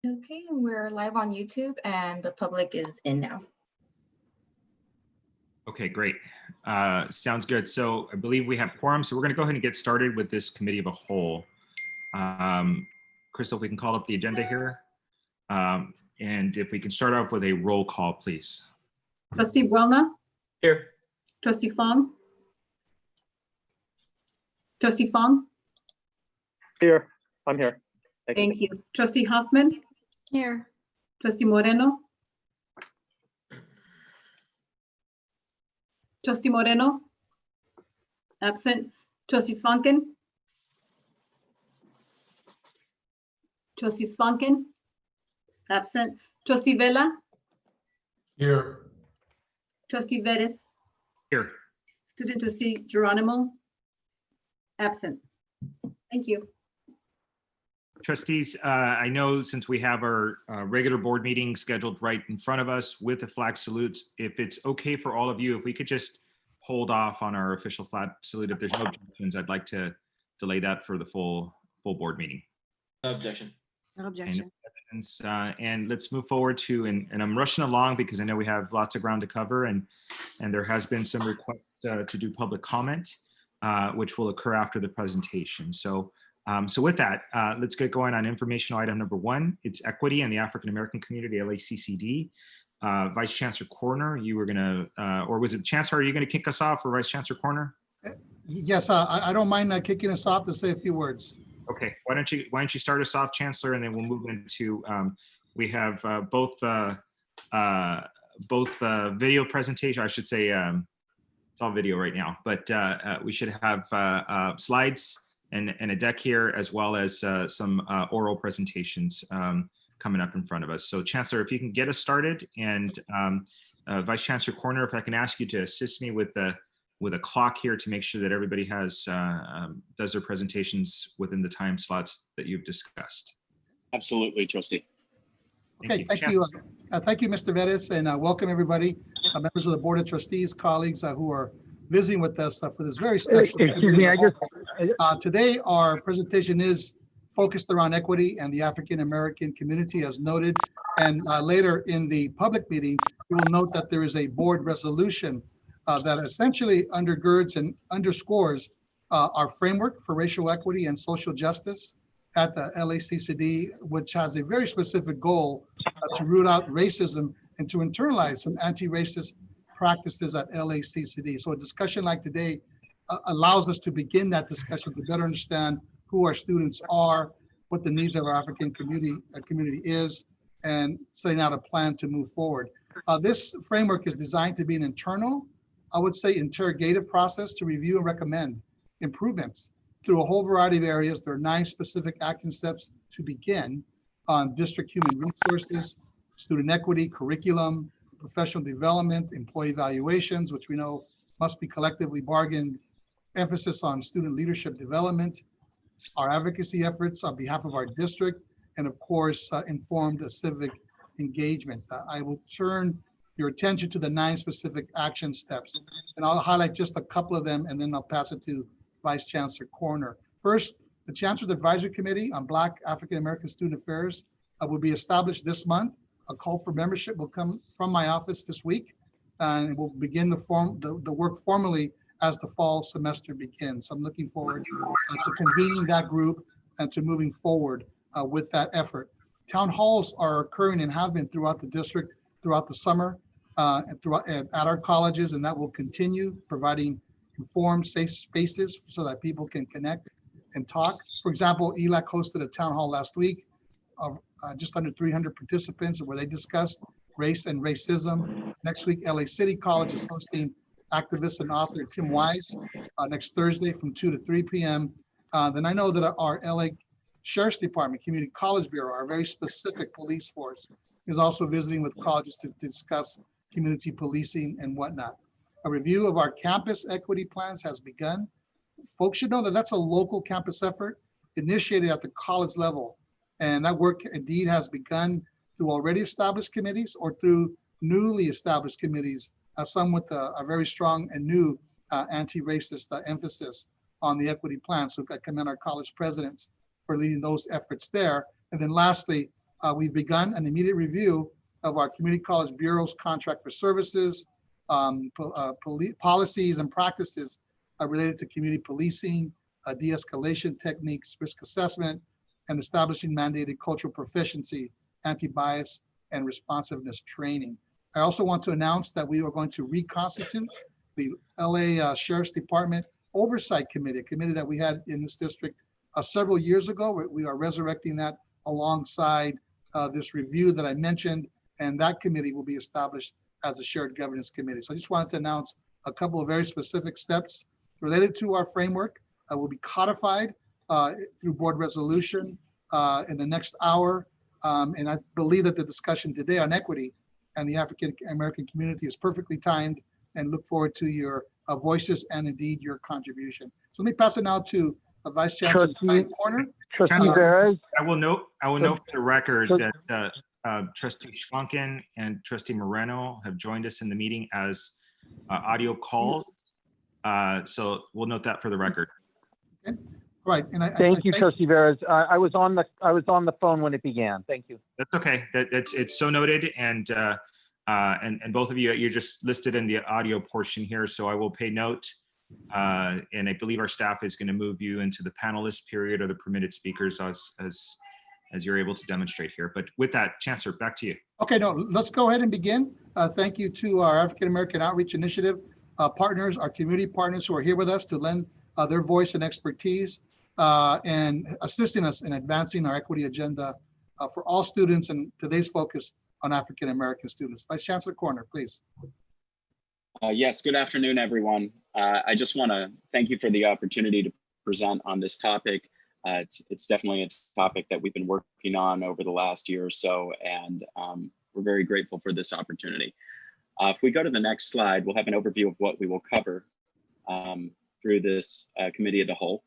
Okay, we're live on YouTube and the public is in now. Okay, great. Sounds good. So I believe we have quorum. So we're going to go ahead and get started with this committee of a whole. Crystal, if we can call up the agenda here. And if we can start off with a roll call, please. Trustee Buelna? Here. Trustee Fong? Trustee Fong? Here. I'm here. Thank you. Trustee Hoffman? Here. Trustee Moreno? Trustee Moreno? Absent. Trustee Svanken? Trustee Svanken? Absent. Trustee Vela? Here. Trustee Vettis? Here. Student trustee Geronimo? Absent. Thank you. Trustees, I know since we have our regular board meeting scheduled right in front of us with the flag salutes, if it's okay for all of you, if we could just hold off on our official flag salute. If there's no objections, I'd like to delay that for the full board meeting. No objection. No objection. And let's move forward to, and I'm rushing along because I know we have lots of ground to cover, and there has been some requests to do public comment, which will occur after the presentation. So with that, let's get going on informational item number 1. It's equity and the African American community, LACCD. Vice Chancellor Corner, you were gonna, or was it Chancellor, are you gonna kick us off, or Vice Chancellor Corner? Yes, I don't mind kicking us off to say a few words. Okay, why don't you start us off, Chancellor, and then we'll move into, we have both video presentation, I should say, it's all video right now, but we should have slides and a deck here, as well as some oral presentations coming up in front of us. So Chancellor, if you can get us started, and Vice Chancellor Corner, if I can ask you to assist me with a clock here to make sure that everybody has does their presentations within the time slots that you've discussed. Absolutely, Trustee. Okay, thank you. Thank you, Mr. Vettis, and welcome everybody, members of the Board of Trustees, colleagues who are visiting with us for this very special. Excuse me, today our presentation is focused around equity and the African American community, as noted, and later in the public meeting, you will note that there is a board resolution that essentially undergirds and underscores our framework for racial equity and social justice at the LACCD, which has a very specific goal to root out racism and to internalize some anti-racist practices at LACCD. So a discussion like today allows us to begin that discussion to better understand who our students are, what the needs of our African community is, and setting out a plan to move forward. This framework is designed to be an internal, I would say, interrogative process to review and recommend improvements through a whole variety of areas. There are 9 specific action steps to begin on district human resources, student equity, curriculum, professional development, employee evaluations, which we know must be collectively bargained, emphasis on student leadership development, our advocacy efforts on behalf of our district, and of course, informed civic engagement. I will turn your attention to the 9 specific action steps, and I'll highlight just a couple of them, and then I'll pass it to Vice Chancellor Corner. First, the Chancellor's Advisory Committee on Black African American Student Affairs will be established this month. A call for membership will come from my office this week, and we'll begin the work formally as the fall semester begins. So I'm looking forward to convening that group and to moving forward with that effort. Town halls are occurring and have been throughout the district throughout the summer at our colleges, and that will continue, providing informed, safe spaces so that people can connect and talk. For example, ELAC hosted a town hall last week of just under 300 participants, where they discussed race and racism. Next week, LA City College is hosting activist and author Tim Wise next Thursday from 2 to 3 p.m. Then I know that our LA Sheriff's Department, Community College Bureau, our very specific police force, is also visiting with colleges to discuss community policing and whatnot. A review of our campus equity plans has begun. Folks should know that that's a local campus effort initiated at the college level. And that work indeed has begun through already established committees or through newly established committees, some with a very strong and new anti-racist emphasis on the equity plan. So I commend our college presidents for leading those efforts there. And then lastly, we've begun an immediate review of our community college bureau's contract for services, policies and practices related to community policing, de-escalation techniques, risk assessment, and establishing mandated cultural proficiency, anti-bias, and responsiveness training. I also want to announce that we are going to reconstitute the LA Sheriff's Department Oversight Committee, a committee that we had in this district several years ago. We are resurrecting that alongside this review that I mentioned, and that committee will be established as a shared governance committee. So I just wanted to announce a couple of very specific steps related to our framework will be codified through board resolution in the next hour. And I believe that the discussion today on equity and the African American community is perfectly timed, and look forward to your voices and indeed your contribution. So let me pass it now to Vice Chancellor Corner. Trustee Veras. I will note for the record that Trustee Schwanken and Trustee Moreno have joined us in the meeting as audio calls. So we'll note that for the record. Okay. Right. And Thank you, Trustee Veras. I was on the phone when it began. Thank you. That's okay. It's so noted, and both of you, you're just listed in the audio portion here. So I will pay note, and I believe our staff is going to move you into the panelist period or the permitted speakers as you're able to demonstrate here. But with that, Chancellor, back to you. Okay, no, let's go ahead and begin. Thank you to our African American Outreach Initiative partners, our community partners who are here with us to lend their voice and expertise and assisting us in advancing our equity agenda for all students, and today's focus on African American students. Vice Chancellor Corner, please. Yes, good afternoon, everyone. I just want to thank you for the opportunity to present on this topic. It's definitely a topic that we've been working on over the last year or so, and we're very grateful for this opportunity. If we go to the next slide, we'll have an overview of what we will cover through this committee of the whole.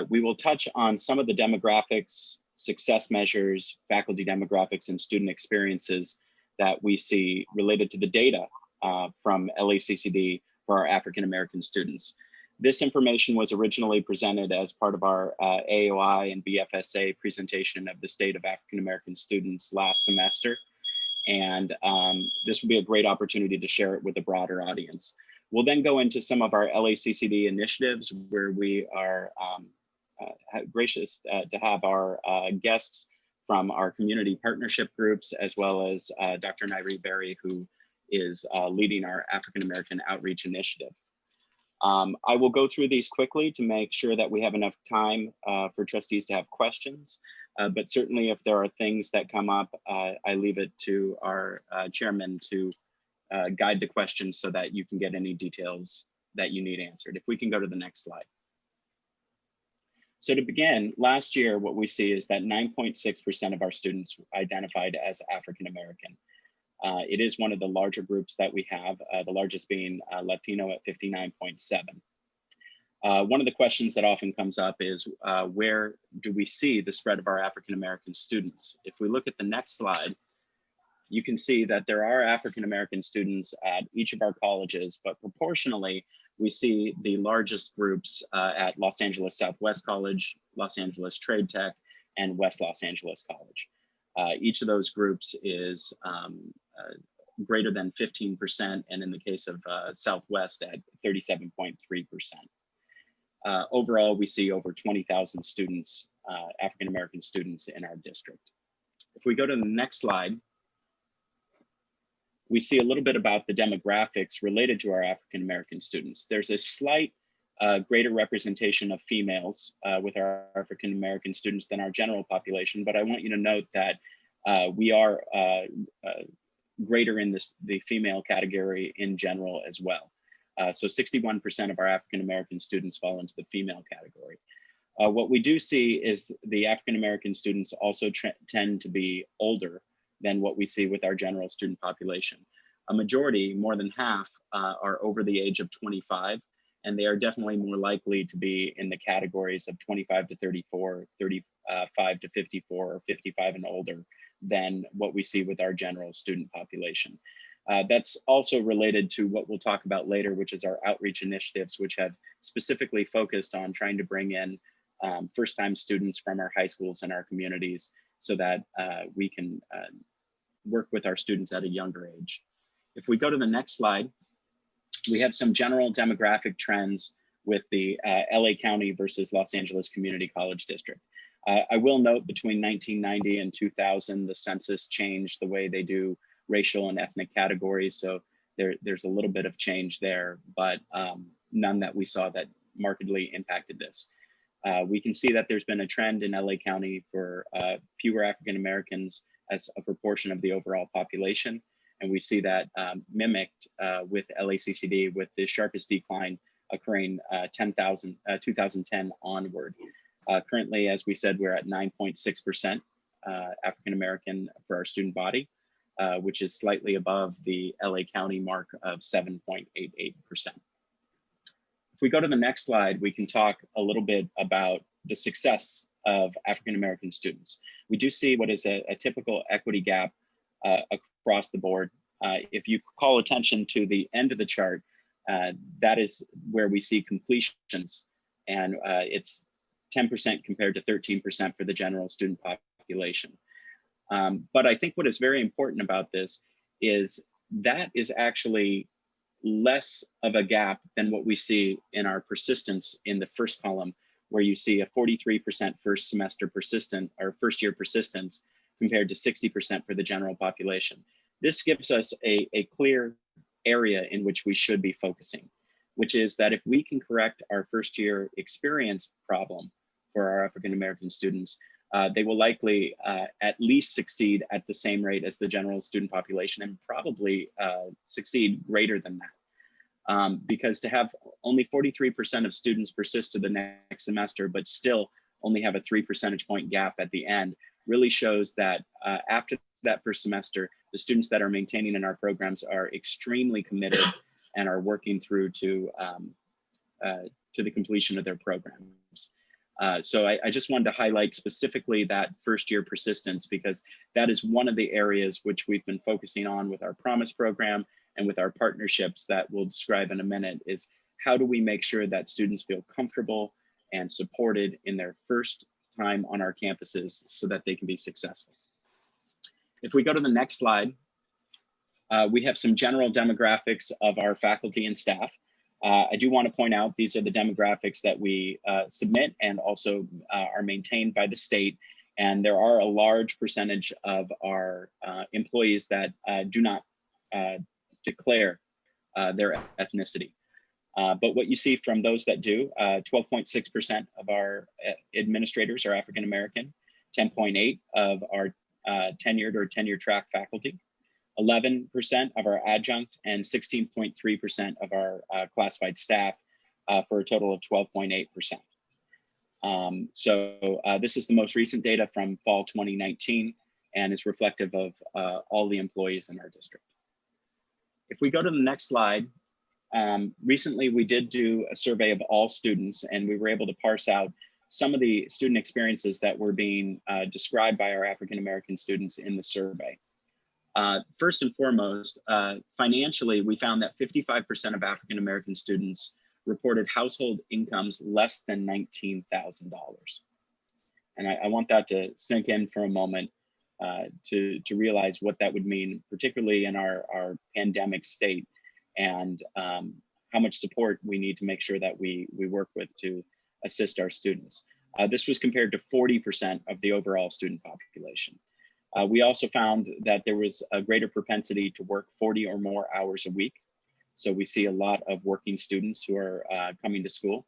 We will touch on some of the demographics, success measures, faculty demographics, and student experiences that we see related to the data from LACCD for our African American students. This information was originally presented as part of our AOI and BFSA presentation of the state of African American students last semester. And this will be a great opportunity to share it with a broader audience. We'll then go into some of our LACCD initiatives where we are gracious to have our guests from our community partnership groups, as well as Dr. Nairi Berry, who is leading our African American Outreach Initiative. I will go through these quickly to make sure that we have enough time for trustees to have questions. But certainly if there are things that come up, I leave it to our chairman to guide the questions so that you can get any details that you need answered. If we can go to the next slide. So to begin, last year, what we see is that 9.6% of our students identified as African American. It is one of the larger groups that we have, the largest being Latino at 59.7. One of the questions that often comes up is where do we see the spread of our African American students? If we look at the next slide, you can see that there are African American students at each of our colleges, but proportionally, we see the largest groups at Los Angeles Southwest College, Los Angeles Trade Tech, and West Los Angeles College. Each of those groups is greater than 15%, and in the case of Southwest at 37.3%. Overall, we see over 20,000 students, African American students in our district. If we go to the next slide, we see a little bit about the demographics related to our African American students. There's a slight greater representation of females with our African American students than our general population, but I want you to note that we are greater in the female category in general as well. So 61% of our African American students fall into the female category. What we do see is the African American students also tend to be older than what we see with our general student population. A majority, more than half, are over the age of 25, and they are definitely more likely to be in the categories of 25 to 34, 35 to 54, or 55 and older than what we see with our general student population. That's also related to what we'll talk about later, which is our outreach initiatives, which have specifically focused on trying to bring in first-time students from our high schools and our communities so that we can work with our students at a younger age. If we go to the next slide, we have some general demographic trends with the LA County versus Los Angeles Community College District. I will note between 1990 and 2000, the census changed the way they do racial and ethnic categories. So there's a little bit of change there, but none that we saw that markedly impacted this. We can see that there's been a trend in LA County for fewer African Americans as a proportion of the overall population. And we see that mimicked with LACCD, with the sharpest decline occurring 2010 onward. Currently, as we said, we're at 9.6% African American for our student body, which is slightly above the LA County mark of 7.88%. If we go to the next slide, we can talk a little bit about the success of African American students. We do see what is a typical equity gap across the board. If you call attention to the end of the chart, that is where we see completions, and it's 10% compared to 13% for the general student population. But I think what is very important about this is that is actually less of a gap than what we see in our persistence in the first column, where you see a 43% first semester persistent or first year persistence compared to 60% for the general population. This gives us a clear area in which we should be focusing, which is that if we can correct our first year experience problem for our African American students, they will likely at least succeed at the same rate as the general student population, and probably succeed greater than that. Because to have only 43% of students persist to the next semester, but still only have a 3 percentage point gap at the end, really shows that after that first semester, the students that are maintaining in our programs are extremely committed and are working through to the completion of their programs. So I just wanted to highlight specifically that first year persistence, because that is one of the areas which we've been focusing on with our Promise program and with our partnerships that we'll describe in a minute, is how do we make sure that students feel comfortable and supported in their first time on our campuses so that they can be successful. If we go to the next slide, we have some general demographics of our faculty and staff. I do want to point out these are the demographics that we submit and also are maintained by the state. And there are a large percentage of our employees that do not declare their ethnicity. But what you see from those that do, 12.6% of our administrators are African American, 10.8% of our tenured or tenure track faculty, 11% of our adjunct, and 16.3% of our classified staff, for a total of 12.8%. So this is the most recent data from fall 2019 and is reflective of all the employees in our district. If we go to the next slide, recently we did do a survey of all students, and we were able to parse out some of the student experiences that were being described by our African American students in the survey. First and foremost, financially, we found that 55% of African American students reported household incomes less than $19,000. And I want that to sink in for a moment, to realize what that would mean, particularly in our pandemic state, and how much support we need to make sure that we work with to assist our students. This was compared to 40% of the overall student population. We also found that there was a greater propensity to work 40 or more hours a week. So we see a lot of working students who are coming to school.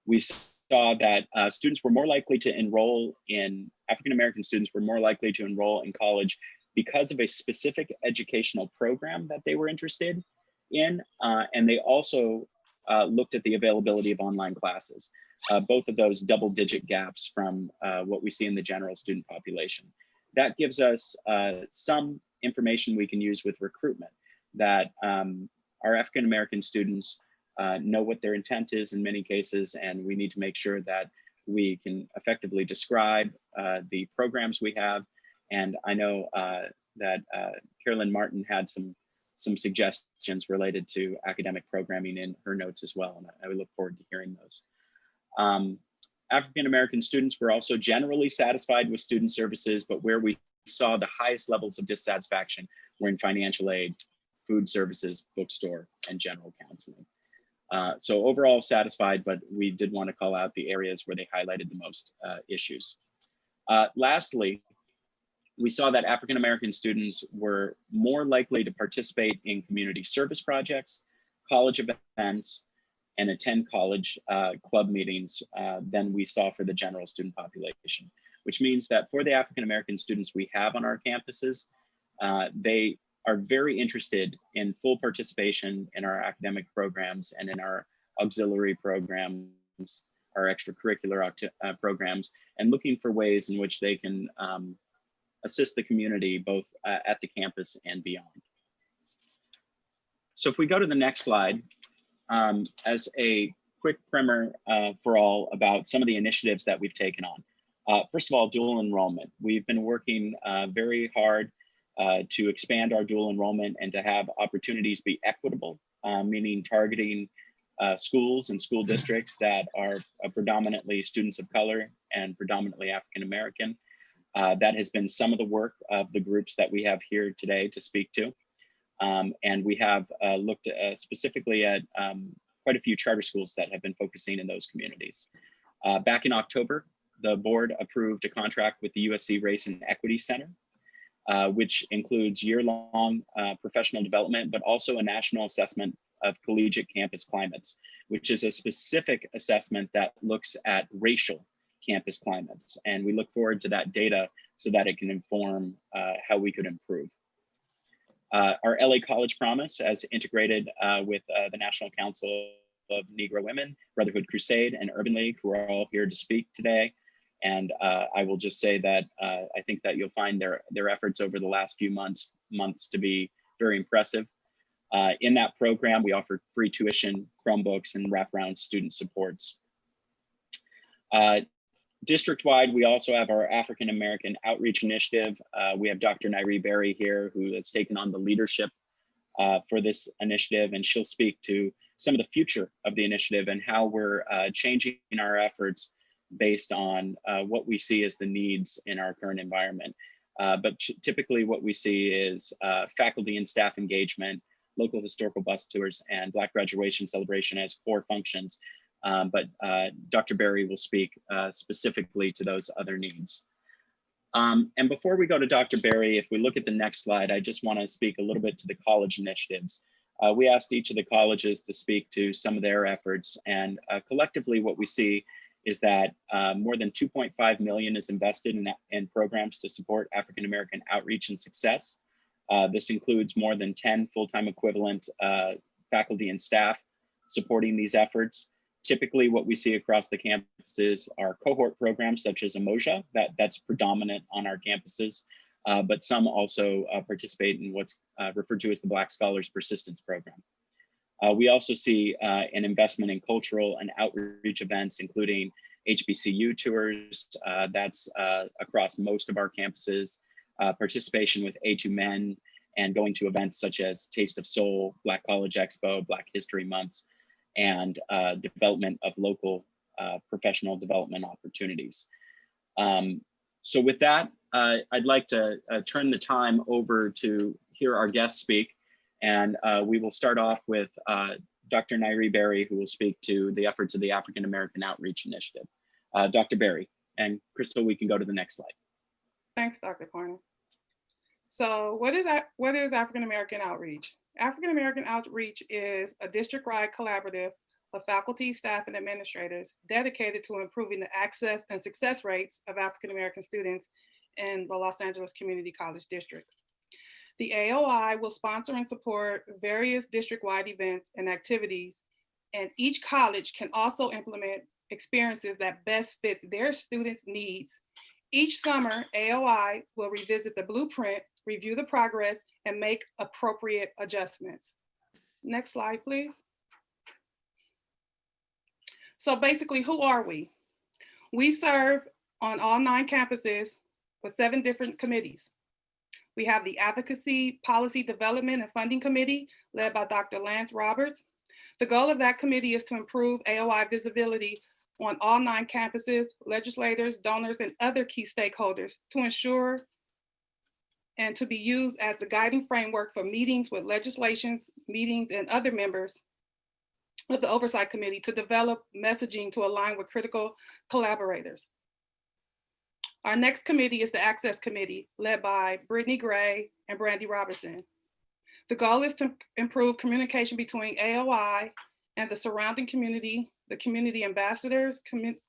We saw that students were more likely to enroll in, African American students were more likely to enroll in college because of a specific educational program that they were interested in. And they also looked at the availability of online classes. Both of those double-digit gaps from what we see in the general student population. That gives us some information we can use with recruitment, that our African American students know what their intent is in many cases, and we need to make sure that we can effectively describe the programs we have. And I know that Carolyn Martin had some suggestions related to academic programming in her notes as well, and I would look forward to hearing those. African American students were also generally satisfied with student services, but where we saw the highest levels of dissatisfaction were in financial aid, food services, bookstore, and general counseling. So overall satisfied, but we did want to call out the areas where they highlighted the most issues. Lastly, we saw that African American students were more likely to participate in community service projects, college events, and attend college club meetings than we saw for the general student population, which means that for the African American students we have on our campuses, they are very interested in full participation in our academic programs and in our auxiliary programs, our extracurricular programs, and looking for ways in which they can assist the community both at the campus and beyond. So if we go to the next slide, as a quick primer for all about some of the initiatives that we've taken on. First of all, dual enrollment. We've been working very hard to expand our dual enrollment and to have opportunities be equitable, meaning targeting schools and school districts that are predominantly students of color and predominantly African American. That has been some of the work of the groups that we have here today to speak to. And we have looked specifically at quite a few charter schools that have been focusing in those communities. Back in October, the board approved a contract with the USC Race and Equity Center, which includes year-long professional development, but also a national assessment of collegiate campus climates, which is a specific assessment that looks at racial campus climates. And we look forward to that data so that it can inform how we could improve. Our LA College Promise, as integrated with the National Council of Negro Women, Brotherhood Crusade, and Urban League, who are all here to speak today. And I will just say that I think that you'll find their efforts over the last few months to be very impressive. In that program, we offer free tuition, Chromebooks, and wraparound student supports. District-wide, we also have our African American Outreach Initiative. We have Dr. Nairi Berry here, who has taken on the leadership for this initiative, and she'll speak to some of the future of the initiative and how we're changing our efforts based on what we see as the needs in our current environment. But typically what we see is faculty and staff engagement, local historical bus tours, and Black graduation celebration as core functions. But Dr. Berry will speak specifically to those other needs. And before we go to Dr. Berry, if we look at the next slide, I just want to speak a little bit to the college initiatives. We asked each of the colleges to speak to some of their efforts, and collectively what we see is that more than 2.5 million is invested in programs to support African American outreach and success. This includes more than 10 full-time equivalent faculty and staff supporting these efforts. Typically what we see across the campuses are cohort programs such as Emoja, that's predominant on our campuses, but some also participate in what's referred to as the Black Scholars Persistence Program. We also see an investment in cultural and outreach events, including HBCU tours, that's across most of our campuses, participation with A2 Men, and going to events such as Taste of Soul, Black College Expo, Black History Months, and development of local professional development opportunities. So with that, I'd like to turn the time over to hear our guests speak. And we will start off with Dr. Nairi Berry, who will speak to the efforts of the African American Outreach Initiative. Dr. Berry, and Crystal, we can go to the next slide. Thanks, Dr. Corner. So what is African American Outreach? African American Outreach is a district-wide collaborative of faculty, staff, and administrators dedicated to improving the access and success rates of African American students in the Los Angeles Community College District. The AOI will sponsor and support various district-wide events and activities, and each college can also implement experiences that best fits their students' needs. Each summer, AOI will revisit the blueprint, review the progress, and make appropriate adjustments. Next slide, please. So basically, who are we? We serve on all 9 campuses with 7 different committees. We have the Advocacy, Policy Development, and Funding Committee led by Dr. Lance Roberts. The goal of that committee is to improve AOI visibility on all 9 campuses, legislators, donors, and other key stakeholders to ensure and to be used as the guiding framework for meetings with legislations, meetings, and other members of the Oversight Committee to develop messaging to align with critical collaborators. Our next committee is the Access Committee, led by Brittany Gray and Brandy Robertson. The goal is to improve communication between AOI and the surrounding community. The community ambassadors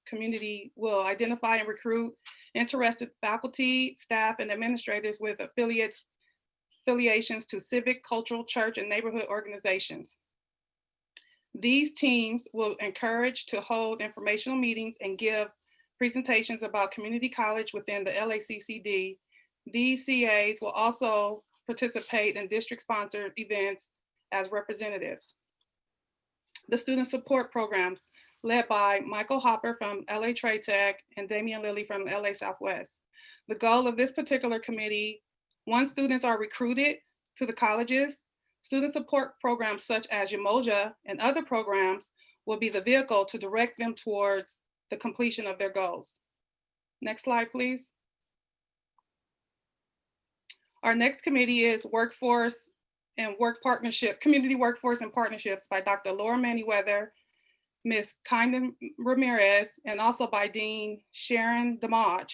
community will identify and recruit interested faculty, staff, and administrators with affiliations to civic, cultural, church, and neighborhood organizations. These teams will encourage to hold informational meetings and give presentations about community college within the LACCD. These CAs will also participate in district-sponsored events as representatives. The student support programs led by Michael Hopper from LA Trade Tech and Damian Lilly from LA Southwest. The goal of this particular committee, once students are recruited to the colleges, student support programs such as Umoja and other programs will be the vehicle to direct them towards the completion of their goals. Next slide, please. Our next committee is Workforce and Work Partnership, Community Workforce and Partnerships by Dr. Laura Manyweather, Ms. Kindon Ramirez, and also by Dean Sharon DeModge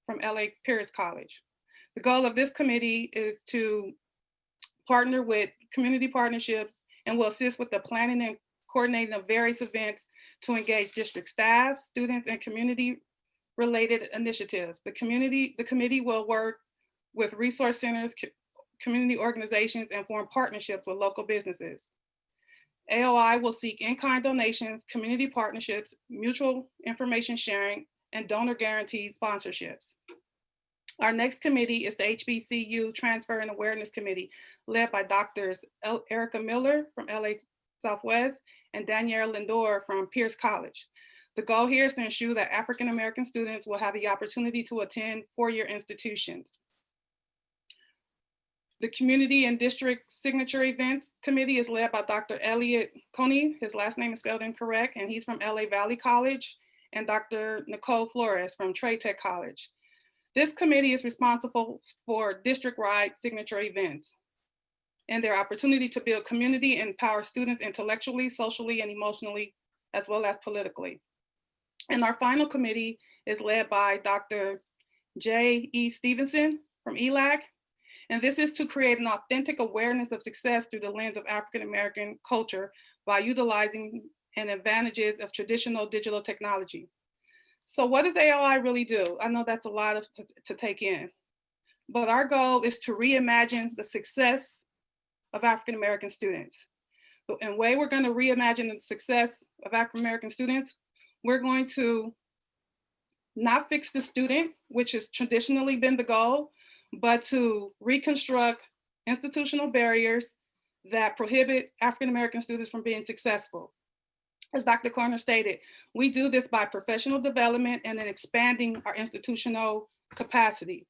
from LA Pierce College. The goal of this committee is to partner with community partnerships and will assist with the planning and coordinating of various events to engage district staff, students, and community-related initiatives. The committee will work with resource centers, community organizations, and form partnerships with local businesses. AOI will seek in-kind donations, community partnerships, mutual information sharing, and donor guaranteed sponsorships. Our next committee is the HBCU Transfer and Awareness Committee, led by Doctors Erica Miller from LA Southwest and Danielle Lindor from Pierce College. The goal here is to ensure that African American students will have the opportunity to attend four-year institutions. The Community and District Signature Events Committee is led by Dr. Elliot Coney, his last name is spelled incorrect, and he's from LA Valley College, and Dr. Nicole Flores from Trade Tech College. This committee is responsible for district-wide signature events and their opportunity to build community and empower students intellectually, socially, and emotionally, as well as politically. And our final committee is led by Dr. J.E. Stevenson from ELAC. And this is to create an authentic awareness of success through the lens of African-American culture by utilizing and advantages of traditional digital technology. So what does AOI really do? I know that's a lot to take in, but our goal is to reimagine the success of African-American students. And the way we're going to reimagine the success of African-American students, we're going to not fix the student, which has traditionally been the goal, but to reconstruct institutional barriers that prohibit African-American students from being successful. As Dr. Corner stated, we do this by professional development and then expanding our institutional capacity.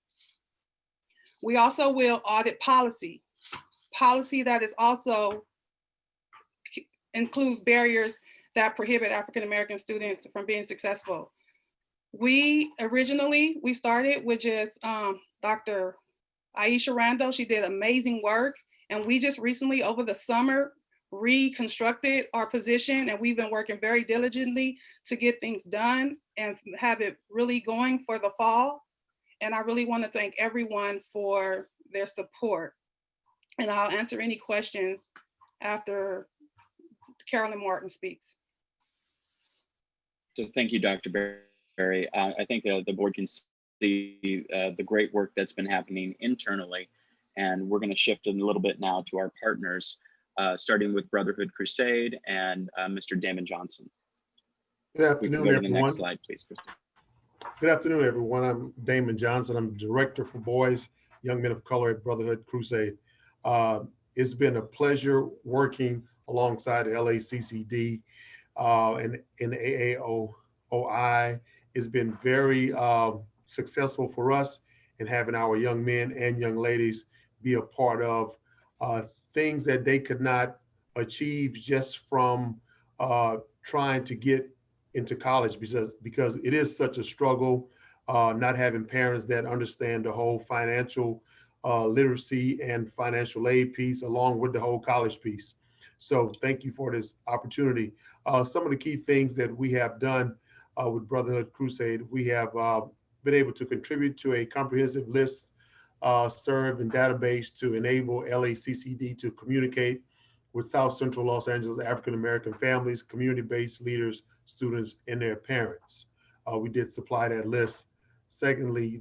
We also will audit policy that is also includes barriers that prohibit African-American students from being successful. We started with just Dr. Aisha Randall. She did amazing work. And we just recently over the summer reconstructed our position, and we've been working very diligently to get things done and have it really going for the fall. And I really want to thank everyone for their support. And I'll answer any questions after Carolyn Martin speaks. So thank you, Dr. Berry. I think the board can see the great work that's been happening internally. And we're going to shift in a little bit now to our partners, starting with Brotherhood Crusade and Mr. Damon Johnson. Good afternoon, everyone. Next slide, please, Kristen. Good afternoon, everyone. I'm Damon Johnson. I'm Director for Boys, Young Men of Color at Brotherhood Crusade. It's been a pleasure working alongside the LACCD and the AAOI. It's been very successful for us in having our young men and young ladies be a part of things that they could not achieve just from trying to get into college because it is such a struggle, not having parents that understand the whole financial literacy and financial aid piece along with the whole college piece. So thank you for this opportunity. Some of the key things that we have done with Brotherhood Crusade, we have been able to contribute to a comprehensive list serve and database to enable LACCD to communicate with South Central Los Angeles African-American families, community-based leaders, students, and their parents. We did supply that list. Secondly,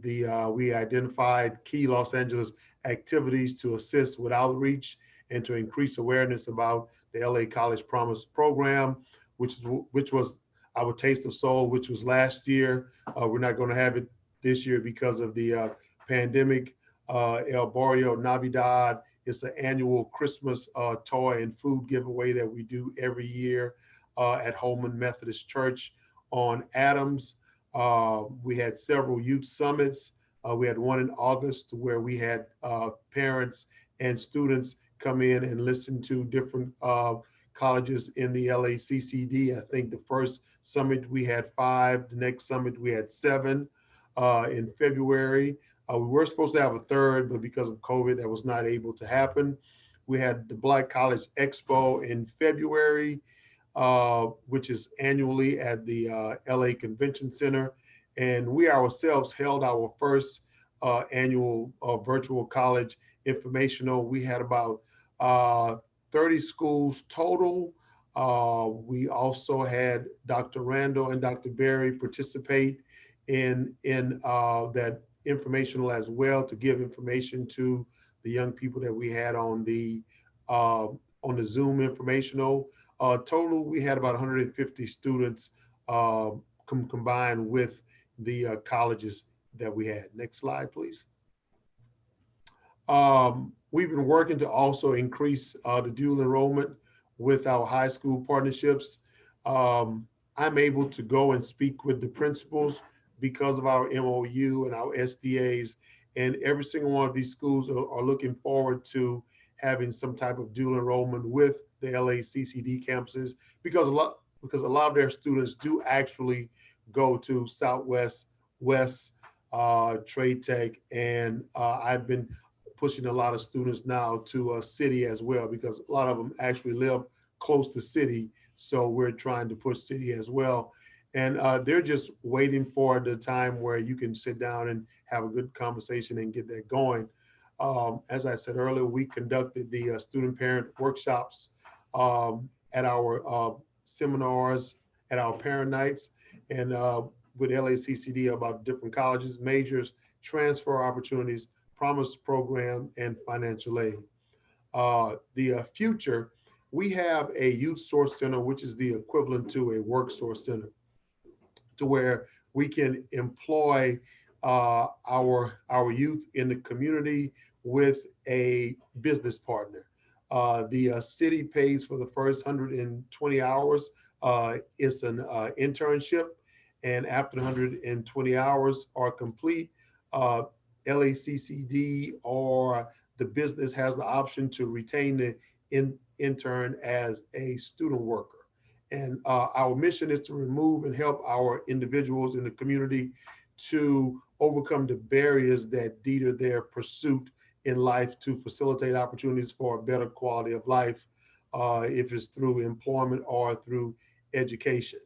we identified key Los Angeles activities to assist with outreach and to increase awareness about the LA College Promise program, which was our Taste of Soul, which was last year. We're not going to have it this year because of the pandemic. El Barrio Navidad is an annual Christmas toy and food giveaway that we do every year at Holman Methodist Church on Adams. We had several youth summits. We had one in August where we had parents and students come in and listen to different colleges in the LACCD. I think the first summit we had 5, the next summit we had 7 in February. We were supposed to have a third, but because of COVID, that was not able to happen. We had the Black College Expo in February, which is annually at the LA Convention Center. And we ourselves held our first annual virtual college informational. We had about 30 schools total. We also had Dr. Randall and Dr. Berry participate in that informational as well, to give information to the young people that we had on the Zoom informational. Total, we had about 150 students combined with the colleges that we had. Next slide, please. We've been working to also increase the dual enrollment with our high school partnerships. I'm able to go and speak with the principals because of our MOU and our SDAs, and every single one of these schools are looking forward to having some type of dual enrollment with the LACCD campuses, because a lot of their students do actually go to Southwest, West, Trade Tech, and I've been pushing a lot of students now to City as well, because a lot of them actually live close to City, so we're trying to push City as well. And they're just waiting for the time where you can sit down and have a good conversation and get that going. As I said earlier, we conducted the student parent workshops at our seminars, at our parent nights, and with LACCD about different colleges, majors, transfer opportunities, promise program, and financial aid. The future, we have a youth source center, which is the equivalent to a work source center, to where we can employ our youth in the community with a business partner. The city pays for the first 120 hours. It's an internship, and after 120 hours are complete, LACCD or the business has the option to retain the intern as a student worker. And our mission is to remove and help our individuals in the community to overcome the barriers that deter their pursuit in life, to facilitate opportunities for a better quality of life, if it's through employment or through education.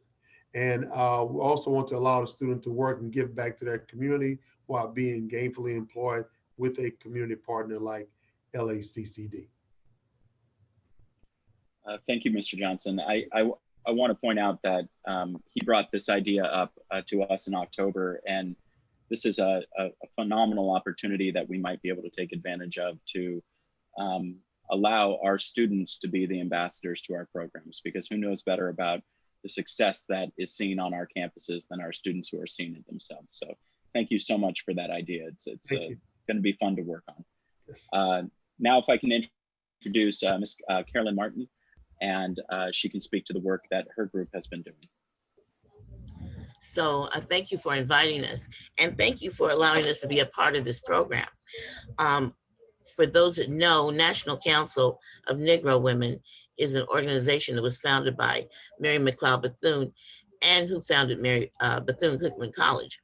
And we also want to allow the student to work and give back to their community while being gainfully employed with a community partner like LACCD. Thank you, Mr. Johnson. I want to point out that he brought this idea up to us in October, and this is a phenomenal opportunity that we might be able to take advantage of to allow our students to be the ambassadors to our programs, because who knows better about the success that is seen on our campuses than our students who are seeing it themselves. So thank you so much for that idea. It's going to be fun to work on. Yes. Now, if I can introduce Ms. Carolyn Martin, and she can speak to the work that her group has been doing. So thank you for inviting us, and thank you for allowing us to be a part of this program. For those that know, National Council of Negro Women is an organization that was founded by Mary McLeod Bethune and who founded Bethune-Cookman College.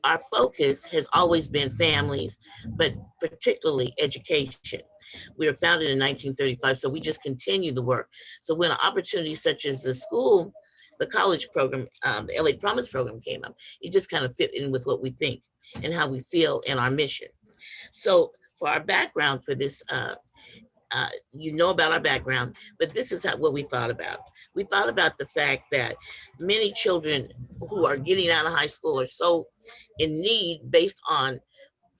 Our focus has always been families, but particularly education. We were founded in 1935, so we just continue the work. So when opportunities such as the college program, the LA Promise program came up, it just kind of fit in with what we think and how we feel in our mission. So for our background for this, you know about our background, but this is what we thought about. We thought about the fact that many children who are getting out of high school are so in need based on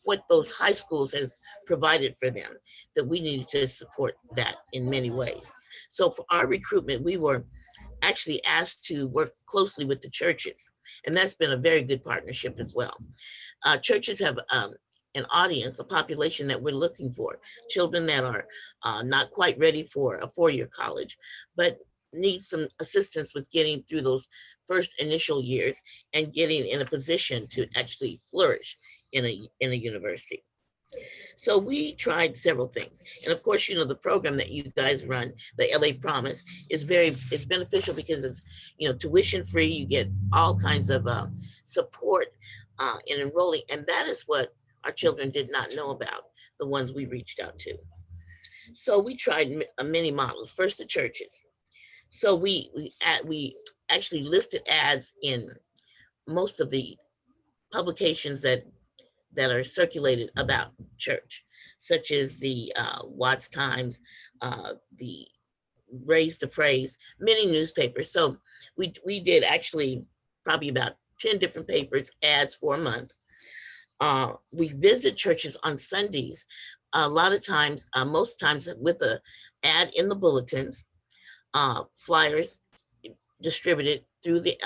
what those high schools have provided for them, that we needed to support that in many ways. So for our recruitment, we were actually asked to work closely with the churches, and that's been a very good partnership as well. Churches have an audience, a population that we're looking for, children that are not quite ready for a four-year college, but need some assistance with getting through those first initial years and getting in a position to actually flourish in a university. So we tried several things. And of course, you know, the program that you guys run, the LA Promise, is it's beneficial because it's, you know, tuition free. You get all kinds of support in enrolling. And that is what our children did not know about, the ones we reached out to. So we tried many models, first the churches. So we actually listed ads in most of the publications that are circulated about church, such as the Watts Times, the Raise to Praise, many newspapers. So we did actually probably about 10 different papers, ads for a month. We visit churches on Sundays, a lot of times, most times with an ad in the bulletins, flyers distributed through the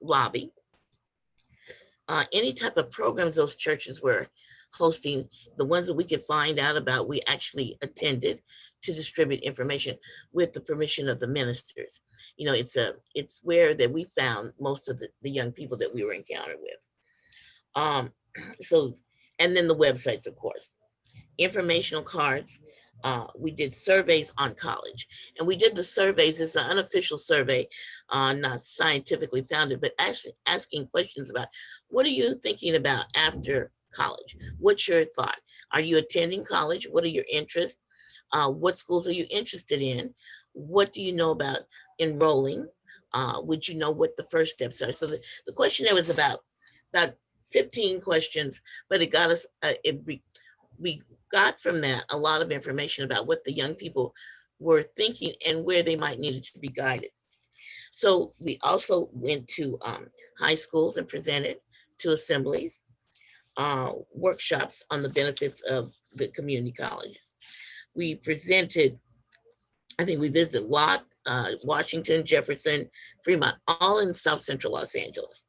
lobby. Any type of programs those churches were hosting, the ones that we could find out about, we actually attended to distribute information with the permission of the ministers. You know, it's where that we found most of the young people that we were encountered with. So, and then the websites, of course, informational cards. We did surveys on college, and we did the surveys. It's an unofficial survey, not scientifically founded, but actually asking questions about what are you thinking about after college? What's your thought? Are you attending college? What are your interests? What schools are you interested in? What do you know about enrolling? Would you know what the first steps are? So the questionnaire was about 15 questions, but it got us, we got from that a lot of information about what the young people were thinking and where they might need to be guided. So we also went to high schools and presented to assemblies, workshops on the benefits of the community colleges. We presented, I think we visited Washington, Jefferson, Fremont, all in South Central Los Angeles.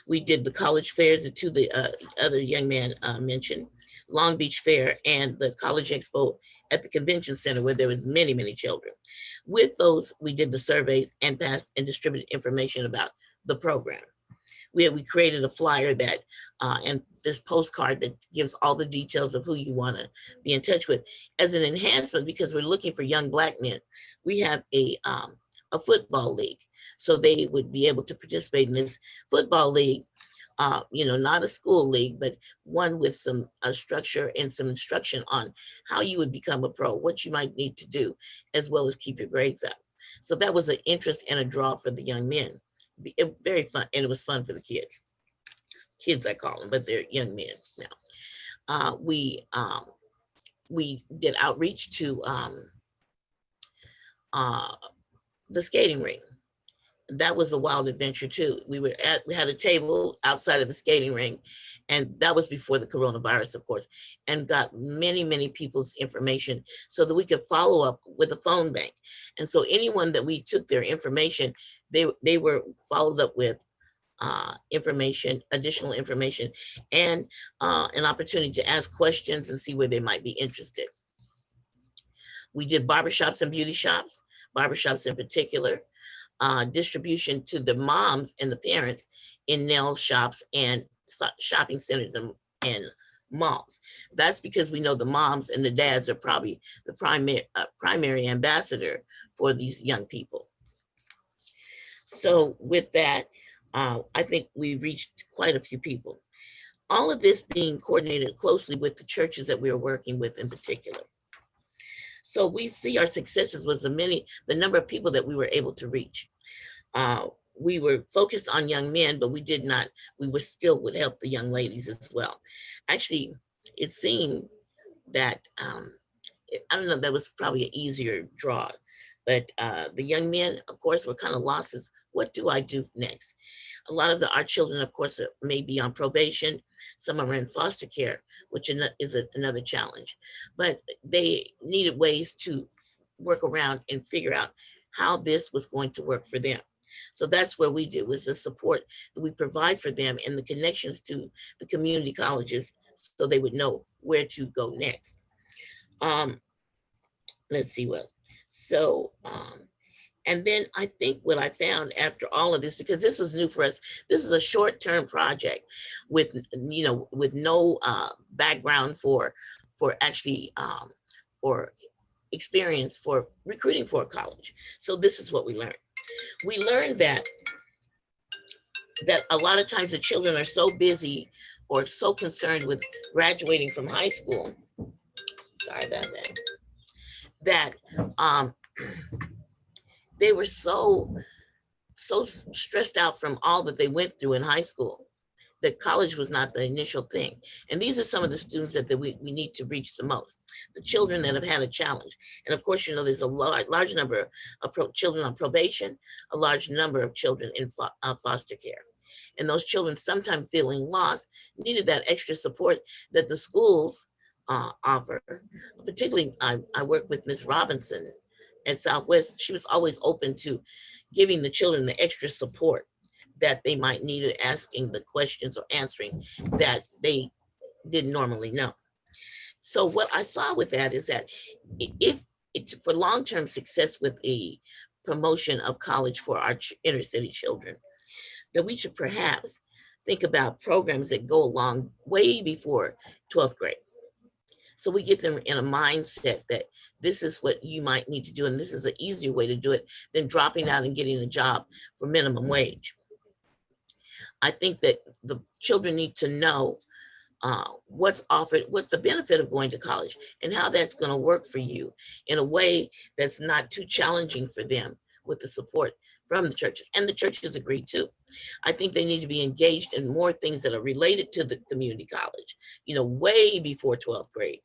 We did the college fairs that the other young man mentioned, Long Beach Fair and the College Expo at the Convention Center, where there was many, many children. With those, we did the surveys and passed and distributed information about the program. We created a flyer that, and this postcard that gives all the details of who you want to be in touch with. As an enhancement, because we're looking for young Black men, we have a football league. So they would be able to participate in this football league, you know, not a school league, but one with some structure and some instruction on how you would become a pro, what you might need to do, as well as keep your grades up. So that was an interest and a draw for the young men. Very fun, and it was fun for the kids. Kids, I call them, but they're young men now. We did outreach to the skating rink. That was a wild adventure too. We had a table outside of the skating rink, and that was before the coronavirus, of course, and got many, many people's information so that we could follow up with a phone bank. And so anyone that we took their information, they were followed up with information, additional information, and an opportunity to ask questions and see where they might be interested. We did barbershops and beauty shops, barbershops in particular. Distribution to the moms and the parents in nail shops and shopping centers and malls. That's because we know the moms and the dads are probably the primary ambassador for these young people. So with that, I think we reached quite a few people. All of this being coordinated closely with the churches that we are working with in particular. So we see our successes was the number of people that we were able to reach. We were focused on young men, but we still would help the young ladies as well. Actually, it seemed that, I don't know, that was probably an easier draw, but the young men, of course, were kind of lost as, what do I do next? A lot of our children, of course, may be on probation. Some are in foster care, which is another challenge, but they needed ways to work around and figure out how this was going to work for them. So that's where we do, is the support that we provide for them and the connections to the community colleges so they would know where to go next. Let's see what. So, and then I think what I found after all of this, because this was new for us, this is a short-term project with, with no background for actually, or experience for recruiting for a college. So this is what we learned. We learned that a lot of times the children are so busy or so concerned with graduating from high school, sorry about that, that they were so stressed out from all that they went through in high school that college was not the initial thing. And these are some of the students that we need to reach the most, the children that have had a challenge. And of course, there's a large number of children on probation, a large number of children in foster care. And those children, sometimes feeling lost, needed that extra support that the schools offer. Particularly, I work with Ms. Robinson at Southwest. She was always open to giving the children the extra support that they might need, asking the questions or answering that they didn't normally know. So what I saw with that is that if it's for long-term success with a promotion of college for our inner city children, that we should perhaps think about programs that go along way before 12th grade. So we get them in a mindset that this is what you might need to do, and this is an easier way to do it than dropping out and getting a job for minimum wage. I think that the children need to know what's offered, what's the benefit of going to college, and how that's going to work for you in a way that's not too challenging for them, with the support from the churches. And the churches agree too. I think they need to be engaged in more things that are related to the community college, way before 12th grade.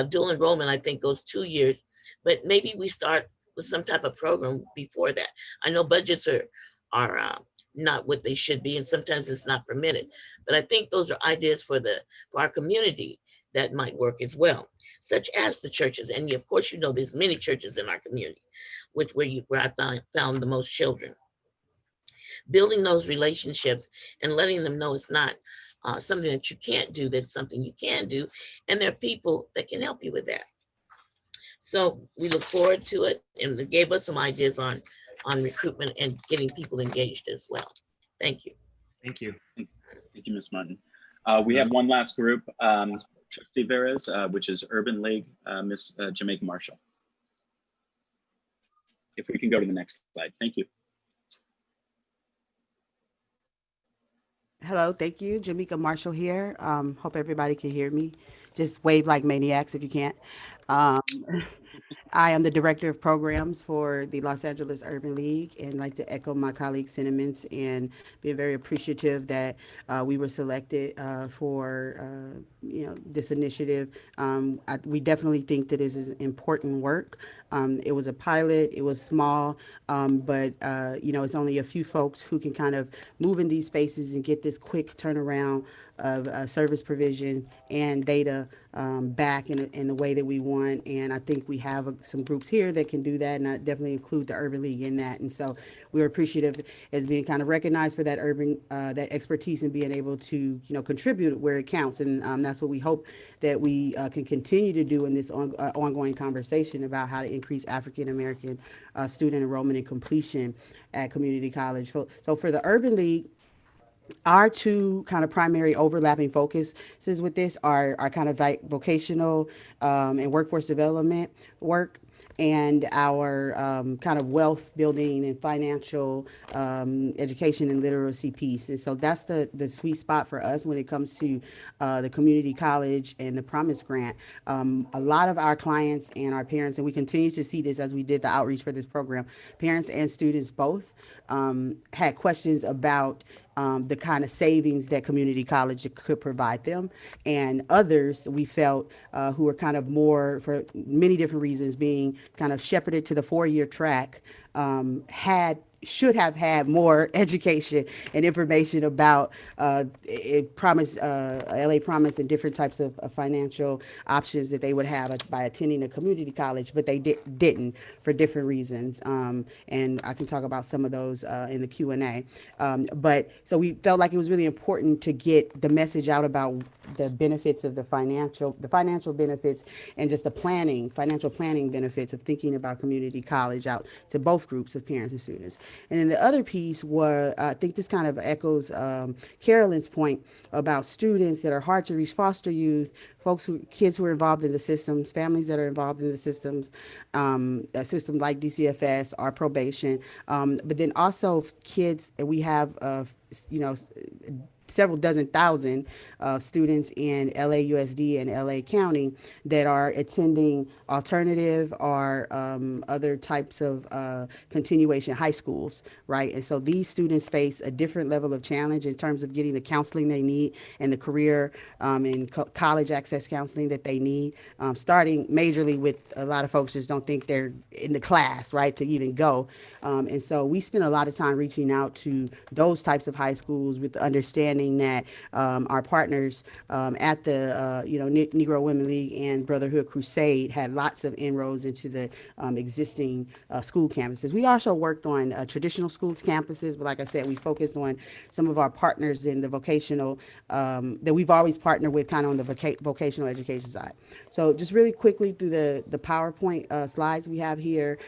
Dual enrollment, I think, goes 2 years, but maybe we start with some type of program before that. I know budgets are not what they should be, and sometimes it's not permitted. But I think those are ideas for our community that might work as well, such as the churches. And of course, there's many churches in our community, where I found the most children. Building those relationships and letting them know it's not something that you can't do, that's something you can do, and there are people that can help you with that. So we look forward to it, and it gave us some ideas on recruitment and getting people engaged as well. Thank you. Thank you. Thank you, Ms. Martin. We have one last group, Trustee Veras, which is Urban League, Ms. Jamaica Marshall. If we can go to the next slide. Thank you. Hello, thank you. Jamaica Marshall here. Hope everybody can hear me. Just wave like maniacs if you can't. I am the Director of Programs for the Los Angeles Urban League, and like to echo my colleague's sentiments and be very appreciative that we were selected for this initiative. We definitely think that this is important work. It was a pilot, it was small, but it's only a few folks who can kind of move in these spaces and get this quick turnaround of service provision and data back in the way that we want. And I think we have some groups here that can do that, and I definitely include the Urban League in that. And so we're appreciative as being kind of recognized for that that expertise and being able to contribute where it counts. And that's what we hope that we can continue to do in this ongoing conversation about how to increase African American student enrollment and completion at community college. So for the Urban League, our two kind of primary overlapping focuses with this are kind of vocational and workforce development work. and our kind of wealth building and financial education and literacy piece. And so that's the sweet spot for us when it comes to the community college and the Promise Grant. A lot of our clients and our parents, and we continue to see this as we did the outreach for this program, parents and students both had questions about the kind of savings that community college could provide them. And others we felt who were kind of more, for many different reasons, being kind of shepherded to the 4-year track, should have had more education and information about Promise, LA Promise, and different types of financial options that they would have by attending a community college, but they didn't for different reasons. And I can talk about some of those in the Q&A. But so we felt like it was really important to get the message out about the benefits of the financial benefits and just the financial planning benefits of thinking about community college out to both groups of parents and students. And then the other piece were, I think this kind of echoes Carolyn's point about students that are hard to reach, foster youth, kids who are involved in the systems, families that are involved in the systems, a system like DCFS or probation, but then also kids, and we have, several dozen thousand students in LAUSD and LA County that are attending alternative or other types of continuation high schools, right? And so these students face a different level of challenge in terms of getting the counseling they need and the career and college access counseling that they need, starting majorly with a lot of folks just don't think they're in the class, right, to even go. And so we spend a lot of time reaching out to those types of high schools with the understanding that our partners at the Negro Women League and Brotherhood Crusade had lots of inroads into the existing school campuses. We also worked on traditional school campuses, but like I said, we focused on some of our partners in the vocational that we've always partnered with, kind of on the vocational education side. So just really quickly through the PowerPoint slides we have here,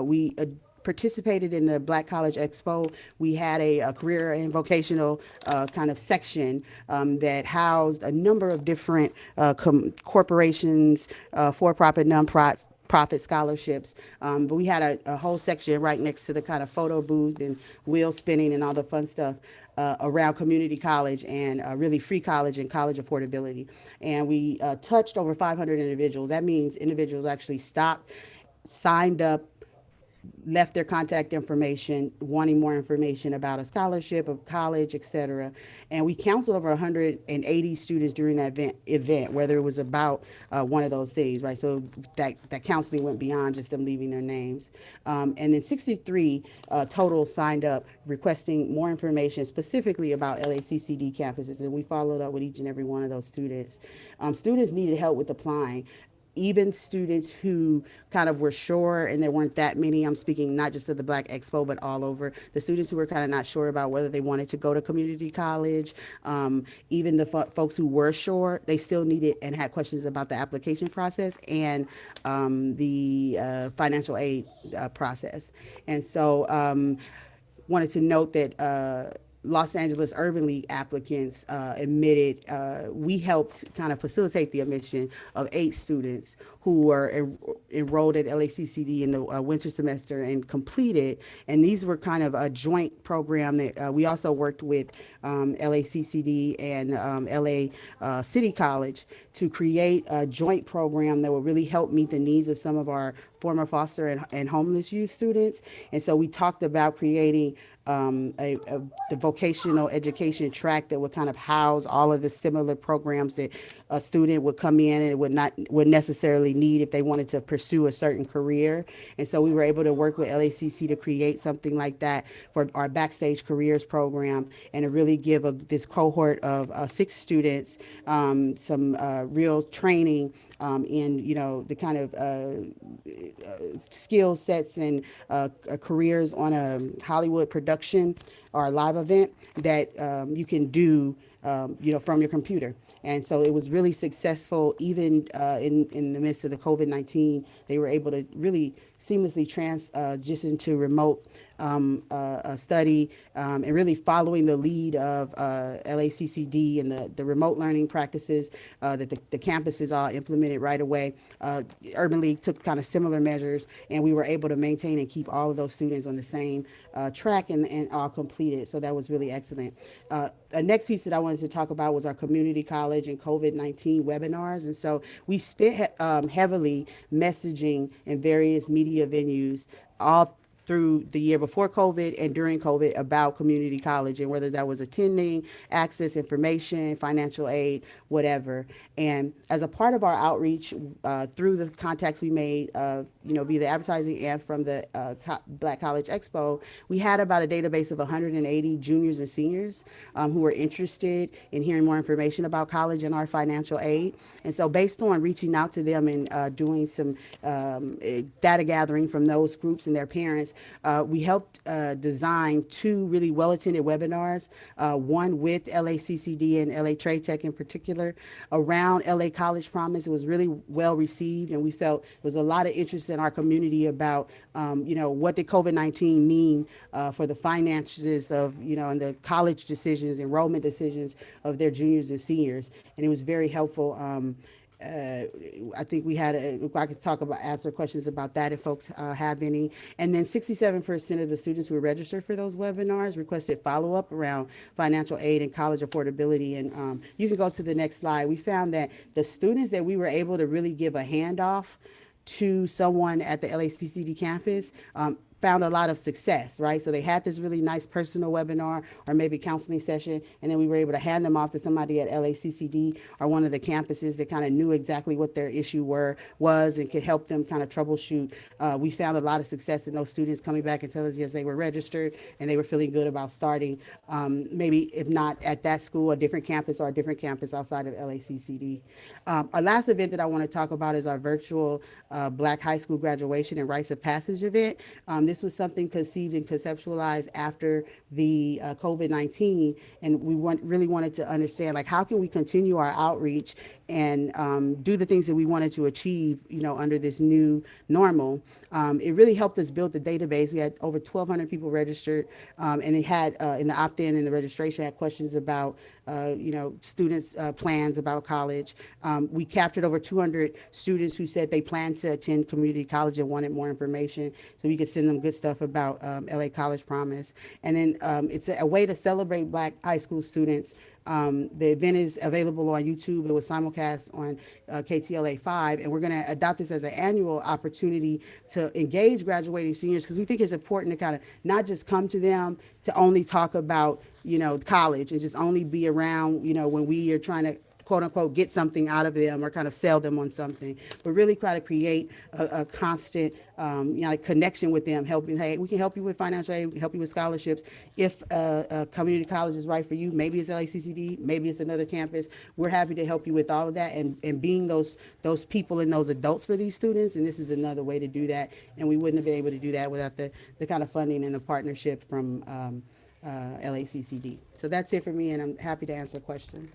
we participated in the Black College Expo. We had a career and vocational kind of section that housed a number of different corporations, for-profit, non-profit scholarships. But we had a whole section right next to the kind of photo booth and wheel spinning and all the fun stuff around community college and really free college and college affordability. And we touched over 500 individuals. That means individuals actually stopped, signed up, left their contact information, wanting more information about a scholarship, of college, et cetera. And we counseled over 180 students during that event, whether it was about one of those things, right? So that counseling went beyond just them leaving their names. And then 63 total signed up requesting more information specifically about LACCD campuses. And we followed up with each and every one of those students. Students needed help with applying. Even students who kind of were sure, and there weren't that many, I'm speaking not just of the Black Expo, but all over, the students who were kind of not sure about whether they wanted to go to community college, even the folks who were sure, they still needed and had questions about the application process and the financial aid process. And so wanted to note that Los Angeles Urban League applicants admitted, we helped kind of facilitate the admission of 8 students who were enrolled at LACCD in the winter semester and completed. And these were kind of a joint program that we also worked with LACCD and LA City College to create a joint program that would really help meet the needs of some of our former foster and homeless youth students. And so we talked about creating the vocational education track that would kind of house all of the similar programs that a student would come in and would necessarily need if they wanted to pursue a certain career. And so we were able to work with LACC to create something like that for our Backstage Careers program and to really give this cohort of 6 students some real training in, the kind of skill sets and careers on a Hollywood production or a live event that you can do, from your computer. And so it was really successful, even in the midst of the COVID-19. They were able to really seamlessly transition to remote a study and really following the lead of LACCD and the remote learning practices that the campuses all implemented right away. Urban League took kind of similar measures, and we were able to maintain and keep all of those students on the same track and all completed. So that was really excellent. The next piece that I wanted to talk about was our community college and COVID-19 webinars. And so we spent heavily messaging in various media venues all through the year before COVID and during COVID about community college, and whether that was attending, access, information, financial aid, whatever. And as a part of our outreach through the contacts we made, via the advertising and from the Black College Expo, we had about a database of 180 juniors and seniors who were interested in hearing more information about college and our financial aid. And so based on reaching out to them and doing some data gathering from those groups and their parents, we helped design 2 really well-attended webinars, one with LACCD and LA Trade Tech in particular, around LA College Promise. It was really well received, and we felt there was a lot of interest in our community about, what did COVID-19 mean for the finances of, and the college decisions, enrollment decisions of their juniors and seniors. And it was very helpful. I think we had, I could answer questions about that if folks have any. And then 67% of the students who were registered for those webinars requested follow-up around financial aid and college affordability. And you can go to the next slide. We found that the students that we were able to really give a handoff to someone at the LACCD campus found a lot of success, right? So they had this really nice personal webinar or maybe counseling session, and then we were able to hand them off to somebody at LACCD or one of the campuses that kind of knew exactly what their issue was and could help them kind of troubleshoot. We found a lot of success in those students coming back and telling us, yes, they were registered and they were feeling good about starting, maybe if not at that school, a different campus or a different campus outside of LACCD. Our last event that I want to talk about is our virtual Black high school graduation and rites of passage event. This was something conceived and conceptualized after the COVID-19, and we really wanted to understand, like, how can we continue our outreach and do the things that we wanted to achieve, under this new normal. It really helped us build the database. We had over 1,200 people registered, and they had in the opt-in and the registration had questions about, students' plans about college. We captured over 200 students who said they planned to attend community college and wanted more information, so we could send them good stuff about LA College Promise. And then it's a way to celebrate Black high school students. The event is available on YouTube. It was simulcast on KTLA-5, and we're going to adopt this as an annual opportunity to engage graduating seniors, because we think it's important to kind of not just come to them to only talk about, college and just only be around, when we are trying to quote unquote get something out of them or kind of sell them on something, but really try to create a constant connection with them, helping, hey, we can help you with financial aid, we can help you with scholarships. If a community college is right for you, maybe it's LACCD, maybe it's another campus, we're happy to help you with all of that and being those people and those adults for these students. And this is another way to do that, and we wouldn't have been able to do that without the kind of funding and the partnership from LACCD. So that's it for me, and I'm happy to answer questions.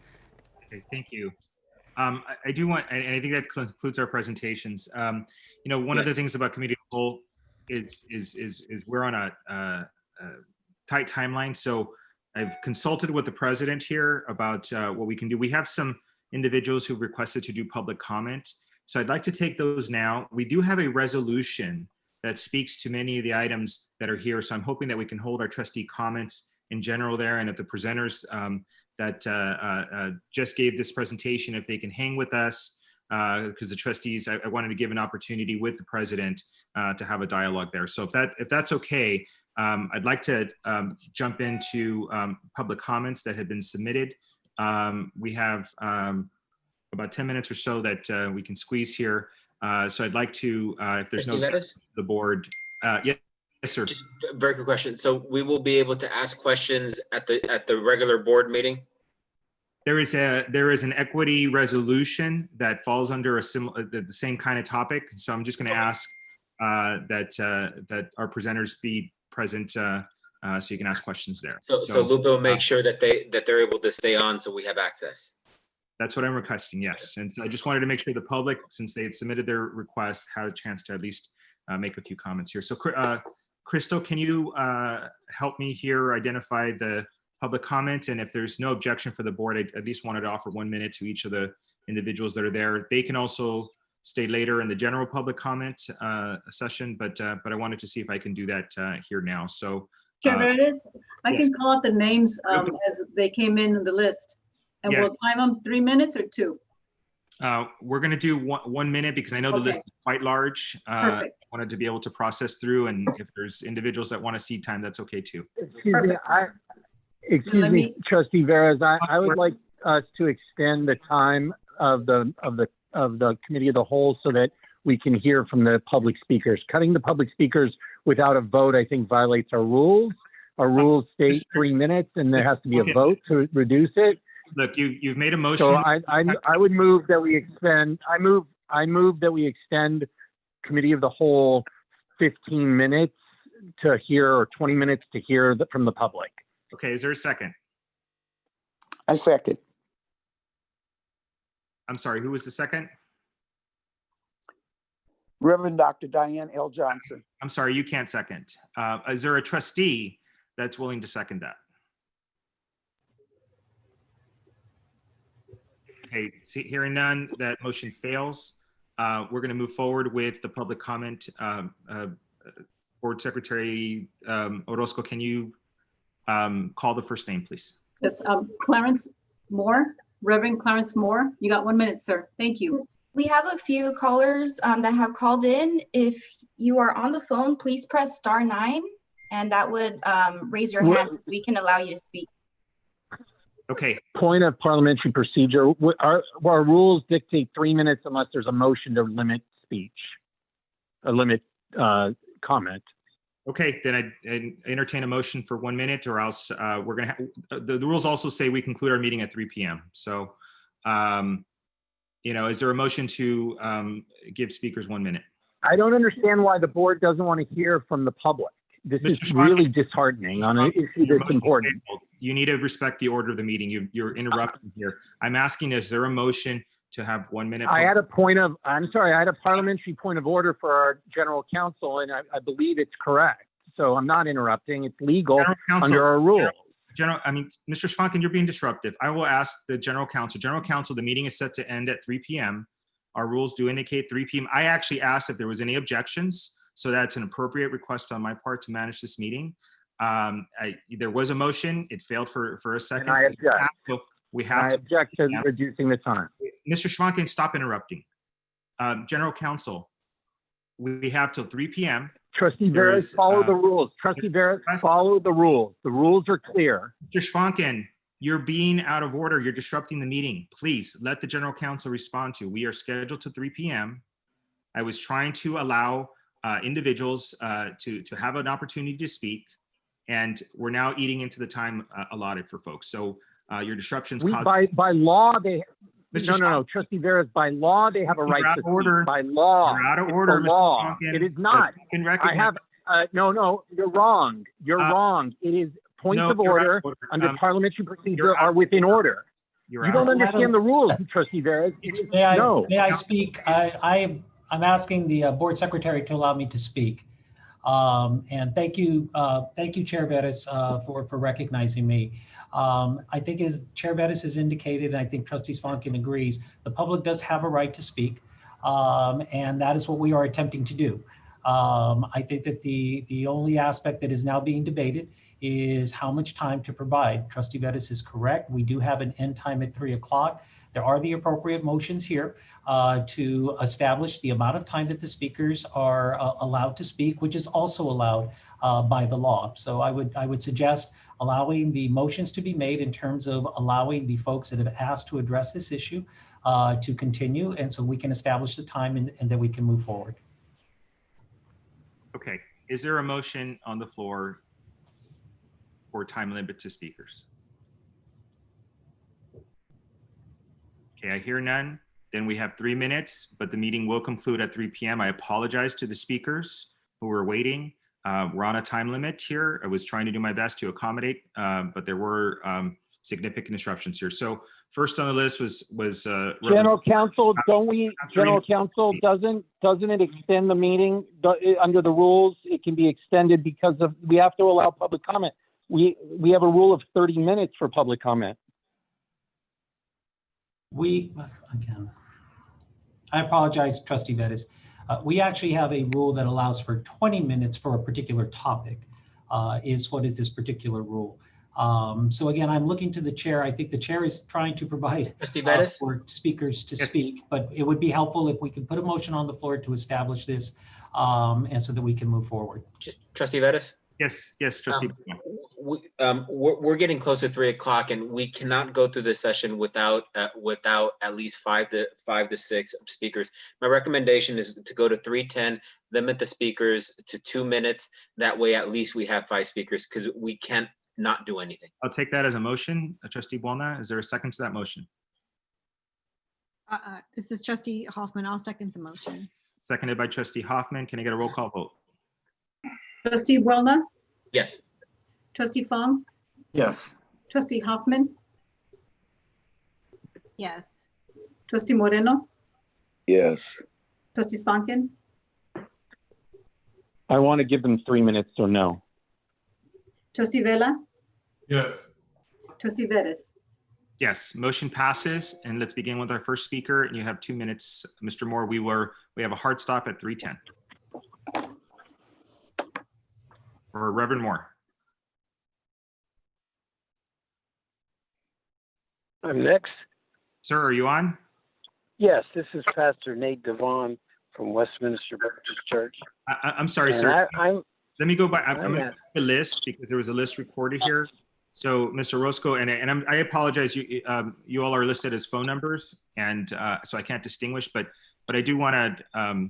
Okay, thank you. I do want, and I think that concludes our presentations. One of the things about community goal is we're on a tight timeline. So I've consulted with the president here about what we can do. We have some individuals who requested to do public comment. So I'd like to take those now. We do have a resolution that speaks to many of the items that are here. So I'm hoping that we can hold our trustee comments in general there. And if the presenters that just gave this presentation, if they can hang with us, because the trustees, I wanted to give an opportunity with the president to have a dialogue there. So if that's okay, I'd like to jump into public comments that have been submitted. We have about 10 minutes or so that we can squeeze here. So I'd like to, if there's no the board, yes, sir. Just a very quick question. So we will be able to ask questions at the regular board meeting? There is an equity resolution that falls under the same kind of topic. So I'm just going to ask that our presenters be present so you can ask questions there. So Lupe will make sure that they're able to stay on so we have access. That's what I'm requesting, yes. And so I just wanted to make sure the public, since they had submitted their request, had a chance to at least make a few comments here. So Crystal, can you help me here identify the public comments? And if there's no objection for the board, I at least wanted to offer 1 minute to each of the individuals that are there. They can also stay later in the general public comment session, but I wanted to see if I can do that here now. So, Chair Meredith, I yes. can call out the names as they came in the list. And Yes. we'll time them 3 minutes or 2. We're going to do 1 minute because I know the list is quite large. Perfect. I wanted to be able to process through, and if there's individuals that want to see time, that's okay too. Excuse me, Trustee Veras, I would like us to extend the time of the committee of the whole so that we can hear from the public speakers. Cutting the public speakers without a vote, I think, violates our rules. Our rules state 3 minutes, and there has to be a vote to reduce it. Look, you've made a motion. So I would move that we extend. I move that we extend committee of the whole 15 minutes to hear, or 20 minutes to hear from the public. Okay, is there a second? I second. I'm sorry, who was the second? Reverend Dr. Diane L. Johnson. I'm sorry, you can't second. Is there a trustee that's willing to second that? Okay, hearing none, that motion fails. We're going to move forward with the public comment. Board Secretary Orozco, can you call the first name, please? Yes, Clarence Moore, Reverend Clarence Moore. You got 1 minute, sir. Thank you. We have a few callers that have called in. If you are on the phone, please press *9, and that would raise your hand. We can allow you to speak. Okay. Point of parliamentary procedure. Our rules dictate 3 minutes unless there's a motion to limit speech, a limit comment. Okay, then I entertain a motion for 1 minute, or else we're going to have, the rules also say we conclude our meeting at 3 p.m. So, is there a motion to give speakers 1 minute? I don't understand why the board doesn't want to hear from the public. This Mr. is Schwank, really disheartening on an issue that's important. You need to respect the order of the meeting. You're interrupting here. I'm asking, is there a motion to have 1 minute? I had a parliamentary point of order for our general counsel, and I believe it's correct. So I'm not interrupting. It's legal under our rules. Mr. Schwanken, you're being disruptive. I will ask the general counsel. General counsel, the meeting is set to end at 3 p.m. Our rules do indicate 3 p.m. I actually asked if there was any objections. So that's an appropriate request on my part to manage this meeting. There was a motion. It failed for a second. And I object. I object to reducing the time. Mr. Schwanken, stop interrupting. General counsel, we have till 3 p.m. Trustee Veras, follow the rules. Trustee Veras, follow the rules. The rules are clear. Mr. Schwanken, you're being out of order. You're disrupting the meeting. Please let the general counsel respond to. We are scheduled to 3 p.m. I was trying to allow individuals to have an opportunity to speak, and we're now eating into the time allotted for folks. So your disruptions by law they. No, Trustee Veras, by law they have a right to speak. By law, you're out of order. Mr. Law. It is not. I have. No, you're wrong. You're wrong. It is points of order under parliamentary procedure are within order. You don't understand the rules, Trustee Veras. May I speak? I'm asking the board secretary to allow me to speak. And thank you, Chair Veras, for recognizing me. I think as Chair Veras has indicated, and I think Trustee Swankin agrees, the public does have a right to speak, and that is what we are attempting to do. I think that the only aspect that is now being debated is how much time to provide. Trustee Veras is correct. We do have an end time at 3 o'clock. There are the appropriate motions here to establish the amount of time that the speakers are allowed to speak, which is also allowed by the law. So I would suggest allowing the motions to be made in terms of allowing the folks that have asked to address this issue to continue, and so we can establish the time and then we can move forward. Okay, is there a motion on the floor for time limit to speakers? Okay, I hear none. Then we have 3 minutes, but the meeting will conclude at 3 p.m. I apologize to the speakers who were waiting. We're on a time limit here. I was trying to do my best to accommodate, but there were significant disruptions here. So first on the list was General Counsel, General Counsel, doesn't it extend the meeting under the rules? It can be extended because we have to allow public comment. We have a rule of 30 minutes for public comment. Again, I apologize, Trustee Vettis. We actually have a rule that allows for 20 minutes for a particular topic, is what is this particular rule. So again, I'm looking to the chair. I think the chair is trying to provide for speakers to speak, but it would be helpful if we could put a motion on the floor to establish this and so that we can move forward. Trustee Vettis? Yes, Trustee. We're getting close to 3 o'clock, and we cannot go through this session without at least five to six speakers. My recommendation is to go to 3:10, limit the speakers to 2 minutes. That way, at least we have 5 speakers, because we can't not do anything. I'll take that as a motion. Trustee Buolna, is there a second to that motion? This is Trustee Hoffman. I'll second the motion. Seconded by Trustee Hoffman. Can I get a roll call vote? Trustee Buolna? Yes. Trustee Fong? Yes. Trustee Hoffman? Yes. Trustee Moreno? Yes. Trustee Spankin? I want to give them 3 minutes, so no. Trustee Vela? Yes. Trustee Vettis? Yes, motion passes, and let's begin with our first speaker. And you have 2 minutes, Mr. Moore. We have a hard stop at 3:10. Or Reverend Moore. I'm next. Sir, are you on? Yes, this is Pastor Nate Devon from Westminster Baptist Church. I'm sorry, And sir. Let me go back. I'm going to the list because there was a list recorded here. So, Mr. Roscoe, and I apologize. You all are listed as phone numbers, and so I can't distinguish. But I do want to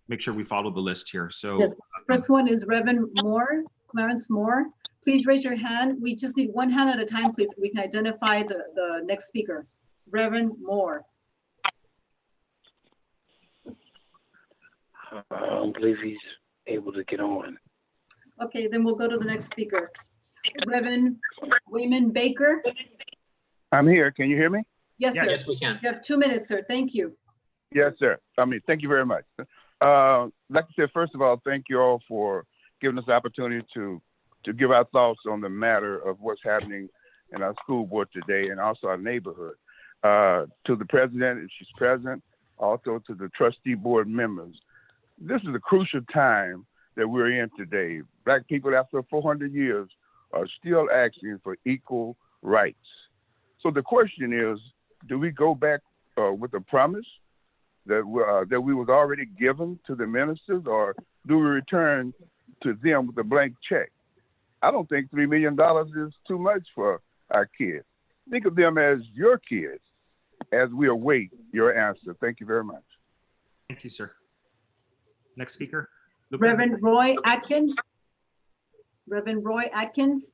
make sure we follow the list here. So, yes. First one is Reverend Moore, Clarence Moore. Please raise your hand. We just need one hand at a time, please. We can identify the next speaker. Reverend Moore. I don't believe he's able to get on. Okay, then we'll go to the next speaker. Reverend Wayman Baker. I'm here. Can you hear me? Yes, sir. Yes, we can. You have 2 minutes, sir. Thank you. Yes, sir. Thank you very much. I'd like to say, first of all, thank you all for giving us the opportunity to give our thoughts on the matter of what's happening in our school board today and also our neighborhood. To the president, if she's present, also to the trustee board members. This is a crucial time that we're in today. Black people, after 400 years, are still asking for equal rights. So the question is, do we go back with a promise that we was already given to the ministers, or do we return to them with a blank check? I don't think $3 million is too much for our kids. Think of them as your kids as we await your answer. Thank you very much. Thank you, sir. Next speaker. Reverend Roy Atkins. Reverend Roy Atkins.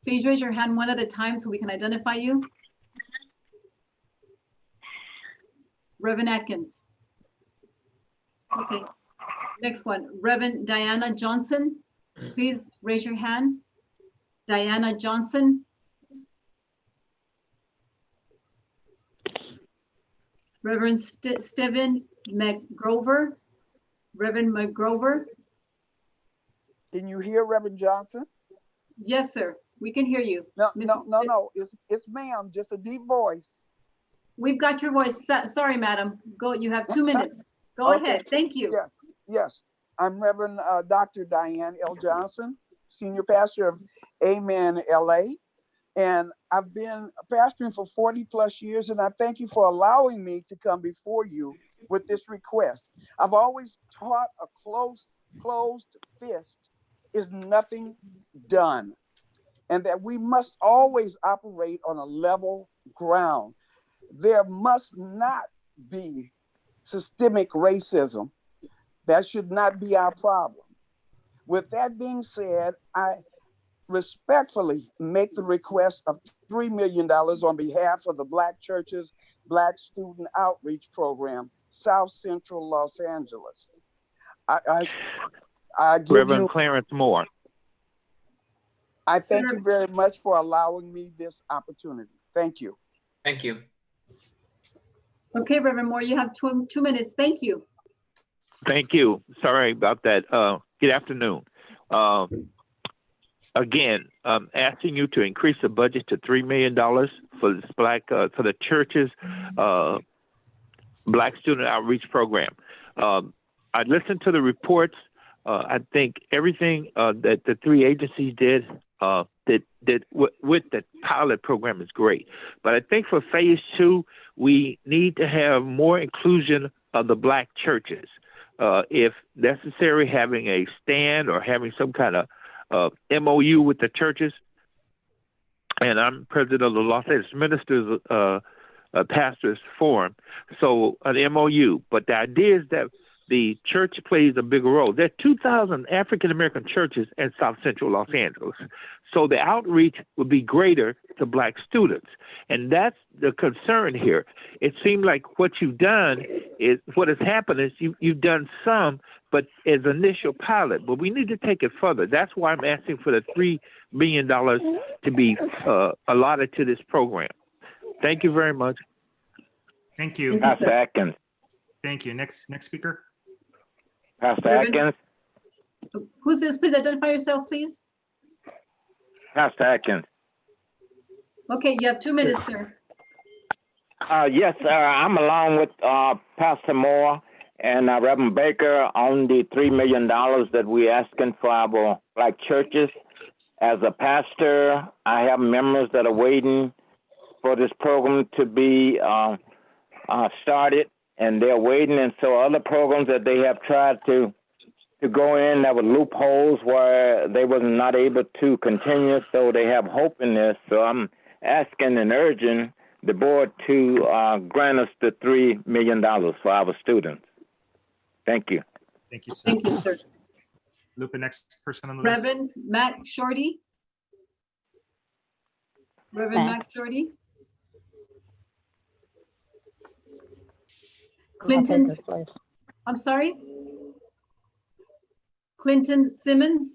Please raise your hand one at a time so we can identify you. Reverend Atkins. Okay. Next one, Reverend Diana Johnson. Please raise your hand. Diana Johnson. Reverend Stephen McGrover. Reverend McGrover. Can you hear Reverend Johnson? Yes, sir. We can hear you. No. It's ma'am, just a deep voice. We've got your voice. Sorry, madam. Go. You have 2 minutes. Go ahead. Thank you. Yes. I'm Reverend Dr. Diane L. Johnson, Senior Pastor of Amen LA. And I've been pastoring for 40 plus years, and I thank you for allowing me to come before you with this request. I've always taught a closed fist is nothing done, and that we must always operate on a level ground. There must not be systemic racism. That should not be our problem. With that being said, I respectfully make the request of $3 million on behalf of the Black Churches Black Student Outreach Program, South Central Los Angeles. I give Reverend Clarence Moore. I thank you very much for allowing me this opportunity. Thank you. Thank you. Okay, Reverend Moore, you have 2 minutes. Thank you. Thank you. Sorry about that. Good afternoon. Again, asking you to increase the budget to $3 million for this for the churches, Black Student Outreach Program. I listened to the reports. I think everything that the three agencies did with the pilot program is great. But I think for phase 2, we need to have more inclusion of the Black churches. If necessary, having a stand or having some kind of MOU with the churches. And I'm president of the Los Angeles Ministers Pastors Forum, so an MOU. But the idea is that the church plays a bigger role. There are 2,000 African American churches in South Central Los Angeles. So the outreach would be greater to Black students. And that's the concern here. It seemed like what you've done is, what has happened is you've done some, but as initial pilot, but we need to take it further. That's why I'm asking for the $3 million to be allotted to this program. Thank you very much. Thank you. Pastor Atkins. Thank you. Next speaker. Pastor Atkins. Who's this? Please identify yourself, please. Pastor Atkins. Okay, you have 2 minutes, sir. Yes, I'm along with Pastor Moore and Reverend Baker on the $3 million that we're asking for our Black churches. As a pastor, I have members that are waiting for this program to be started, and they're waiting. And so other programs that they have tried to go in, there were loopholes where they was not able to continue, so they have hope in this. So I'm asking and urging the board to grant us the $3 million for our students. Thank you. Thank you, sir. Thank you, sir. Lupa, next person on the list. Reverend Matt Shorty. Reverend Matt Shorty. Clinton, I'm sorry. Clinton Simmons.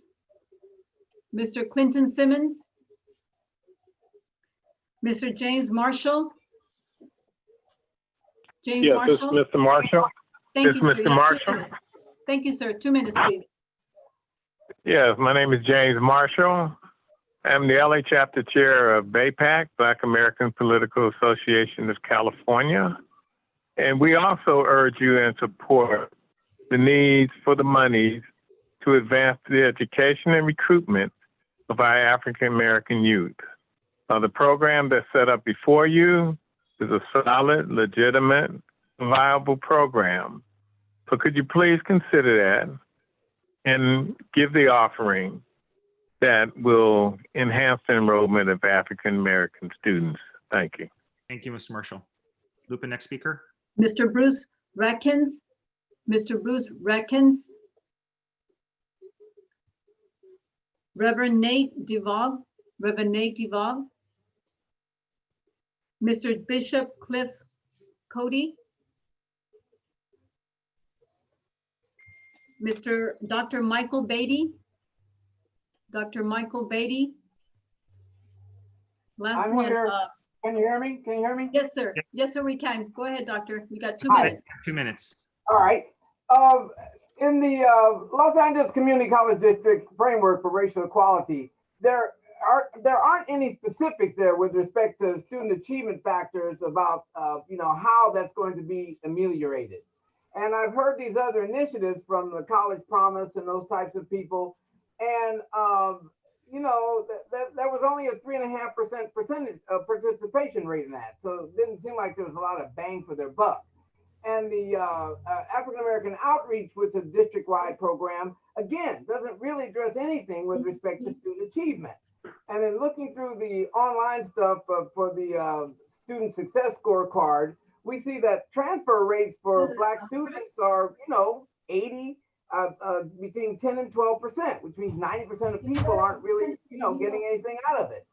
Mr. Clinton Simmons. Mr. James Marshall. James yes, Marshall. It's Mr. Marshall. Thank you, sir. Mr. You have 2 Marshall. minutes. Thank you, sir. 2 minutes, please. Yes, my name is James Marshall. I'm the LA chapter chair of BAPAC, Black American Political Association of California. And we also urge you and support the needs for the monies to advance the education and recruitment of our African American youth. The program that's set up before you is a solid, legitimate, viable program. So could you please consider that and give the offering that will enhance the enrollment of African American students? Thank you. Thank you, Mr. Marshall. Lupa, next speaker. Mr. Bruce Ratkins. Mr. Bruce Ratkins. Reverend Nate DeVog. Reverend Nate DeVog. Mr. Bishop Cliff Cody. Dr. Michael Beatty. Dr. Michael Beatty. Last I'm one. here. Can you hear me? Can you hear me? Yes, sir. Yes, sir, we can. Go ahead, doctor. You got 2 Hi. minutes. 2 minutes. All right. In the Los Angeles Community College District framework for racial equality, there aren't any specifics there with respect to student achievement factors about how that's going to be ameliorated. And I've heard these other initiatives from the College Promise and those types of people, and there was only a 3.5% participation rate in that, so it didn't seem like there was a lot of bang for their buck. And the African American Outreach, which is a district-wide program, again, doesn't really address anything with respect to student achievement. And in looking through the online stuff for the student success scorecard, we see that transfer rates for Black students are, 80, between 10 and 12%, which means 90% of people aren't really, getting anything out of it.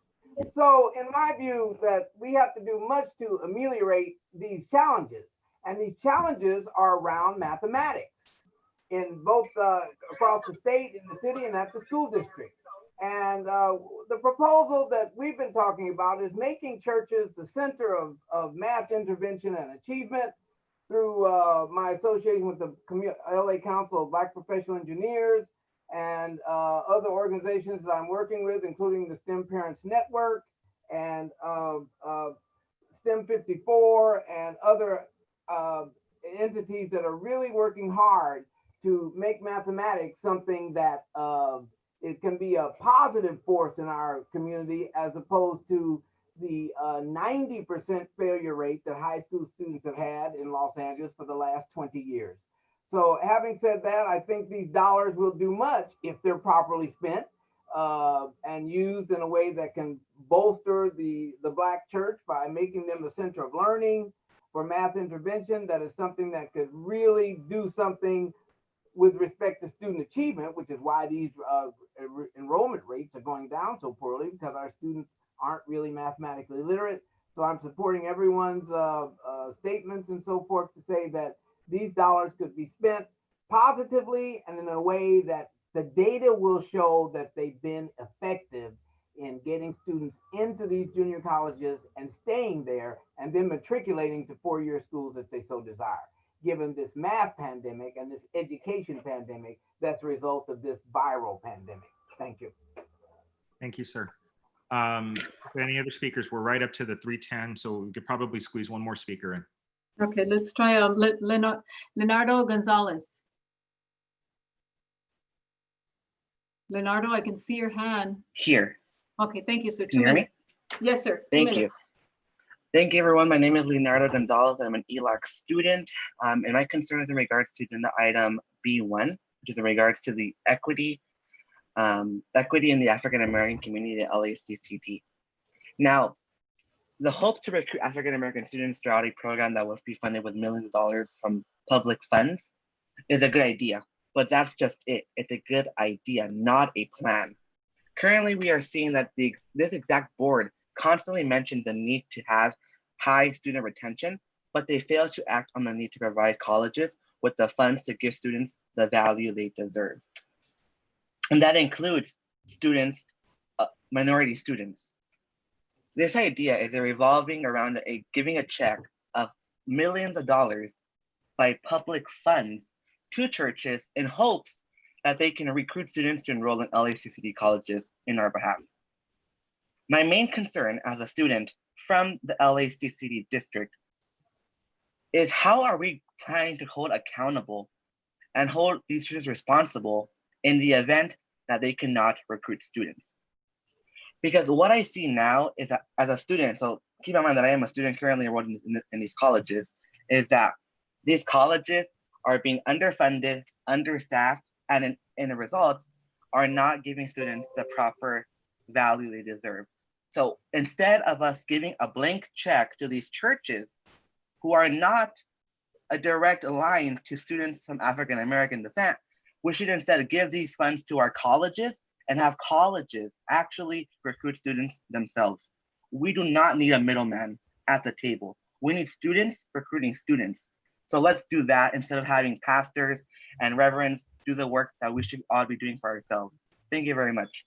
So in my view, that we have to do much to ameliorate these challenges. And these challenges are around mathematics in both across the state, in the city, and at the school district. And the proposal that we've been talking about is making churches the center of math intervention and achievement through my association with the LA Council of Black Professional Engineers and other organizations that I'm working with, including the STEM Parents Network and STEM 54 and other entities that are really working hard to make mathematics something that it can be a positive force in our community, as opposed to the 90% failure rate that high school students have had in Los Angeles for the last 20 years. So having said that, I think these dollars will do much if they're properly spent and used in a way that can bolster the Black church by making them the center of learning for math intervention. That is something that could really do something with respect to student achievement, which is why these enrollment rates are going down so poorly, because our students aren't really mathematically literate. So I'm supporting everyone's statements and so forth to say that these dollars could be spent positively and in a way that the data will show that they've been effective in getting students into these junior colleges and staying there and then matriculating to four-year schools if they so desire, given this math pandemic and this education pandemic that's a result of this viral pandemic. Thank you. Thank you, sir. Any other speakers? We're right up to the 3:10, so we could probably squeeze one more speaker in. Okay, let's try Leonardo Gonzalez. Leonardo, I can see your hand. Here. Okay, thank you, sir. Can you hear me? Yes, sir. Thank you. Thank you, everyone. My name is Leonardo Gonzalez. I'm an ELAC student, and my concern is in regards to agenda item B1, which is in regards to the equity in the African American community at LACCD. Now, the hope to recruit African American students throughout a program that will be funded with millions of dollars from public funds is a good idea, but that's just it. It's a good idea, not a plan. Currently, we are seeing that this exact board constantly mentions the need to have high student retention, but they fail to act on the need to provide colleges with the funds to give students the value they deserve. And that includes students, minority students. This idea is revolving around giving a check of millions of dollars by public funds to churches in hopes that they can recruit students to enroll in LACCD colleges in our behalf. My main concern as a student from the LACCD district is how are we planning to hold accountable and hold these students responsible in the event that they cannot recruit students? Because what I see now is that as a student, so keep in mind that I am a student currently enrolled in these colleges, is that these colleges are being underfunded, understaffed, and in the results are not giving students the proper value they deserve. So instead of us giving a blank check to these churches who are not a direct line to students from African American descent, we should instead give these funds to our colleges and have colleges actually recruit students themselves. We do not need a middleman at the table. We need students recruiting students. So let's do that instead of having pastors and reverends do the work that we should all be doing for ourselves. Thank you very much.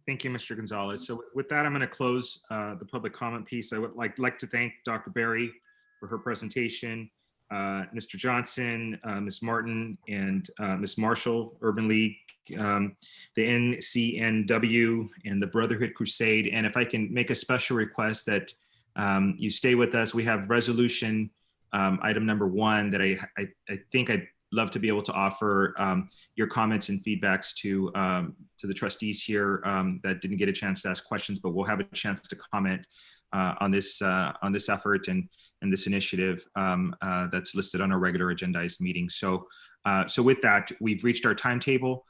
Thank you, Mr. Gonzalez. So with that, I'm going to close the public comment piece. I would like to thank Dr. Berry for her presentation, Mr. Johnson, Ms. Martin, and Ms. Marshall, Urban League, the NCNW, and the Brotherhood Crusade. And if I can make a special request that you stay with us, we have resolution item number 1 that I think I'd love to be able to offer your comments and feedbacks to the trustees here that didn't get a chance to ask questions, but we'll have a chance to comment on this effort and this initiative that's listed on our regular agendized meeting. So with that, we've reached our timetable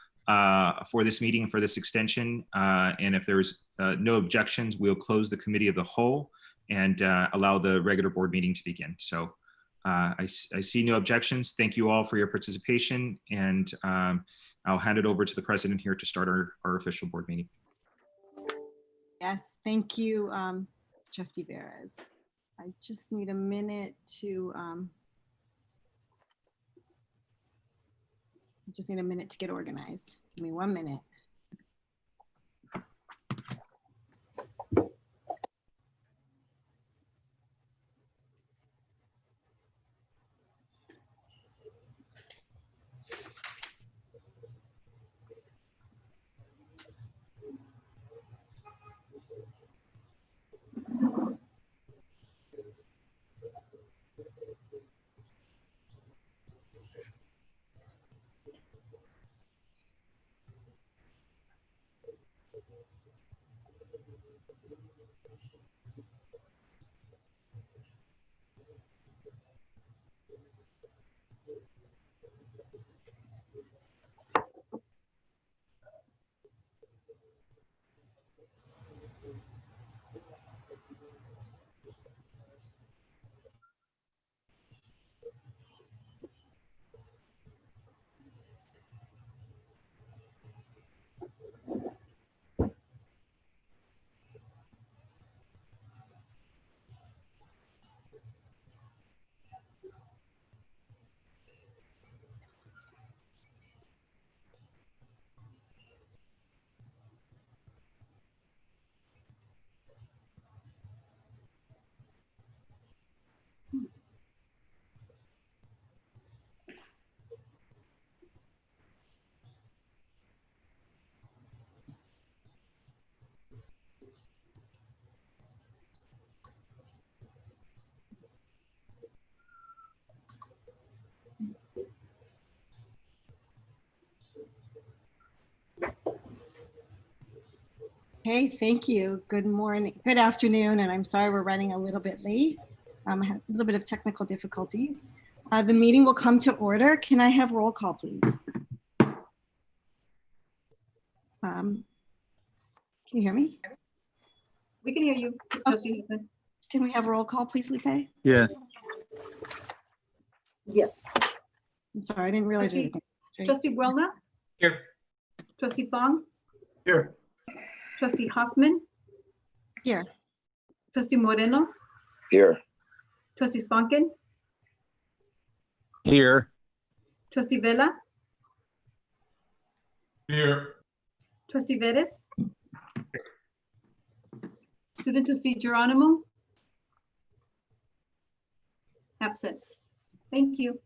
for this meeting, for this extension. And if there's no objections, we'll close the committee of the whole and allow the regular board meeting to begin. So I see no objections. Thank you all for your participation, and I'll hand it over to the president here to start our official board meeting. Yes, thank you, Trustee Perez. I just need a minute to get organized. Give me 1 minute. Okay, thank you. Good morning, good afternoon, and I'm sorry we're running a little bit late. I had a little bit of technical difficulties. The meeting will come to order. Can I have roll call, please? Can you hear me? We can hear you. Can we have a roll call, please, Lupe? Yeah. Yes. I'm sorry, I didn't realize. Trustee Welna? Here. Trustee Fong? Here. Trustee Hoffman? Here. Trustee Moreno? Here. Trustee Swankin? Here. Trustee Vela? Here. Trustee Vettis? Student Trustee Geronimo? Absent. Thank you.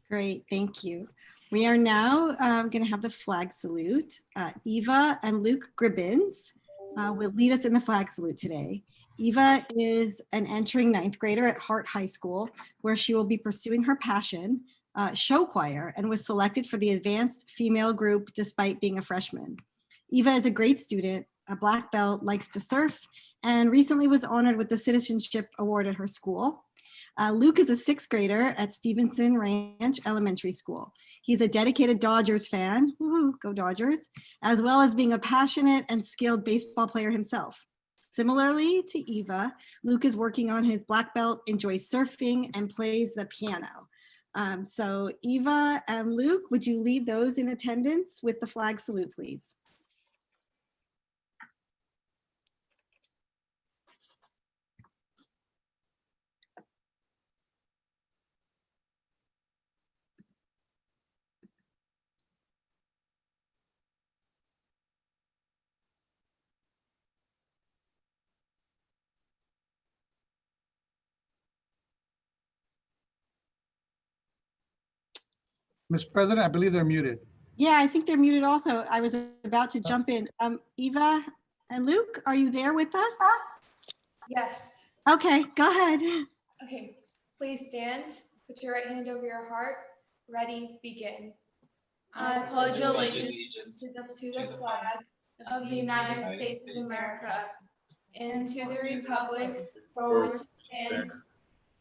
Great, thank you. We are now going to have the flag salute. Eva and Luke Gribbins will lead us in the flag salute today. Eva is an entering 9th grader at Hart High School, where she will be pursuing her passion, show choir, and was selected for the advanced female group despite being a freshman. Eva is a great student, a black belt, likes to surf, and recently was honored with the Citizenship Award at her school. Luke is a 6th grader at Stevenson Ranch Elementary School. He's a dedicated Dodgers fan, woo-hoo, go Dodgers, as well as being a passionate and skilled baseball player himself. Similarly to Eva, Luke is working on his black belt, enjoys surfing, and plays the piano. So Eva and Luke, would you lead those in attendance with the flag salute, please? Mr. President, I believe they're muted. Yeah, I think they're muted also. I was about to jump in. Eva and Luke, are you there with us? Yes. Okay, go ahead. Okay, please stand. Put your right hand over your heart. Ready, begin. I pledge allegiance to the flag of the United States of America and to the republic for which it stands,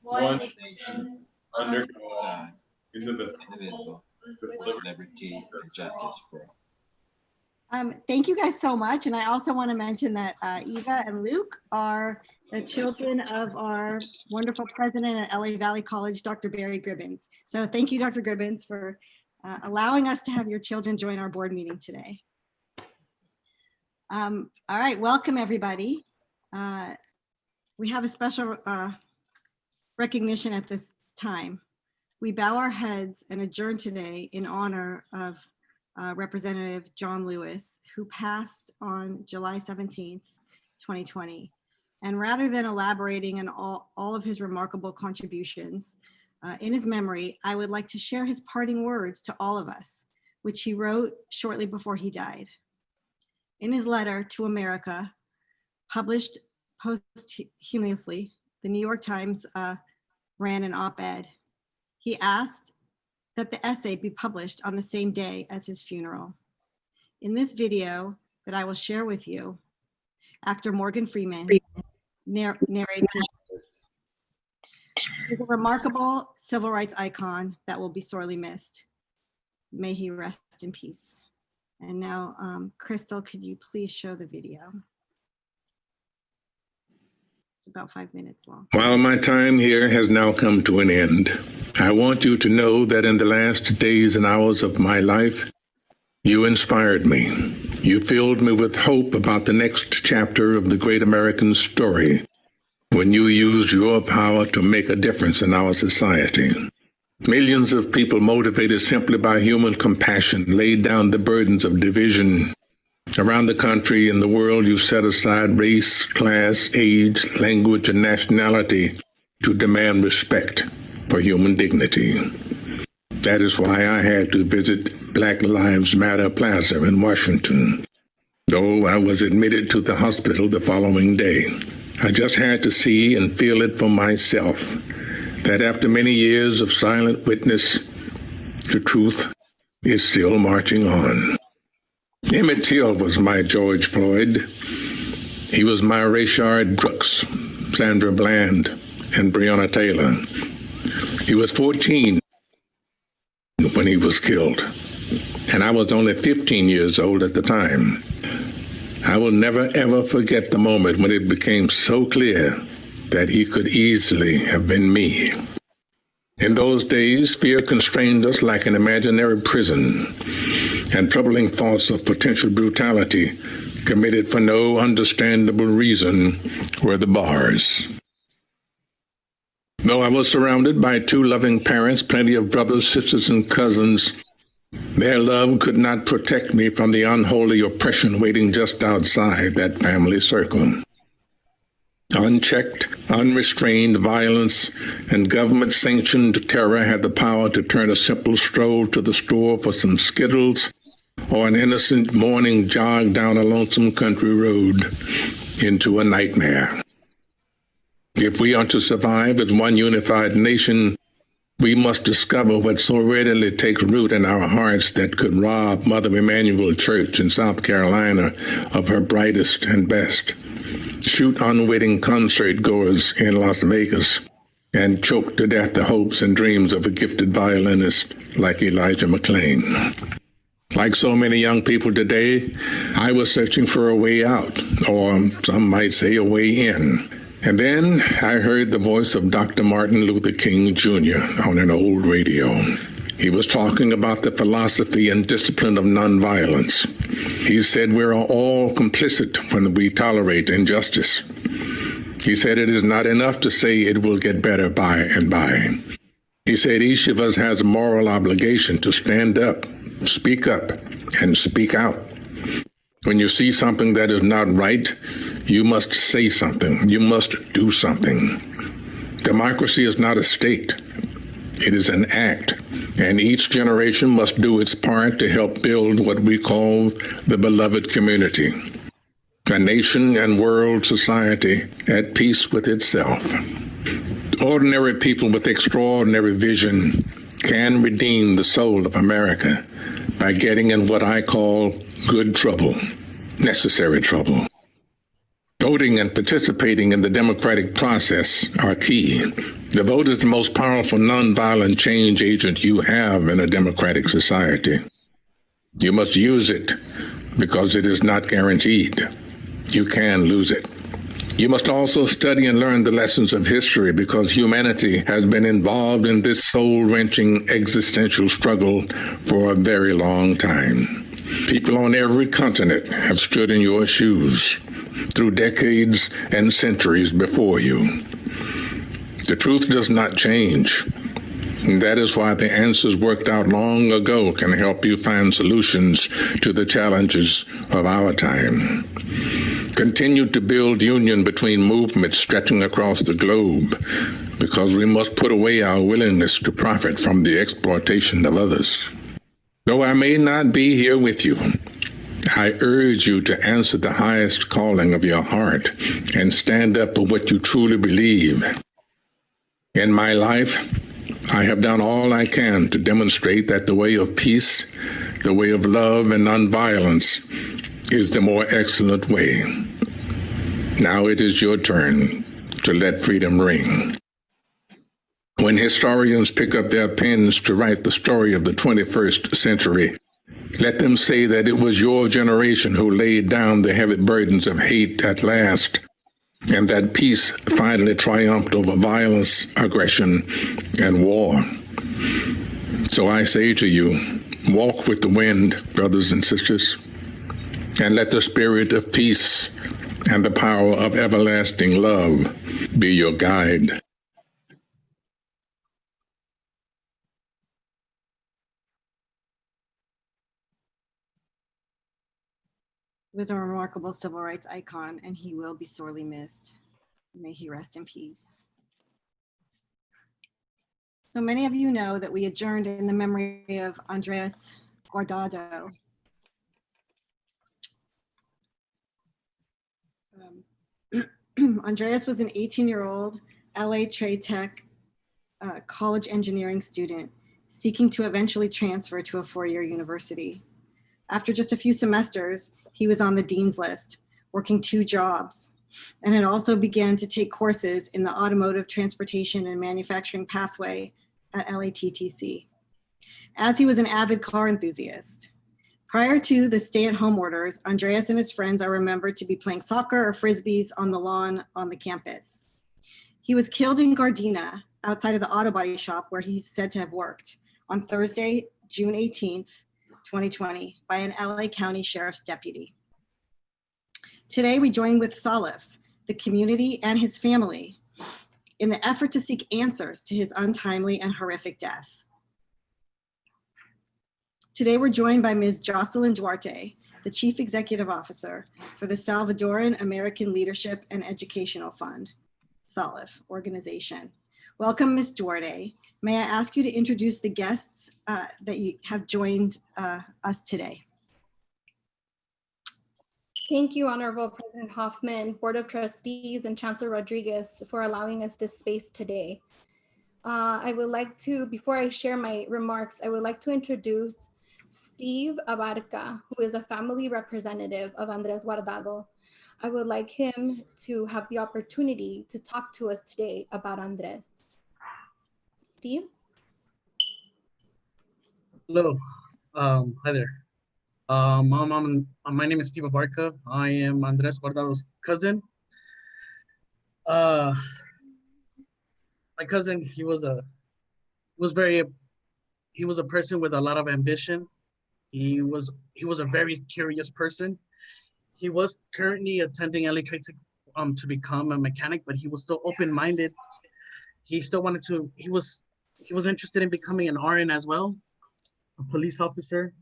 one nation, under God, indivisible, with liberty and justice for all. Thank you guys so much. And I also want to mention that Eva and Luke are the children of our wonderful president at LA Valley College, Dr. Barry Gribbins. So thank you, Dr. Gribbins, for allowing us to have your children join our board meeting today. All right, welcome everybody. We have a special recognition at this time. We bow our heads and adjourn today in honor of Representative John Lewis, who passed on July 17th, 2020. And rather than elaborating on all of his remarkable contributions in his memory, I would like to share his parting words to all of us, which he wrote shortly before he died. In his letter to America, published posthumously, the New York Times ran an op-ed. He asked that the essay be published on the same day as his funeral. In this video that I will share with you, actor Morgan Freeman narrates his words. He's a remarkable civil rights icon that will be sorely missed. May he rest in peace. And now, Crystal, could you please show the video? It's about 5 minutes long. While my time here has now come to an end, I want you to know that in the last days and hours of my life, you inspired me. You filled me with hope about the next chapter of the great American story when you used your power to make a difference in our society. Millions of people motivated simply by human compassion laid down the burdens of division. Around the country and the world, you set aside race, class, age, language, and nationality to demand respect for human dignity. That is why I had to visit Black Lives Matter Plaza in Washington. Though I was admitted to the hospital the following day, I just had to see and feel it for myself that after many years of silent witness, the truth is still marching on. Emmett Till was my George Floyd. He was my Rayshard Brooks, Sandra Bland, and Breonna Taylor. He was 14 when he was killed, and I was only 15 years old at the time. I will never, ever forget the moment when it became so clear that he could easily have been me. In those days, fear constrained us like an imaginary prison, and troubling thoughts of potential brutality committed for no understandable reason were the bars. Though I was surrounded by two loving parents, plenty of brothers, sisters, and cousins, their love could not protect me from the unholy oppression waiting just outside that family circle. Unchecked, unrestrained violence and government-sanctioned terror had the power to turn a simple stroll to the store for some Skittles or an innocent morning jog down a lonesome country road into a nightmare. If we are to survive as one unified nation, we must discover what so readily takes root in our hearts that could rob Mother Emanuel Church in South Carolina of her brightest and best, shoot unwitting concert goers in Las Vegas, and choke to death the hopes and dreams of a gifted violinist like Elijah McClain. Like so many young people today, I was searching for a way out, or some might say a way in. And then I heard the voice of Dr. Martin Luther King Jr. on an old radio. He was talking about the philosophy and discipline of nonviolence. He said we are all complicit when we tolerate injustice. He said it is not enough to say it will get better by and by. He said each of us has a moral obligation to stand up, and speak out. When you see something that is not right, you must say something. You must do something. Democracy is not a state. It is an act, and each generation must do its part to help build what we call the beloved community, a nation and world society at peace with itself. Ordinary people with extraordinary vision can redeem the soul of America by getting in what I call good trouble, necessary trouble. Voting and participating in the democratic process are key. The vote is the most powerful nonviolent change agent you have in a democratic society. You must use it because it is not guaranteed. You can lose it. You must also study and learn the lessons of history because humanity has been involved in this soul-wrenching existential struggle for a very long time. People on every continent have stood in your shoes through decades and centuries before you. The truth does not change. And that is why the answers worked out long ago can help you find solutions to the challenges of our time. Continue to build union between movements stretching across the globe because we must put away our willingness to profit from the exploitation of others. Though I may not be here with you, I urge you to answer the highest calling of your heart and stand up for what you truly believe. In my life, I have done all I can to demonstrate that the way of peace, the way of love and nonviolence is the more excellent way. Now it is your turn to let freedom ring. When historians pick up their pens to write the story of the 21st century, let them say that it was your generation who laid down the heavy burdens of hate at last, and that peace finally triumphed over violence, aggression, and war. So I say to you, walk with the wind, brothers and sisters, and let the spirit of peace and the power of everlasting love be your guide. He was a remarkable civil rights icon, and he will be sorely missed. May he rest in peace. So many of you know that we adjourned in the memory of Andres Guardado. Andreas was an 18-year-old LA Trade Tech college engineering student seeking to eventually transfer to a four-year university. After just a few semesters, he was on the dean's list, working 2 jobs, and had also began to take courses in the automotive transportation and manufacturing pathway at LATTC, as he was an avid car enthusiast. Prior to the stay-at-home orders, Andreas and his friends are remembered to be playing soccer or frisbees on the lawn on the campus. He was killed in Gardena, outside of the auto body shop where he's said to have worked, on Thursday, June 18th, 2020, by an LA County Sheriff's deputy. Today, we join with Salif, the community, and his family in the effort to seek answers to his untimely and horrific death. Today, we're joined by Ms. Jocelyn Duarte, the Chief Executive Officer for the Salvadoran American Leadership and Educational Fund, SALIF organization. Welcome, Ms. Duarte. May I ask you to introduce the guests that you have joined us today? Thank you, Honorable President Hoffman, Board of Trustees, and Chancellor Rodriguez for allowing us this space today. I would like to, before I share my remarks, I would like to introduce Steve Abarca, who is a family representative of Andres Guardado. I would like him to have the opportunity to talk to us today about Andres. Steve? Hello, hi there. My name is Steve Abarca. I am Andres Guardado's cousin. My cousin, he was a person with a lot of ambition. He was a very curious person. He was currently attending LACCD to become a mechanic, but he was still open-minded. He still wanted to, he was interested in becoming an RN as well, a police officer.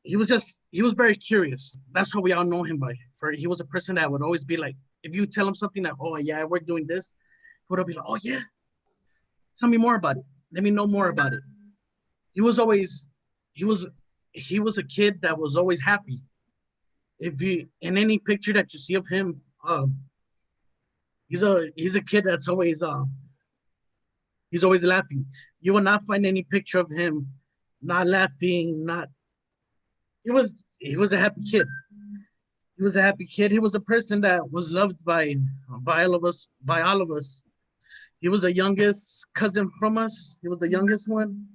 He was very curious. That's what we all know him by. He was a person that would always be like, if you tell him something that, oh yeah, I work doing this, he would be like, oh yeah, tell me more about it. Let me know more about it. He was a kid that was always happy. If you, in any picture that you see of him, he's a kid that's always, he's always laughing. You will not find any picture of him not laughing, he was a happy kid. He was a happy kid. He was a person that was loved by all of us. He was the youngest cousin from us. He was the youngest one.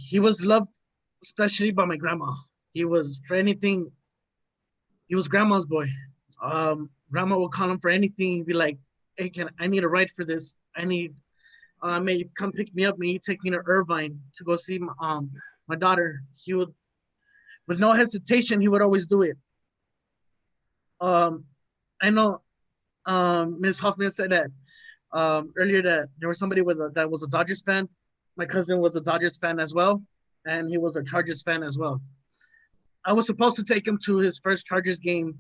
He was loved especially by my grandma. He was, for anything, he was grandma's boy. Grandma would call him for anything. He'd be like, hey, I need a ride for this. May you come pick me up, may you take me to Irvine to go see my daughter. He would, with no hesitation, he would always do it. I know Ms. Hoffman said that earlier that there was somebody that was a Dodgers fan. My cousin was a Dodgers fan as well, and he was a Chargers fan as well. I was supposed to take him to his first Chargers game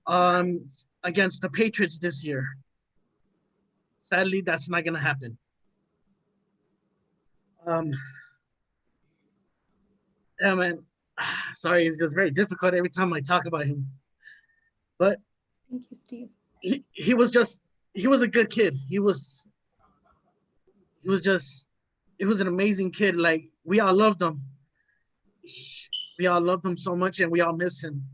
against the Patriots this year. Sadly, that's not gonna happen. Yeah, man, sorry, it's just very difficult every time I talk about him. But thank you, Steve. He was a good kid. He was an amazing kid. Like, we all loved him. We all loved him so much, and we all miss him.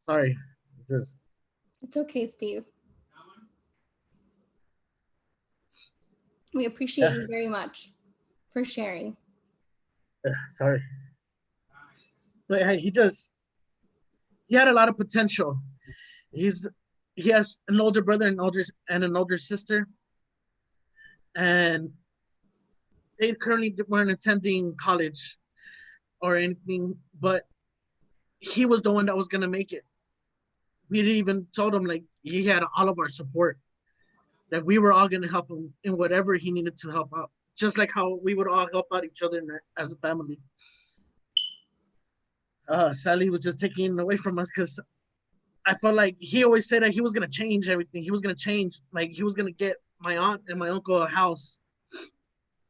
Sorry. It's okay, Steve. We appreciate you very much for sharing. Sorry. But he had a lot of potential. He has an older brother and an older sister. And they currently weren't attending college or anything, but he was the one that was gonna make it. We even told him, like, he had all of our support, that we were all gonna help him in whatever he needed to help out, just like how we would all help out each other as a family. Sadly, he was just taking it away from us, because I felt like he always said that he was gonna change everything. He was gonna change, like, he was gonna get my aunt and my uncle a house.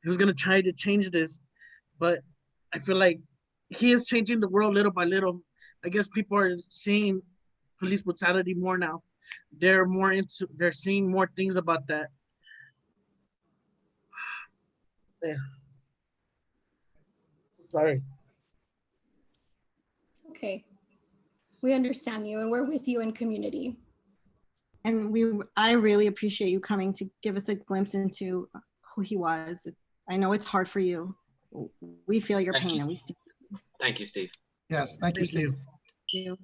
He was gonna try to change this, but I feel like he is changing the world little by little. I guess people are seeing police brutality more now. They're seeing more things about that. Yeah. Sorry. Okay. We understand you and we're with you in community. And I really appreciate you coming to give us a glimpse into who he was. I know it's hard for you. We feel your pain and we stand. Thank you, Steve. Yes, thank you, Steve. Thank you.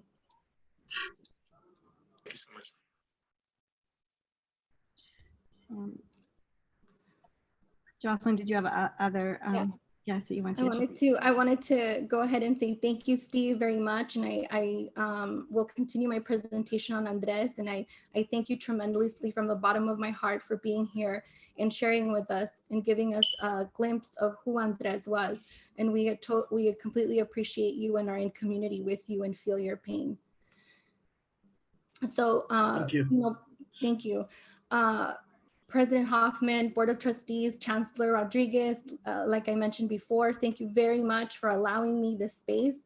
Thank you so much. Jocelyn, did you have other yes that you wanted to? I wanted to go ahead and say thank you, Steve, very much. And I will continue my presentation on Andres. And I thank you tremendously from the bottom of my heart for being here and sharing with us and giving us a glimpse of who Andres was. And we completely appreciate you and are in community with you and feel your pain. So, thank you. Thank you. President Hoffman, Board of Trustees, Chancellor Rodriguez, like I mentioned before, thank you very much for allowing me this space,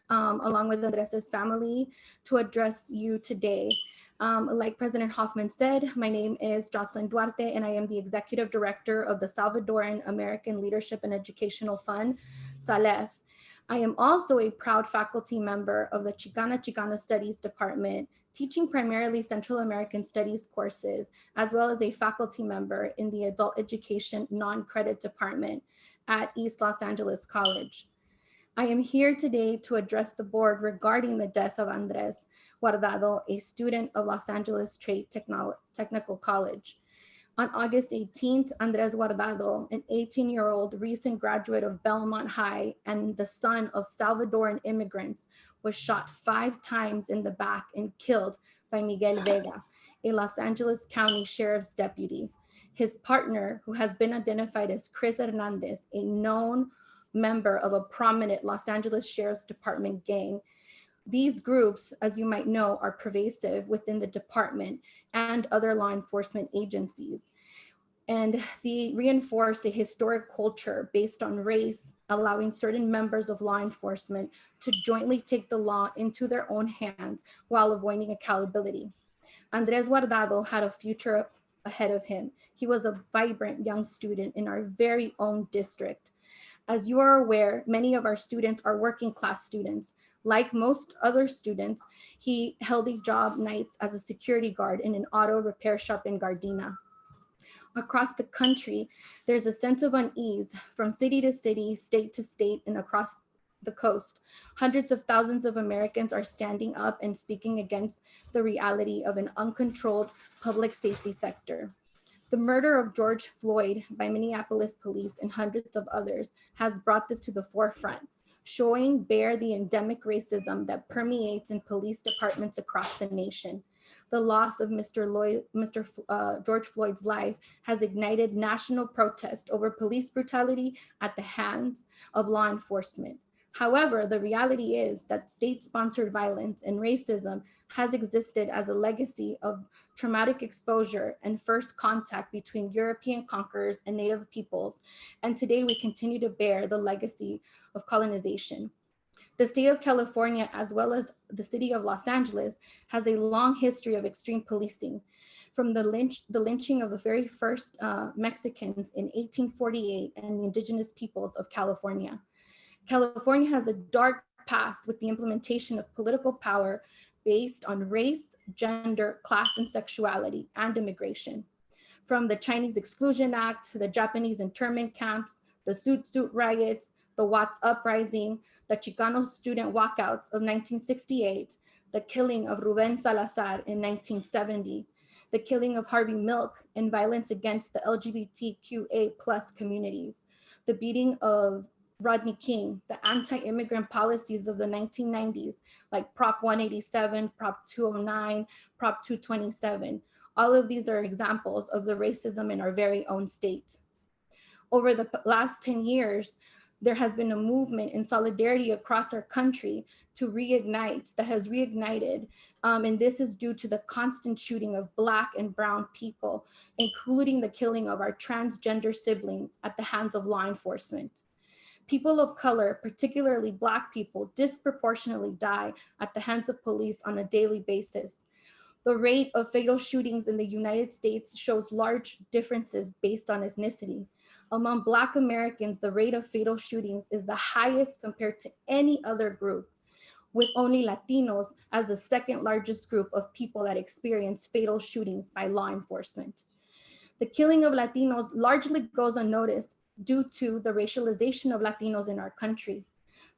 along with Andres' family, to address you today. Like President Hoffman said, my name is Jocelyn Duarte, and I am the Executive Director of the Salvadoran American Leadership and Educational Fund, SALEF. I am also a proud faculty member of the Chicana Studies Department, teaching primarily Central American Studies courses, as well as a faculty member in the Adult Education Non-Credit Department at East Los Angeles College. I am here today to address the board regarding the death of Andres Guardado, a student of Los Angeles Trade Technical College. On August 18th, Andres Guardado, an 18-year-old recent graduate of Belmont High and the son of Salvadoran immigrants, was shot 5 times in the back and killed by Miguel Vega, a Los Angeles County Sheriff's deputy. His partner, who has been identified as Chris Hernandez, a known member of a prominent Los Angeles Sheriff's Department gang. These groups, as you might know, are pervasive within the department and other law enforcement agencies. And they reinforce a historic culture based on race, allowing certain members of law enforcement to jointly take the law into their own hands while avoiding accountability. Andres Guardado had a future ahead of him. He was a vibrant young student in our very own district. As you are aware, many of our students are working class students. Like most other students, he held a job nights as a security guard in an auto repair shop in Gardena. Across the country, there's a sense of unease from city to city, state to state, and across the coast. Hundreds of thousands of Americans are standing up and speaking against the reality of an uncontrolled public safety sector. The murder of George Floyd by Minneapolis police and hundreds of others has brought this to the forefront, showing bare the endemic racism that permeates in police departments across the nation. The loss of George Floyd's life has ignited national protest over police brutality at the hands of law enforcement. However, the reality is that state-sponsored violence and racism has existed as a legacy of traumatic exposure and first contact between European conquerors and Native peoples. And today we continue to bear the legacy of colonization. The state of California, as well as the city of Los Angeles, has a long history of extreme policing. From the lynching of the very first Mexicans in 1848 and the indigenous peoples of California. California has a dark past with the implementation of political power based on race, gender, class, and sexuality, and immigration. From the Chinese Exclusion Act to the Japanese internment camps, the Suit riots, the Watts Uprising, the Chicano student walkouts of 1968, the killing of Ruben Salazar in 1970, the killing of Harvey Milk, and violence against the LGBTQA+ communities, the beating of Rodney King, the anti-immigrant policies of the 1990s, like Prop 187, Prop 209, Prop 227. All of these are examples of the racism in our very own state. Over the last 10 years, there has been a movement in solidarity across our country to reignite, that has reignited, and this is due to the constant shooting of Black and brown people, including the killing of our transgender siblings at the hands of law enforcement. People of color, particularly Black people, disproportionately die at the hands of police on a daily basis. The rate of fatal shootings in the United States shows large differences based on ethnicity. Among Black Americans, the rate of fatal shootings is the highest compared to any other group, with only Latinos as the second largest group of people that experience fatal shootings by law enforcement. The killing of Latinos largely goes unnoticed due to the racialization of Latinos in our country.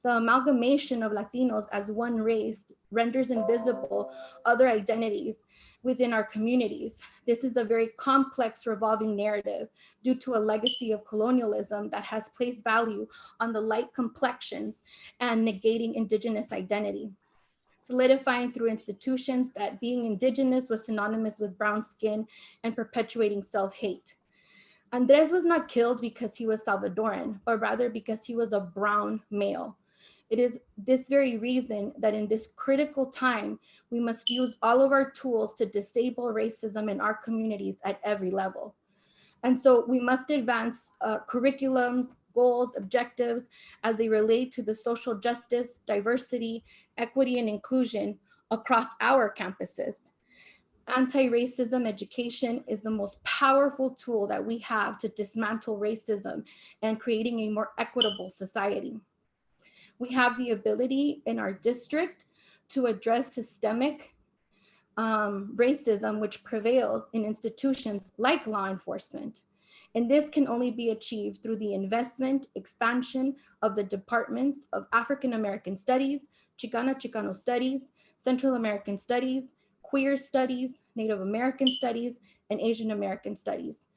The amalgamation of Latinos as one race renders invisible other identities within our communities. This is a very complex revolving narrative due to a legacy of colonialism that has placed value on the light complexions and negating indigenous identity, solidifying through institutions that being indigenous was synonymous with brown skin and perpetuating self-hate. Andres was not killed because he was Salvadoran, but rather because he was a brown male. It is this very reason that in this critical time, we must use all of our tools to disable racism in our communities at every level. And so we must advance curriculums, goals, objectives as they relate to the social justice, diversity, equity, and inclusion across our campuses. Anti-racism education is the most powerful tool that we have to dismantle racism and creating a more equitable society. We have the ability in our district to address systemic racism which prevails in institutions like law enforcement. And this can only be achieved through the investment, expansion of the departments of African American Studies, Chicano Studies, Central American Studies, Queer Studies, Native American Studies, and Asian American Studies.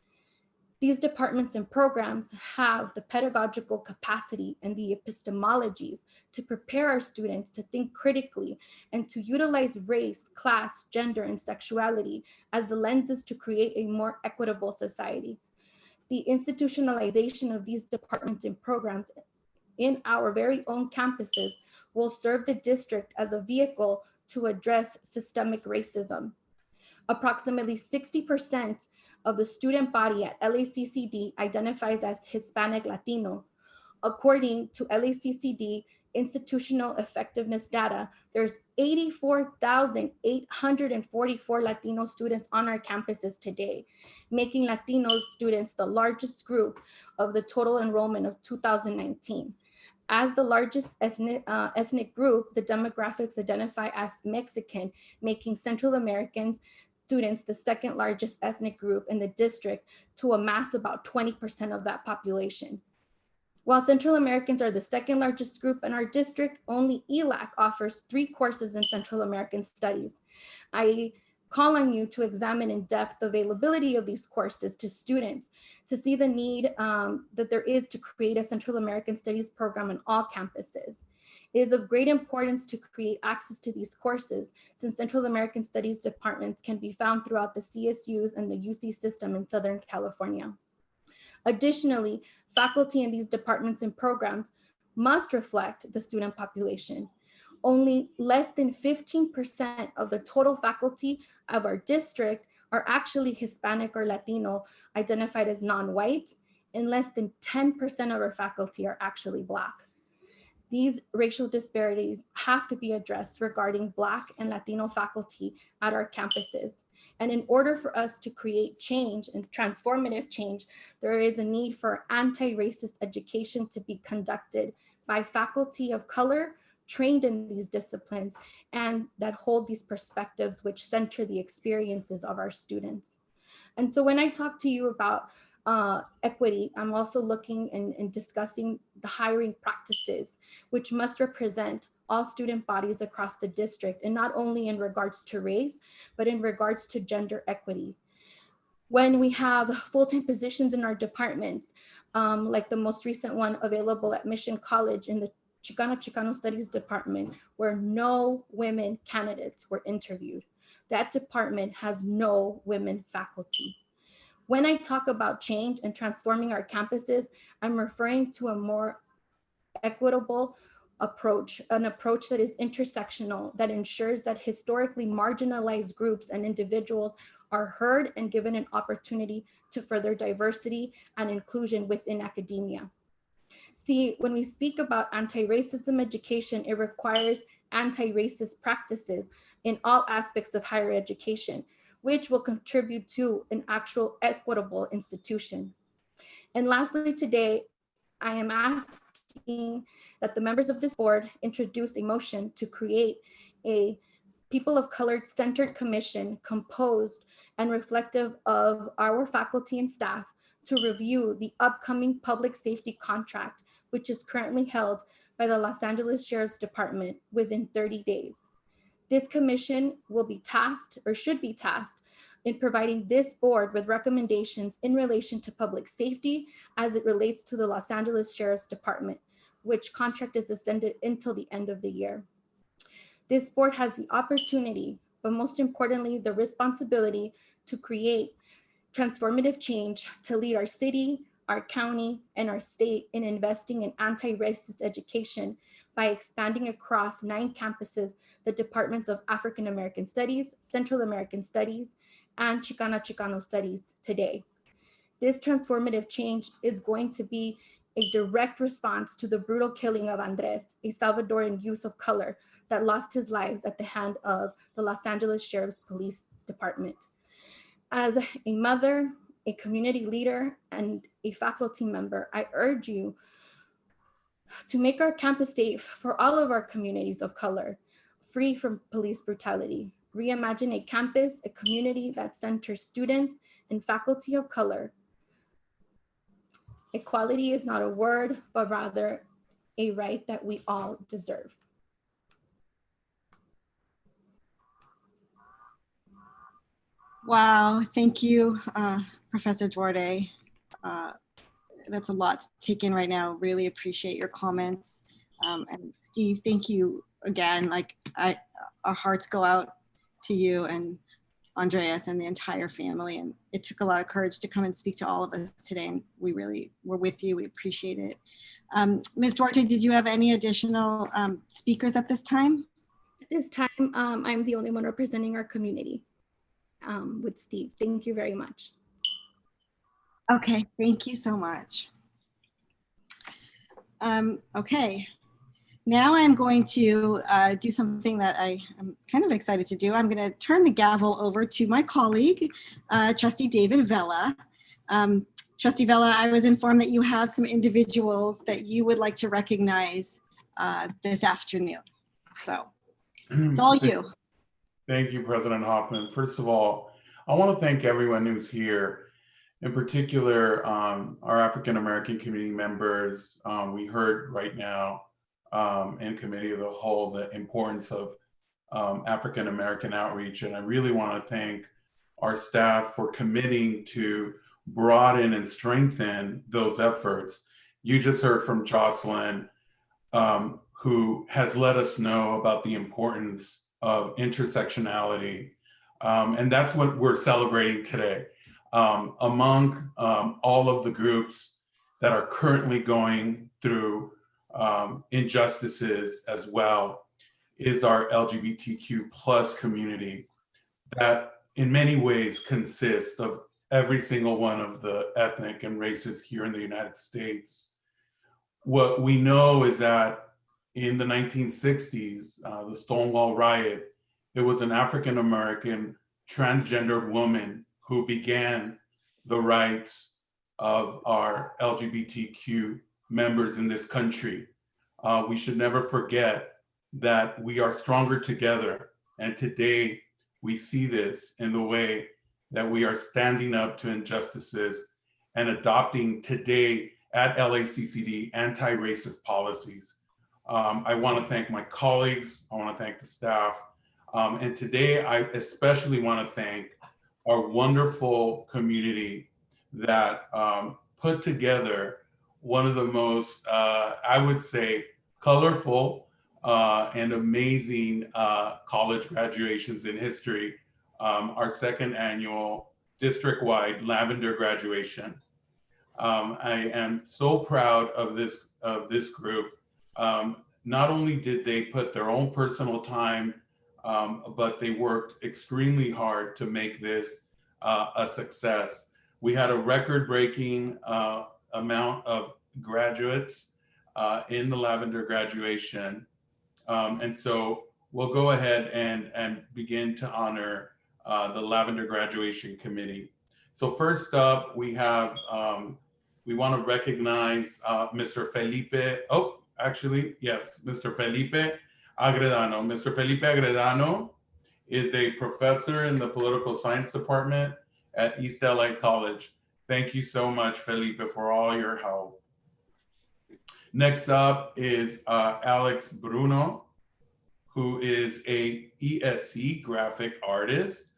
These departments and programs have the pedagogical capacity and the epistemologies to prepare our students to think critically and to utilize race, class, gender, and sexuality as the lenses to create a more equitable society. The institutionalization of these departments and programs in our very own campuses will serve the district as a vehicle to address systemic racism. Approximately 60% of the student body at LACCD identifies as Hispanic Latino. According to LACCD institutional effectiveness data, there's 84,844 Latino students on our campuses today, making Latino students the largest group of the total enrollment of 2019. As the largest ethnic group, the demographics identify as Mexican, making Central Americans students the second largest ethnic group in the district to amass about 20% of that population. While Central Americans are the second largest group in our district, only ELAC offers 3 courses in Central American Studies. I call on you to examine in depth the availability of these courses to students to see the need that there is to create a Central American Studies program on all campuses. It is of great importance to create access to these courses since Central American Studies departments can be found throughout the CSUs and the UC system in Southern California. Additionally, faculty in these departments and programs must reflect the student population. Only less than 15% of the total faculty of our district are actually Hispanic or Latino identified as non-white, and less than 10% of our faculty are actually Black. These racial disparities have to be addressed regarding Black and Latino faculty at our campuses. And in order for us to create change and transformative change, there is a need for anti-racist education to be conducted by faculty of color trained in these disciplines and that hold these perspectives which center the experiences of our students. And so when I talk to you about equity, I'm also looking and discussing the hiring practices, which must represent all student bodies across the district, and not only in regards to race, but in regards to gender equity. When we have full-time positions in our departments, like the most recent one available at Mission College in the Chicano Studies department, where no women candidates were interviewed. That department has no women faculty. When I talk about change and transforming our campuses, I'm referring to a more equitable approach, an approach that is intersectional, that ensures that historically marginalized groups and individuals are heard and given an opportunity to further diversity and inclusion within academia. See, when we speak about anti-racism education, it requires anti-racist practices in all aspects of higher education, which will contribute to an actual equitable institution. And lastly, today, I am asking that the members of this board introduce a motion to create a people of color centered commission composed and reflective of our faculty and staff to review the upcoming public safety contract, which is currently held by the Los Angeles Sheriff's Department within 30 days. This commission will be tasked or should be tasked in providing this board with recommendations in relation to public safety as it relates to the Los Angeles Sheriff's Department, which contract is extended until the end of the year. This board has the opportunity, but most importantly, the responsibility to create transformative change to lead our city, our county, and our state in investing in anti-racist education by expanding across 9 campuses the departments of African American Studies, Central American Studies, and Chicano Studies today. This transformative change is going to be a direct response to the brutal killing of Andres, a Salvadoran youth of color that lost his lives at the hand of the Los Angeles Sheriff's Police Department. As a mother, a community leader, and a faculty member, I urge you to make our campus safe for all of our communities of color, free from police brutality. Reimagine a campus, a community that centers students and faculty of color. Equality is not a word, but rather a right that we all deserve. Wow, thank you, Professor Duarte. That's a lot to take in right now. Really appreciate your comments. And Steve, thank you again. Like our hearts go out to you and Andreas and the entire family. And it took a lot of courage to come and speak to all of us today. And we really were with you. We appreciate it. Ms. Duarte, did you have any additional speakers at this time? At this time, I'm the only one representing our community with Steve. Thank you very much. Okay, thank you so much. Okay, now I'm going to do something that I am kind of excited to do. I'm going to turn the gavel over to my colleague, Trustee David Vela. Trustee Vela, I was informed that you have some individuals that you would like to recognize this afternoon. So it's all you. Thank you, President Hoffman. First of all, I want to thank everyone who's here. In particular, our African-American community members. We heard right now in Committee of the Whole the importance of African-American outreach. And I really want to thank our staff for committing to broaden and strengthen those efforts. You just heard from Jocelyn, who has let us know about the importance of intersectionality. And that's what we're celebrating today. Among all of the groups that are currently going through injustices as well is our LGBTQ plus community that in many ways consists of every single one of the ethnic and races here in the United States. What we know is that in the 1960s, the Stonewall riot, it was an African-American transgendered woman who began the rights of our LGBTQ members in this country. We should never forget that we are stronger together. And today we see this in the way that we are standing up to injustices and adopting today at LACCD anti-racist policies. I want to thank my colleagues. I want to thank the staff. And today I especially want to thank our wonderful community that put together one of the most, I would say, colorful and amazing college graduations in history, our second annual district-wide Lavender graduation. I am so proud of this group. Not only did they put their own personal time, but they worked extremely hard to make this a success. We had a record-breaking amount of graduates in the Lavender graduation. And so we'll go ahead and begin to honor the Lavender Graduation Committee. So first up, we have we want to recognize Mr. Felipe. Oh, actually, yes, Mr. Felipe Agredano. Mr. Felipe Agredano is a professor in the political science department at East LA College. Thank you so much, Felipe, for all your help. Next up is Alex Bruno, who is a ESC graphic artist.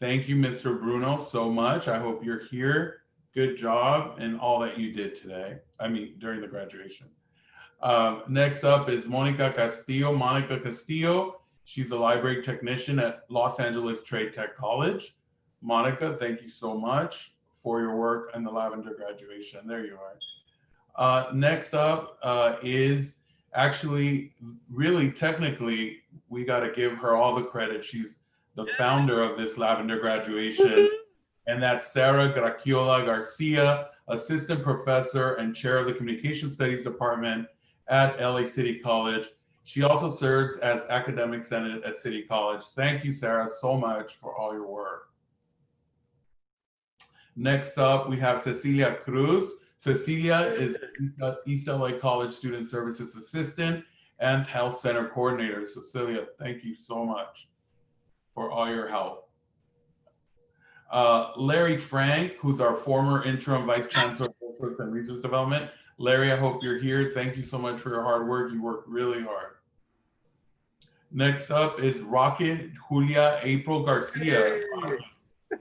Thank you, Mr. Bruno, so much. I hope you're here. Good job and all that you did today. I mean, during the graduation. Next up is Monica Castillo. Monica Castillo, she's a library technician at Los Angeles Trade Tech College. Monica, thank you so much for your work in the Lavender graduation. There you are. Next up is actually, really technically, we got to give her all the credit. She's the founder of this Lavender graduation, and that's Sarah Graciola Garcia, assistant professor and chair of the Communication Studies Department at LA City College. She also serves as academic senate at City College. Thank you, Sarah, so much for all your work. Next up, we have Cecilia Cruz. Cecilia is East LA College Student Services Assistant and Health Center Coordinator. Cecilia, thank you so much for all your help. Larry Frank, who's our former interim Vice Chancellor of Workforce and Resource Development. Larry, I hope you're here. Thank you so much for your hard work. You worked really hard. Next up is Rocket Julia April Garcia.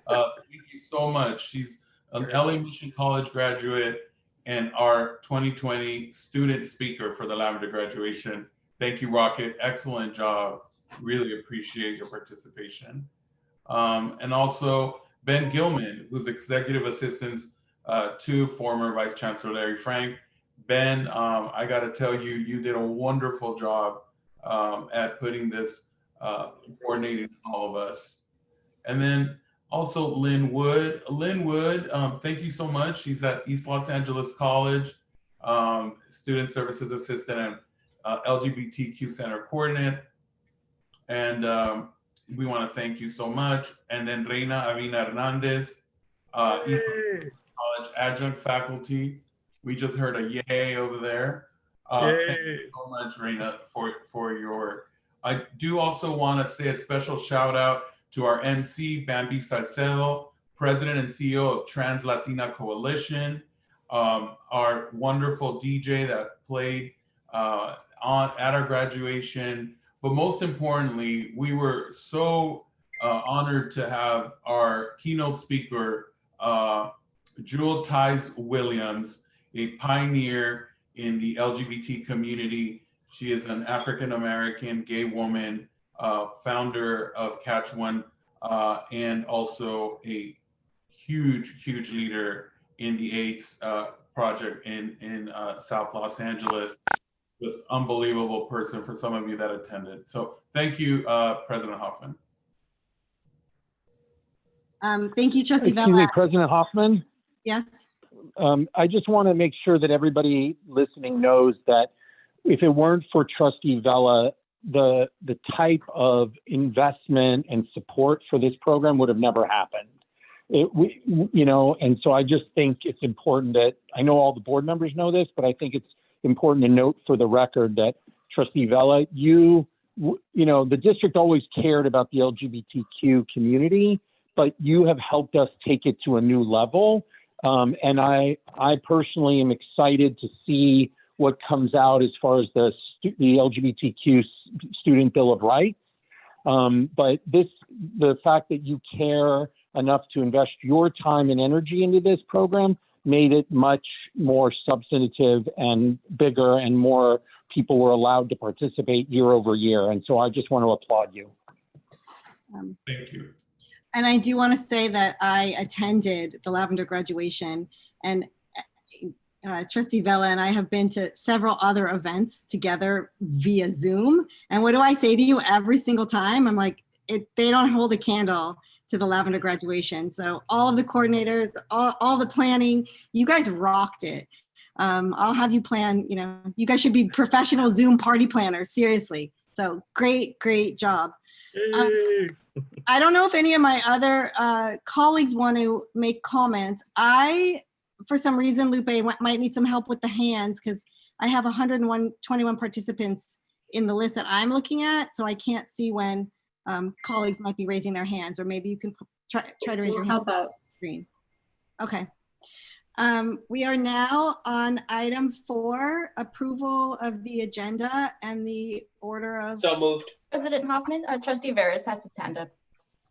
Thank you so much. She's an LA Mission College graduate and our 2020 student speaker for the Lavender graduation. Thank you, Rocket. Excellent job. Really appreciate your participation. And also Ben Gilman, who's executive assistant to former Vice Chancellor Larry Frank. Ben, I got to tell you, you did a wonderful job at putting this, coordinating all of us. And then also Lynn Wood. Lynn Wood, thank you so much. She's at East Los Angeles College, Student Services Assistant and LGBTQ Center Coordinator. And we want to thank you so much. And then Reina Avina Hernandez, East Los Angeles College adjunct faculty. We just heard a yay over there. Thank you so much, Reina, for your work. I do also want to say a special shout out to our MC, Bambi Salcedo, President and CEO of Trans Latina Coalition, our wonderful DJ that played at our graduation. But most importantly, we were so honored to have our keynote speaker, Jewel Tice Williams, a pioneer in the LGBT community. She is an African-American gay woman, founder of Catch One, and also a huge leader in the AIDS project in South Los Angeles. Just unbelievable person for some of you that attended. So thank you, President Hoffman. Thank you, Trustee Vela. Excuse me, President Hoffman. Yes. I just want to make sure that everybody listening knows that if it weren't for Trustee Vela, the type of investment and support for this program would have never happened. And so I just think it's important that, I know all the board members know this, but I think it's important to note for the record that Trustee Vela, the district always cared about the LGBTQ community, but you have helped us take it to a new level. And I personally am excited to see what comes out as far as the LGBTQ student Bill of Rights. But the fact that you care enough to invest your time and energy into this program made it much more substantive and bigger, and more people were allowed to participate year over year. And so I just want to applaud you. Thank you. And I do want to say that I attended the Lavender graduation, and Trustee Vela and I have been to several other events together via Zoom. And what do I say to you every single time? I'm like, they don't hold a candle to the Lavender graduation. So all of the coordinators, all the planning, you guys rocked it. I'll have you plan, you guys should be professional Zoom party planners, seriously. So great job. I don't know if any of my other colleagues want to make comments. I for some reason, Lupe might need some help with the hands because I have 121 participants in the list that I'm looking at, so I can't see when colleagues might be raising their hands, or maybe you can try to raise your hand. How about? Screen. Okay. We are now on item 4, approval of the agenda and the order of. So moved. President Hoffman, Trustee Veras has his hand up.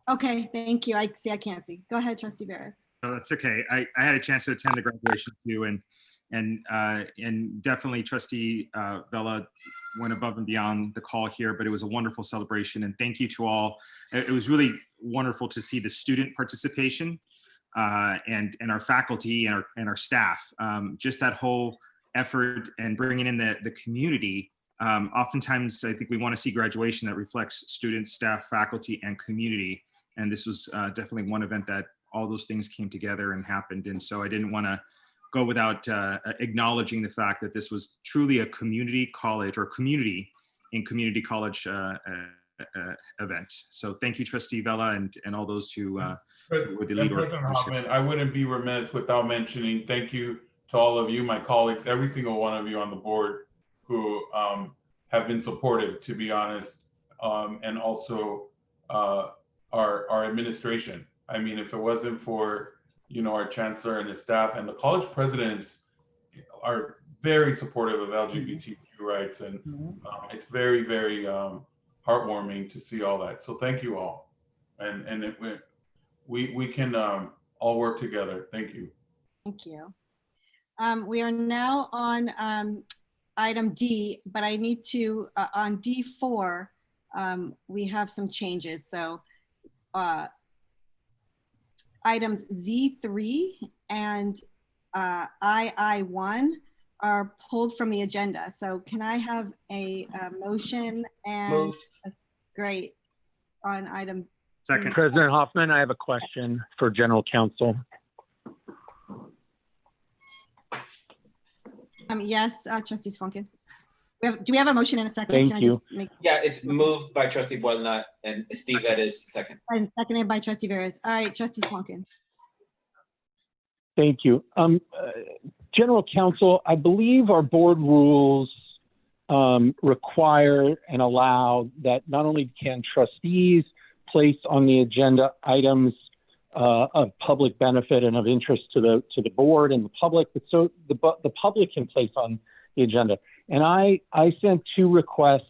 Okay, thank you. I can't see. Go ahead, Trustee Veras. Oh, that's okay. I had a chance to attend the graduation too, and definitely Trustee Vela went above and beyond the call here, but it was a wonderful celebration, and thank you to all. It was really wonderful to see the student participation and our faculty and our staff. Just that whole effort and bringing in the community. Oftentimes, I think we want to see graduation that reflects students, staff, faculty, and community. And this was definitely one event that all those things came together and happened. And so I didn't want to go without acknowledging the fact that this was truly a community college or community in community college event. So thank you, Trustee Vela, and all those who were the lead. President Hoffman, I wouldn't be remiss without mentioning thank you to all of you, my colleagues, every single one of you on the board who have been supportive, to be honest, and also our administration. I mean, if it wasn't for, our Chancellor and his staff, and the college presidents are very supportive of LGBTQ rights, and it's very, very heartwarming to see all that. So thank you all, and we can all work together. Thank you. Thank you. We are now on item D, but I need to, on D4, we have some changes. So items Z3 and II1 are pulled from the agenda. So can I have a motion and great on item? Second. President Hoffman, I have a question for General Counsel. Yes, Trustee Swankin. Do we have a motion in a second? Thank Can you. I just make? Yeah, it's moved by Trustee Boilnut and Steve Edis second. And seconded by Trustee Veras. All right, Trustee Swankin. Thank you. General Counsel, I believe our board rules require and allow that not only can trustees place on the agenda items of public benefit and of interest to the board and the public, but so the public can place on the agenda. And I sent 2 requests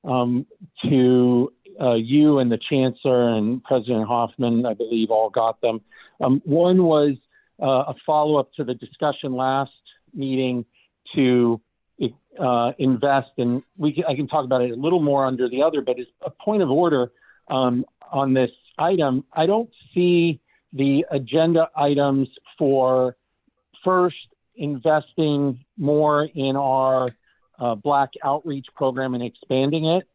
to you and the Chancellor and President Hoffman, I believe all got them. One was a follow-up to the discussion last meeting to invest, and I can talk about it a little more under the other, but as a point of order on this item, I don't see the agenda items for first investing more in our Black outreach program and expanding it.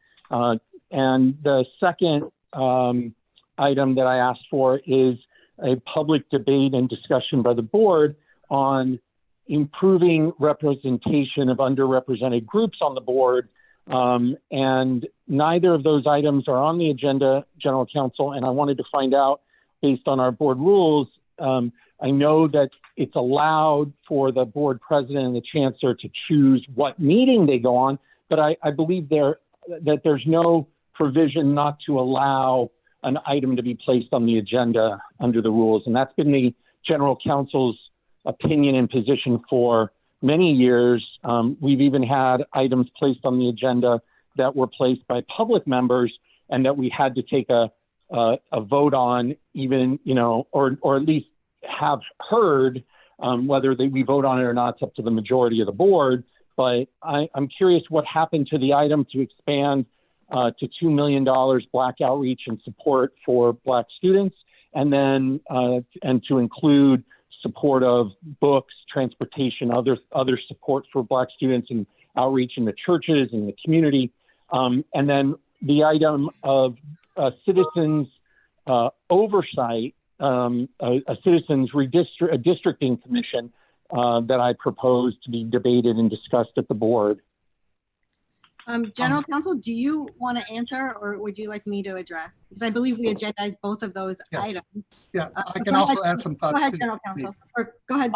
And the second item that I asked for is a public debate and discussion by the board on improving representation of underrepresented groups on the board. And neither of those items are on the agenda, General Counsel, and I wanted to find out, based on our board rules, I know that it's allowed for the board president and the chancellor to choose what meeting they go on, but I believe that there's no provision not to allow an item to be placed on the agenda under the rules. And that's been the general counsel's opinion and position for many years. We've even had items placed on the agenda that were placed by public members and that we had to take a vote on, even, or at least have heard whether we vote on it or not. It's up to the majority of the board. But I'm curious what happened to the item to expand to $2 million Black outreach and support for Black students, and then and to include support of books, transportation, other support for Black students and outreach in the churches and the community. And then the item of citizens oversight, a citizens districting commission that I proposed to be debated and discussed at the board. General Counsel, do you want to answer or would you like me to address? Because I believe we agendized both of those items. Yeah, I But can go also ahead. add some Go thoughts ahead, too. General Counsel, or go ahead.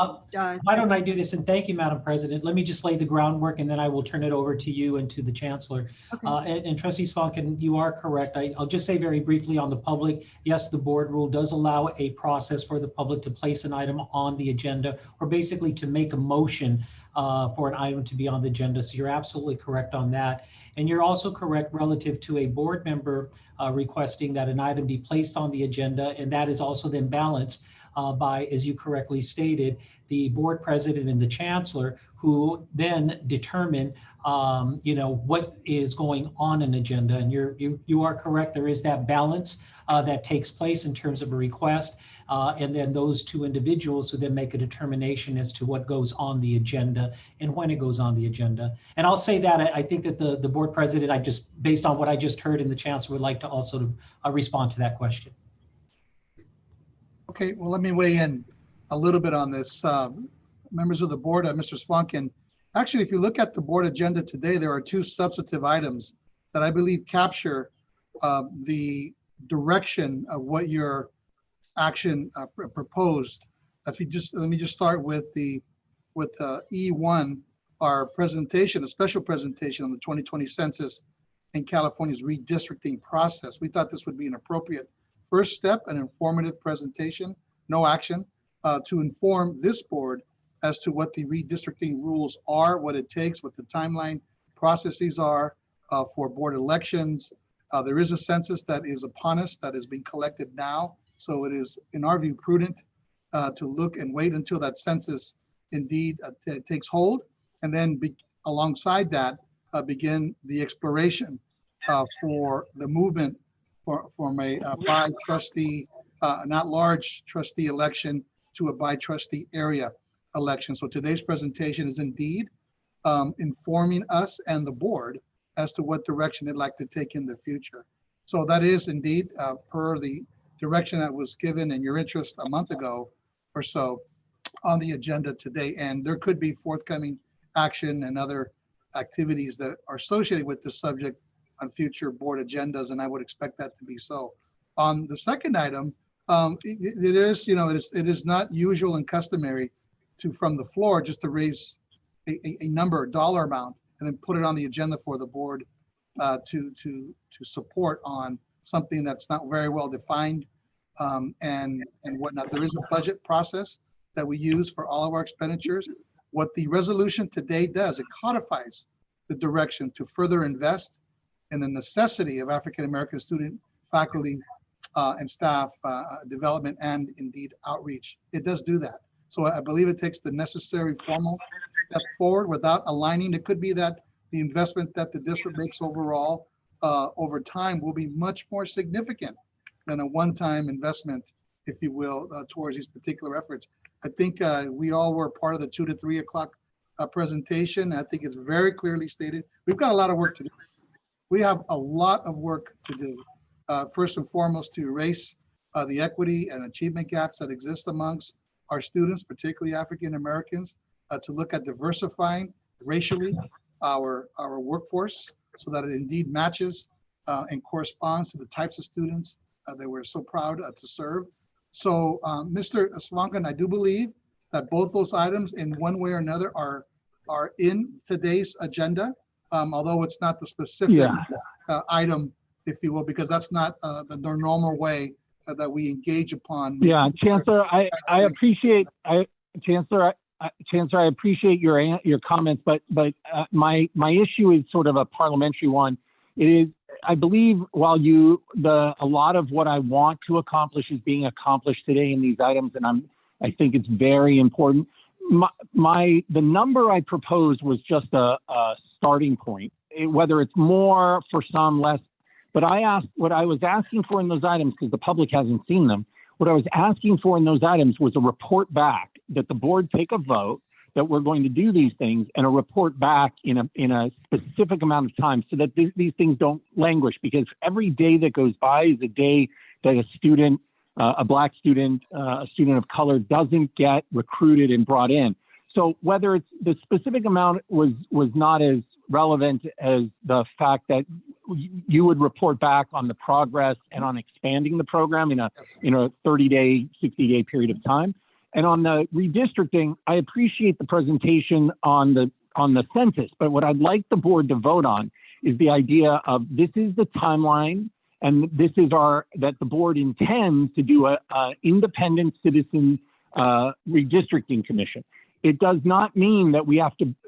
Why don't I do this? And thank you, Madam President. Let me just lay the groundwork and then I will turn it over to you and to the Chancellor. Okay. And Trustee Swankin, you are correct. I'll just say very briefly on the public, yes, the board rule does allow a process for the public to place an item on the agenda or basically to make a motion for an item to be on the agenda. So you're absolutely correct on that. And you're also correct relative to a board member requesting that an item be placed on the agenda, and that is also then balanced by, as you correctly stated, the board president and the chancellor, who then determine, what is going on an agenda. And you are correct. There is that balance that takes place in terms of a request. And then those two individuals who then make a determination as to what goes on the agenda and when it goes on the agenda. And I'll say that I think that the board president, based on what I just heard, and the chancellor would like to also respond to that question. Okay, well, let me weigh in a little bit on this. Members of the board, Mr. Swankin, actually, if you look at the board agenda today, there are two substantive items that I believe capture the direction of what your action proposed. If you let me just start with E1, our presentation, a special presentation on the 2020 census in California's redistricting process. We thought this would be an appropriate first step, an informative presentation, no action, to inform this board as to what the redistricting rules are, what it takes, what the timeline processes are for board elections. There is a census that is upon us that is being collected now. So it is, in our view, prudent to look and wait until that census indeed takes hold, and then alongside that, begin the exploration for the movement from a by trustee, not large trustee election to a by trustee area election. So today's presentation is indeed informing us and the board as to what direction they'd like to take in the future. So that is indeed per the direction that was given in your interest a month ago or so on the agenda today. And there could be forthcoming action and other activities that are associated with this subject on future board agendas, and I would expect that to be so. On the second item, it is not usual and customary from the floor just to raise a number, dollar amount, and then put it on the agenda for the board to support on something that's not very well defined and whatnot. There is a budget process that we use for all of our expenditures. What the resolution today does, it codifies the direction to further invest in the necessity of African-American student, faculty, and staff development and indeed outreach. It does do that. So I believe it takes the necessary formal step forward without aligning. It could be that the investment that the district makes overall over time will be much more significant than a one-time investment, if you will, towards these particular efforts. I think we all were part of the 2 to 3 o'clock presentation. I think it's very clearly stated. We've got a lot of work to do. We have a lot of work to do. First and foremost, to erase the equity and achievement gaps that exist amongst our students, particularly African Americans, to look at diversifying racially our workforce so that it indeed matches and corresponds to the types of students that we're so proud to serve. So, Mr. Swankin, I do believe that both those items in one way or another are in today's agenda, although it's not the specific item, if you will, because that's not the normal way that we engage upon. Yeah, Chancellor, I appreciate, Chancellor, I appreciate your comments, but my issue is sort of a parliamentary one. It is, I believe, while a lot of what I want to accomplish is being accomplished today in these items, and I think it's very important. The number I proposed was just a starting point, whether it's more for some, less. But what I was asking for in those items, because the public hasn't seen them, what I was asking for in those items was a report back, that the board take a vote, that we're going to do these things, and a report back in a specific amount of time so that these things don't languish, because every day that goes by is a day that a student, a Black student, a student of color doesn't get recruited and brought in. So whether it's the specific amount was not as relevant as the fact that you would report back on the progress and on expanding the program in a 30-day, 60-day period of time. And on the redistricting, I appreciate the presentation on the census, but what I'd like the board to vote on is the idea of this is the timeline, and this is that the board intends to do a independent citizen redistricting commission. It does not mean that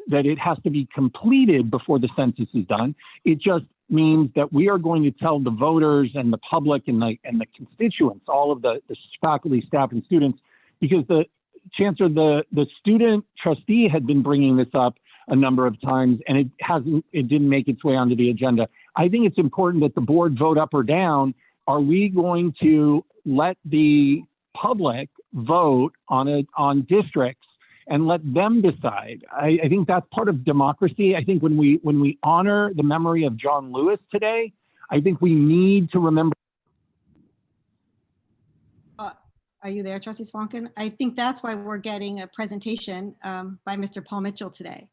that it has to be completed before the census is done. It just means that we are going to tell the voters and the public and the constituents, all of the faculty, staff, and students, because the Chancellor, the student trustee had been bringing this up a number of times, and it didn't make its way onto the agenda. I think it's important that the board vote up or down. Are we going to let the public vote on districts and let them decide? I think that's part of democracy. I think when we honor the memory of John Lewis today, I think we need to remember. Are you there, Trustee Swankin? I think that's why we're getting a presentation by Mr. Paul Mitchell today,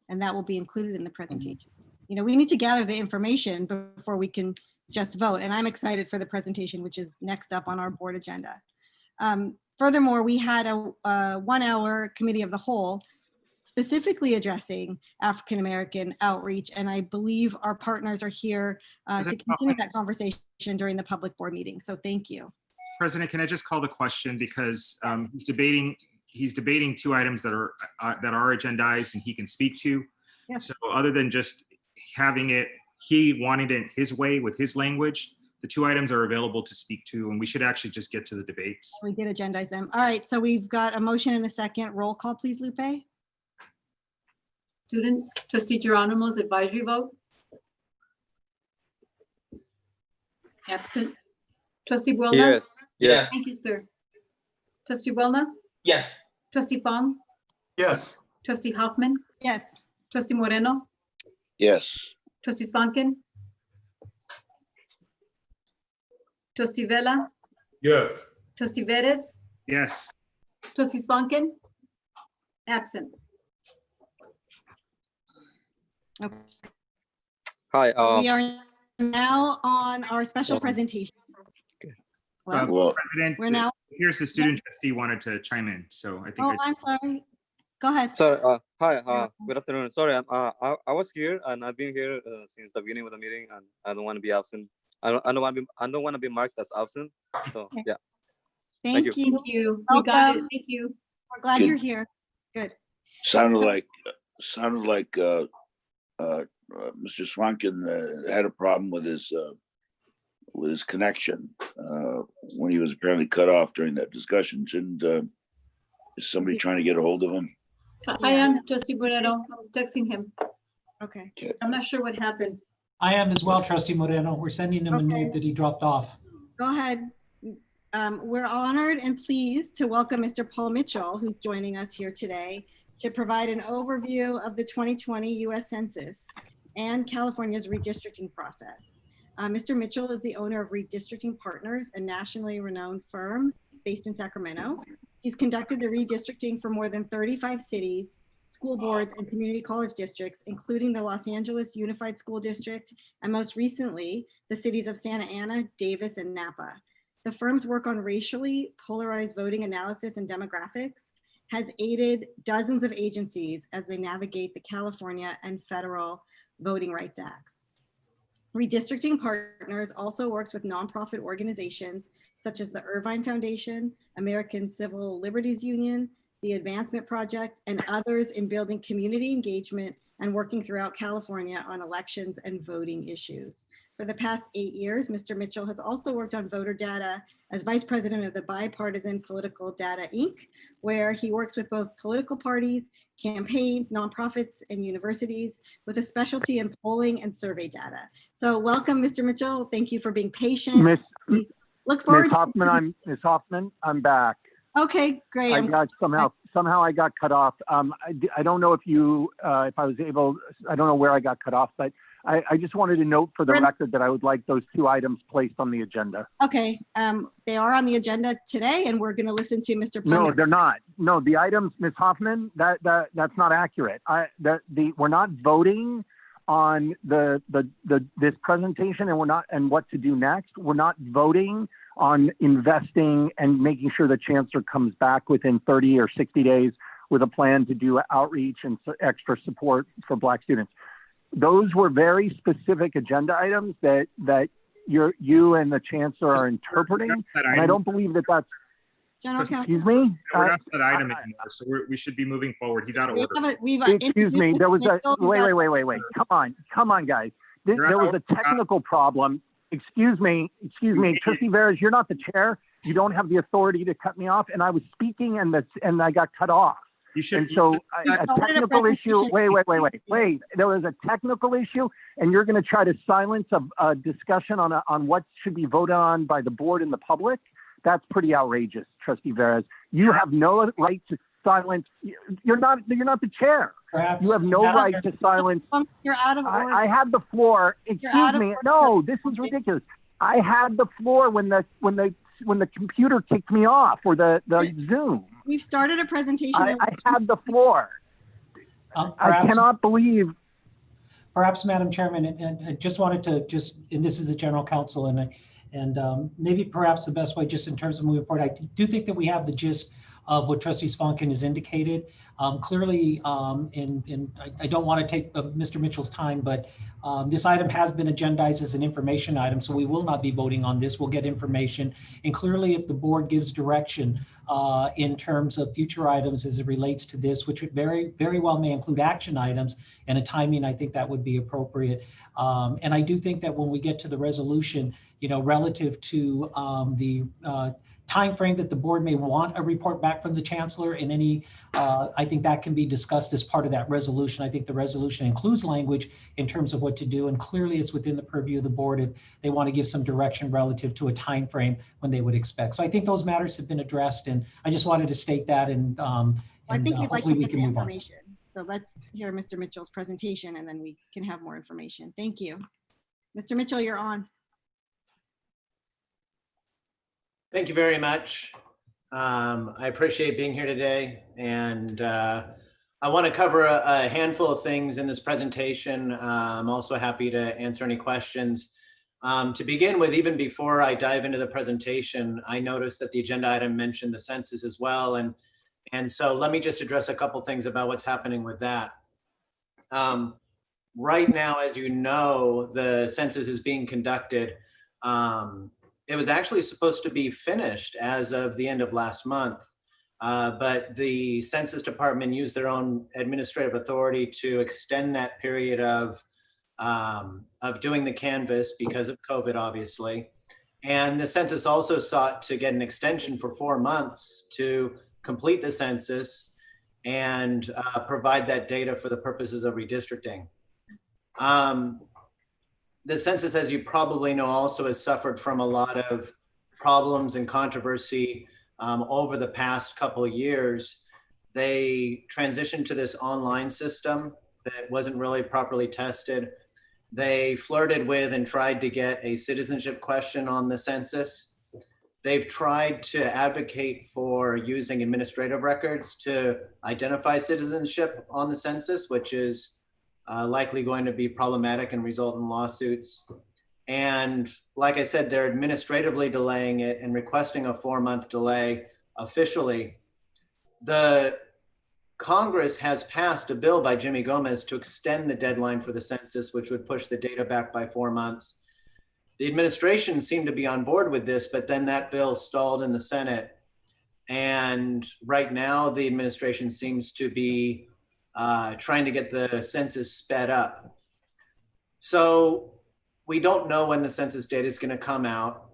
and that will be included in the presentation. You know, we need to gather the information before we can just vote, and I'm excited for the presentation, which is next up on our board agenda. Furthermore, we had a 1-hour committee of the whole specifically addressing African-American outreach, and I believe our partners are here to continue that conversation during the public board meeting, so thank you. President, can I just call the question, because he's debating two items that are agendized and he can speak to. Yeah. So other than just having it, he wanted it his way with his language, the two items are available to speak to, and we should actually just get to the debates. We did agendize them. All right, so we've got a motion and a second. Roll call, please, Lupe. Student Trustee Geronimo's advisory vote. Absent. Trustee Buelna? Yes. Yes. Thank you, sir. Trustee Buelna? Yes. Trustee Fong? Yes. Trustee Hoffman? Yes. Trustee Moreno? Yes. Trustee Swankin? Trustee Vela? Yes. Trustee Veres? Yes. Trustee Swankin? Absent. Okay. Hi. We are now on our special presentation. Well, President, we're now. Here's the student trustee wanted to chime in, so I think. Oh, I'm sorry. Go ahead. Sorry. Hi. Good afternoon. Sorry, I was here and I've been here since the beginning of the meeting, and I don't want to be absent. I don't want to be marked as absent. So Okay. yeah. Thank you. Thank you. We got it. Thank you. We're glad you're here. Good. Sounded like Mr. Swankin had a problem with his connection when he was apparently cut off during that discussion. Is somebody trying to get a hold of him? I am Trustee Moreno. I'm texting him. Okay. I'm not sure what happened. I am as well, Trustee Moreno. We're sending him a note that he dropped off. Go ahead. We're honored and pleased to welcome Mr. Paul Mitchell, who's joining us here today to provide an overview of the 2020 U.S. Census and California's redistricting process. Mr. Mitchell is the owner of Redistricting Partners, a nationally renowned firm based in Sacramento. He's conducted the redistricting for more than 35 cities, school boards, and community college districts, including the Los Angeles Unified School District, and most recently, the cities of Santa Ana, Davis, and Napa. The firm's work on racially polarized voting analysis and demographics has aided dozens of agencies as they navigate the California and federal Voting Rights Acts. Redistricting Partners also works with nonprofit organizations such as the Irvine Foundation, American Civil Liberties Union, the Advancement Project, and others in building community engagement and working throughout California on elections and voting issues. For the past 8 years, Mr. Mitchell has also worked on voter data as Vice President of the Bipartisan Political Data, Inc., where he works with both political parties, campaigns, nonprofits, and universities with a specialty in polling and survey data. So welcome, Mr. Mitchell. Thank you for being patient. Look forward Ms. Hoffman, I'm back. Okay, great. Somehow I got cut off. I don't know if I was able, I don't know where I got cut off, but I just wanted to note for the record that I would like those two items placed on the agenda. Okay, they are on the agenda today, and we're going to listen to Mr. No, Plummer. they're not. No, the items, Ms. Hoffman, that's not accurate. We're not voting on this presentation and what to do next. We're not voting on investing and making sure the chancellor comes back within 30 or 60 days with a plan to do outreach and extra support for Black students. Those were very specific agenda items that you and the chancellor are interpreting, and I don't believe that that's. General Excuse me? We're not that item anymore, so we should be moving forward. He's out of order. Excuse me, there was a, wait. Come on, guys. There was a technical problem. Excuse me, Trustee Veras, you're not the chair. You don't have the authority to cut me off, and I was speaking and I got cut off. A technical issue, wait. There was a technical issue, and you're gonna try to silence a discussion on what should be voted on by the board and the public? That's pretty outrageous, Trustee Veras. You have no right to silence. You're not the chair. Perhaps, you have no right to silence. You're out of order. I had the floor. Excuse me. No, this is ridiculous. I had the floor when the computer kicked me off, or the Zoom. We've started a presentation. I had the floor. I cannot believe. Perhaps, Madam Chairman, and I just wanted to and this is the general counsel, and maybe perhaps the best way, just in terms of moving forward, I do think that we have the gist of what Trustee Svanken has indicated. Clearly, and I don't want to take Mr. Mitchell's time, but this item has been agendized as an information item, so we will not be voting on this. We'll get information. And clearly, if the board gives direction in terms of future items as it relates to this, which very, very well may include action items and a timing, I think that would be appropriate. And I do think that when we get to the resolution, relative to the time frame that the board may want a report back from the chancellor in any, I think that can be discussed as part of that resolution. I think the resolution includes language in terms of what to do, and clearly it's within the purview of the board if they want to give some direction relative to a time frame when they would expect. So I think those matters have been addressed, and I just wanted to state that. And I think we'd like to we get can the move on. information. So let's hear Mr. Mitchell's presentation, and then we can have more information. Thank you. Mr. Mitchell, you're on. Thank you very much. I appreciate being here today, and I want to cover a handful of things in this presentation. I'm also happy to answer any questions. To begin with, even before I dive into the presentation, I noticed that the agenda item mentioned the census as well, and so let me just address a couple things about what's happening with that. Right now, as you know, the census is being conducted. It was actually supposed to be finished as of the end of last month, but the Census Department used their own administrative authority to extend that period of doing the canvass because of COVID, obviously. And the census also sought to get an extension for 4 months to complete the census and provide that data for the purposes of redistricting. The census, as you probably know, also has suffered from a lot of problems and controversy over the past couple of years. They transitioned to this online system that wasn't really properly tested. They flirted with and tried to get a citizenship question on the census. They've tried to advocate for using administrative records to identify citizenship on the census, which is likely going to be problematic and result in lawsuits. And like I said, they're administratively delaying it and requesting a 4-month delay officially. The Congress has passed a bill by Jimmy Gomez to extend the deadline for the census, which would push the data back by 4 months. The administration seemed to be on board with this, but then that bill stalled in the Senate. And right now, the administration seems to be trying to get the census sped up. So we don't know when the census data is going to come out.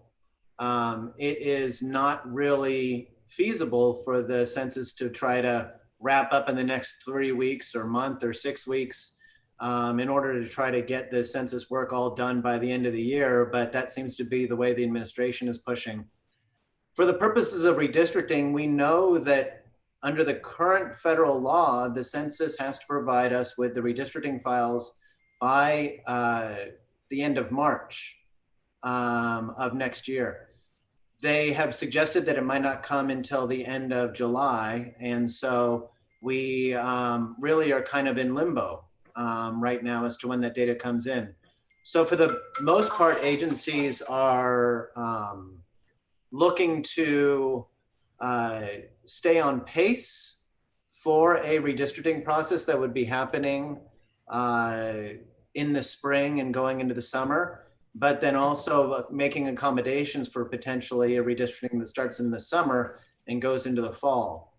It is not really feasible for the census to try to wrap up in the next 3 weeks or month or 6 weeks in order to try to get the census work all done by the end of the year, but that seems to be the way the administration is pushing. For the purposes of redistricting, we know that under the current federal law, the census has to provide us with the redistricting files by the end of March of next year. They have suggested that it might not come until the end of July. And so we really are kind of in limbo. right now as to when that data comes in. So for the most part, agencies are looking to stay on pace for a redistricting process that would be happening in the spring and going into the summer, but then also making accommodations for potentially a redistricting that starts in the summer and goes into the fall.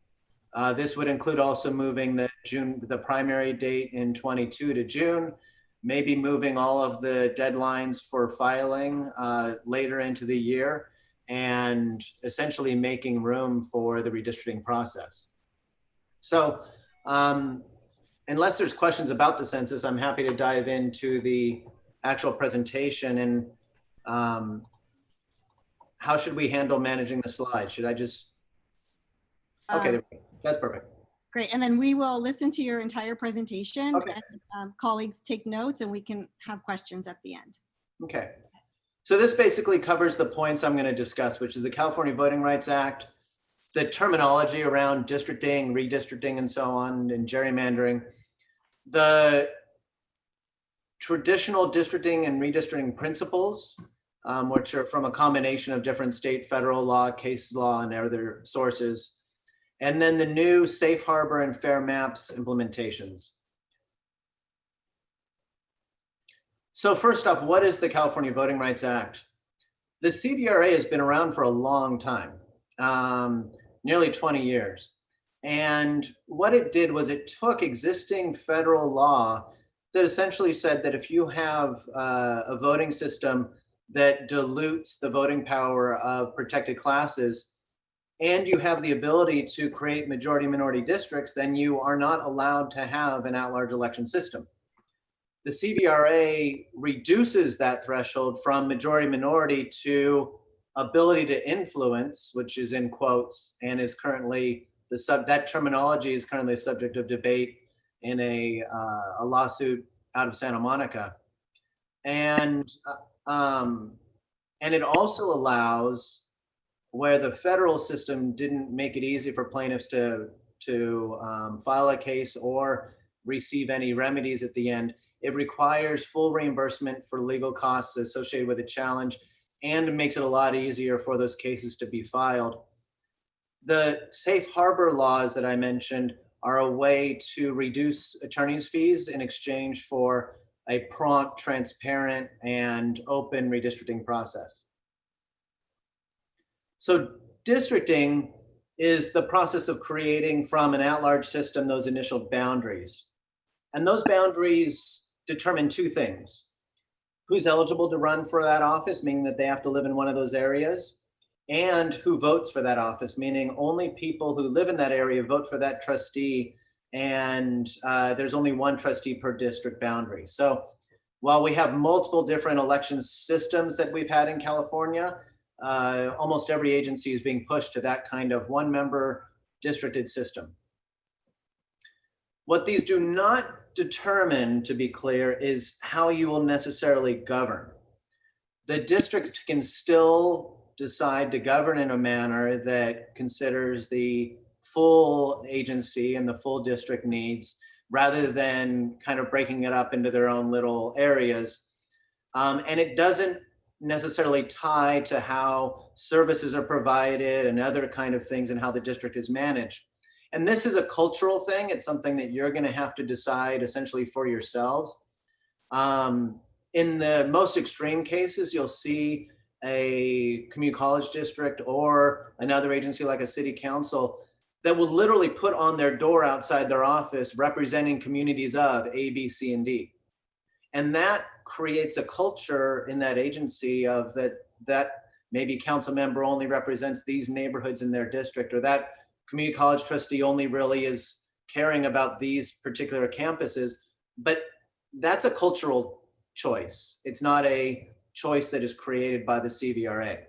This would include also moving the primary date in 22 to June, maybe moving all of the deadlines for filing later into the year, and essentially making room for the redistricting process. So unless there's questions about the census, I'm happy to dive into the actual presentation. And how should we handle managing the slides? Should I just, okay, there we go. That's perfect. Great, and then we will listen to your entire presentation, and colleagues take notes, and we can have questions at the end. Okay. So this basically covers the points I'm going to discuss, which is the California Voting Rights Act, the terminology around districting, redistricting, and so on, and gerrymandering, the traditional districting and redistricting principles, which are from a combination of different state, federal law, case law, and other sources, and then the new safe harbor and fair maps implementations. So first off, what is the California Voting Rights Act? The CVRA has been around for a long time, nearly 20 years. And what it did was it took existing federal law that essentially said that if you have a voting system that dilutes the voting power of protected classes, and you have the ability to create majority minority districts, then you are not allowed to have an at-large election system. The CVRA reduces that threshold from majority minority to ability to influence, which is in quotes, and is currently that terminology is currently a subject of debate in a lawsuit out of Santa Monica. And it also allows, where the federal system didn't make it easy for plaintiffs to file a case or receive any remedies at the end, it requires full reimbursement for legal costs associated with a challenge, and it makes it a lot easier for those cases to be filed. The safe harbor laws that I mentioned are a way to reduce attorneys' fees in exchange for a prompt, transparent, and open redistricting process. So districting is the process of creating from an at-large system those initial boundaries. And those boundaries determine two things: who's eligible to run for that office, meaning that they have to live in one of those areas, and who votes for that office, meaning only people who live in that area vote for that trustee, and there's only one trustee per district boundary. So while we have multiple different election systems that we've had in California, almost every agency is being pushed to that kind of one-member districted system. What these do not determine, to be clear, is how you will necessarily govern. The district can still decide to govern in a manner that considers the full agency and the full district needs, rather than kind of breaking it up into their own little areas. And it doesn't necessarily tie to how services are provided and other kind of things and how the district is managed. And this is a cultural thing. It's something that you're going to have to decide essentially for yourselves. In the most extreme cases, you'll see a community college district or another agency like a city council that will literally put on their door outside their office representing communities of A, B, C, and D. And that creates a culture in that agency of that maybe council member only represents these neighborhoods in their district, or that community college trustee only really is caring about these particular campuses. But that's a cultural choice. It's not a choice that is created by the CVRA.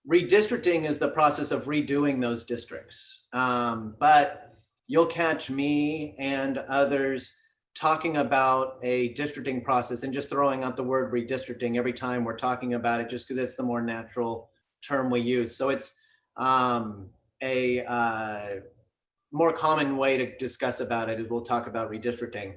Redistricting is the process of redoing those districts. But you'll catch me and others talking about a districting process and just throwing out the word redistricting every time we're talking about it, just because it's the more natural term we use. So it's more common way to discuss about it is we'll talk about redistricting.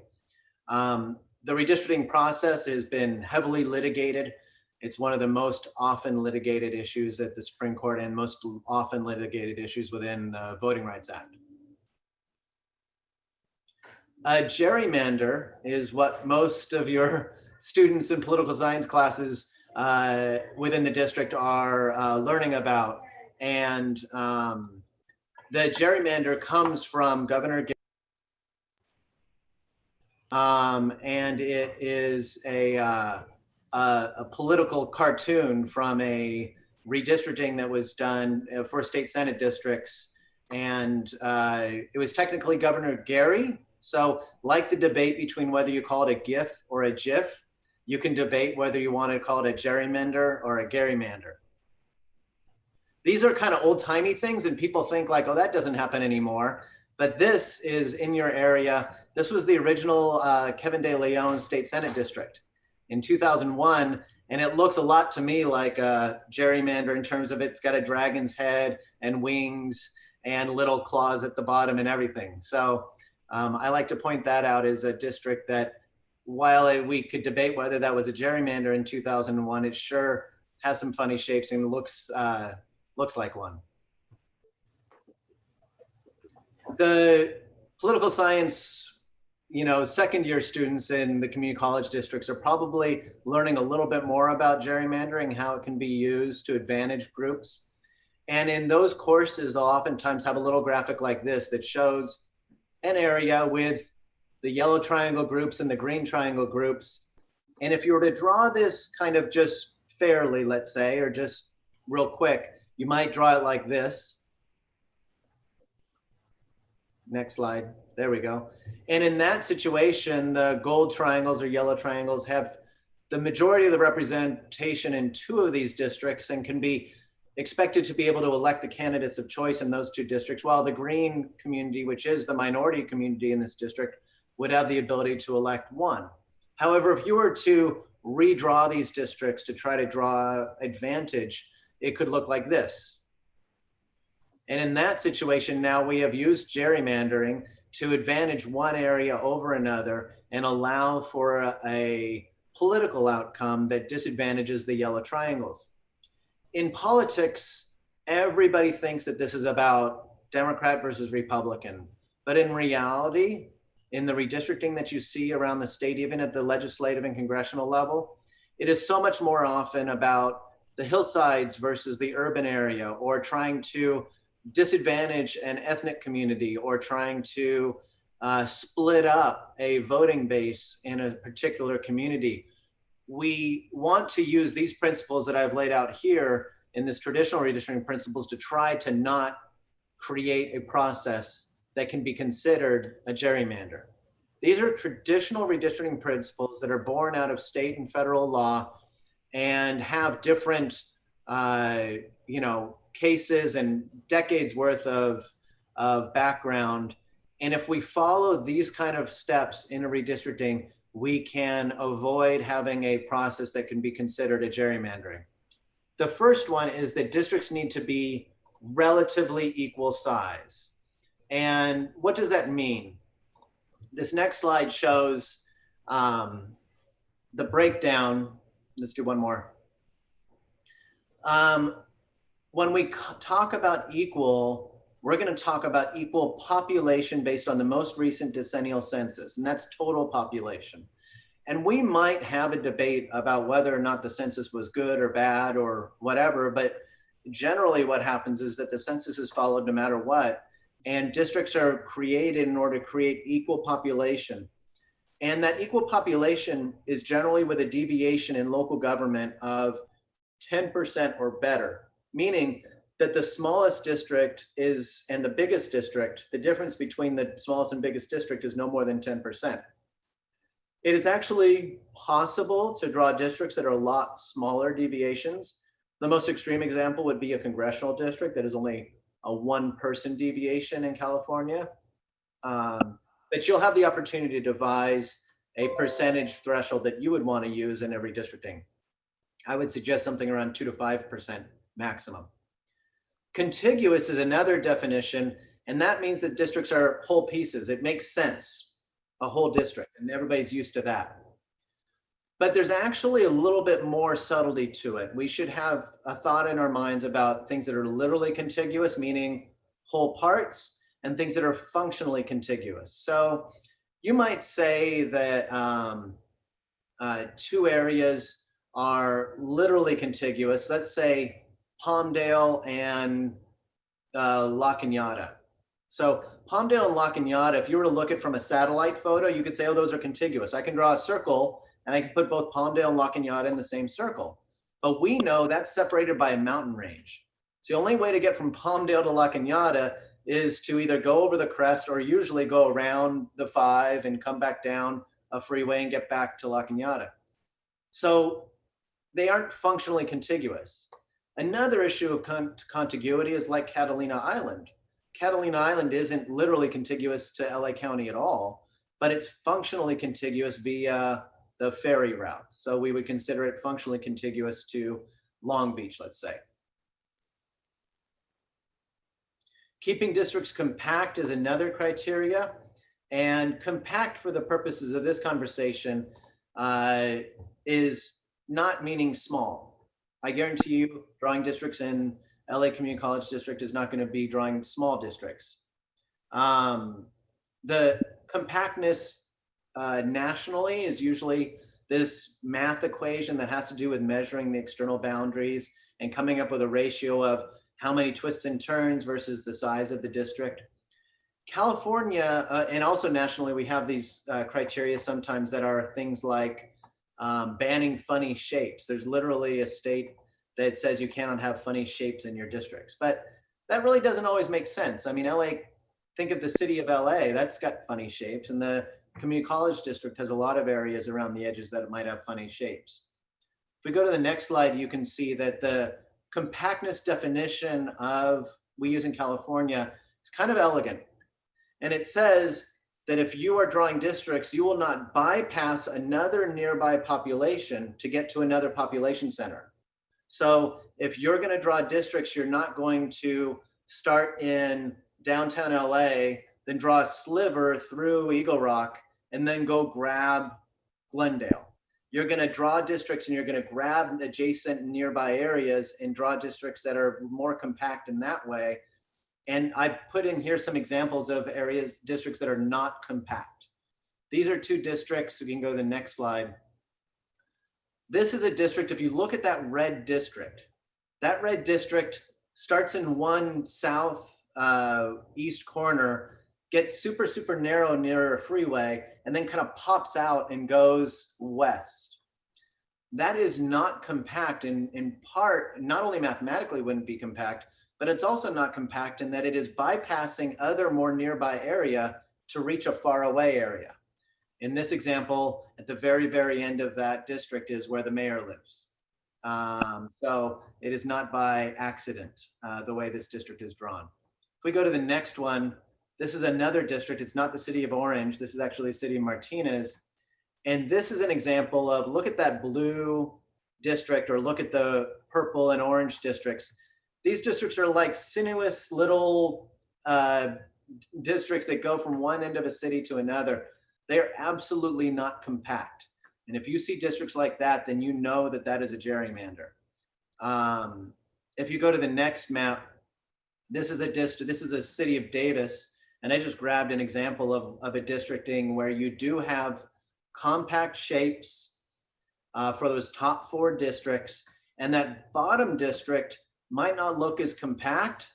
The redistricting process has been heavily litigated. It's one of the most often litigated issues at the Supreme Court and most often litigated issues within the Voting Rights Act. A gerrymander is what most of your students in political science classes within the district are learning about. And the gerrymander comes from Governor and it is a political cartoon from a redistricting that was done for state Senate districts. And it was technically Governor Gary. So like the debate between whether you call it a GIF or a GIF, you can debate whether you want to call it a gerrymander or a gerrymander. These are kind of old timey things and people think like, oh, that doesn't happen anymore. But this is in your area. This was the original Kevin De Leon State Senate District in 2001. And it looks a lot to me like a gerrymander in terms of it's got a dragon's head and wings and little claws at the bottom and everything. So I like to point that out as a district that while we could debate whether that was a gerrymander in 2001, it sure has some funny shapes and looks like one. The political science, second year students in the community college districts are probably learning a little bit more about gerrymandering, how it can be used to advantage groups. And in those courses, they'll oftentimes have a little graphic like this that shows an area with the yellow triangle groups and the green triangle groups. And if you were to draw this kind of just fairly, let's say, or just real quick, you might draw it like this. Next slide. There we go. And in that situation, the gold triangles or yellow triangles have the majority of the representation in 2 of these districts and can be expected to be able to elect the candidates of choice in those 2 districts, while the green community, which is the minority community in this district, would have the ability to elect 1. However, if you were to redraw these districts to try to draw advantage, it could look like this. And in that situation, now we have used gerrymandering to advantage one area over another and allow for a political outcome that disadvantages the yellow triangles. In politics, everybody thinks that this is about Democrat versus Republican. But in reality, in the redistricting that you see around the state, even at the legislative and congressional level, it is so much more often about the hillsides versus the urban area, or trying to disadvantage an ethnic community, or trying to split up a voting base in a particular community. We want to use these principles that I've laid out here in this traditional redistricting principles to try to not create a process that can be considered a gerrymander. These are traditional redistricting principles that are born out of state and federal law and have different cases and decades worth of background. And if we follow these kind of steps in a redistricting, we can avoid having a process that can be considered a gerrymandering. The first one is that districts need to be relatively equal size. And what does that mean? This next slide shows the breakdown. Let's do one more. When we talk about equal, we're going to talk about equal population based on the most recent decennial census, and that's total population. And we might have a debate about whether or not the census was good or bad or whatever, but generally what happens is that the census is followed no matter what, and districts are created in order to create equal population. And that equal population is generally with a deviation in local government of 10% or better, meaning that the smallest district is, and the biggest district, the difference between the smallest and biggest district is no more than 10%. It is actually possible to draw districts that are a lot smaller deviations. The most extreme example would be a congressional district that is only a 1-person deviation in California. But you'll have the opportunity to devise a percentage threshold that you would want to use in every redistricting. I would suggest something around 2 to 5% maximum. Contiguous is another definition, And that means that districts are whole pieces. It makes sense, a whole district, and everybody's used to that. But there's actually a little bit more subtlety to it. We should have a thought in our minds about things that are literally contiguous, meaning whole parts, and things that are functionally contiguous. So you might say that two areas are literally contiguous. Let's say Palmdale and La Cañada. So Palmdale and La Cañada, if you were to look at from a satellite photo, you could say, oh, those are contiguous. I can draw a circle and I can put both Palmdale and La Cañada in the same circle. But we know that's separated by a mountain range. So the only way to get from Palmdale to La Cañada is to either go over the crest or usually go around the 5 and come back down a freeway and get back to La Cañada. So they aren't functionally contiguous. Another issue of contiguity is like Catalina Island. Catalina Island isn't literally contiguous to LA County at all, but it's functionally contiguous via the ferry route. So we would consider it functionally contiguous to Long Beach, let's say. Keeping districts compact is another criteria, and compact for the purposes of this conversation is not meaning small. I guarantee you drawing districts in LA Community College District is not going to be drawing small districts. The compactness nationally is usually this math equation that has to do with measuring the external boundaries and coming up with a ratio of how many twists and turns versus the size of the district. California, and also nationally, we have these criteria sometimes that are things like banning funny shapes. There's literally a state that says you cannot have funny shapes in your districts, but that really doesn't always make sense. I mean, LA, think of the city of LA, that's got funny shapes, and the community college district has a lot of areas around the edges that might have funny shapes. If we go to the next slide, you can see that the compactness definition of we use in California is kind of elegant. And it says that if you are drawing districts, you will not bypass another nearby population to get to another population center. So if you're going to draw districts, you're not going to start in downtown LA, then draw a sliver through Eagle Rock, and then go grab Glendale. You're going to draw districts and you're going to grab adjacent nearby areas and draw districts that are more compact in that way. And I've put in here some examples of areas, districts that are not compact. These are two districts. We can go to the next slide. This is a district, if you look at that red district starts in one south east corner, gets super, super narrow near a freeway, and then kind of pops out and goes west. That is not compact in part, not only mathematically wouldn't be compact, but it's also not compact in that it is bypassing other more nearby area to reach a far away area. In this example, at the very, very end of that district is where the mayor lives. So it is not by accident the way this district is drawn. If we go to the next one, this is another district. It's not the city of Orange. This is actually the city of Martinez. And this is an example of, look at that blue district or look at the purple and orange districts. These districts are like sinuous little districts that go from one end of a city to another. They're absolutely not compact. And if you see districts like that, then you know that that is a gerrymander. If you go to the next map, this is a district, this is the city of Davis. And I just grabbed an example of a districting where you do have compact shapes for those top 4 districts. And that bottom district might not look as compact,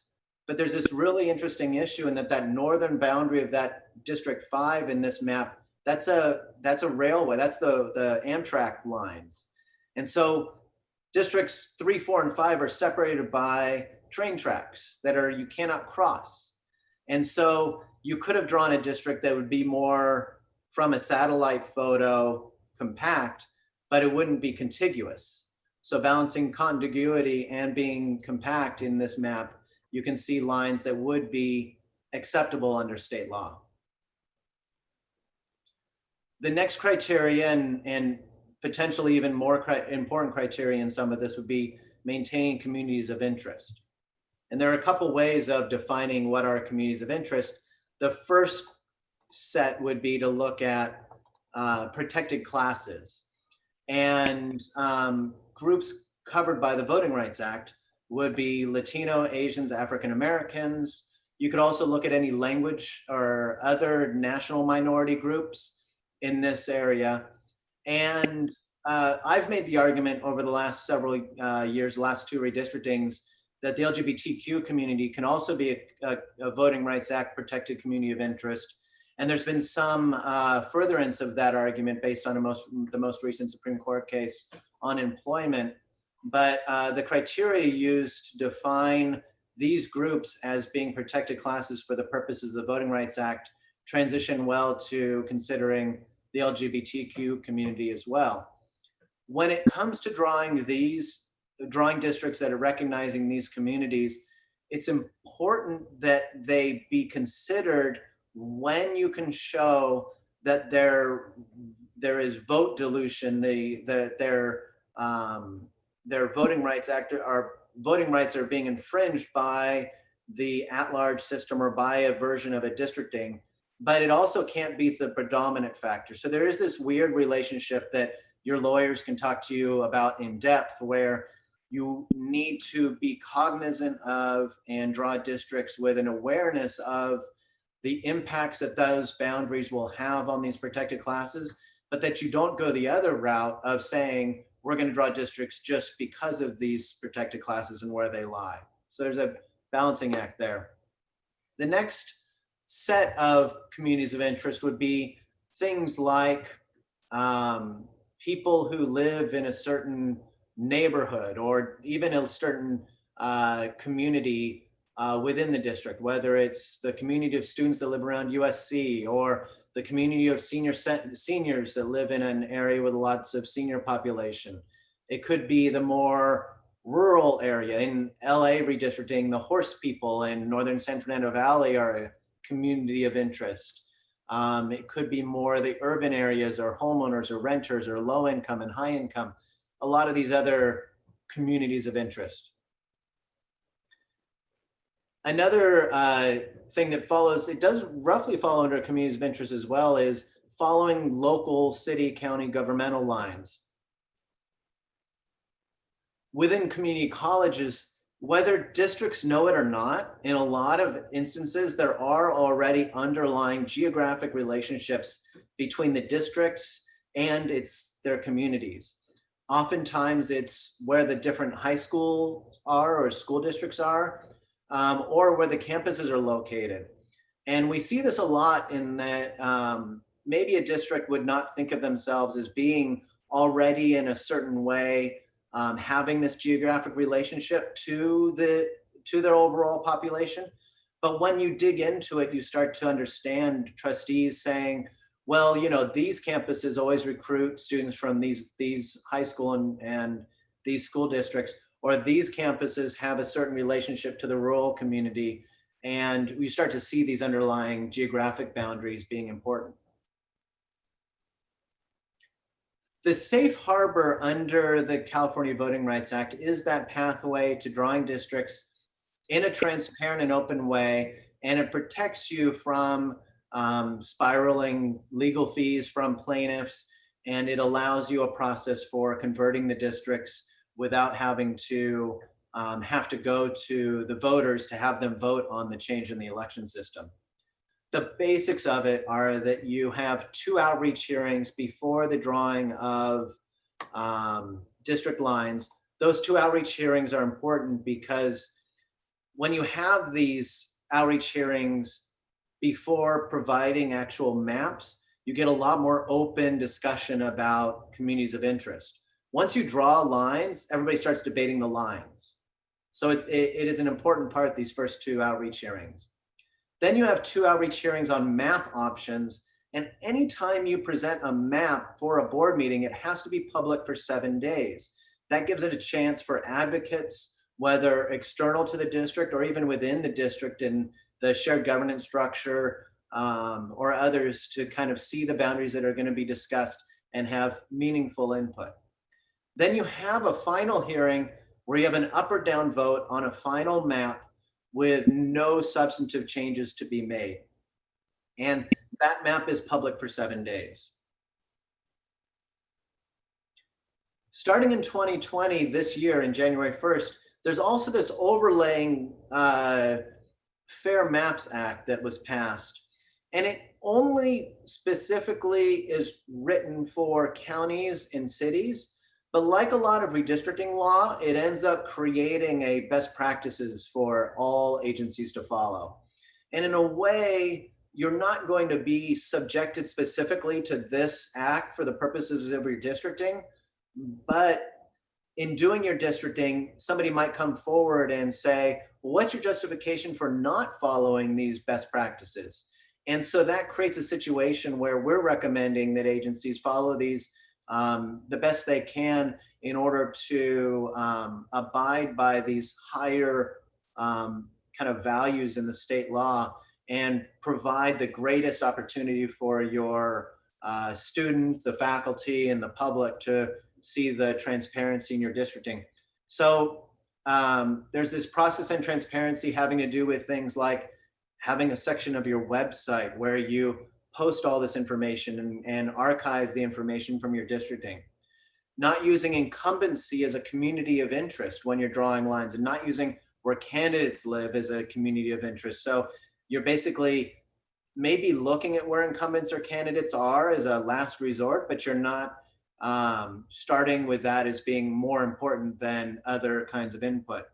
but there's this really interesting issue in that northern boundary of that District 5 in this map, that's a railway, that's the Amtrak lines. And so districts 3, 4, and 5 are separated by train tracks that you cannot cross. And so you could have drawn a district that would be more from a satellite photo compact, but it wouldn't be contiguous. So balancing contiguity and being compact in this map, you can see lines that would be acceptable under state law. The next criteria and potentially even more important criteria in some of this would be maintaining communities of interest. And there are a couple ways of defining what are communities of interest. The first set would be to look at protected classes. And groups covered by the Voting Rights Act would be Latino, Asians, African Americans. You could also look at any language or other national minority groups in this area. And I've made the argument over the last several years, last two redistrictings, that the LGBTQ community can also be a Voting Rights Act protected community of interest. And there's been some furtherance of that argument based on the most recent Supreme Court case on employment. But the criteria used to define these groups as being protected classes for the purposes of the Voting Rights Act transition well to considering the LGBTQ community as well. When it comes to drawing districts that are recognizing these communities, it's important that they be considered when you can show that there is vote dilution, their Voting Rights Act or voting rights are being infringed by the at-large system or by a version of a districting, but it also can't be the predominant factor. So there is this weird relationship that your lawyers can talk to you about in depth, where you need to be cognizant of and draw districts with an awareness of the impacts that those boundaries will have on these protected classes, but that you don't go the other route of saying, we're going to draw districts just because of these protected classes and where they lie. So there's a balancing act there. The next set of communities of interest would be things like people who live in a certain neighborhood or even a certain community within the district, whether it's the community of students that live around USC or the community of seniors that live in an area with lots of senior population. It could be the more rural area. In LA redistricting, the horse people in northern San Fernando Valley are a community of interest. It could be more the urban areas or homeowners or renters or low income and high income, a lot of these other communities of interest. Another thing that follows, it does roughly follow under communities of interest as well, is following local city, county governmental lines. Within community colleges, whether districts know it or not, in a lot of instances, there are already underlying geographic relationships between the districts and their communities. Oftentimes it's where the different high schools are or school districts are, or where the campuses are located. And we see this a lot in that maybe a district would not think of themselves as being already in a certain way, having this geographic relationship to their overall population. But when you dig into it, you start to understand trustees saying, well, you know, these campuses always recruit students from these high school and these school districts, or these campuses have a certain relationship to the rural community. And we start to see these underlying geographic boundaries being important. The safe harbor under the California Voting Rights Act is that pathway to drawing districts in a transparent and open way, and it protects you from spiraling legal fees from plaintiffs, and it allows you a process for converting the districts without having to have to go to the voters to have them vote on the change in the election system. The basics of it are that you have 2 outreach hearings before the drawing of district lines. Those 2 outreach hearings are important because when you have these outreach hearings before providing actual maps, you get a lot more open discussion about communities of interest. Once you draw lines, everybody starts debating the lines. So it is an important part, these first 2 outreach hearings. Then you have 2 outreach hearings on map options. And anytime you present a map for a board meeting, it has to be public for 7 days. That gives it a chance for advocates, whether external to the district or even within the district in the shared governance structure or others, to kind of see the boundaries that are going to be discussed and have meaningful input. Then you have a final hearing where you have an up or down vote on a final map with no substantive changes to be made. And that map is public for 7 days. Starting in 2020, this year, in January 1st, there's also this overlaying Fair Maps Act that was passed. And it only specifically is written for counties and cities. But like a lot of redistricting law, it ends up creating a best practices for all agencies to follow. And in a way, you're not going to be subjected specifically to this act for the purposes of redistricting. But in doing your districting, somebody might come forward and say, well, what's your justification for not following these best practices? And so that creates a situation where we're recommending that agencies follow these the best they can in order to abide by these higher kind of values in the state law and provide the greatest opportunity for your students, the faculty, and the public to see the transparency in your districting. So there's this process and transparency having to do with things like having a section of your website where you post all this information and archive the information from your districting. Not using incumbency as a community of interest when you're drawing lines, and not using where candidates live as a community of interest. So you're basically maybe looking at where incumbents or candidates are as a last resort, but you're not starting with that as being more important than other kinds of input.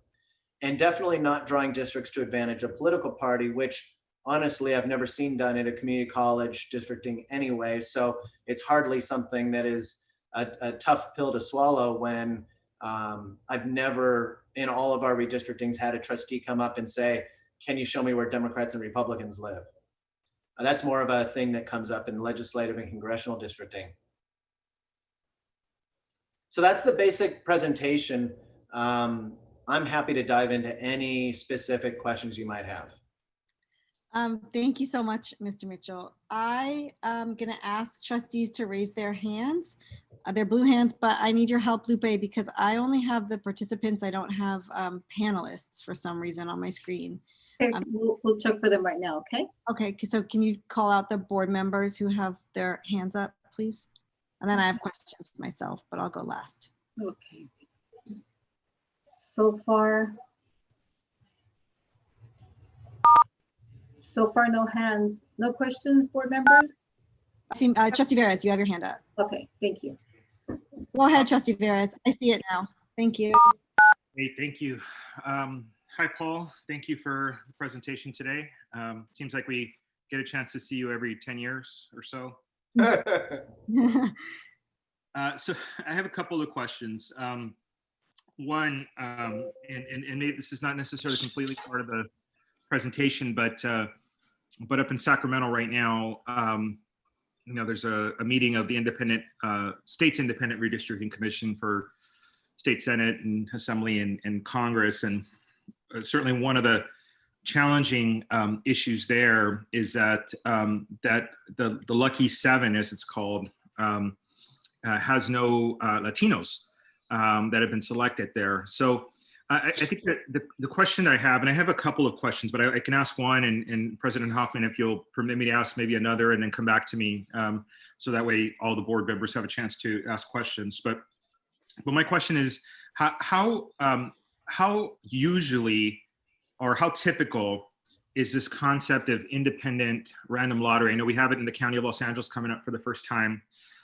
And definitely not drawing districts to advantage a political party, which honestly, I've never seen done at a community college districting anyway. So it's hardly something that is a tough pill to swallow when I've never, in all of our redistrictings, had a trustee come up and say, can you show me where Democrats and Republicans live? That's more of a thing that comes up in legislative and congressional districting. So that's the basic presentation. I'm happy to dive into any specific questions you might have. Thank you so much, Mr. Mitchell. I am going to ask trustees to raise their hands, their blue hands, but I need your help, Lupe, because I only have the participants. I don't have panelists for some reason on my screen. Okay, we'll check for them right now, okay? Okay, so can you call out the board members who have their hands up, please? And then I have questions myself, but I'll go last. Okay. So far, no hands, no questions, board members? See, Trustee Veras, you have your hand up. Okay, thank you. Go ahead, Trustee Veras. I see it now. Thank you. Hey, thank you. Hi, Paul. Thank you for the presentation today. Seems like we get a chance to see you every 10 years or so. So I have a couple of questions. One, and maybe this is not necessarily completely part of the presentation, but up in Sacramento right now, you know, there's a meeting of the state's independent redistricting commission for state senate and assembly and Congress, and certainly one of the challenging issues there is that the Lucky Seven, as it's called, has no Latinos that have been selected there. So I think that the question I have, and I have a couple of questions, but I can ask one, and President Hoffman, if you'll permit me to ask maybe another and then come back to me, so that way all the board members have a chance to ask questions. But my question is, how usually or how typical is this concept of independent random lottery? I know we have it in the County of Los Angeles coming up for the first time.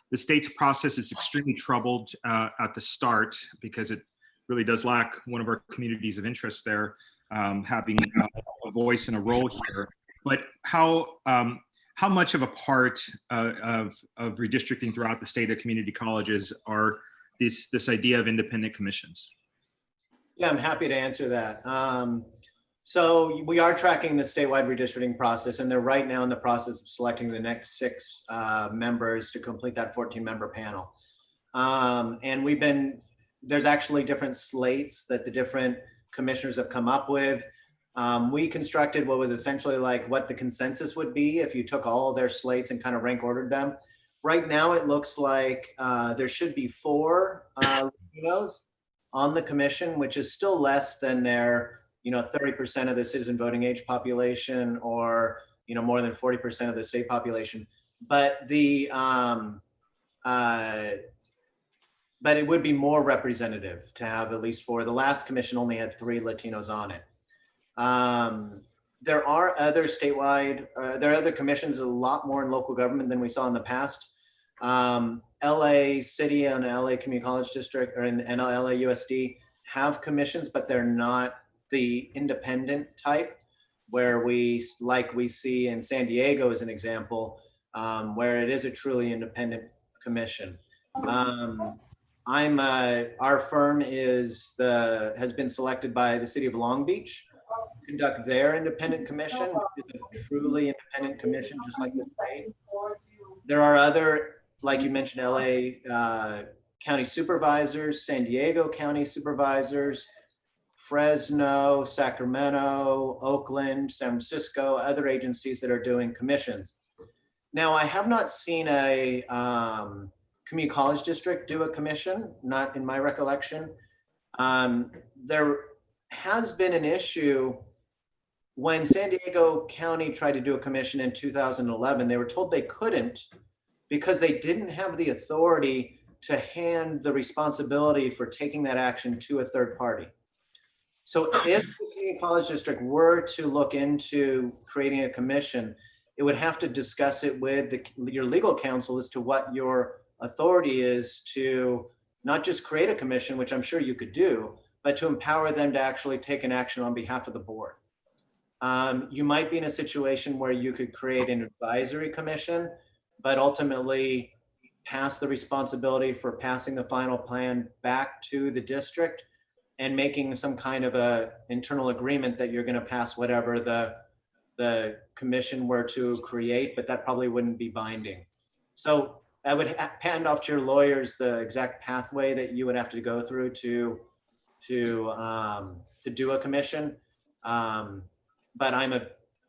The state's process is extremely troubled at the start because it really does lack one of our communities of interest there, having a voice and a role here. But how much of a part of redistricting throughout the state of community colleges are this idea of independent commissions? Yeah, I'm happy to answer that. So we are tracking the statewide redistricting process, and they're right now in the process of selecting the next 6 members to complete that 14-member panel. And there's actually different slates that the different commissioners have come up with. We constructed what was essentially like what the consensus would be if you took all their slates and kind of rank ordered them. Right now, it looks like there should be 4 Latinos on the commission, which is still less than their 30% of the citizen voting age population, or more than 40% of the state population. But but it would be more representative to have at least 4. The last commission only had 3 Latinos on it. There are other statewide, there are other commissions, a lot more in local government than we saw in the past. LA City and LA Community College District, or in LA USD have commissions, but they're not the independent type where we see in San Diego as an example, where it is a truly independent commission. Our firm has been selected by the city of Long Beach to conduct their independent commission, which is a truly independent commission, just like the state. There are other, like you mentioned, LA county supervisors, San Diego county supervisors, Fresno, Sacramento, Oakland, San Francisco, other agencies that are doing commissions. Now, I have not seen a community college district do a commission, not in my recollection. There has been an issue when San Diego County tried to do a commission in 2011. They were told they couldn't because they didn't have the authority to hand the responsibility for taking that action to a third party. So if the community college district were to look into creating a commission, it would have to discuss it with your legal counsel as to what your authority is to not just create a commission, which I'm sure you could do, but to empower them to actually take an action on behalf of the board. You might be in a situation where you could create an advisory commission, but ultimately pass the responsibility for passing the final plan back to the district and making some kind of a internal agreement that you're going to pass whatever the commission were to create, but that probably wouldn't be binding. So I would hand off to your lawyers the exact pathway that you would have to go through to do a commission. But I'm a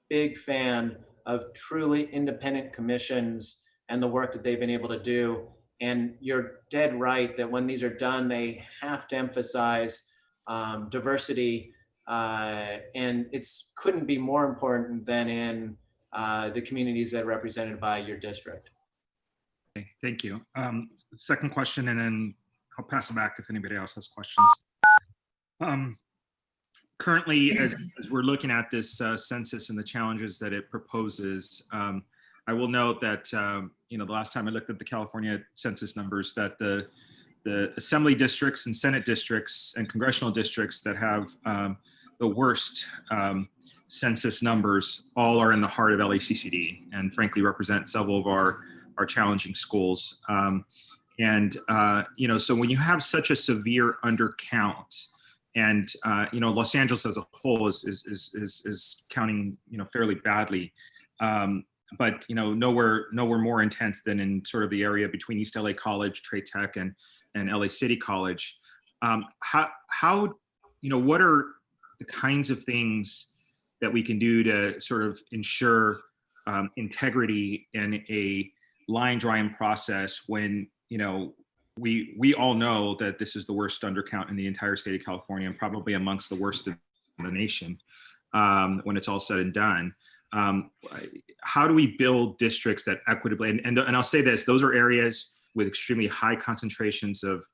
big fan of truly independent commissions and the work that they've been able to do. And you're dead right that when these are done, they have to emphasize diversity, and it's couldn't be more important than in the communities that are represented by your district. Okay, thank you. Second question, and then I'll pass it back if anybody else has questions. Currently, as we're looking at this census and the challenges that it proposes, I will note that the last time I looked at the California census numbers, that the assembly districts and Senate districts and congressional districts that have the worst census numbers all are in the heart of LACCD, and frankly represent several of our challenging schools. So when you have such a severe undercount, and Los Angeles as a whole is counting fairly badly, but nowhere more intense than in sort of the area between East LA College, Trade Tech, and LA City College. What are the kinds of things that we can do to sort of ensure integrity in a line drawing process when we all know that this is the worst undercount in the entire state of California, and probably amongst the worst in the nation when it's all said and done? How do we build districts that equitably, and I'll say this, those are areas with extremely high concentrations of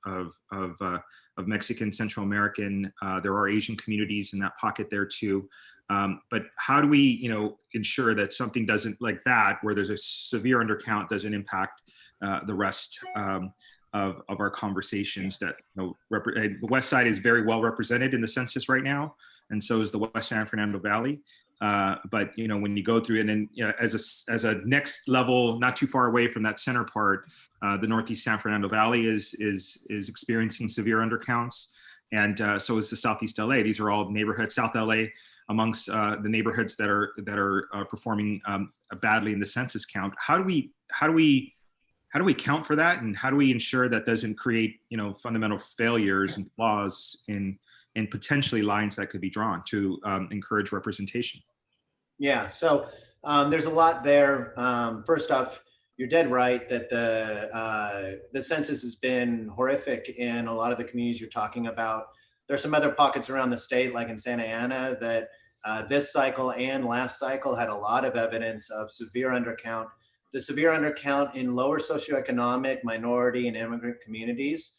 Mexican, Central American. There are Asian communities in that pocket there too. But how do we, ensure that something doesn't, like that, where there's a severe undercount, doesn't impact the rest of our conversations? That the West Side is very well represented in the census right now, and so is the West San Fernando Valley. But when you go through, and then as a next level, not too far away from that center part, the Northeast San Fernando Valley is experiencing severe undercounts, and so is the Southeast LA. These are all neighborhoods. South LA amongst the neighborhoods that are performing badly in the census count. How do we account for that, and how do we ensure that doesn't create fundamental failures and flaws in potentially lines that could be drawn to encourage representation? Yeah, so there's a lot there. First off, you're dead right that the census has been horrific in a lot of the communities you're talking about. There's some other pockets around the state, like in Santa Ana, that this cycle and last cycle had a lot of evidence of severe undercount. The severe undercount in lower socioeconomic, minority, and immigrant communities.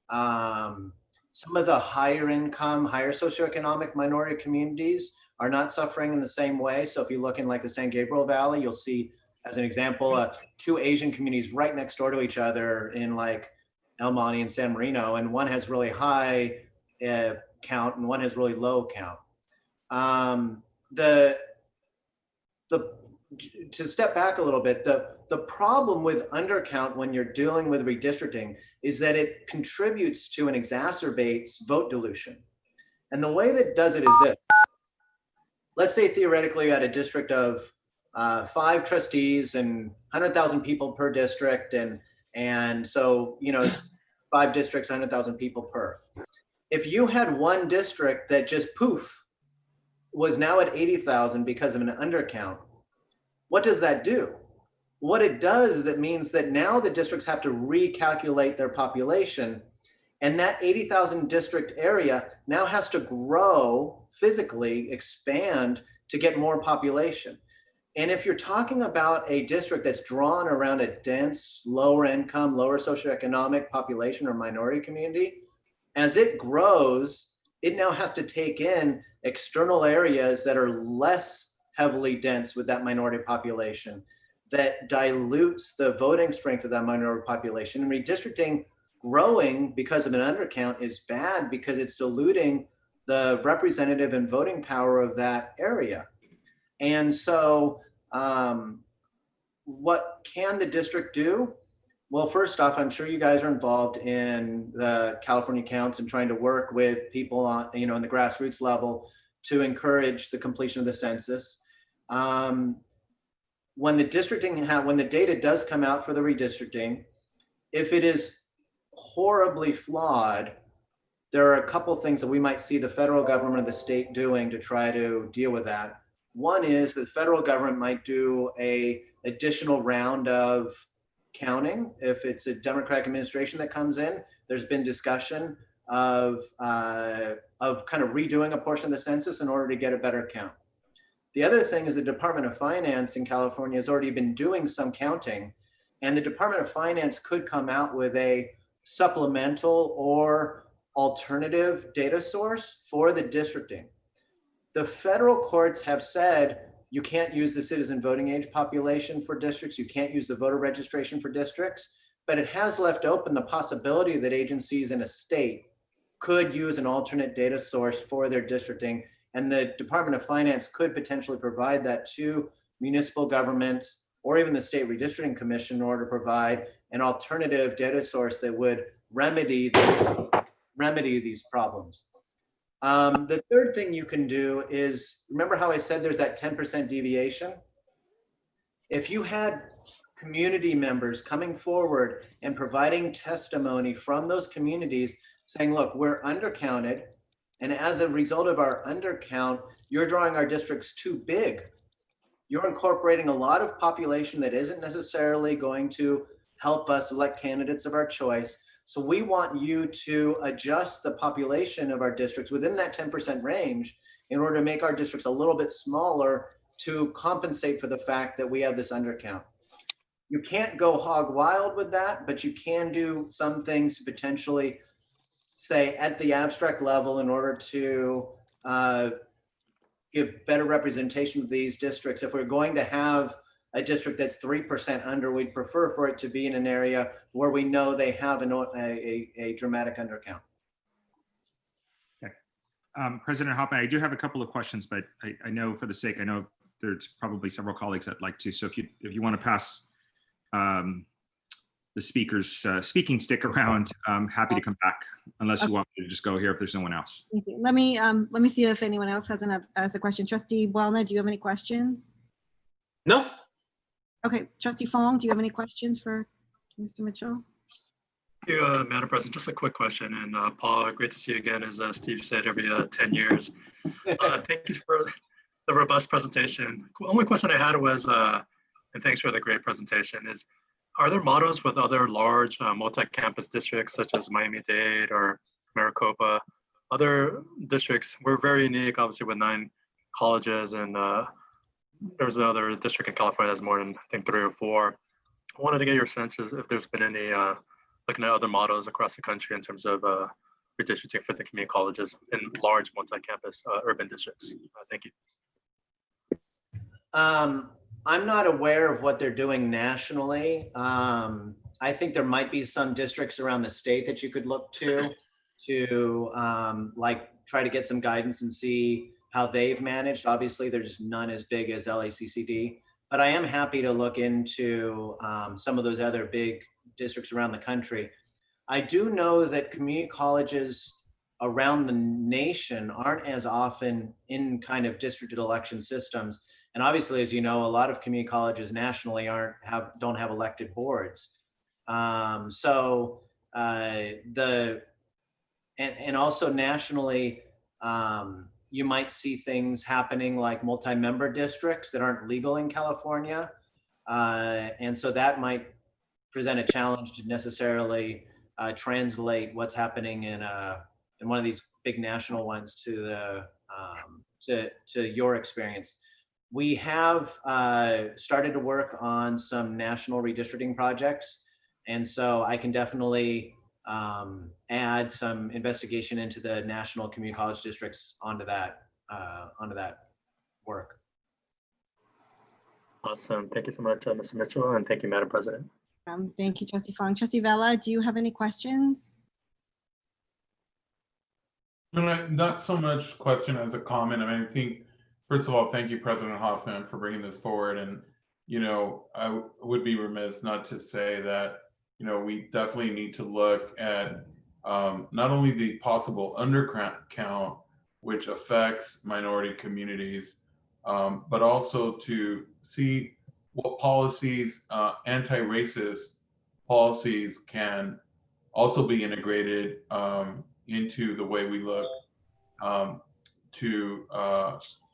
Some of the higher income, higher socioeconomic minority communities are not suffering in the same way. So if you look in like the San Gabriel Valley, you'll see, as an example, 2 Asian communities right next door to each other in like El Monte and San Marino, and one has really high count and one has really low count. To step back a little bit, the problem with undercount when you're dealing with redistricting is that it contributes to and exacerbates vote dilution. And the way that does it is this. Let's say theoretically you had a district of 5 trustees and 100,000 people per district. And so, you know, 5 districts, 100,000 people per. If you had one district that just poof, was now at 80,000 because of an undercount, what does that do? What it does is it means that now the districts have to recalculate their population, and that 80,000 district area now has to grow, physically expand to get more population. And if you're talking about a district that's drawn around a dense, lower income, lower socioeconomic population or minority community, as it grows, it now has to take in external areas that are less heavily dense with that minority population, that dilutes the voting strength of that minority population. And redistricting growing because of an undercount is bad because it's diluting the representative and voting power of that area. And so what can the district do? Well, first off, I'm sure you guys are involved in the California counts and trying to work with people on, you know, in the grassroots level to encourage the completion of the census. When the districting, when the data does come out for the redistricting, if it is horribly flawed, there are a couple things that we might see the federal government or the state doing to try to deal with that. One is the federal government might do a additional round of counting. If it's a Democratic administration that comes in, there's been discussion of kind of redoing a portion of the census in order to get a better count. The other thing is the Department of Finance in California has already been doing some counting, and the Department of Finance could come out with a supplemental or alternative data source for the districting. The federal courts have said you can't use the citizen voting age population for districts, you can't use the voter registration for districts, but it has left open the possibility that agencies in a state could use an alternate data source for their districting, and the Department of Finance could potentially provide that to municipal governments or even the State Redistricting Commission in order to provide an alternative data source that would remedy these problems. The third thing you can do is, remember how I said there's that 10% deviation? If you had community members coming forward and providing testimony from those communities saying, look, we're undercounted, and as a result of our undercount, you're drawing our districts too big. You're incorporating a lot of population that isn't necessarily going to help us elect candidates of our choice. So we want you to adjust the population of our districts within that 10% range in order to make our districts a little bit smaller to compensate for the fact that we have this undercount. You can't go hog wild with that, but you can do some things potentially, say, at the abstract level in order to give better representation of these districts. If we're going to have a district that's 3% under, we'd prefer for it to be in an area where we know they have a dramatic undercount. Okay. President Hoffman, I do have a couple of questions, but I know for the sake, I know there's probably several colleagues that'd like to. So if you want to pass the speaker's speaking stick around, I'm happy to come back, unless you want me to just go here if there's no one else. Thank you. Let me see if anyone else has a question. Trustee Buelna, do you have any questions? No. Okay, Trustee Fong, do you have any questions for Mr. Mitchell? Yeah, Madam President, just a quick question. And Paul, great to see you again, as Steve said, every 10 years. Thank you for the robust presentation. The only question I had was, and thanks for the great presentation, is are there models with other large multi-campus districts such as Miami-Dade or Maricopa, other districts, we're very unique, obviously, with 9 colleges, and there's another district in California that's more than, I think, 3 or 4. I wanted to get your senses if there's been any looking at other models across the country in terms of redistricting for the community colleges in large multi-campus urban districts. Thank you. I'm not aware of what they're doing nationally. I think there might be some districts around the state that you could look to like try to get some guidance and see how they've managed. Obviously, there's none as big as LACCD, but I am happy to look into some of those other big districts around the country. I do know that community colleges around the nation aren't as often in kind of districted election systems. And obviously, as you know, a lot of community colleges nationally don't have elected boards. And also nationally, you might see things happening like multi-member districts that aren't legal in California. And so that might present a challenge to necessarily translate what's happening in one of these big national ones to your experience. We have started to work on some national redistricting projects. And so I can definitely add some investigation into the national community college districts onto that work. Awesome. Thank you so much, Mr. Mitchell, and thank you, Madam President. Thank you, Trustee Fong. Trustee Vella, do you have any questions? Not so much question as a comment. I mean, I think, first of all, thank you, President Hoffman, for bringing this forward. And, you know, I would be remiss not to say that, you know, we definitely need to look at not only the possible undercount, which affects minority communities, but also to see what policies, anti-racist policies can also be integrated into the way we look to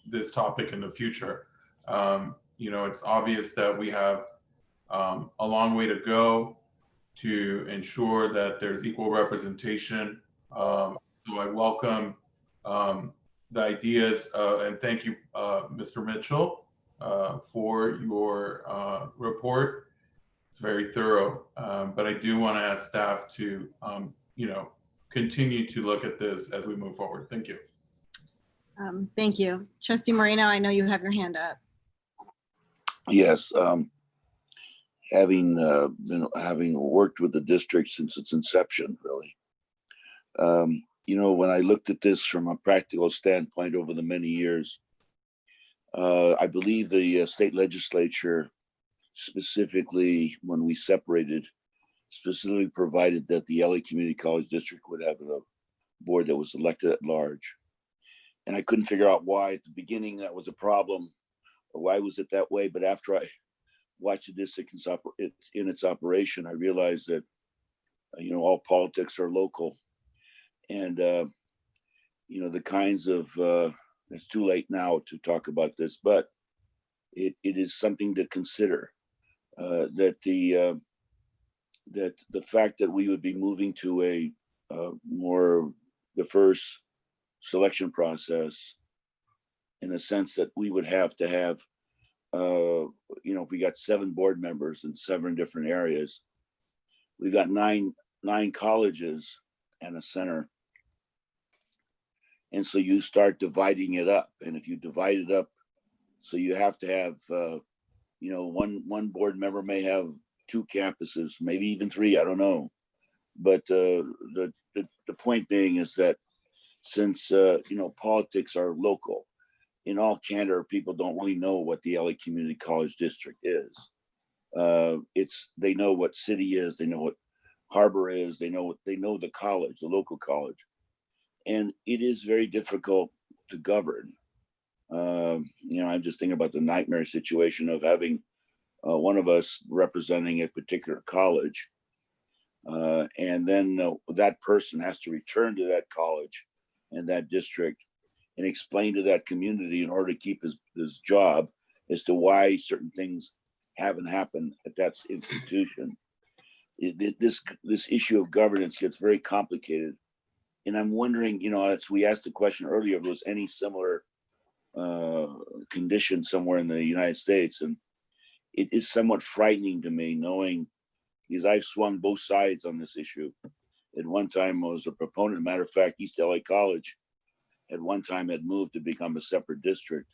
this topic in the future. You know, it's obvious that we have a long way to go to ensure that there's equal representation. So I welcome the ideas and thank you, Mr. Mitchell, for your report. It's very thorough, but I do want to ask staff to, you know, continue to look at this as we move forward. Thank you. Thank you. Trustee Moreno, I know you have your hand up. Yes, having worked with the district since its inception, really, you know, when I looked at this from a practical standpoint over the many years, I believe the state legislature, specifically when we separated, specifically provided that the LA Community College District would have a board that was elected at large. And I couldn't figure out why at the beginning that was a problem, or why was it that way. But after I watched the district in its operation, I realized that, you know, all politics are local. And, you know, the kinds of, it's too late now to talk about this, but it is something to consider, that the fact that we would be moving to a more diverse selection process, in a sense that we would have to have, you know, if we got 7 board members in 7 different areas, we've got nine colleges and a center. And so you start dividing it up. And if you divide it up, so you have to have, you know, one board member may have 2 campuses, maybe even 3, I don't know. But the point being is that since, you know, politics are local, in all candor, people don't really know what the LA Community College District is. They know what city is, they know what harbor is, they know the college, the local college. And it is very difficult to govern. You know, I'm just thinking about the nightmare situation of having one of us representing a particular college. And then that person has to return to that college and that district and explain to that community in order to keep his job as to why certain things haven't happened at that institution. This issue of governance gets very complicated And I'm wondering, as we asked the question earlier, if there was any similar condition somewhere in the United States. And it is somewhat frightening to me knowing, because I've swung both sides on this issue. At one time I was a proponent. Matter of fact, East LA College at one time had moved to become a separate district.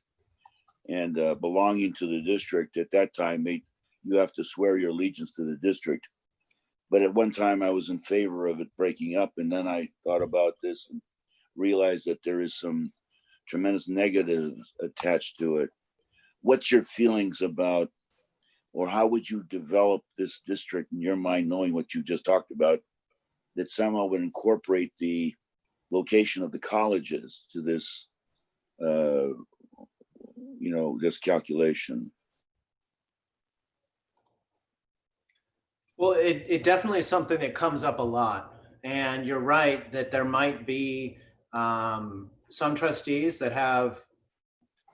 And belonging to the district at that time, you have to swear your allegiance to the district. But at one time I was in favor of it breaking up. And then I thought about this and realized that there is some tremendous negatives attached to it. What's your feelings about, or how would you develop this district in your mind, knowing what you just talked about, that somehow would incorporate the location of the colleges to this, this calculation? Well, it definitely is something that comes up a lot. And you're right that there might be some trustees that have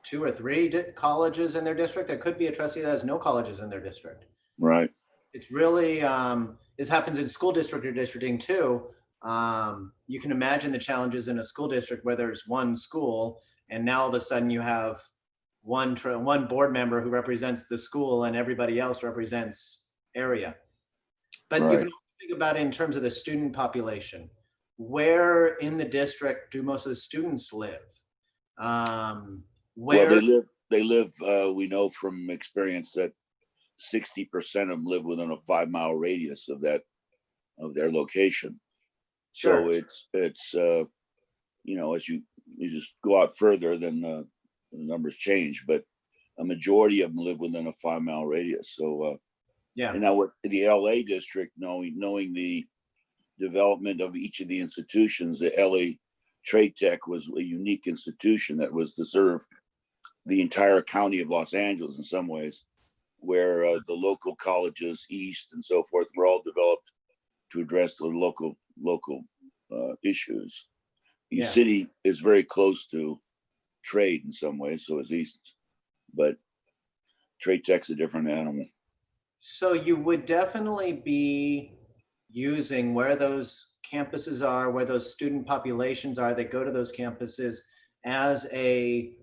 2 or 3 colleges in their district. There could be a trustee that has no colleges in their district. Right. It's really, this happens in school district redistricting too. You can imagine the challenges in a school district where there's one school and now all of a sudden you have one board member who represents the school and everybody else represents area. But Right. You can also think about it in terms of the student population. Where in the district do most of the students live? Well, they live, we know from experience that 60% of them live within a 5-mile radius of their location. Sure. So it's as you just go out further, then the numbers change, but a majority of them live within a 5-mile radius. So yeah. And now with the LA district, knowing the development of each of the institutions, the LA Trade Tech was a unique institution that was to serve the entire county of Los Angeles in some ways, where the local colleges east and so forth were all developed to address the local issues. The Yeah. city is very close to trade in some ways, so is East, but Trade Tech's a different animal. So you would definitely be using where those campuses are, where those student populations are that go to those campuses as a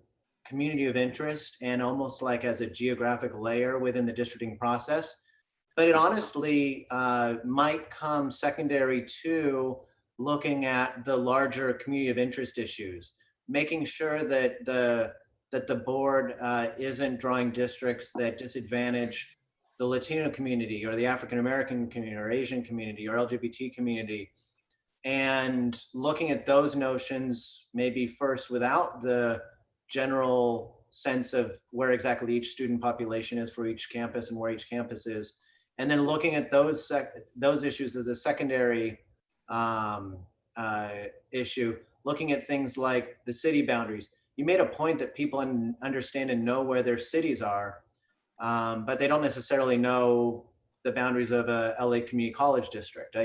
community of interest and almost like as a geographic layer within the districting process. But it honestly might come secondary to looking at the larger community of interest issues, making sure that the board isn't drawing districts that disadvantage the Latino community or the African-American community or Asian community or LGBT community, and looking at those notions maybe first without the general sense of where exactly each student population is for each campus and where each campus is, and then looking at those issues as a secondary issue, looking at things like the city boundaries. You made a point that people understand and know where their cities are, but they don't necessarily know the boundaries of a LA Community College district.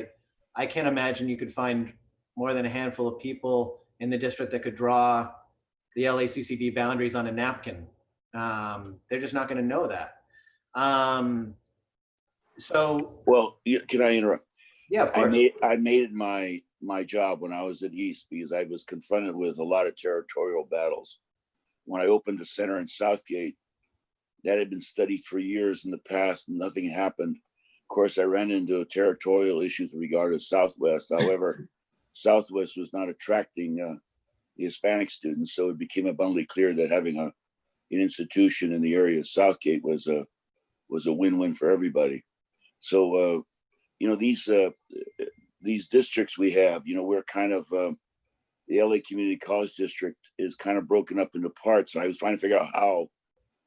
I can't imagine you could find more than a handful of people in the district that could draw the LACCD boundaries on a napkin. They're just not going to know that. Well, can I interrupt? Yeah, of course. I made it my job when I was at East because I was confronted with a lot of territorial battles. When I opened the center in Southgate, that had been studied for years in the past and nothing happened. Of course, I ran into territorial issues with regard to Southwest. However, Southwest was not attracting the Hispanic students, so it became abundantly clear that having an institution in the area of Southgate was a win-win for everybody. So, these districts we have, we're kind of the LA Community College District is kind of broken up into parts, and I was trying to figure out how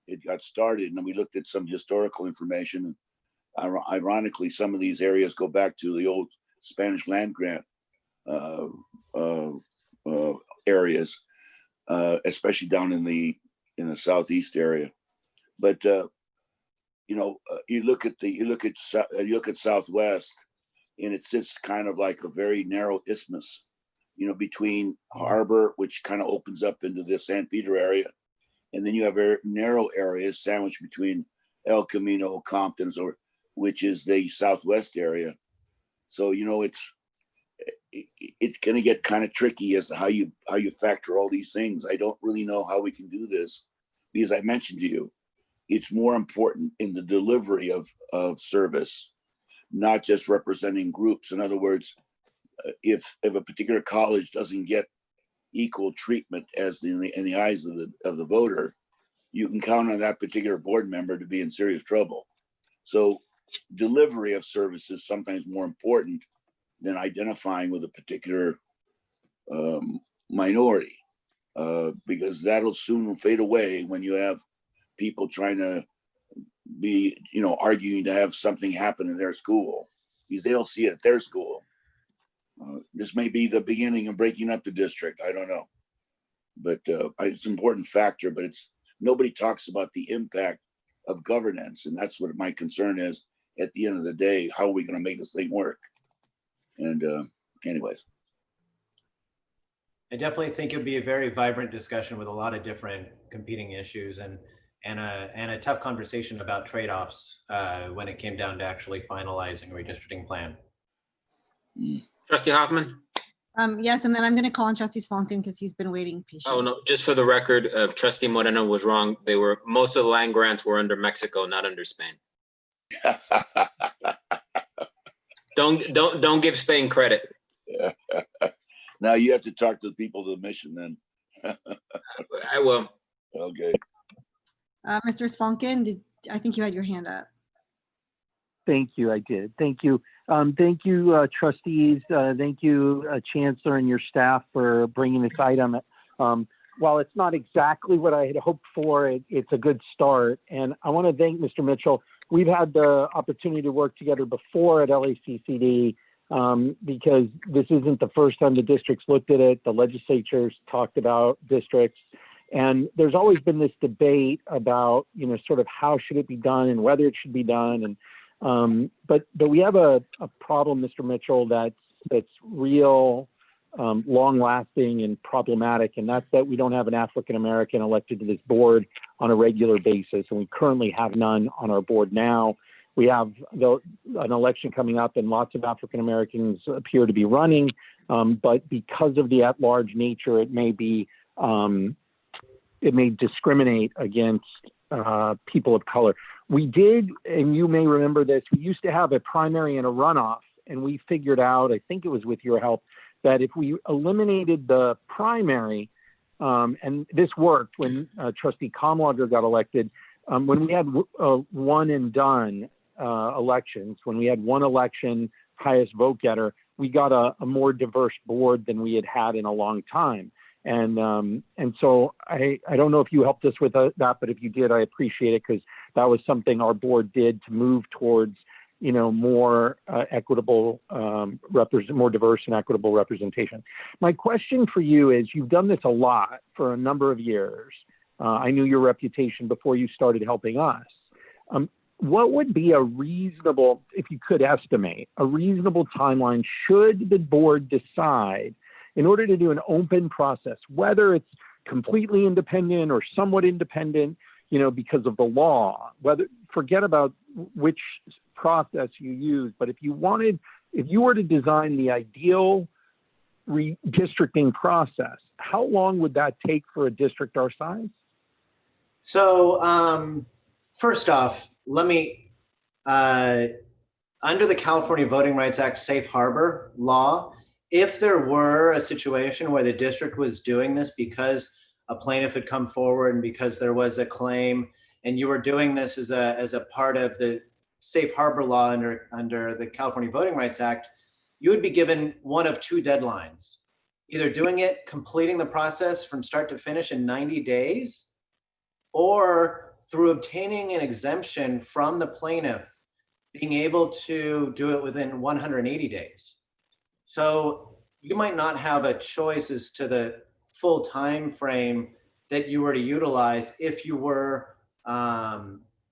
it got started. And then we looked at some historical information. And ironically, some of these areas go back to the old Spanish land grant areas, especially down in the southeast area. But you look at Southwest, and it sits kind of like a very narrow isthmus, between Harbor, which kind of opens up into the San Pedro area, and then you have very narrow areas sandwiched between El Camino, Compton's, which is the Southwest area. So it's going to get kind of tricky as to how you factor all these things. I don't really know how we can do this because I mentioned to you, it's more important in the delivery of service, not just representing groups. In other words, if a particular college doesn't get equal treatment as in the eyes of the voter, you can count on that particular board member to be in serious trouble. So delivery of service is sometimes more important than identifying with a particular minority, because that'll soon fade away when you have people trying to be, arguing to have something happen in their school, because they'll see it at their school. This may be the beginning of breaking up the district. I don't know, but it's an important factor. But nobody talks about the impact of governance, and that's what my concern is. At the end of the day, how are we going to make this thing work? And anyways, I definitely think it would be a very vibrant discussion with a lot of different competing issues and a tough conversation about trade-offs when it came down to actually finalizing a redistricting plan. Trustee Hoffman? Yes, and then I'm going to call on Trustee Swankin because he's been waiting patiently. Oh, no, just for the record, Trustee Moreno was wrong. Most of the land grants were under Mexico, not under Spain. Don't give Spain credit. Now you have to talk to the people of the mission then. I will. Okay. Mr. Swankin, I think you had your hand up. Thank you, I did. Thank you. Thank you, trustees. Thank you, Chancellor and your staff for bringing this item. While it's not exactly what I had hoped for, it's a good start. And I want to thank Mr. Mitchell. We've had the opportunity to work together before at LACCD because this isn't the first time the districts looked at it. The legislature's talked about districts. And there's always been this debate about, sort of how should it be done and whether it should be done. And but we have a problem, Mr. Mitchell, that's real, long-lasting and problematic, and that's that we don't have an African-American elected to this board on a regular basis, and we currently have none on our board now. We have an election coming up, and lots of African-Americans appear to be running, but because of the at-large nature, it may discriminate against people of color. We did, and you may remember this, we used to have a primary and a runoff, and we figured out, I think it was with your help, that if we eliminated the primary, and this worked when Trustee Comlager got elected, when we had one and done elections, when we had one election, highest vote getter, we got a more diverse board than we had had in a long time. And so I don't know if you helped us with that, but if you did, I appreciate it, because that was something our board did to move towards, more equitable, more diverse and equitable representation. My question for you is, you've done this a lot for a number of years. I knew your reputation before you started helping us. What would be a reasonable, if you could estimate, a reasonable timeline should the board decide in order to do an open process, whether it's completely independent or somewhat independent, because of the law, forget about which process you use, but if you were to design the ideal redistricting process, how long would that take for a district our size? So first off, let me, under the California Voting Rights Act Safe Harbor law, if there were a situation where the district was doing this because a plaintiff had come forward and because there was a claim, and you were doing this as a part of the Safe Harbor law under the California Voting Rights Act, you would be given one of two deadlines: either doing it, completing the process from start to finish in 90 days, or through obtaining an exemption from the plaintiff, being able to do it within 180 days. So you might not have a choice as to the full time frame that you were to utilize if you were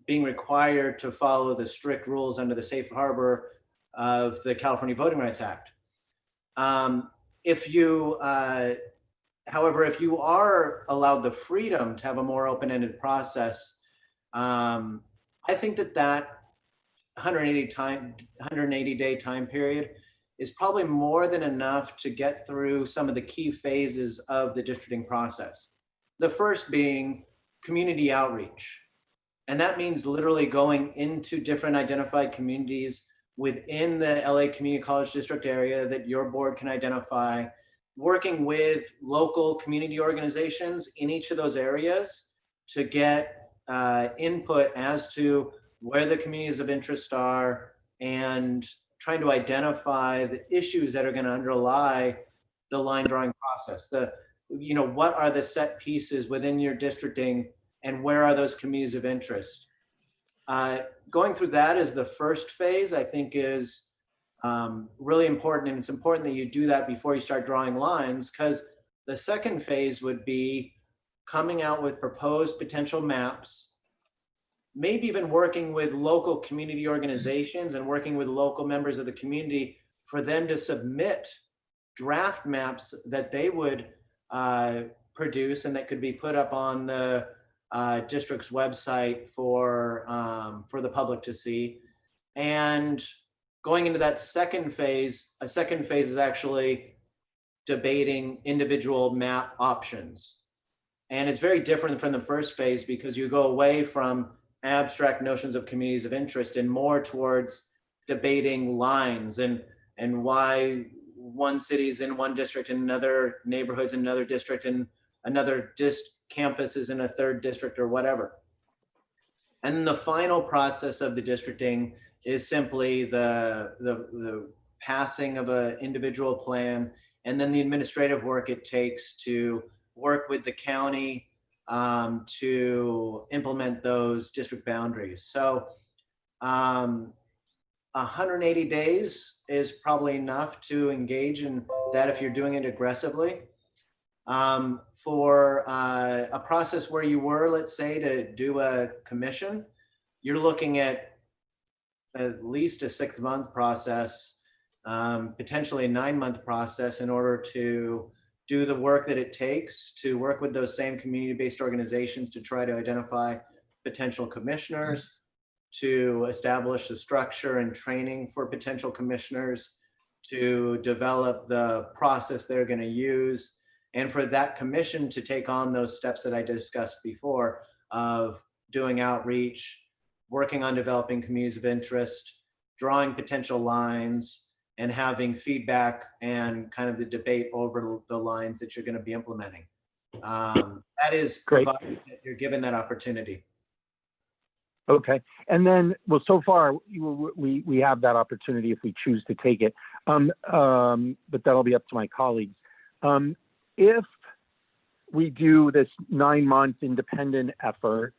being required to follow the strict rules under the Safe Harbor of the California Voting Rights Act. However, if you are allowed the freedom to have a more open-ended process, I think that 180-day time period is probably more than enough to get through some of the key phases of the districting process. The first being community outreach. And that means literally going into different identified communities within the LA Community College District area that your board can identify, working with local community organizations in each of those areas to get input as to where the communities of interest are and trying to identify the issues that are going to underlie the line drawing process. What are the set pieces within your districting and where are those communities of interest? Going through that is the first phase, I think is really important. And it's important that you do that before you start drawing lines, because the second phase would be coming out with proposed potential maps, maybe even working with local community organizations and working with local members of the community for them to submit draft maps that they would produce and that could be put up on the district's website for the public to see. And going into that second phase, a second phase is actually debating individual map options. And it's very different from the first phase because you go away from abstract notions of communities of interest and more towards debating lines and why one city's in one district and another neighborhood's in another district and another campus is in a third district or whatever. And the final process of the districting is simply the passing of an individual plan and then the administrative work it takes to work with the county to implement those district boundaries. So 180 days is probably enough to engage in that if you're doing it aggressively. For a process where you were, let's say, to do a commission, you're looking at least a 6-month process, potentially a 9-month process in order to do the work that it takes to work with those same community-based organizations to try to identify potential commissioners, to establish the structure and training for potential commissioners, to develop the process they're going to use, and for that commission to take on those steps that I discussed before of doing outreach, working on developing communities of interest, drawing potential lines, and having feedback and kind of the debate over the lines that you're going to be implementing. That is provided that you're given that opportunity. Okay. And then, well, so far we have that opportunity if we choose to take it. But that'll be up to my colleagues. If we do this 9-month independent effort,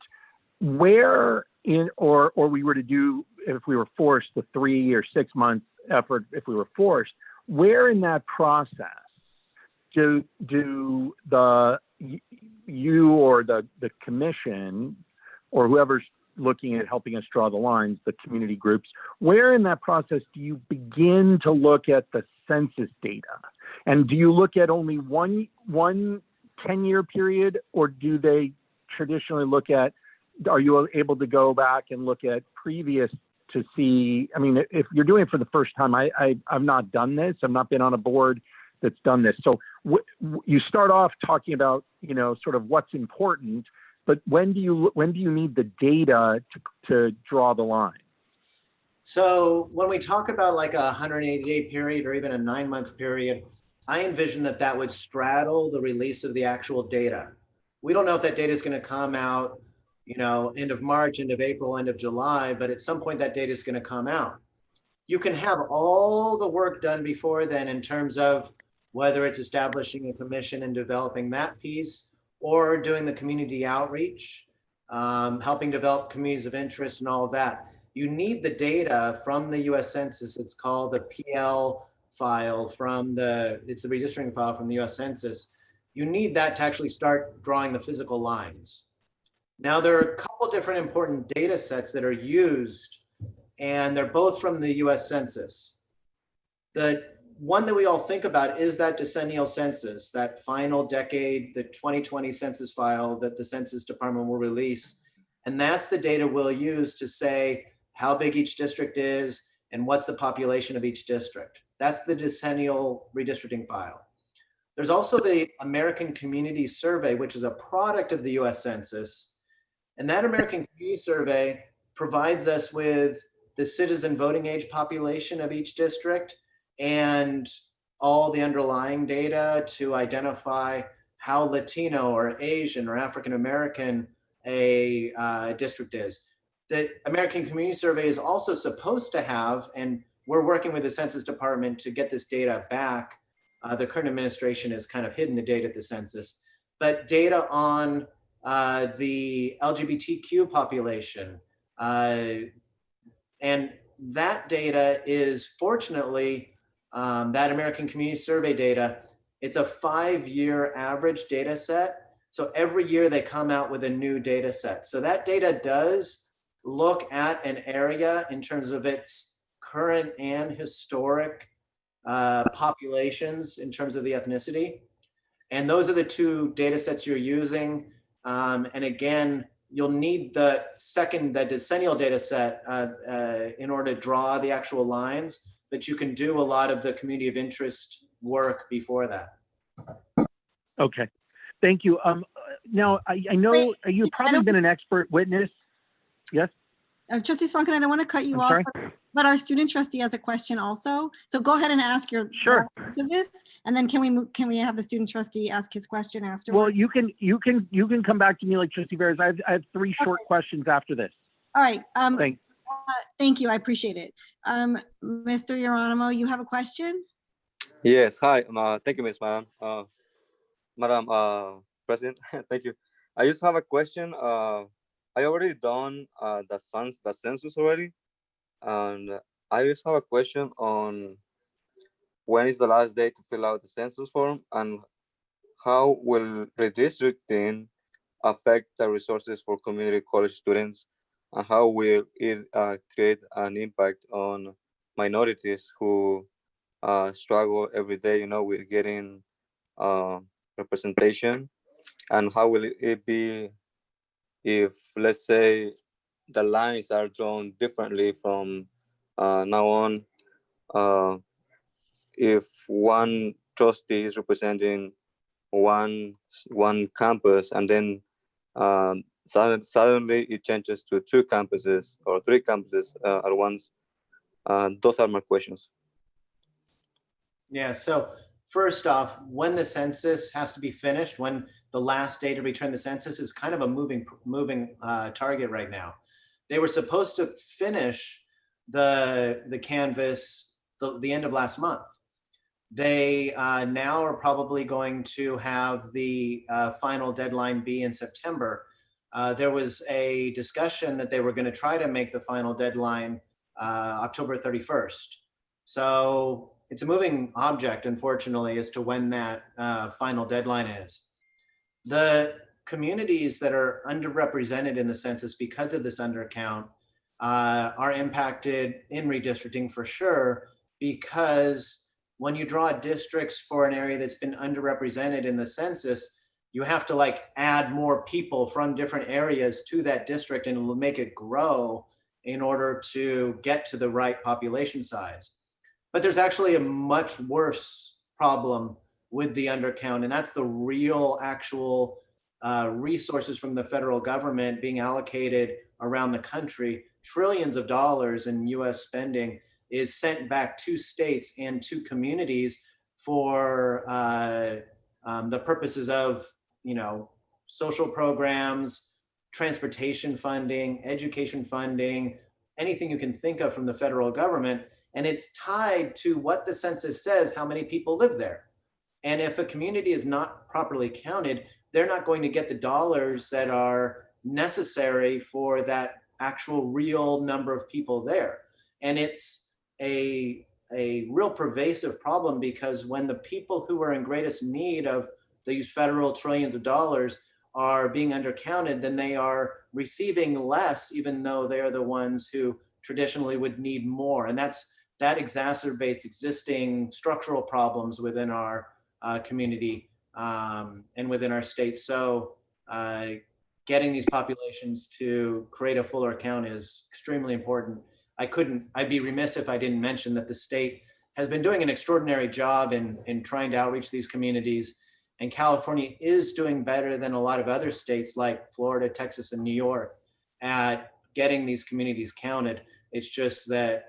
where in, or we were to do, if we were forced, the 3 or 6 month effort, if we were forced, where in that process do you or the commission or whoever's looking at helping us draw the lines, the community groups, where in that process do you begin to look at the census data? And do you look at only one 10-year period, or do they traditionally look at, are you able to go back and look at previous to see? I mean, if you're doing it for the first time, I've not done this. I've not been on a board that's done this. So you start off talking about, sort of what's important, but when do you need the data to draw the line? So when we talk about like a 180-day period or even a 9-month period, I envision that would straddle the release of the actual data. We don't know if that data is going to come out, end of March, end of April, end of July, but at some point that data is going to come out. You can have all the work done before then in terms of whether it's establishing a commission and developing that piece or doing the community outreach, helping develop communities of interest and all of that. You need the data from the US Census. It's called the PL file it's the redistricting file from the US Census. You need that to actually start drawing the physical lines. Now, there are a couple different important data sets that are used, and they're both from the US Census. The one that we all think about is that decennial census, that final decade, the 2020 census file that the Census Department will release. And that's the data we'll use to say how big each district is and what's the population of each district. That's the decennial redistricting file. There's also the American Community Survey, which is a product of the US Census. And that American Community Survey provides us with the citizen voting age population of each district and all the underlying data to identify how Latino or Asian or African American a district is. The American Community Survey is also supposed to have, and we're working with the Census Department to get this data back. The current administration has kind of hidden the data at the census, but data on the LGBTQ population. And that data is, fortunately, that American Community Survey data, it's a 5-year average data set. So every year they come out with a new data set. So that data does look at an area in terms of its current and historic populations in terms of the ethnicity. And those are the two data sets you're using. And again, you'll need the decennial data set in order to draw the actual lines, but you can do a lot of the community of interest work before that. Okay, thank you. Now, I know you've probably been an expert witness. Yes? Trustee Swankin, I don't want to cut you I'm off, sorry? but our student trustee has a question also. So go ahead and ask your Sure. of this, and then can we have the student trustee ask his question afterwards? Well, you can come back to me like Trustee Veras. I have 3 short questions after this. All right. Thanks. Thank you. I appreciate it. Mr. Geronimo, you have a question? Yes, hi. Thank you, Ms. Madam President. Thank you. I just have a question. I already done the census already, and I just have a question on when is the last day to fill out the census form, and how will redistricting affect the resources for community college students, and how will it create an impact on minorities who struggle every day, with getting representation, and how will it be if, let's say, the lines are drawn differently from now on? If one trustee is representing one campus, and then suddenly it changes to 2 campuses or 3 campuses at once. Those are my questions. Yeah, so first off, when the census has to be finished, when the last day to return the census is kind of a moving target right now. They were supposed to finish the canvas the end of last month. They now are probably going to have the final deadline be in September. There was a discussion that they were going to try to make the final deadline October 31st. So it's a moving object, unfortunately, as to when that final deadline is. The communities that are underrepresented in the census because of this undercount are impacted in redistricting for sure, because when you draw districts for an area that's been underrepresented in the census, you have to add more people from different areas to that district and make it grow in order to get to the right population size. But there's actually a much worse problem with the undercount, and that's the real actual resources from the federal government being allocated around the country. Trillions of dollars in US spending is sent back to states and to communities for the purposes of, social programs, transportation funding, education funding, anything you can think of from the federal government. And it's tied to what the census says, how many people live there. And if a community is not properly counted, they're not going to get the dollars that are necessary for that actual real number of people there. And it's a real pervasive problem, because when the people who are in greatest need of these federal trillions of dollars are being undercounted, then they are receiving less, even though they're the ones who traditionally would need more. And that exacerbates existing structural problems within our community and within our state. So getting these populations to create a fuller count is extremely important. I'd be remiss if I didn't mention that the state has been doing an extraordinary job in trying to outreach these communities. And California is doing better than a lot of other states like Florida, Texas, and New York at getting these communities counted. It's just that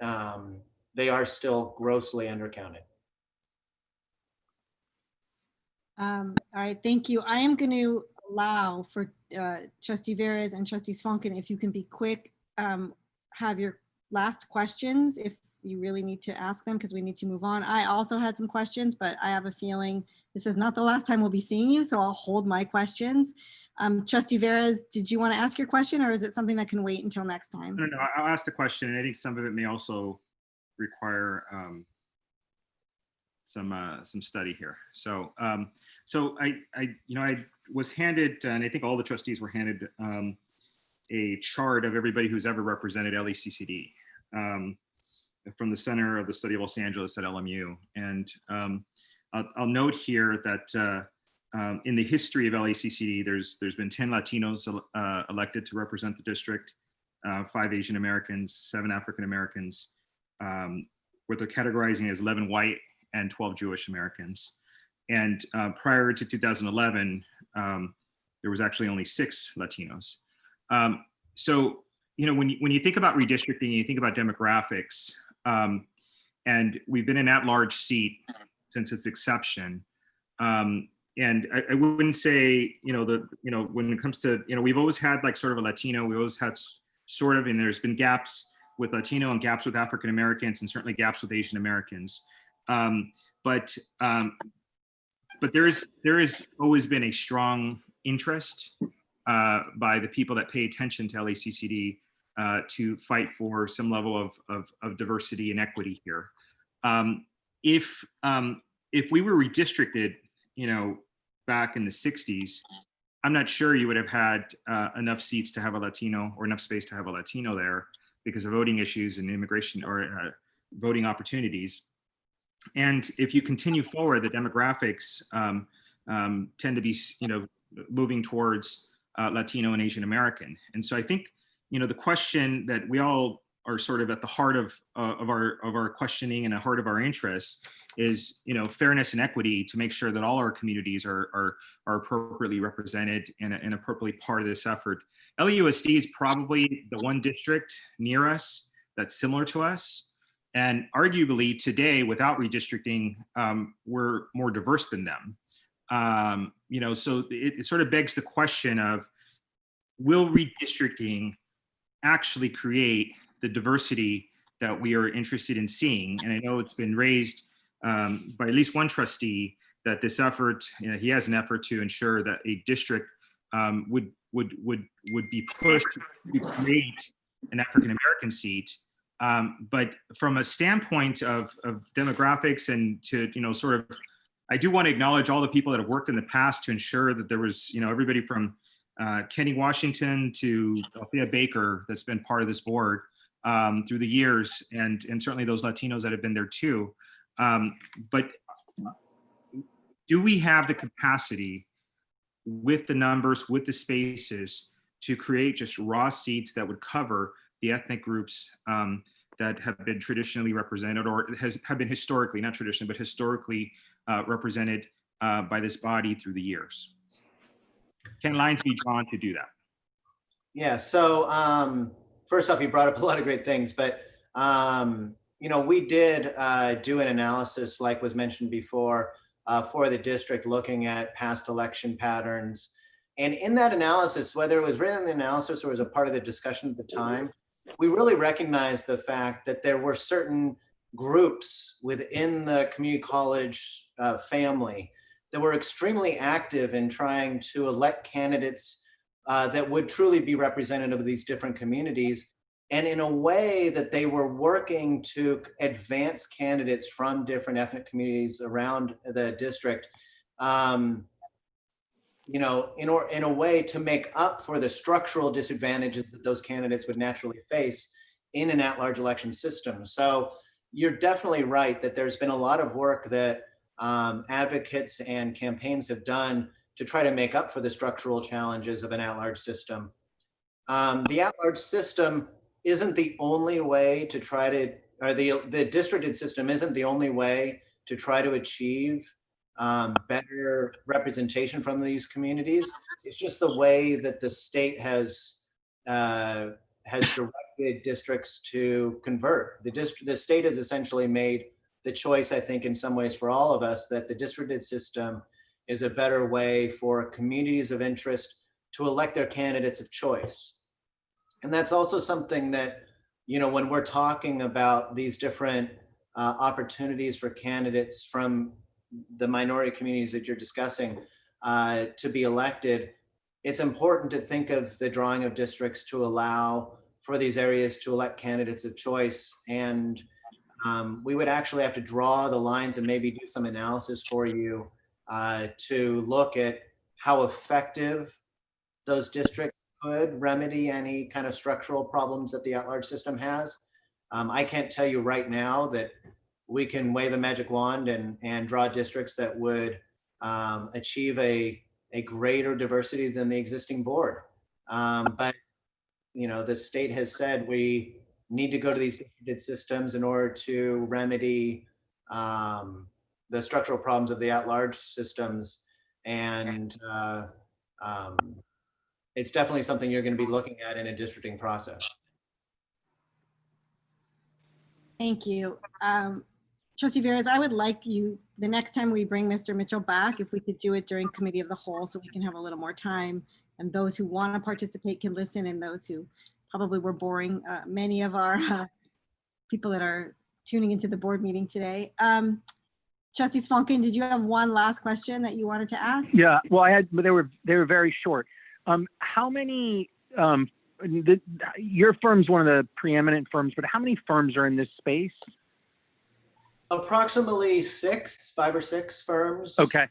they are still grossly undercounted. All right, thank you. I am going to allow for Trustee Veras and Trustee Swankin, if you can be quick, have your last questions if you really need to ask them, because we need to move on. I also had some questions, but I have a feeling this is not the last time we'll be seeing you, so I'll hold my questions. Trustee Veras, did you want to ask your question, or is it something that can wait until next time? No, I'll ask the question, and I think some of it may also require some study here. So, I was handed, and I think all the trustees were handed a chart of everybody who's ever represented LACCD from the Center of the Study of Los Angeles at LMU. And I'll note here that in the history of LACCD, there's been 10 Latinos elected to represent the district, 5 Asian Americans, 7 African Americans, what they're categorizing as 11 white and 12 Jewish Americans. And prior to 2011, there was actually only 6 Latinos. So, when you think about redistricting, you think about demographics, and we've been an at-large seat since its inception. And I wouldn't say, when it comes to, we've always had like sort of a Latino, we always had sort of, and there's been gaps with Latino and gaps with African Americans, and certainly gaps with Asian Americans. But there is always been a strong interest by the people that pay attention to LACCD to fight for some level of diversity and equity here. If we were redistricted, back in the 60s, I'm not sure you would have had enough seats to have a Latino, or enough space to have a Latino there, because of voting issues and immigration or voting opportunities. And if you continue forward, the demographics tend to be, moving towards Latino and Asian American. And so I think, the question that we all are sort of at the heart of our questioning and the heart of our interests is, fairness and equity, to make sure that all our communities are appropriately represented and appropriately part of this effort. LAUSD is probably the one district near us that's similar to us. And arguably today, without redistricting, we're more diverse than them. So it sort of begs the question of, will redistricting actually create the diversity that we are interested in seeing? And I know it's been raised by at least one trustee that this effort, he has an effort to ensure that a district would be pushed to create an African American seat. But from a standpoint of demographics and to, sort of, I do want to acknowledge all the people that have worked in the past to ensure that there was, everybody from Kenny Washington to Althea Baker that's been part of this board through the years, and certainly those Latinos that have been there too. But do we have the capacity with the numbers, with the spaces, to create just raw seats that would cover the ethnic groups that have been traditionally represented, or have been historically, not traditionally, but historically represented by this body through the years? Can lines be drawn to do that? Yeah, so first off, you brought up a lot of great things, but we did do an analysis, like was mentioned before, for the district, looking at past election patterns. And in that analysis, whether it was written in the analysis or was a part of the discussion at the time, we really recognized the fact that there were certain groups within the community college family that were extremely active in trying to elect candidates that would truly be representative of these different communities, and in a way that they were working to advance candidates from different ethnic communities around the district, in a way to make up for the structural disadvantages that those candidates would naturally face in an at-large election system. So you're definitely right that there's been a lot of work that advocates and campaigns have done to try to make up for the structural challenges of an at-large system. The at-large system isn't the only way to try to or the districted system isn't the only way to try to achieve better representation from these communities. It's just the way that the state has directed districts to convert. The state has essentially made the choice, I think, in some ways for all of us, that the districted system is a better way for communities of interest to elect their candidates of choice. And that's also something that, you know, when we're talking about these different opportunities for candidates from the minority communities that you're discussing to be elected, it's important to think of the drawing of districts to allow for these areas to elect candidates of choice. And we would actually have to draw the lines and maybe do some analysis for you to look at how effective those districts could remedy any kind of structural problems that the at-large system has. I can't tell you right now that we can wave a magic wand and draw districts that would achieve a greater diversity than the existing board. But you know, the state has said we need to go to these distributed systems in order to remedy the structural problems of the at-large systems. And it's definitely something you're going to be looking at in a districting process. Thank you. Trustee Veras, I would like you, the next time we bring Mr. Mitchell back, if we could do it during committee of the whole so we can have a little more time and those who want to participate can listen and those who probably were boring many of our people that are tuning into the board meeting today. Trustee Svanken, did you have one last question that you wanted to ask? Yeah, well, I had, but they were very short. How many, your firm's one of the preeminent firms, but how many firms are in this space? Approximately 5 or 6 firms. Okay.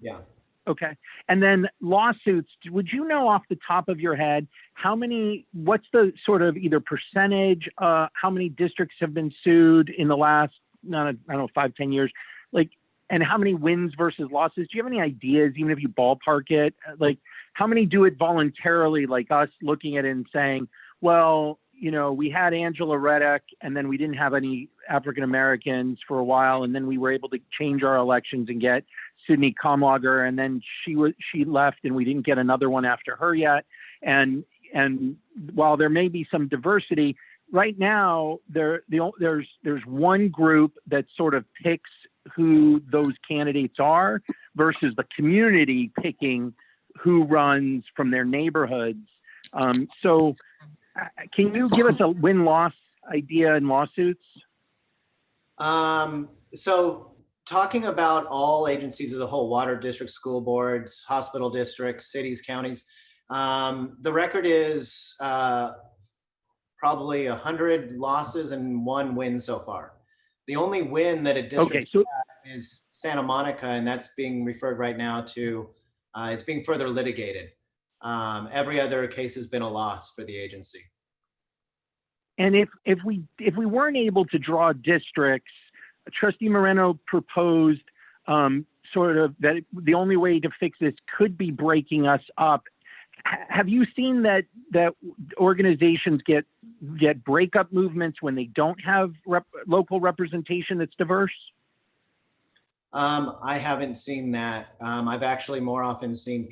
Yeah. Okay. And then lawsuits, would you know off the top of your head, how many, what's the sort of either percentage, how many districts have been sued in the last, I don't know, 5-10 years? Like, and how many wins versus losses? Do you have any ideas, even if you ballpark it? Like, how many do it voluntarily, like us looking at it and saying, well, you know, we had Angela Reddick and then we didn't have any African Americans for a while. And then we were able to change our elections and get Sydney Comlager. And then she left and we didn't get another one after her yet. And while there may be some diversity, right now there's one group that sort of picks who those candidates are versus the community picking who runs from their neighborhoods. So can you give us a win-loss idea in lawsuits? So talking about all agencies as a whole, water districts, school boards, hospital districts, cities, counties, the record is probably 100 losses and 1 win so far. The only win that a district has is Santa Monica, and that's being referred right now to, it's being further litigated. Every other case has been a loss for the agency. And if we weren't able to draw districts, Trustee Moreno proposed sort of that the only way to fix this could be breaking us up. Have you seen that organizations get breakup movements when they don't have local representation that's diverse? I haven't seen that. I've actually more often seen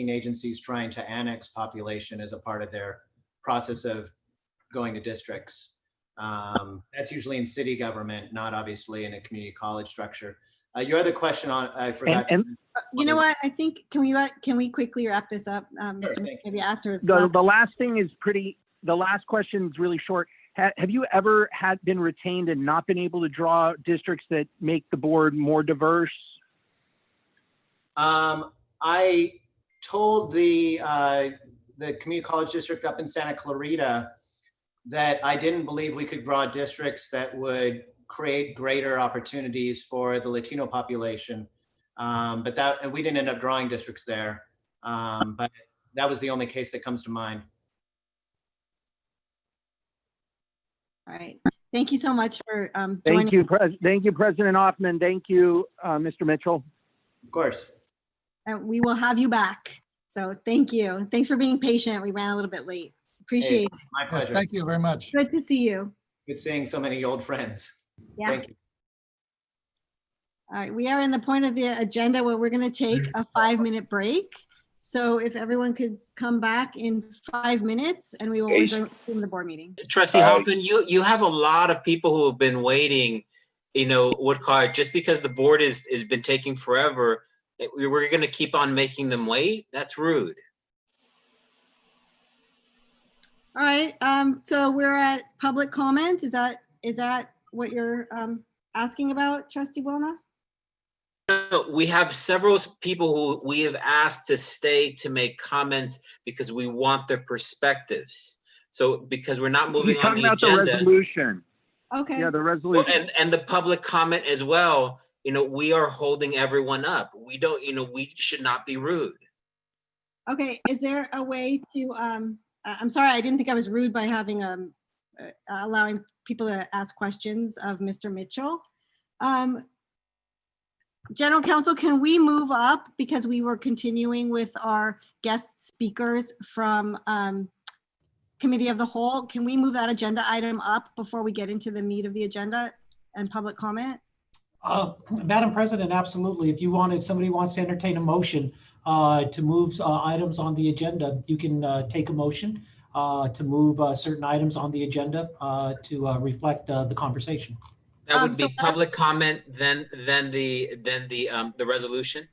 agencies trying to annex population as a part of their process of going to districts. That's usually in city government, not obviously in a community college structure. Your other question on, I forgot. You know what? I think, can we quickly wrap this up? Mr. Maybe after the last thing is the last question is really short. Have you ever been retained and not been able to draw districts that make the board more diverse? I told the community college district up in Santa Clarita that I didn't believe we could draw districts that would create greater opportunities for the Latino population. And we didn't end up drawing districts there. But that was the only case that comes to mind. All right. Thank you so much for joining. Thank you, President Hoffman. Thank you, Mr. Mitchell. Of course. And we will have you back. So thank you. Thanks for being patient. We ran a little bit late. Appreciate it. My pleasure. Yes, thank you very much. Good to see you. Good seeing so many old friends. Yeah. Thank you. All right, we are in the point of the agenda where we're going to take a 5-minute break. So if everyone could come back in 5 minutes and we will resume the board meeting. Trustee Hoffman, you have a lot of people who have been waiting, just because the board has been taking forever, we're going to keep on making them wait? That's rude. All right, so we're at public comment. Is that what you're asking about, Trustee Buona? No, we have several people who we have asked to stay to make comments because we want their perspectives. So because we're not moving on the agenda. The resolution. Okay. Yeah, the resolution. And the public comment as well. We are holding everyone up. We don't. We should not be rude. Okay. Is there a way to? I'm sorry, I didn't think I was rude by having allowing people to ask questions of Mr. Mitchell. General Counsel, can we move up because we were continuing with our guest speakers from Committee of the Whole? Can we move that agenda item up before we get into the meat of the agenda and public comment? Madam President, absolutely. If somebody wants to entertain a motion to move items on the agenda, you can take a motion to move certain items on the agenda to reflect the conversation. That would be public comment, then the resolution.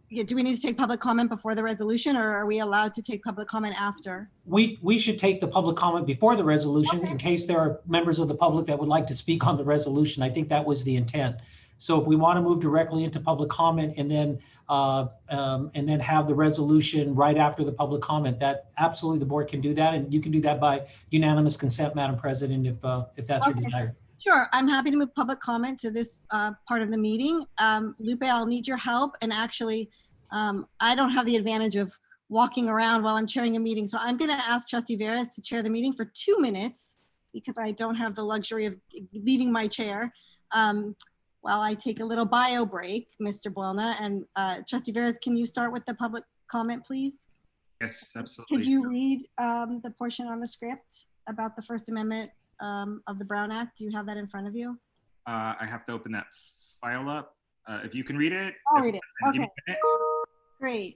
Yeah, do we need to take public comment before the resolution, or are we allowed to take public comment after? We should take the public comment before the resolution in case there are members of the public that would like to speak on the resolution. I think that was the intent. So if we want to move directly into public comment and then have the resolution right after the public comment, that absolutely the board can do that, and you can do that by unanimous consent, Madam President, if that's your desire. Sure, I'm happy to move public comment to this part of the meeting. Lupe, I'll need your help. And actually, I don't have the advantage of walking around while I'm chairing a meeting. So I'm gonna ask Trustee Veras to chair the meeting for 2 minutes because I don't have the luxury of leaving my chair while I take a little bio break, Mr. Buona. And Trustee Veras, can you start with the public comment, please? Yes, absolutely. Could you read the portion on the script about the First Amendment of the Brown Act? Do you have that in front of you? I have to open that file up. If you can read it. I'll read it. Okay. Great.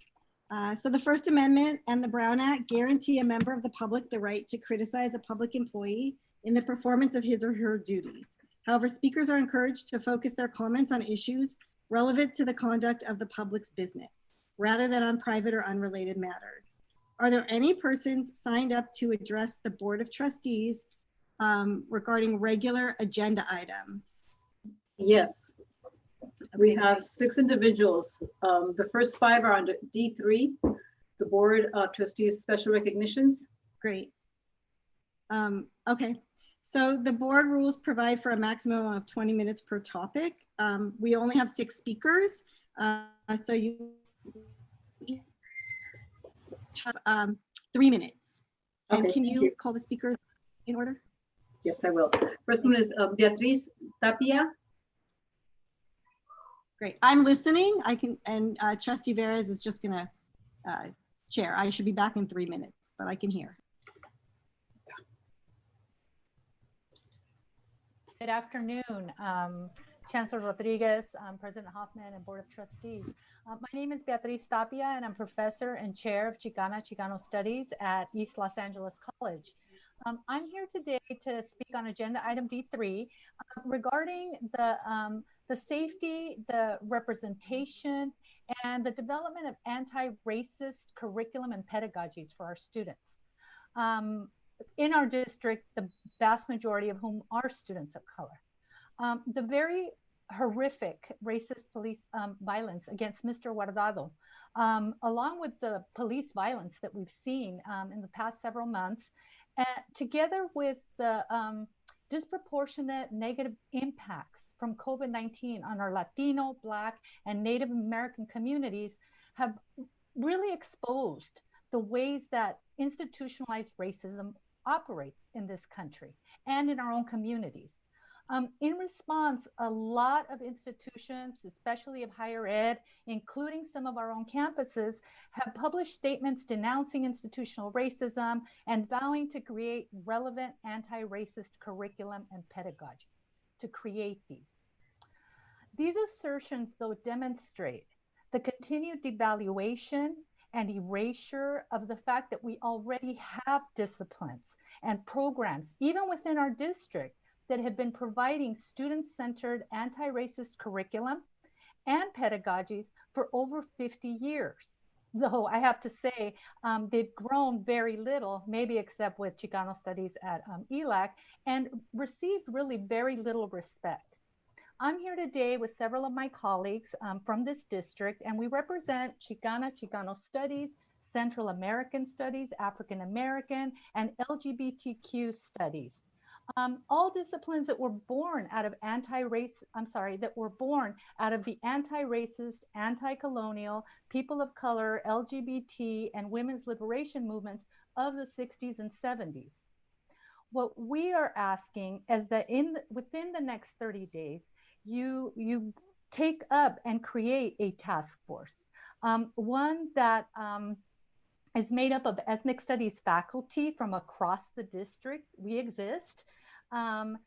So the First Amendment and the Brown Act guarantee a member of the public the right to criticize a public employee in the performance of his or her duties. However, speakers are encouraged to focus their comments on issues relevant to the conduct of the public's business, rather than on private or unrelated matters. Are there any persons signed up to address the Board of Trustees regarding regular agenda items? Yes. We have 6 individuals. The first 5 are under D3, the Board of Trustees Special Recognitions. Great. Okay. So the board rules provide for a maximum of 20 minutes per topic. We only have 6 speakers. So you have 3 minutes. And Okay, can you call the speakers in order? Yes, I will. First one is Beatriz Tapia. Great. I'm listening. I can, and Trustee Veras is just gonna chair. I should be back in 3 minutes, but I can hear. Good afternoon, Chancellor Rodriguez, President Hoffman, and Board of Trustees. My name is Beatriz Tapia, and I'm professor and chair of Chicano Studies at East Los Angeles College. I'm here today to speak on agenda item D3 regarding the safety, the representation, and the development of anti-racist curriculum and pedagogies for our students. In our district, the vast majority of whom are students of color. The very horrific racist police violence against Mr. Guardado, along with the police violence that we've seen in the past several months, together with the disproportionate negative impacts from COVID-19 on our Latino, Black, and Native American communities, have really exposed the ways that institutionalized racism operates in this country and in our own communities. In response, a lot of institutions, especially of higher ed, including some of our own campuses, have published statements denouncing institutional racism and vowing to create relevant anti-racist curriculum and pedagogies to create these. These assertions, though, demonstrate the continued devaluation and erasure of the fact that we already have disciplines and programs, even within our district, that have been providing student-centered anti-racist curriculum and pedagogies for over 50 years. Though I have to say, they've grown very little, maybe except with Chicano Studies at ELAC, and received really very little respect. I'm here today with several of my colleagues from this district, and we represent Chicano Studies, Central American Studies, African American, and LGBTQ Studies. All disciplines that were born out of the anti-racist, anti-colonial, people of color, LGBT, and women's liberation movements of the 60s and 70s. What we are asking is that within the next 30 days, you take up and create a task force, one that is made up of ethnic studies faculty from across the district. We exist. And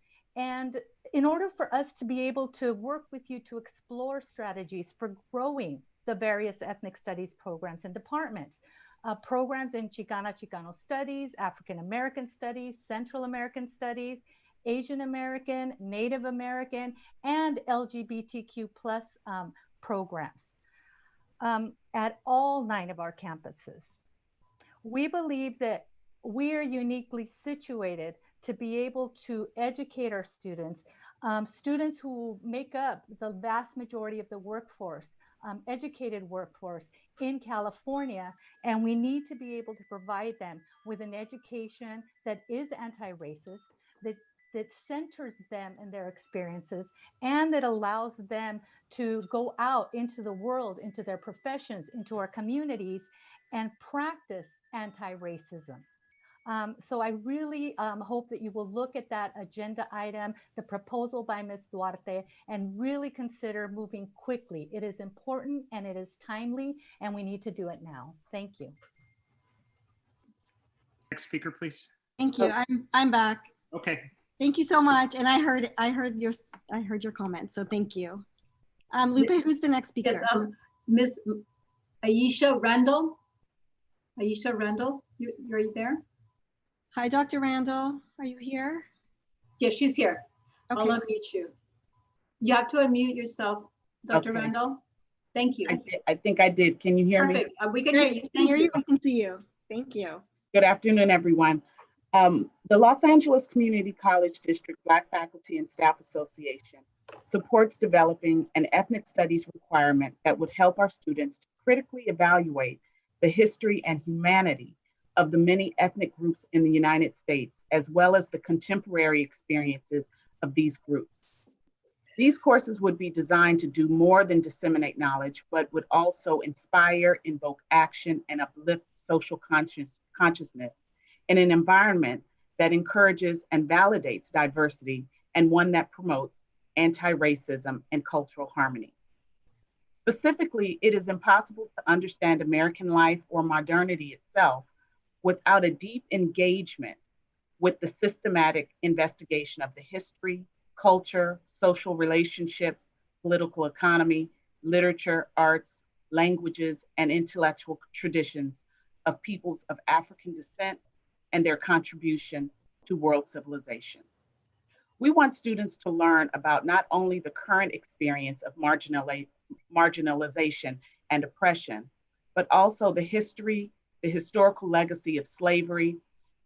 in order for us to be able to work with you to explore strategies for growing the various ethnic studies programs and departments, programs in Chicano Studies, African American Studies, Central American Studies, Asian American, Native American, and LGBTQ+ programs at all 9 of our campuses. We believe that we are uniquely situated to be able to educate our students, students who make up the vast majority of the workforce, educated workforce in California, and we need to be able to provide them with an education that is anti-racist, that centers them in their experiences, and that allows them to go out into the world, into their professions, into our communities, and practice anti-racism. So I really hope that you will look at that agenda item, the proposal by Ms. Duarte, and really consider moving quickly. It is important and it is timely, and we need to do it now. Thank you. Next speaker, please. Thank you. I'm back. Okay. Thank you so much. And I heard your comments. So thank you. Lupe, who's the next speaker? Yes, Miss Aisha Randall. Aisha Randall, are you there? Hi, Dr. Randall. Are you here? Yes, she's here. Okay. I'll unmute you. You have to unmute yourself, Dr. Okay. Randall. Thank you. I think I did. Can you hear me? Perfect. We can hear you. We can Thank hear you. you. We can see you. Thank you. Good afternoon, everyone. The Los Angeles Community College District Black Faculty and Staff Association supports developing an ethnic studies requirement that would help our students to critically evaluate the history and humanity of the many ethnic groups in the United States, as well as the contemporary experiences of these groups. These courses would be designed to do more than disseminate knowledge, but would also inspire, invoke action, and uplift social consciousness in an environment that encourages and validates diversity, and one that promotes anti-racism and cultural harmony. Specifically, it is impossible to understand American life or modernity itself without a deep engagement with the systematic investigation of the history, culture, social relationships, political economy, literature, arts, languages, and intellectual traditions of peoples of African descent and their contribution to world civilization. We want students to learn about not only the current experience of marginalization and oppression, but also the history, the historical legacy of slavery,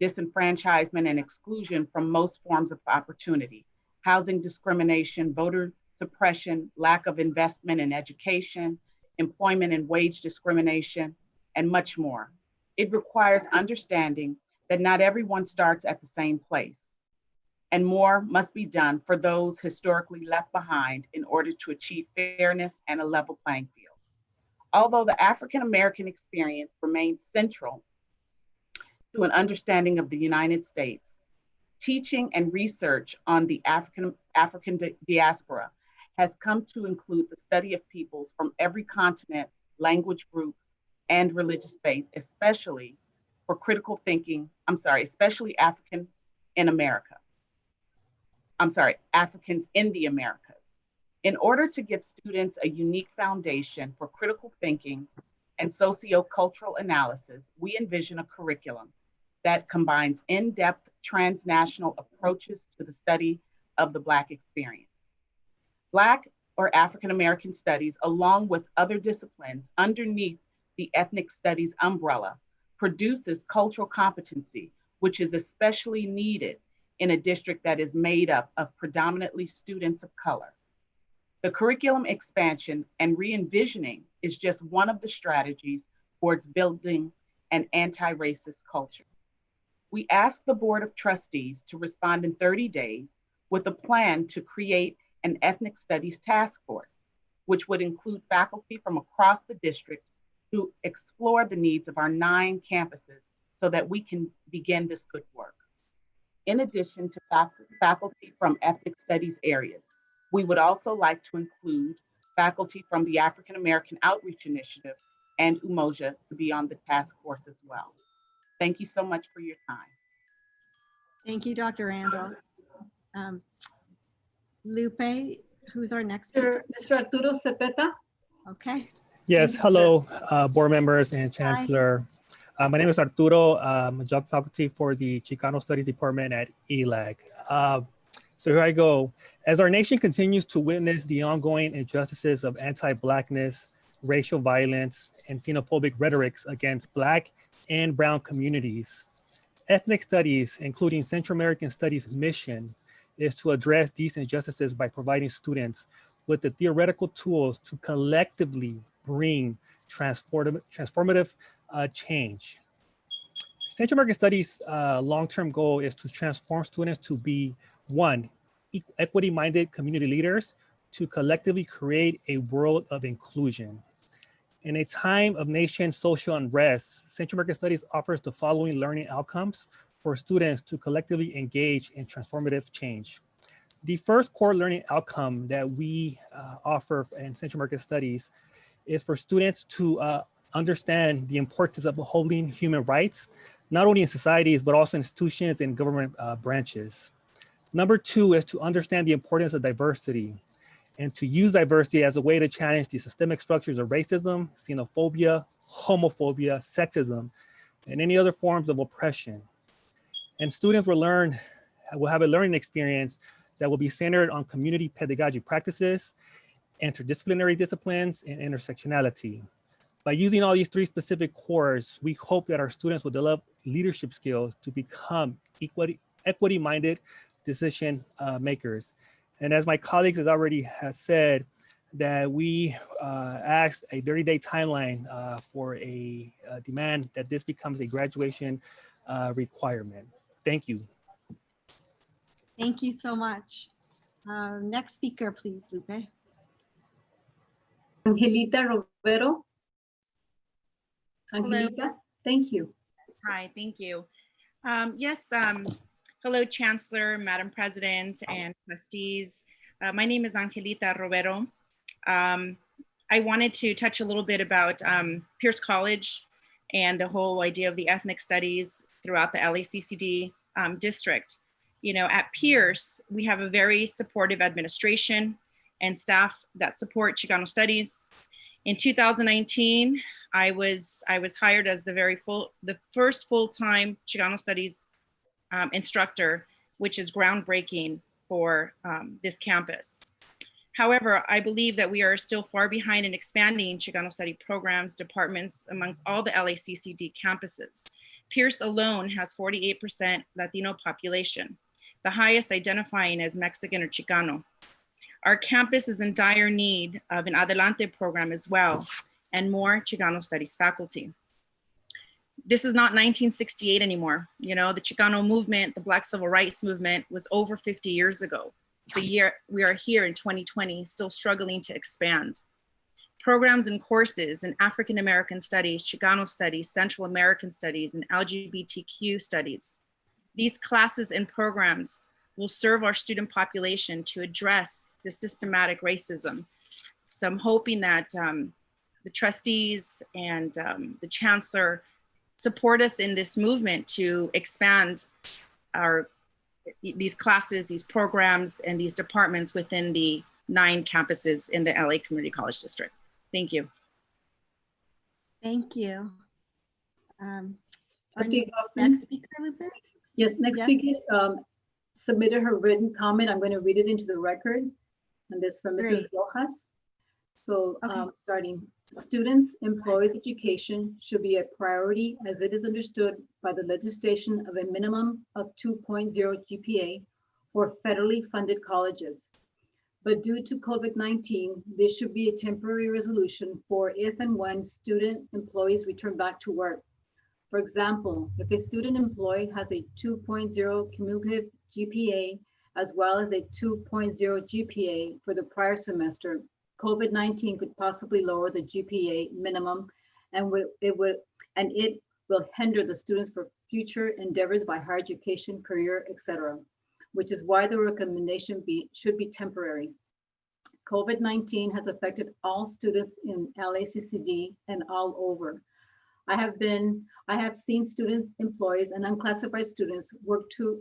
disenfranchisement and exclusion from most forms of opportunity, housing discrimination, voter suppression, lack of investment in education, employment and wage discrimination, and much more. It requires understanding that not everyone starts at the same place, and more must be done for those historically left behind in order to achieve fairness and a level playing field. Although the African American experience remains central to an understanding of the United States, Teaching and research on the African diaspora has come to include the study of peoples from every continent, language group, and religious faith, especially for critical thinking, especially Africans in America. Africans in the Americas. In order to give students a unique foundation for critical thinking and sociocultural analysis, we envision a curriculum that combines in-depth transnational approaches to the study of the Black experience. Black or African American studies, along with other disciplines underneath the ethnic studies umbrella, produces cultural competency, which is especially needed in a district that is made up of predominantly students of color. The curriculum expansion and re-envisioning is just one of the strategies towards building an anti-racist culture. We ask the Board of Trustees to respond in 30 days with a plan to create an ethnic studies task force, which would include faculty from across the district to explore the needs of our 9 campuses so that we can begin this good work. In addition to faculty from ethnic studies areas, we would also like to include faculty from the African American Outreach Initiative and Umoja to be on the task force as well. Thank you so much for your time. Thank you, Dr. Randall. Lupe, who's our next speaker? Mr. Arturo Cepeta. Okay. Yes, hello, board members and Chancellor. My name is Arturo. I'm a job faculty for the Chicano Studies Department at ELAC. So here I go. As our nation continues to witness the ongoing injustices of anti-Blackness, racial violence, and xenophobic rhetorics against Black and Brown communities, ethnic studies, including Central American Studies' mission, is to address these injustices by providing students with the theoretical tools to collectively bring transformative change. Central American Studies' long-term goal is to transform students to be, 1, equity-minded community leaders, to collectively create a world of inclusion. In a time of nation social unrest, Central American Studies offers the following learning outcomes for students to collectively engage in transformative change. The first core learning outcome that we offer in Central American Studies is for students to understand the importance of upholding human rights, not only in societies, but also institutions and government branches. Number 2 is to understand the importance of diversity and to use diversity as a way to challenge the systemic structures of racism, xenophobia, homophobia, sexism, and any other forms of oppression. And students will have a learning experience that will be centered on community pedagogy practices, interdisciplinary disciplines, and intersectionality. By using all these 3 specific cores, we hope that our students will develop leadership skills to become equity-minded decision makers. And as my colleagues has already said, that we asked a 30-day timeline for a demand that this becomes a graduation requirement. Thank you. Thank you so much. Next speaker, please, Lupe. Angelita Romero. Hello. Angelita, thank you. Hi, thank you. Hello, Chancellor, Madam President, and trustees. My name is Angelita Romero. I wanted to touch a little bit about Pierce College and the whole idea of the ethnic studies throughout the LACCD district. You know, at Pierce, we have a very supportive administration and staff that support Chicano studies. In 2019, I was hired as the first full-time Chicano studies instructor, which is groundbreaking for this campus. However, I believe that we are still far behind in expanding Chicano study programs, departments amongst all the LACCD campuses. Pierce alone has 48% Latino population, the highest identifying as Mexican or Chicano. Our campus is in dire need of an Adelante program as well, and more Chicano studies faculty. This is not 1968 anymore. You know, the Chicano movement, the Black Civil Rights movement was over 50 years ago. The year we are here in 2020, still struggling to expand. Programs and courses in African American studies, Chicano studies, Central American studies, and LGBTQ studies These classes and programs will serve our student population to address the systematic racism. So I'm hoping that the trustees and the chancellor support us in this movement to expand these classes, these programs, and these departments within the 9 campuses in the LA Community College District. Thank you. Thank you. Trustee Next speaker, Lupe? Yes, next speaker submitted her written comment. I'm going to read it into the record. And this from Mrs. Great. Rojas. So starting, students, employees, education should be a priority as it is understood by the legislation of a minimum of 2.0 GPA for federally funded colleges. But due to COVID-19, this should be a temporary resolution for if and when student employees return back to work. For example, if a student employee has a 2.0 cumulative GPA as well as a 2.0 GPA for the prior semester, COVID-19 could possibly lower the GPA minimum, and it will hinder the students for future endeavors by higher education, career, etc., which is why the recommendation should be temporary. COVID-19 has affected all students in LACCD and all over. I have seen student employees and unclassified students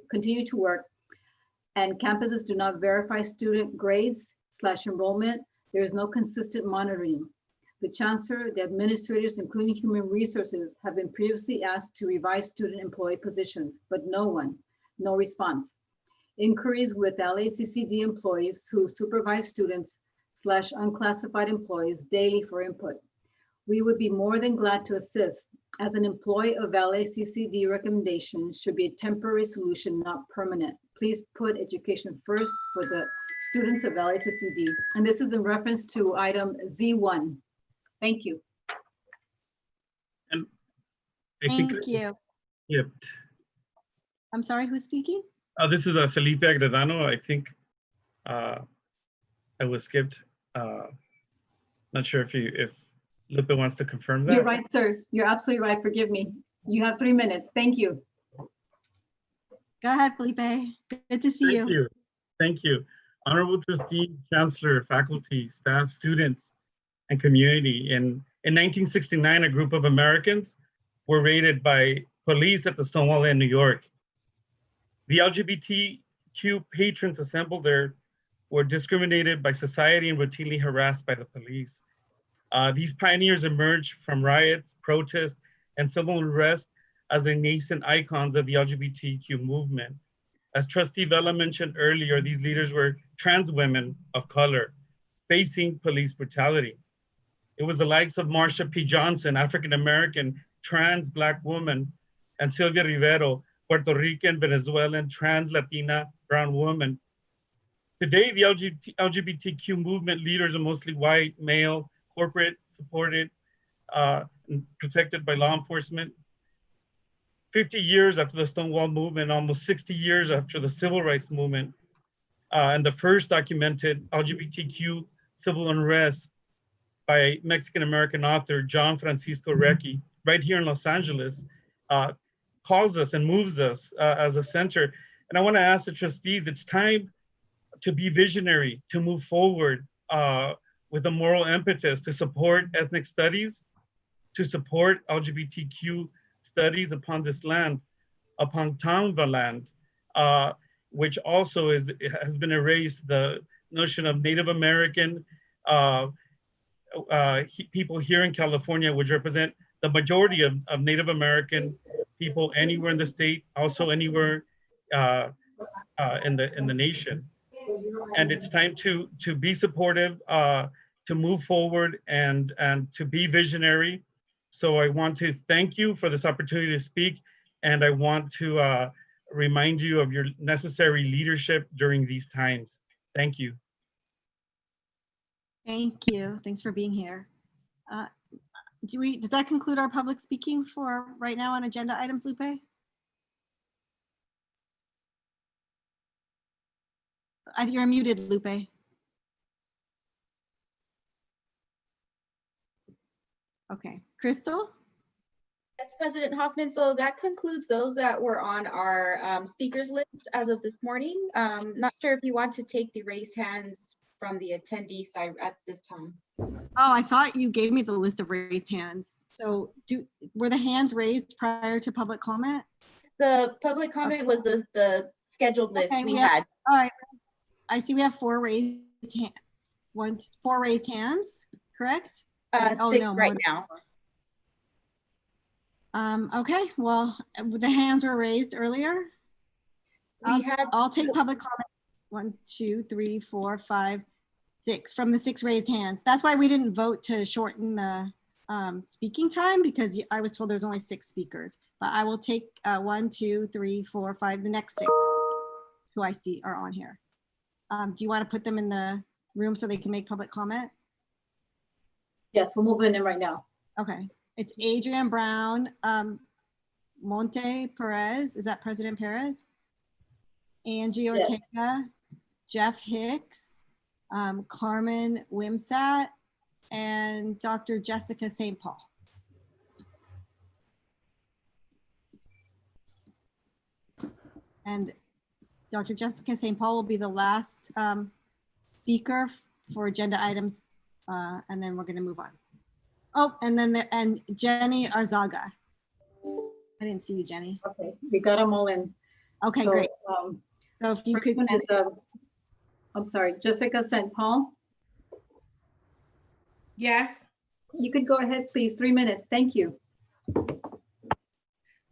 continue to work, and campuses do not verify student grades / enrollment. There is no consistent monitoring. The chancellor, the administrators, including human resources, have been previously asked to revise student employee positions, but no response. Inquiries with LACCD employees who supervise students / unclassified employees daily for input. We would be more than glad to assist, as an employee of LACCD recommendations should be a temporary solution, not permanent. Please put education first for the students of LACCD. And this is in reference to item Z1. Thank you. And I think, Thank you. Yep. I'm sorry, who's speaking? This is Felipe Agredano. I think I was skipped. Not sure if Lupe wants to confirm that. You're right, sir. You're absolutely right. Forgive me. You have 3 minutes. Thank you. Go ahead, Felipe. Good to see you. Thank you. Thank you. Honorable Trustee, Chancellor, faculty, staff, students, and community. In 1969, a group of Americans were raided by police at the Stonewall Inn, New York. The LGBTQ patrons assembled there were discriminated by society and routinely harassed by the police. These pioneers emerged from riots, protests, and civil unrest as the nascent icons of the LGBTQ movement. As Trustee Vela mentioned earlier, these leaders were trans women of color facing police brutality. It was the likes of Marsha P. Johnson, African-American trans Black woman, and Sylvia Rivero, Puerto Rican, Venezuelan, trans Latina brown woman. Today, the LGBTQ movement leaders are mostly white, male, corporate, supported, and protected by law enforcement. 50 years after the Stonewall movement, almost 60 years after the civil rights movement, and the first documented LGBTQ civil unrest by Mexican-American author John Francisco Requi, right here in Los Angeles, calls us and moves us as a center. And I want to ask the trustees, it's time to be visionary, to move forward with a moral impetus to support ethnic studies, to support LGBTQ studies upon this land, upon Tongva land, which also has been erased. The notion of Native American people here in California, which represent the majority of Native American people anywhere in the state, also anywhere in the nation. And it's time to be supportive, to move forward, and to be visionary. So I want to thank you for this opportunity to speak, and I want to remind you of your necessary leadership during these times. Thank you. Thank you. Thanks for being here. Does that conclude our public speaking for right now on agenda items, Lupe? You're muted, Lupe. Okay, Crystal? Yes, President Hoffman. So that concludes those that were on our speakers list as of this morning. Not sure if you want to take the raised hands from the attendee side at this time. Oh, I thought you gave me the list of raised hands. So were the hands raised prior to public comment? The public comment was the scheduled list we have, had. All right. I see we have four raised hands. Four raised hands, correct? Oh, 6 no, right now. Okay, well, the hands were raised earlier. I'll take public comment. 1, 2, 3, 4, 5, 6 from the 6 raised hands. That's why we didn't vote to shorten the speaking time, because I was told there's only 6 speakers. But I will take 1, 2, 3, 4, 5, the next 6 who I see are on here. Do you want to put them in the room so they can make public comment? Yes, we'll move in right now. Okay. It's Adrian Brown, Monte Perez. Is that President Perez? Angie Ortega, yes. Jeff Hicks, Carmen Wimsat, and Dr. Jessica St. Paul. And Dr. Jessica St. Paul will be the last speaker for agenda items, and then we're going to move on. Oh, and then and Jenny Arzaga. I didn't see you, Jenny. Okay, we got them all in. Okay, so, great. So if you could. One is, I'm sorry, Jessica St. Paul. Yes. You could go ahead, please. 3 minutes. Thank you.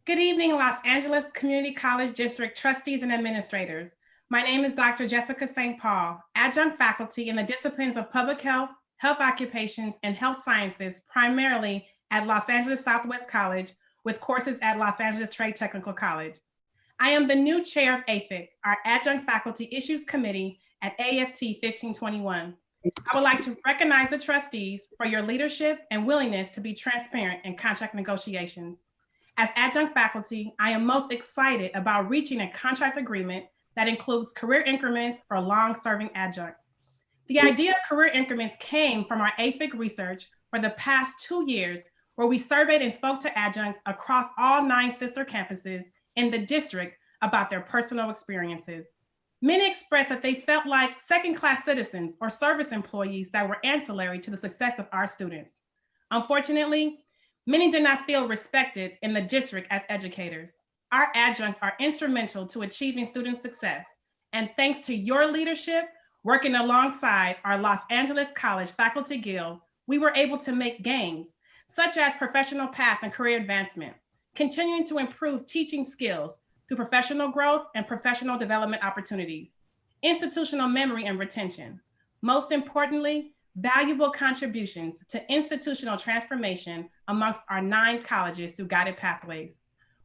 Good evening, Los Angeles Community College District trustees and administrators. My name is Dr. Jessica St. Paul, adjunct faculty in the disciplines of public health, health occupations, and health sciences, primarily at Los Angeles Southwest College, with courses at Los Angeles Trade Technical College. I am the new chair of AFIC, our Adjunct Faculty Issues Committee at AFT 1521. I would like to recognize the trustees for your leadership and willingness to be transparent in contract negotiations. As adjunct faculty, I am most excited about reaching a contract agreement that includes career increments for long-serving adjuncts. The idea of career increments came from our AFIC research for the past 2 years, where we surveyed and spoke to adjuncts across all 9 sister campuses in the district about their personal experiences. Many expressed that they felt like second-class citizens or service employees that were ancillary to the success of our students. Unfortunately, many did not feel respected in the district as educators. Our adjuncts are instrumental to achieving student success, and thanks to your leadership, working alongside our Los Angeles College Faculty Guild, we were able to make gains, such as professional path and career advancement, continuing to improve teaching skills through professional growth and professional development opportunities, institutional memory and retention. Most importantly, valuable contributions to institutional transformation amongst our 9 colleges through guided pathways.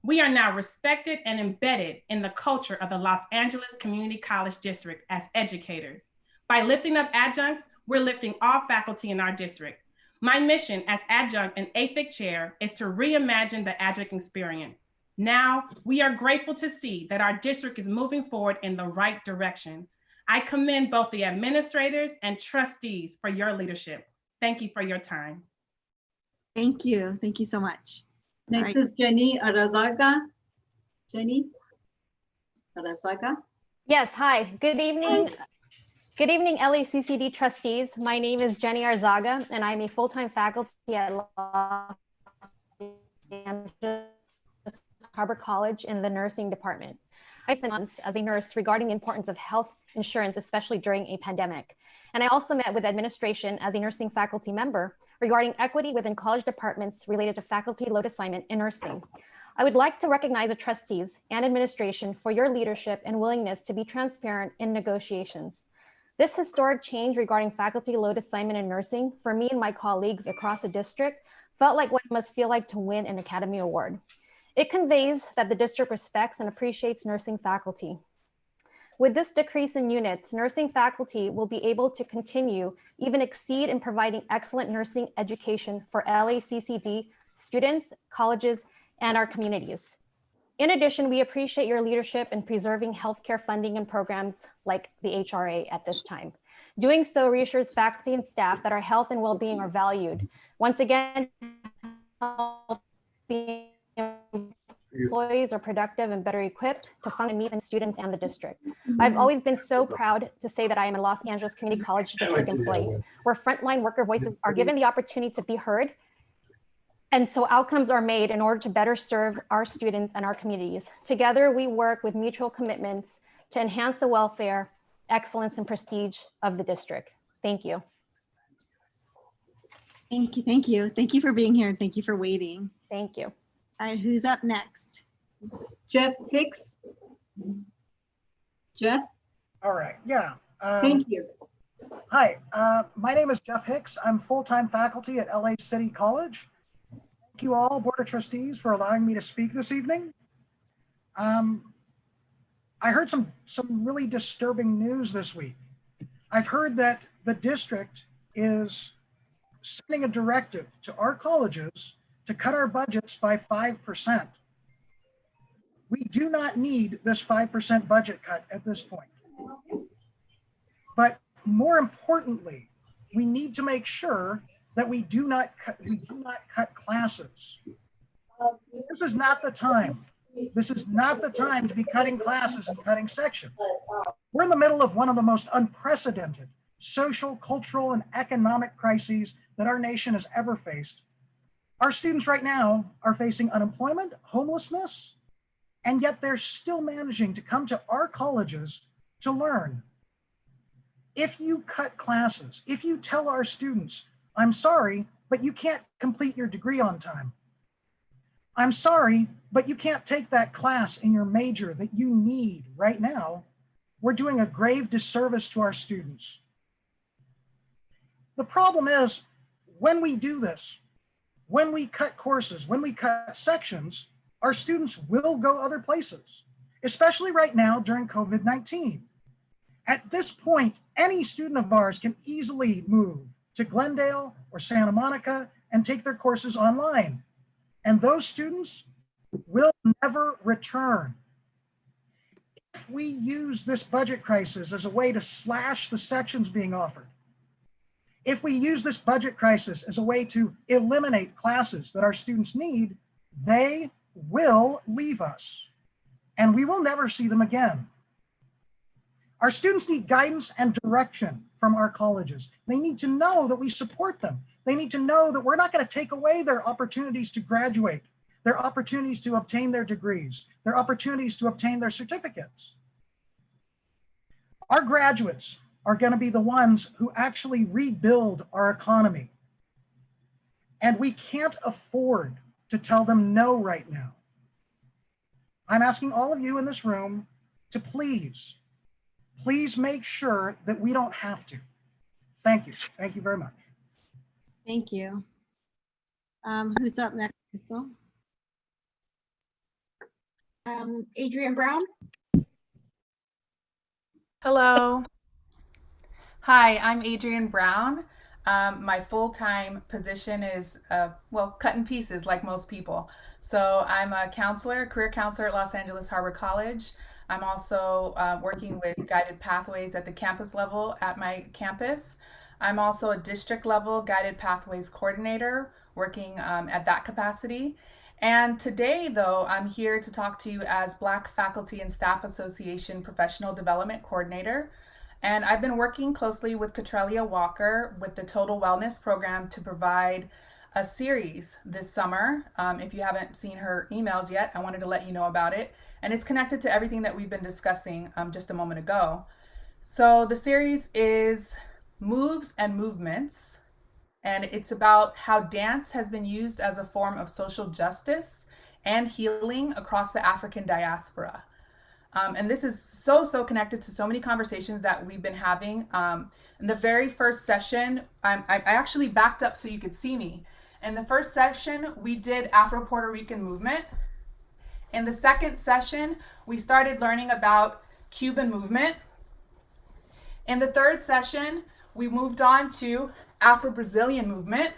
We are now respected and embedded in the culture of the Los Angeles Community College District as educators. By lifting up adjuncts, we're lifting all faculty in our district. My mission as adjunct and AFIC chair is to reimagine the adjunct experience. Now, we are grateful to see that our district is moving forward in the right direction. I commend both the administrators and trustees for your leadership. Thank you for your time. Thank you. Thank you so much. Next is Jenny Arzaga. Jenny Arzaga. Yes, hi. Good evening. Good evening, LACCD trustees. My name is Jenny Arzaga, and I'm a full-time faculty at Los Angeles Harbor College in the nursing department. I spent months as a nurse regarding the importance of health insurance, especially during a pandemic. And I also met with administration as a nursing faculty member regarding equity within college departments related to faculty load assignment in nursing. I would like to recognize the trustees and administration for your leadership and willingness to be transparent in negotiations. This historic change regarding faculty load assignment in nursing for me and my colleagues across the district felt like what it must feel like to win an Academy Award. It conveys that the district respects and appreciates nursing faculty. With this decrease in units, nursing faculty will be able to continue, even exceed in providing excellent nursing education for LACCD students, colleges, and our communities. In addition, we appreciate your leadership in preserving healthcare funding and programs like the HRA at this time. Doing so reassures faculty and staff that our health and well-being are valued. Once again, the employees are productive and better equipped to function meet the students and the district. I've always been so proud to say that I am a Los Angeles Community College District employee, where frontline worker voices are given the opportunity to be heard. And so outcomes are made in order to better serve our students and our communities. Together, we work with mutual commitments to enhance the welfare, excellence, and prestige of the district. Thank you. Thank you. Thank you. Thank you for being here and thank you for waiting. Thank you. All right, who's up next? Jeff Hicks. Jeff? All right, yeah. Thank you. Hi, my name is Jeff Hicks. I'm full-time faculty at LACCD College. Thank you all, Board of Trustees, for allowing me to speak this evening. I heard some really disturbing news this week. I've heard that the district is sending a directive to our colleges to cut our budgets by 5%. We do not need this 5% budget cut at this point. But more importantly, we need to make sure that we do not cut classes. This is not the time. This is not the time to be cutting classes and cutting sections. We're in the middle of one of the most unprecedented social, cultural, and economic crises that our nation has ever faced. Our students right now are facing unemployment, homelessness, and yet they're still managing to come to our colleges to learn. If you cut classes, if you tell our students, I'm sorry, but you can't complete your degree on time. I'm sorry, but you can't take that class in your major that you need right now. We're doing a grave disservice to our students. The problem is, when we do this, when we cut courses, when we cut sections, our students will go other places, especially right now during COVID-19. At this point, any student of ours can easily move to Glendale or Santa Monica and take their courses online. And those students will never return. If we use this budget crisis as a way to slash the sections being offered, if we use this budget crisis as a way to eliminate classes that our students need, they will leave us and we will never see them again. Our students need guidance and direction from our colleges. They need to know that we support them. They need to know that we're not going to take away their opportunities to graduate, their opportunities to obtain their degrees, their opportunities to obtain their certificates. Our graduates are going to be the ones who actually rebuild our economy. And we can't afford to tell them no right now. I'm asking all of you in this room to please make sure that we don't have to. Thank you. Thank you very much. Thank you. Who's up next, Crystal? Adrian Brown. Hello. Hi, I'm Adrian Brown. My full-time position is, well, cut in pieces like most people. So I'm a counselor, career counselor at Los Angeles Harbor College. I'm also working with guided pathways at the campus level at my campus. I'm also a district level guided pathways coordinator working at that capacity. And today, though, I'm here to talk to you as Black Faculty and Staff Association Professional Development Coordinator. And I've been working closely with Katrelia Walker with the Total Wellness Program to provide a series this summer. If you haven't seen her emails yet, I wanted to let you know about it. And it's connected to everything that we've been discussing just a moment ago. So the series is Moves and Movements, and it's about how dance has been used as a form of social justice and healing across the African diaspora. And this is so connected to so many conversations that we've been having. In the very first session, I actually backed up so you could see me. In the first session, we did Afro-Puerto Rican movement. In the second session, we started learning about Cuban movement. In the third session, we moved on to Afro-Brazilian movement.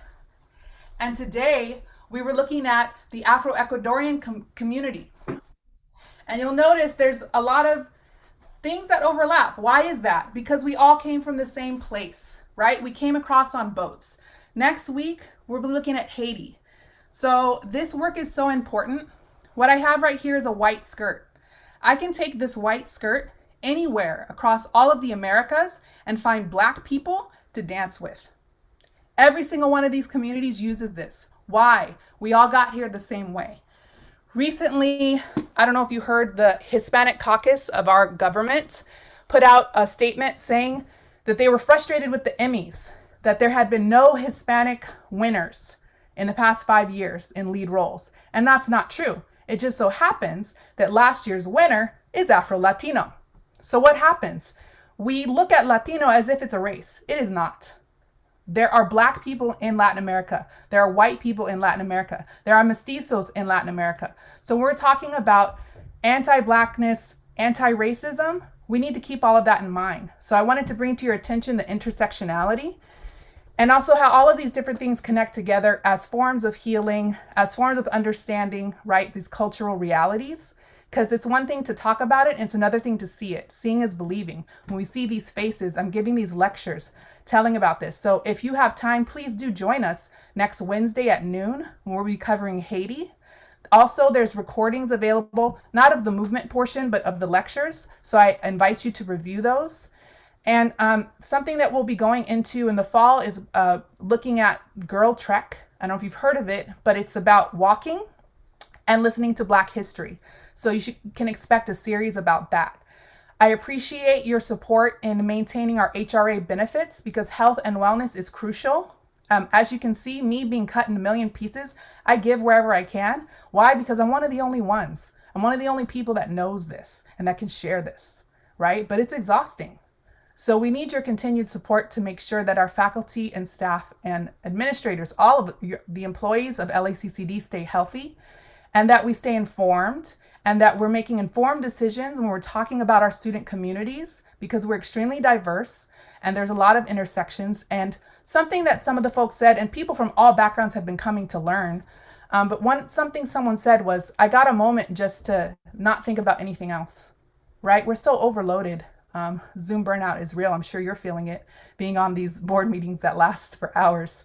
And today, we were looking at the Afro-Ecuadorian community. And you'll notice there's a lot of things that overlap. Why is that? Because we all came from the same place, right? We came across on boats. Next week, we'll be looking at Haiti. So this work is so important. What I have right here is a white skirt. I can take this white skirt anywhere across all of the Americas and find Black people to dance with. Every single one of these communities uses this. Why? We all got here the same way. Recently, I don't know if you heard, the Hispanic caucus of our government put out a statement saying that they were frustrated with the Emmys, that there had been no Hispanic winners in the past 5 years in lead roles. And that's not true. It just so happens that last year's winner is Afro-Latino. So what happens? We look at Latino as if it's a race. It is not. There are Black people in Latin America. There are white people in Latin America. There are mestizos in Latin America. So we're talking about anti-Blackness, anti-racism. We need to keep all of that in mind. So I wanted to bring to your attention the intersectionality and also how all of these different things connect together as forms of healing, as forms of understanding, right, these cultural realities. Because it's one thing to talk about it, and it's another thing to see it. Seeing is believing. When we see these faces, I'm giving these lectures telling about this. So if you have time, please do join us next Wednesday at noon, when we'll be covering Haiti. Also, there's recordings available, not of the movement portion, but of the lectures. So I invite you to review those. And something that we'll be going into in the fall is looking at Girl Trek. I don't know if you've heard of it, but it's about walking and listening to Black history. So you can expect a series about that. I appreciate your support in maintaining our HRA benefits because health and wellness is crucial. As you can see, me being cut in a million pieces, I give wherever I can. Why? Because I'm one of the only ones. I'm one of the only people that knows this and that can share this, right? But it's exhausting. So we need your continued support to make sure that our faculty and staff and administrators, all of the employees of LACCD stay healthy and that we stay informed and that we're making informed decisions when we're talking about our student communities because we're extremely diverse and there's a lot of intersections. And something that some of the folks said, and people from all backgrounds have been coming to learn, but something someone said was, I got a moment just to not think about anything else, right? We're so overloaded. Zoom burnout is real. I'm sure you're feeling it, being on these board meetings that last for hours.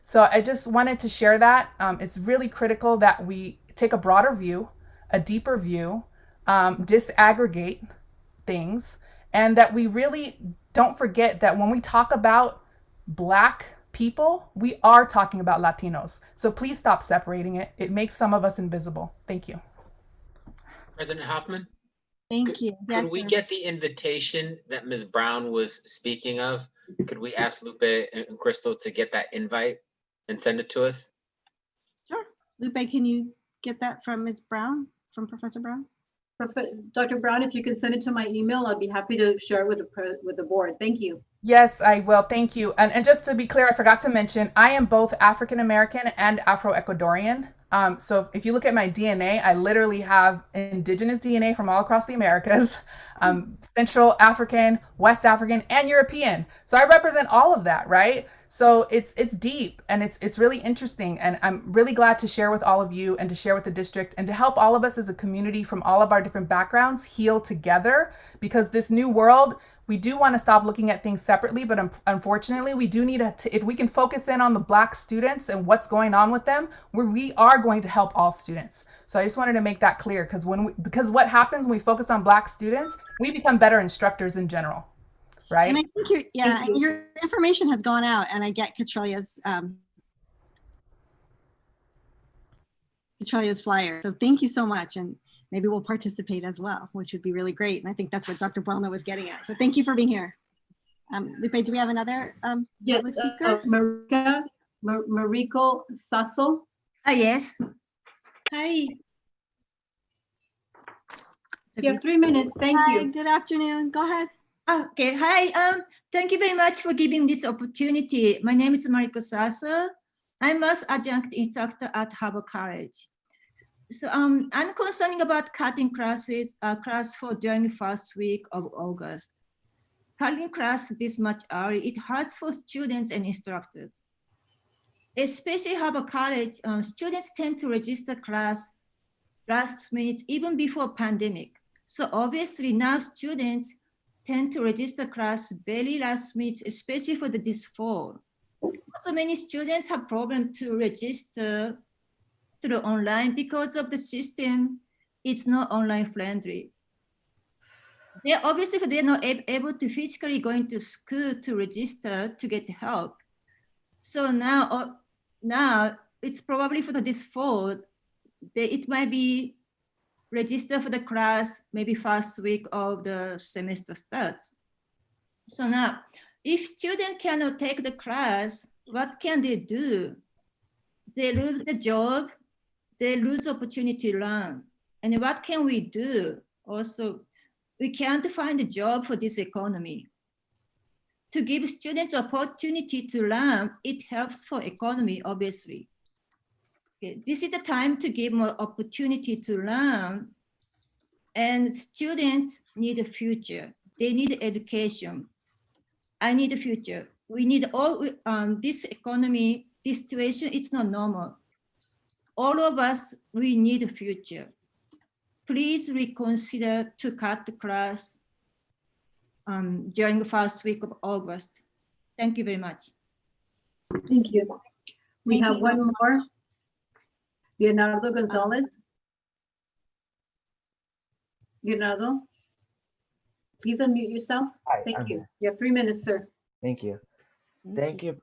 So I just wanted to share that. It's really critical that we take a broader view, a deeper view, disaggregate things, and that we really don't forget that when we talk about Black people, we are talking about Latinos. So please stop separating it. It makes some of us invisible. Thank you. President Hoffman? Thank you. Could Yes, we sir. get the invitation that Ms. Brown was speaking of? Could we ask Lupe and Crystal to get that invite and send it to us? Sure. Lupe, can you get that from Ms. Brown, from Professor Brown? Dr. Brown, if you can send it to my email, I'd be happy to share it with the board. Thank you. Yes, I will. Thank you. And just to be clear, I forgot to mention, I am both African-American and Afro-Ecuadorian. So if you look at my DNA, I literally have indigenous DNA from all across the Americas, Central African, West African, and European. So I represent all of that, right? So it's deep and it's really interesting. And I'm really glad to share with all of you and to share with the district and to help all of us as a community from all of our different backgrounds heal together, because this new world, we do want to stop looking at things separately, but unfortunately, we do need to, if we can focus in on the Black students and what's going on with them, we are going to help all students. So I just wanted to make that clear, because what happens when we focus on Black students, we become better instructors in general, right? And I think your information has gone out, and I get Katralia's flyer. So thank you so much. And maybe we'll participate as well, which would be really great. And I think that's what Dr. Buelna was getting at. So thank you for being here. Lupe, do we have another yes, speaker? Mariko Sasso. Yes. Hi. You have 3 minutes. Thank Hi, you. good afternoon. Go ahead. Okay. Hi. Thank you very much for giving this opportunity. My name is Mariko Sasso. I'm an adjunct instructor at Harvard College. So I'm concerned about cutting classes, class for during the first week of August. Cutting class this much early, it hurts for students and instructors. Especially Harvard College, students tend to register class last minute, even before pandemic. So obviously now students tend to register class very last minute, especially for this fall. Also, many students have problem to register through online because of the system. It's not online friendly. They obviously they're not able to physically going to school to register to get help. So now it's probably for this fall, it might be register for the class maybe first week of the semester starts. So now, if student cannot take the class, what can they do? They lose the job, they lose opportunity to learn. And what can we do? Also, we can't find a job for this economy. To give students opportunity to learn, it helps for economy, obviously. Okay, this is the time to give more opportunity to learn. And students need a future. They need education. I need a future. We need all, this economy, this situation, it's not normal. All of us, we need a future. Please reconsider to cut the class during the first week of August. Thank you very much. Thank you. We have one more. Leonardo Gonzalez. Leonardo, please unmute yourself. Hi, Thank I'm you. here. You have 3 minutes, sir. Thank you. Thank you,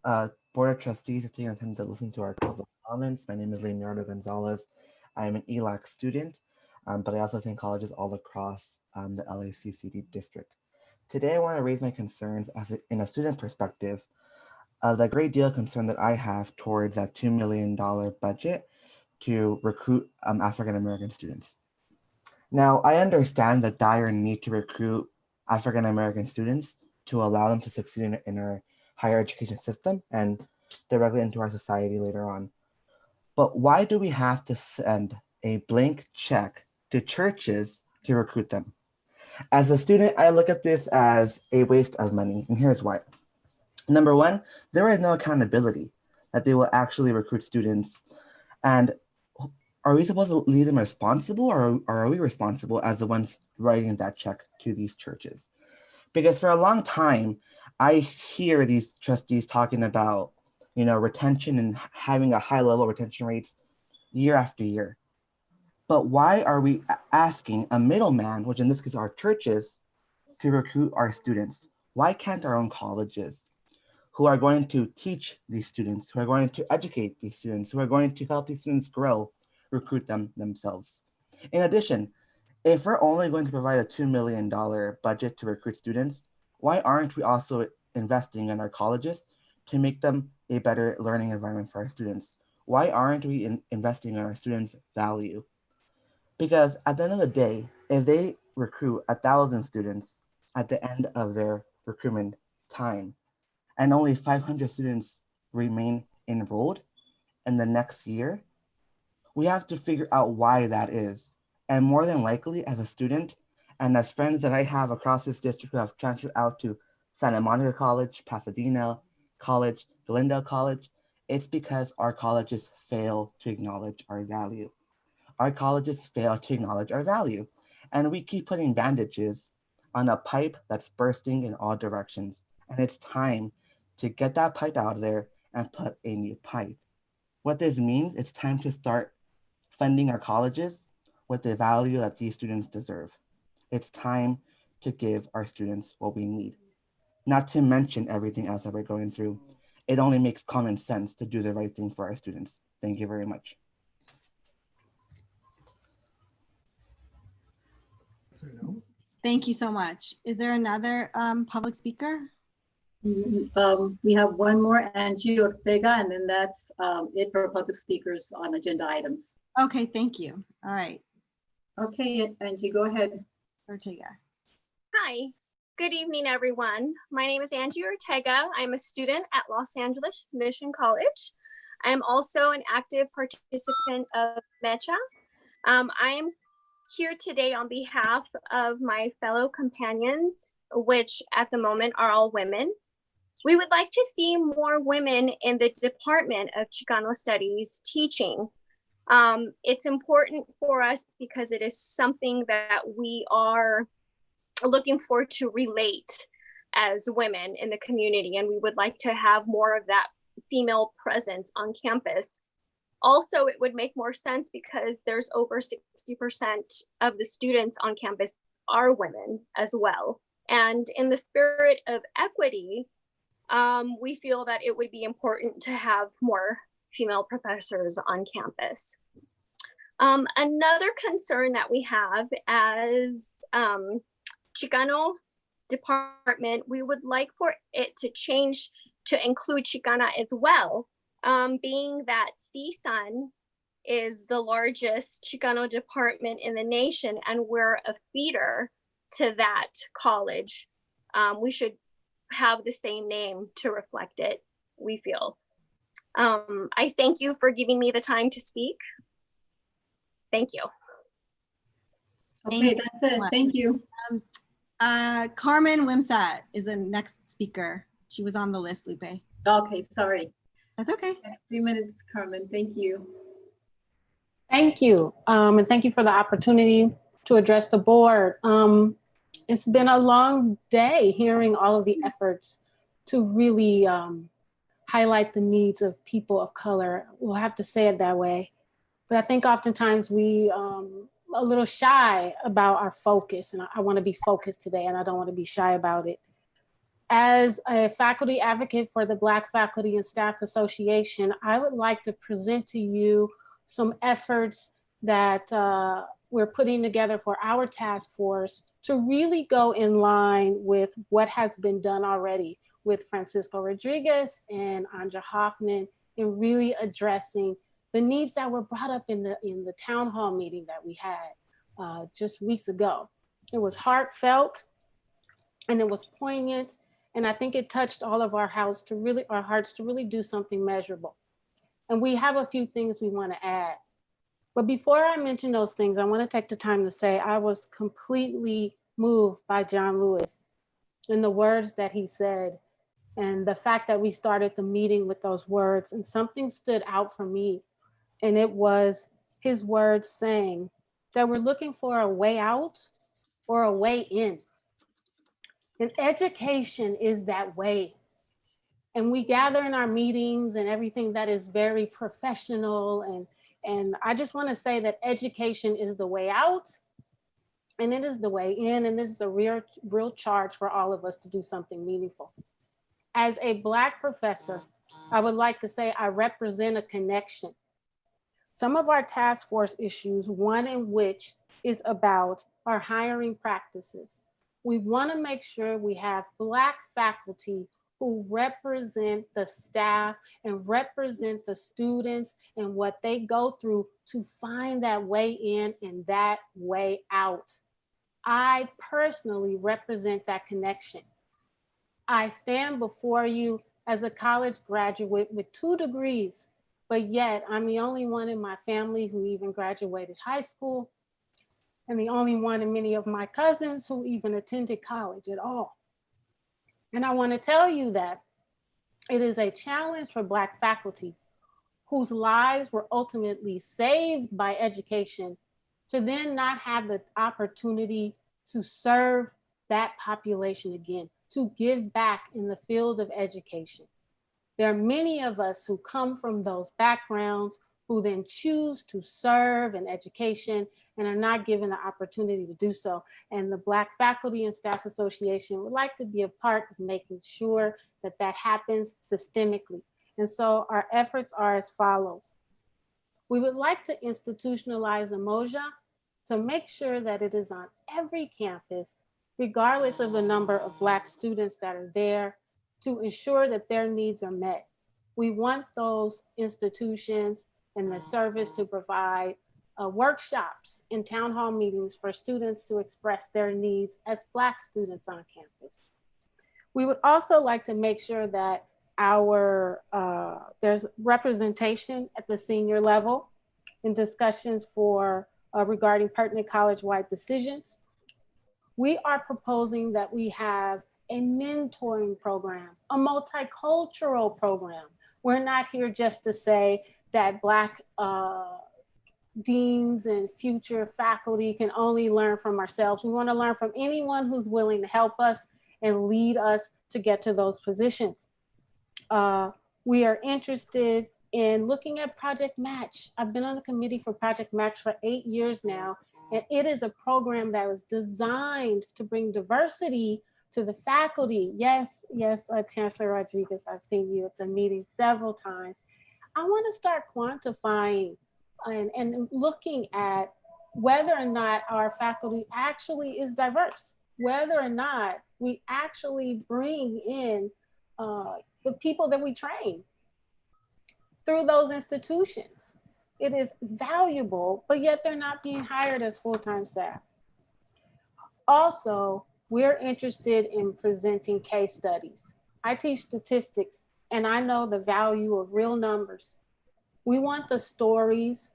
Board of Trustees, for taking the time to listen to our public comments. My name is Leonardo Gonzalez. I am an ELAC student, but I also attend colleges all across the LACCD district. Today, I want to raise my concerns in a student perspective of the great deal of concern that I have towards that $2 million budget to recruit African-American students. Now, I understand the dire need to recruit African-American students to allow them to succeed in our higher education system and directly into our society later on. But why do we have to send a blank check to churches to recruit them? As a student, I look at this as a waste of money, and here's why. Number one, there is no accountability that they will actually recruit students. And are we supposed to leave them responsible, or are we responsible as the ones writing that check to these churches? Because for a long time, I hear these trustees talking about, retention and having a high level of retention rates year after year. But why are we asking a middleman, which in this case are churches, to recruit our students? Why can't our own colleges, who are going to teach these students, who are going to educate these students, who are going to help these students grow, recruit them themselves? In addition, if we're only going to provide a $2 million budget to recruit students, why aren't we also investing in our colleges to make them a better learning environment for our students? Why aren't we investing in our students' value? Because at the end of the day, if they recruit 1,000 students at the end of their recruitment time, and only 500 students remain enrolled in the next year, we have to figure out why that is. And more than likely, as a student and as friends that I have across this district who have transferred out to Santa Monica College, Pasadena College, Glendale College, it's because our colleges fail to acknowledge our value. Our colleges fail to acknowledge our value. And we keep putting bandages on a pipe that's bursting in all directions. And it's time to get that pipe out of there and put a new pipe. What this means, it's time to start funding our colleges with the value that these students deserve. It's time to give our students what we need. Not to mention everything else that we're going through. It only makes common sense to do the right thing for our students. Thank you very much. Thank you so much. Is there another public speaker? We have one more, Angie Ortega, and then that's it for public speakers on agenda items. Okay, thank you. All right. Okay, Angie, go ahead. Ortega. Hi, good evening, everyone. My name is Angie Ortega. I'm a student at Los Angeles Mission College. I am also an active participant of MECHA. I am here today on behalf of my fellow companions, which at the moment are all women. We would like to see more women in the Department of Chicano Studies teaching. It's important for us because it is something that we are looking for to relate as women in the community, and we would like to have more of that female presence on campus. Also, it would make more sense because there's over 60% of the students on campus are women as well. And in the spirit of equity, we feel that it would be important to have more female professors on campus. Another concern that we have as Chicano department, we would like for it to change to include Chicana as well, being that CSUN is the largest Chicano department in the nation and we're a feeder to that college. We should have the same name to reflect it, we feel. I thank you for giving me the time to speak. Thank you. Okay, that's it. Thank you. Carmen Wimsat is the next speaker. She was on the list, Lupe. Okay, sorry. That's okay. 3 minutes, Carmen. Thank you. Thank you. And thank you for the opportunity to address the board. It's been a long day hearing all of the efforts to really highlight the needs of people of color. We'll have to say it that way. But I think oftentimes we a little shy about our focus, and I want to be focused today, and I don't want to be shy about it. As a faculty advocate for the Black Faculty and Staff Association, I would like to present to you some efforts that we're putting together for our task force to really go in line with what has been done already with Francisco Rodriguez and Anja Hoffman in really addressing the needs that were brought up in the town hall meeting that we had just weeks ago. It was heartfelt and it was poignant, and I think it touched all of our hearts to really do something measurable. And we have a few things we want to add. But before I mention those things, I want to take the time to say I was completely moved by John Lewis and the words that he said, and the fact that we started the meeting with those words, and something stood out for me. And it was his words saying that we're looking for a way out or a way in. And education is that way. And we gather in our meetings and everything that is very professional. And I just want to say that education is the way out and it is the way in. And this is a real charge for all of us to do something meaningful. As a Black professor, I would like to say I represent a connection. Some of our task force issues, one in which is about our hiring practices. We want to make sure we have Black faculty who represent the staff and represent the students and what they go through to find that way in and that way out. I personally represent that connection. I stand before you as a college graduate with 2 degrees, but yet I'm the only one in my family who even graduated high school, and the only one in many of my cousins who even attended college at all. And I want to tell you that it is a challenge for Black faculty whose lives were ultimately saved by education to then not have the opportunity to serve that population again, to give back in the field of education. There are many of us who come from those backgrounds who then choose to serve in education and are not given the opportunity to do so. And the Black Faculty and Staff Association would like to be a part of making sure that that happens systemically. And so our efforts are as follows. We would like to institutionalize Umoja to make sure that it is on every campus, regardless of the number of Black students that are there, to ensure that their needs are met. We want those institutions and the service to provide workshops and town hall meetings for students to express their needs as Black students on campus. We would also like to make sure that there's representation at the senior level in discussions regarding pertinent college-wide decisions. We are proposing that we have a mentoring program, a multicultural program. We're not here just to say that Black deans and future faculty can only learn from ourselves. We want to learn from anyone who's willing to help us and lead us to get to those positions. We are interested in looking at Project Match. I've been on the committee for Project Match for 8 years now, and it is a program that was designed to bring diversity to the faculty. Yes, Chancellor Rodriguez, I've seen you at the meeting several times. I want to start quantifying and looking at whether or not our faculty actually is diverse, whether or not we actually bring in the people that we train through those institutions. It is valuable, but yet they're not being hired as full-time staff. Also, we're interested in presenting case studies. I teach statistics, and I know the value of real numbers. We want the stories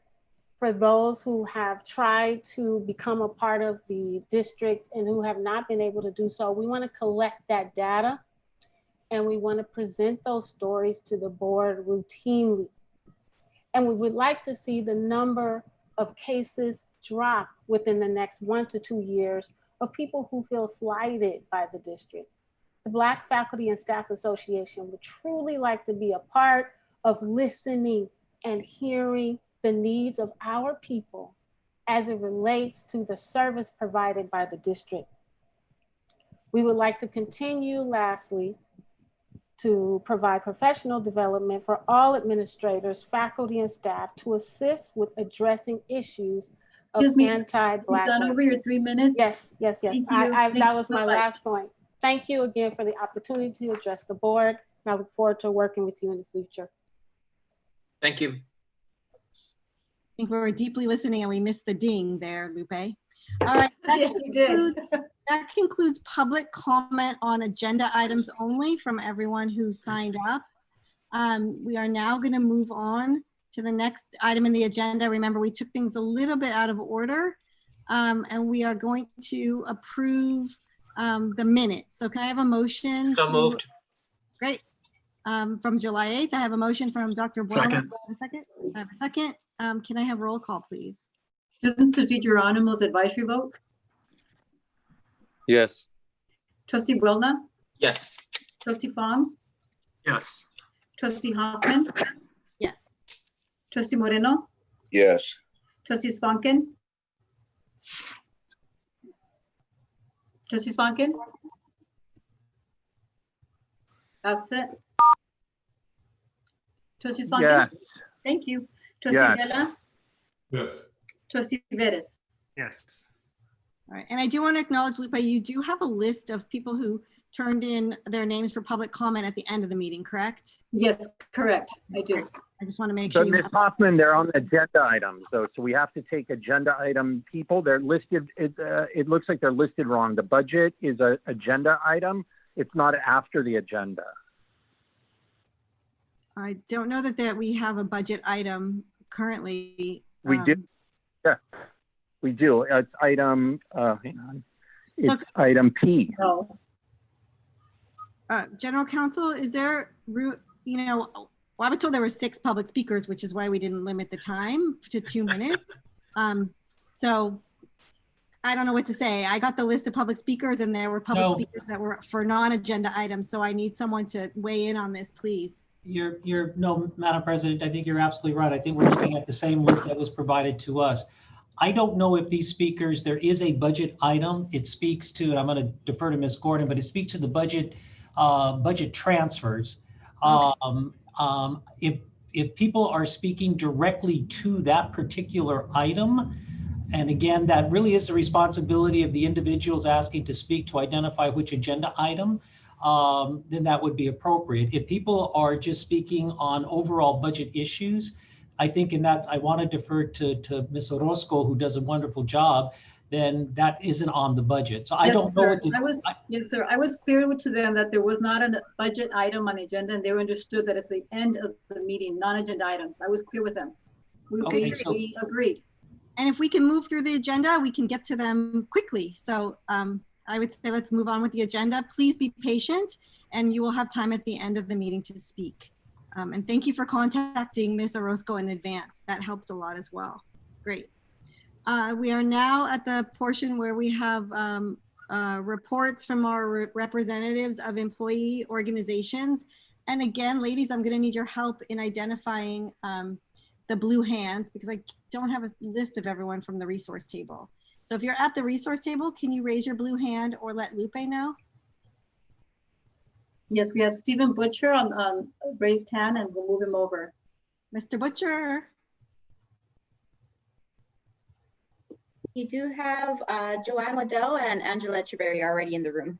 for those who have tried to become a part of the district and who have not been able to do so. We want to collect that data, and we want to present those stories to the board routinely. And we would like to see the number of cases drop within the next 1 to 2 years of people who feel slighted by the district. The Black Faculty and Staff Association would truly like to be a part of listening and hearing the needs of our people as it relates to the service provided by the district. We would like to continue, lastly, to provide professional development for all administrators, faculty, and staff to assist with addressing issues of anti-Black. Done over your 3 minutes. Yes. Thank you. That was my last point. Thank you again for the opportunity to address the board. And I look forward to working with you in the future. Thank you. I think we were deeply listening and we missed the ding there, Lupe. All right, Yes, you did. that concludes public comment on agenda items only from everyone who signed up. We are now going to move on to the next item in the agenda. Remember, we took things a little bit out of order, and we are going to approve the minutes. So can I have a motion? So moved. Great. From July 8th, I have a motion from Dr. Boyle. Second. I have a second. Can I have roll call, please? Student to teacher animals advisory vote. Yes. Trustee Buelna, Yes. trustee Fong, Yes. trustee Hoffman, Yes. trustee Moreno, Yes. trustee Swankin. Trustee Swankin. That's it. Trustee Swankin. Yes. Thank you. Trustee Yes. Vela, Yes. trustee Veres. Yes. All right, and I do want to acknowledge, Lupe, you do have a list of people who turned in their names for public comment at the end of the meeting, correct? Yes, correct. I do. I just want to make So sure you Ms. have. Hoffman, they're on the agenda items though. So we have to take agenda item people. They're listed, it looks like they're listed wrong. The budget is a agenda item. It's not after the agenda. I don't know that we have a budget item currently. We do. Yeah, we do. It's item, hang on. It's item P. No. General Counsel, is there, well, I was told there were 6 public speakers, which is why we didn't limit the time to 2 minutes. So I don't know what to say. I got the list of public speakers and there were public speakers that were for non-agenda items. So I need someone to weigh in on this, please. No, Madam President, I think you're absolutely right. I think we're looking at the same list that was provided to us. I don't know if these speakers, there is a budget item. It speaks to, and I'm going to defer to Ms. Gordon, but it speaks to the budget transfers. Okay. If people are speaking directly to that particular item, and again, that really is the responsibility of the individuals asking to speak to identify which agenda item, then that would be appropriate. If people are just speaking on overall budget issues, I think in that I want to defer to Ms. Orozco, who does a wonderful job, then that isn't on the budget. So I don't know what the— Yes, sir. I was clear to them that there was not a budget item on the agenda, and they understood that it's the end of the meeting, non-agenda items. I was clear with them. We agreed. And if we can move through the agenda, we can get to them quickly. So I would say let's move on with the agenda. Please be patient and you will have time at the end of the meeting to speak. And thank you for contacting Ms. Orozco in advance. That helps a lot as well. Great. We are now at the portion where we have reports from our representatives of employee organizations. And again, ladies, I'm going to need your help in identifying the blue hands because I don't have a list of everyone from the resource table. So if you're at the resource table, can you raise your blue hand or let Lupe know? Yes, we have Stephen Butcher on raised hand, and we'll move him over. Mr. Butcher. You do have Joanne Waddell and Angela Echeverry already in the room.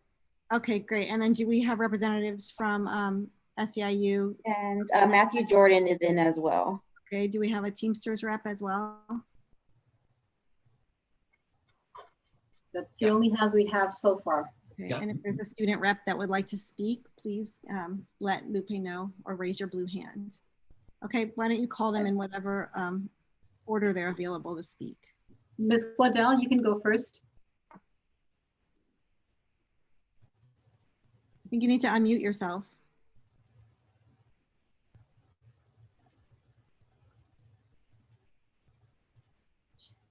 Okay, great. And then do we have representatives from SEIU? And Matthew Jordan is in as well. Okay, do we have a Teamsters rep as well? That's the only hands we have so far. Okay, and if there's a student rep that would like to speak, please let Lupe know or raise your blue hand. Okay, why don't you call them in whatever order they're available to speak. Ms. Waddell, you can go first. I think you need to unmute yourself.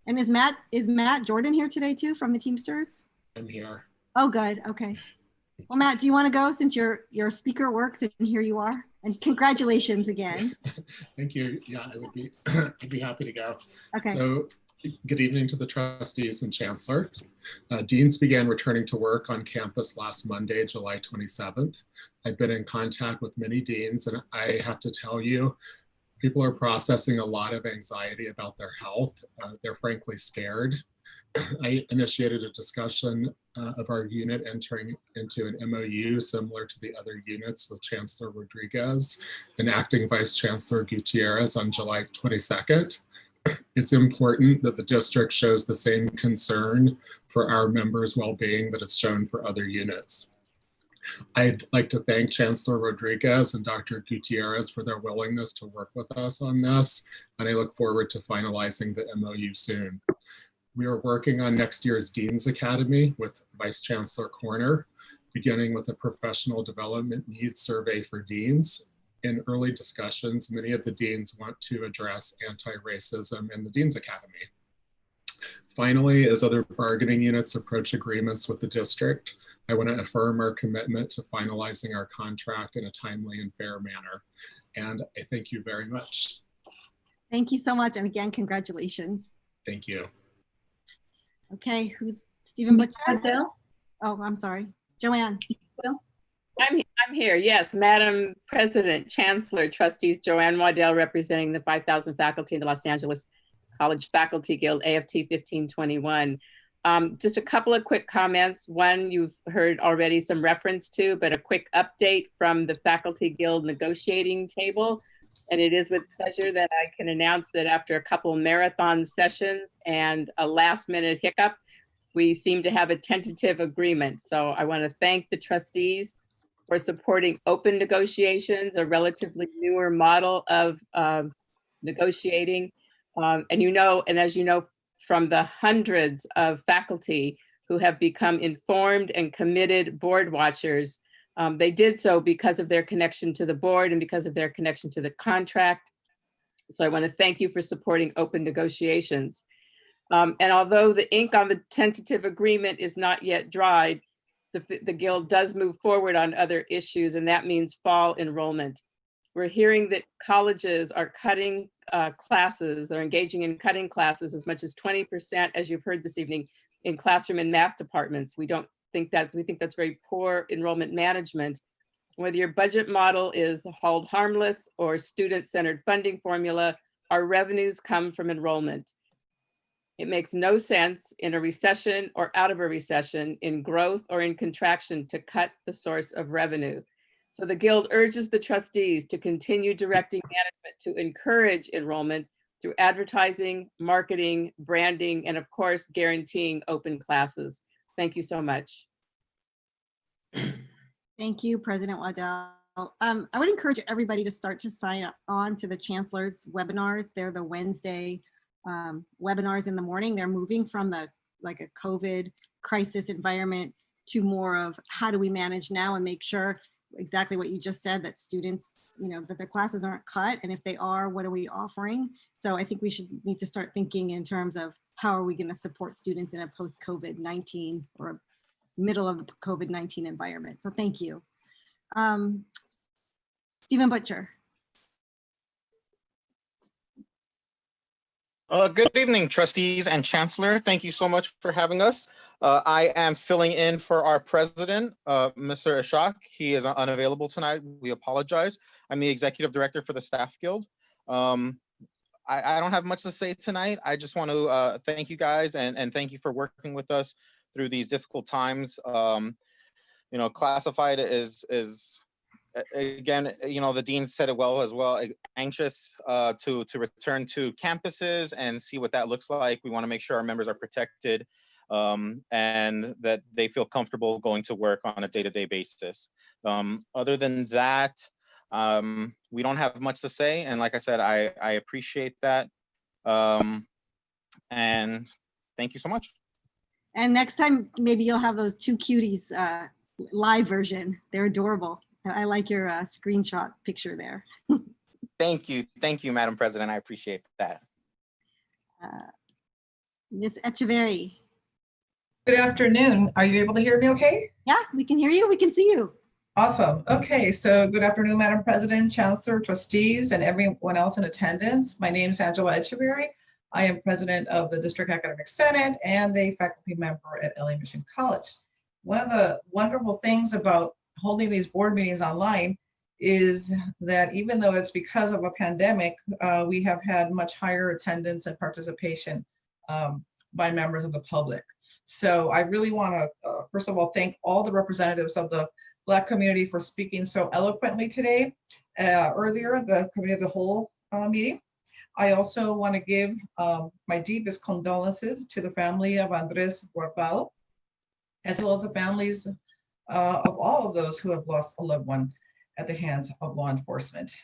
And is Matt Jordan here today too from the Teamsters? I'm here. Oh, good. Okay. Well, Matt, do you want to go since your speaker works and here you are? And congratulations again. Thank you. Yeah, I would be. I'd be happy to go. Okay. So, good evening to the trustees and chancellor. Deans began returning to work on campus last Monday, July 27th. I've been in contact with many deans, and I have to tell you, people are processing a lot of anxiety about their health. They're frankly scared. I initiated a discussion of our unit entering into an MOU similar to the other units with Chancellor Rodriguez and Acting Vice Chancellor Gutierrez on July 22nd. It's important that the district shows the same concern for our members' well-being that it's shown for other units. I'd like to thank Chancellor Rodriguez and Dr. Gutierrez for their willingness to work with us on this, and I look forward to finalizing the MOU soon. We are working on next year's Dean's Academy with Vice Chancellor Corner, beginning with a professional development needs survey for deans. In early discussions, many of the deans want to address anti-racism in the Dean's Academy. Finally, as other bargaining units approach agreements with the district, I want to affirm our commitment to finalizing our contract in a timely and fair manner. And I thank you very much. Thank you so much. And again, congratulations. Thank you. Okay, who's Stephen Butcher? Oh, I'm sorry. Joanne. I'm here, yes. Madam President, Chancellor, Trustees, Joanne Waddell representing the 5,000 faculty in the Los Angeles College Faculty Guild, AFT 1521. Just a couple of quick comments. One you've heard already some reference to, but a quick update from the Faculty Guild negotiating table. And it is with pleasure that I can announce that after a couple marathon sessions and a last minute hiccup, we seem to have a tentative agreement. So I want to thank the trustees for supporting open negotiations, a relatively newer model of negotiating. And as you know, from the hundreds of faculty who have become informed and committed board watchers, they did so because of their connection to the board and because of their connection to the contract. So I want to thank you for supporting open negotiations. And although the ink on the tentative agreement is not yet dried, the Guild does move forward on other issues, and that means fall enrollment. We're hearing that colleges are cutting classes, they're engaging in cutting classes as much as 20%, as you've heard this evening, in classroom and math departments. We think that's very poor enrollment management. Whether your budget model is hold harmless or student-centered funding formula, our revenues come from enrollment. It makes no sense in a recession or out of a recession, in growth or in contraction, to cut the source of revenue. So the Guild urges the trustees to continue directing management to encourage enrollment through advertising, marketing, branding, and of course, guaranteeing open classes. Thank you so much. Thank you, President Waddell. I would encourage everybody to start to sign up on to the Chancellor's webinars. They're the Wednesday webinars in the morning. They're moving from a COVID crisis environment to more of how do we manage now and make sure exactly what you just said, that students, that their classes aren't cut. And if they are, what are we offering? So I think we need to start thinking in terms of how are we going to support students in a post-COVID-19 or a middle of the COVID-19 environment. So thank you. Stephen Butcher. Good evening, trustees and chancellor. Thank you so much for having us. I am filling in for our president, Mr. Ashok. He is unavailable tonight. We apologize. I'm the executive director for the Staff Guild. I don't have much to say tonight. I just want to thank you guys and thank you for working with us through these difficult times. You know, classified is again, you know, the dean said it well as well, anxious to return to campuses and see what that looks like. We want to make sure our members are protected and that they feel comfortable going to work on a day-to-day basis. Other than that, we don't have much to say. And like I said, I appreciate that. And thank you so much. And next time, maybe you'll have those two cuties live version. They're adorable. I like your screenshot picture there. Thank you, Madam President. I appreciate that. Ms. Echeverry. Good afternoon. Are you able to hear me okay? Yeah, we can hear you. We can see you. Awesome. Okay, so good afternoon, Madam President, Chancellor, trustees, and everyone else in attendance. My name is Angela Echeverry. I am president of the District Academic Senate and a faculty member at LA Mission College. One of the wonderful things about holding these board meetings online is that even though it's because of a pandemic, we have had much higher attendance and participation by members of the public. So I really want to, first of all, thank all the representatives of the Black community for speaking so eloquently today, earlier at the Committee of the Whole meeting. I also want to give my deepest condolences to the family of Andres Guardado, as well as the families of all of those who have lost a loved one at the hands of law enforcement.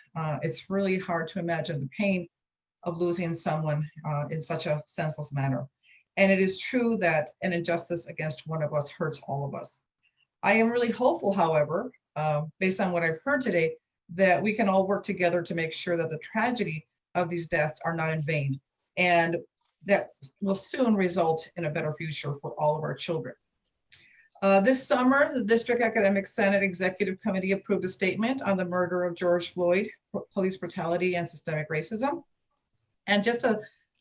It's really hard to imagine the pain of losing someone in such a senseless manner. And it is true that an injustice against one of us hurts all of us. I am really hopeful, however, based on what I've heard today, that we can all work together to make sure that the tragedy of these deaths are not in vain, and that will soon result in a better future for all of our children. This summer, the District Academic Senate Executive Committee approved a statement on the murder of George Floyd, police brutality, and systemic racism. And just a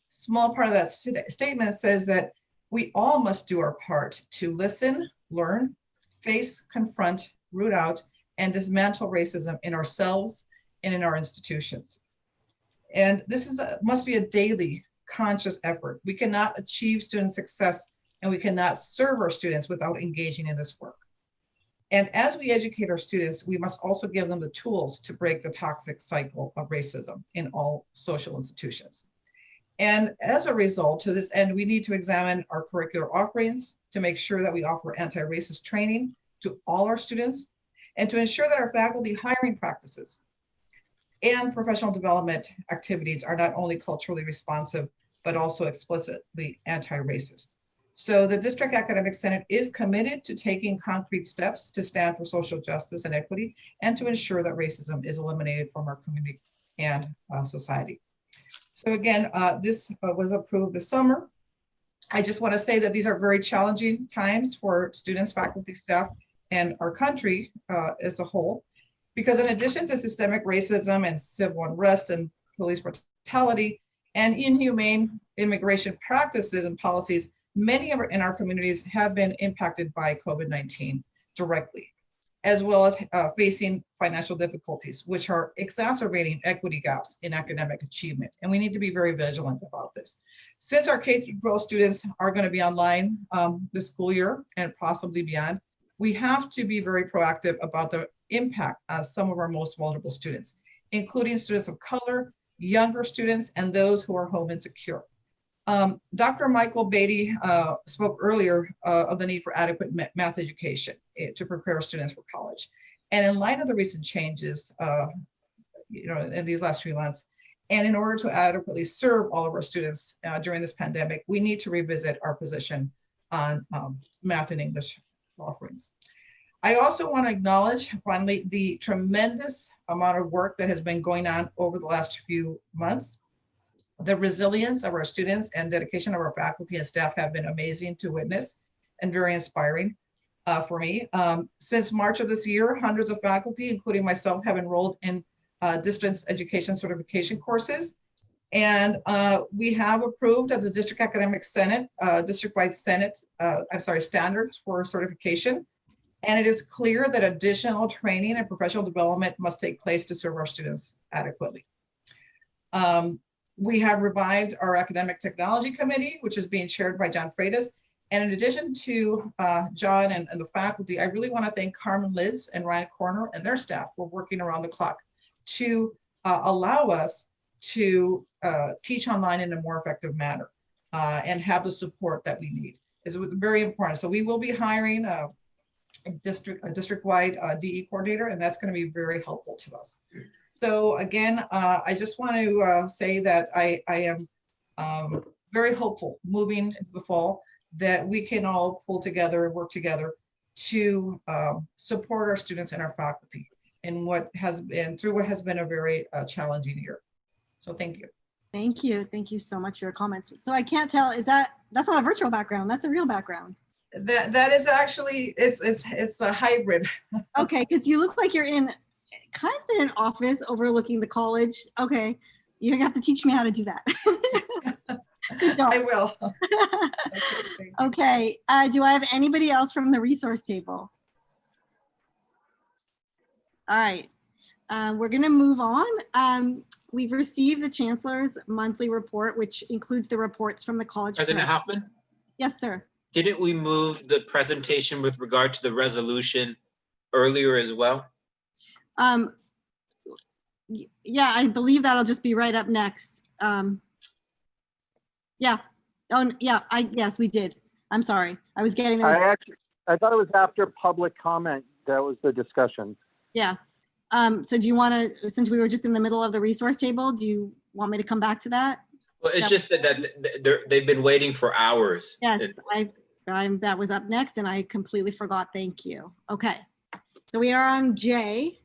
small part of that statement says that we all must do our part to listen, learn, face, confront, root out, and dismantle racism in ourselves and in our institutions. And this must be a daily conscious effort. We cannot achieve student success and we cannot serve our students without engaging in this work. And as we educate our students, we must also give them the tools to break the toxic cycle of racism in all social institutions. And as a result, to this end, we need to examine our curricular offerings to make sure that we offer anti-racist training to all our students and to ensure that our faculty hiring practices and professional development activities are not only culturally responsive, but also explicitly anti-racist. So the District Academic Senate is committed to taking concrete steps to stand for social justice and equity and to ensure that racism is eliminated from our community and society. So again, this was approved this summer. I just want to say that these are very challenging times for students, faculty, staff, and our country as a whole, because in addition to systemic racism and civil unrest and police brutality and inhumane immigration practices and policies, many in our communities have been impacted by COVID-19 directly, as well as facing financial difficulties, which are exacerbating equity gaps in academic achievement. And we need to be very vigilant about this. Since our K-12 students are going to be online this school year and possibly beyond, we have to be very proactive about the impact on some of our most vulnerable students, including students of color, younger students, and those who are home insecure. Dr. Michael Beatty spoke earlier of the need for adequate math education to prepare students for college. And in light of the recent changes, in these last few months, and in order to adequately serve all of our students during this pandemic, we need to revisit our position on math and English offerings. I also want to acknowledge, finally, the tremendous amount of work that has been going on over the last few months. The resilience of our students and dedication of our faculty and staff have been amazing to witness and very inspiring for me. Since March of this year, hundreds of faculty, including myself, have enrolled in distance education certification courses. And we have approved as a District Academic Senate, district-wide Senate, standards for certification. And it is clear that additional training and professional development must take place to serve our students adequately. We have revived our Academic Technology Committee, which is being chaired by John Freitas. And in addition to John and the faculty, I really want to thank Carmen Liz and Ryan Corner and their staff for working around the clock to allow us to teach online in a more effective manner and have the support that we need. It's very important. So we will be hiring a district-wide DE coordinator, and that's going to be very helpful to us. So again, I just want to say that I am very hopeful moving into the fall that we can all pull together and work together to support our students and our faculty in what has been a very challenging year. So thank you. Thank you. Thank you so much for your comments. So I can't tell, that's not a virtual background, that's a real background. That is actually, it's a hybrid. Okay, because you look like you're in kind of in an office overlooking the college. Okay, you have to teach me how to do that. Good job. I will. Okay, do I have anybody else from the resource table? All right, we're gonna move on. We've received the Chancellor's monthly report, which includes the reports from the college. President press. Hoffman? Yes, sir. Didn't we move the presentation with regard to the resolution earlier as well? Yeah, I believe that'll just be right up next. Yeah. Oh, yeah. Yes, we did. I'm sorry. I was getting. I thought it was after public comment. That was the discussion. Yeah. So do you want to, since we were just in the middle of the resource table, do you want me to come back to that? Well, it's just that they've been waiting for hours. Yes, that was up next and I completely forgot. Thank you. Okay. So we are on J,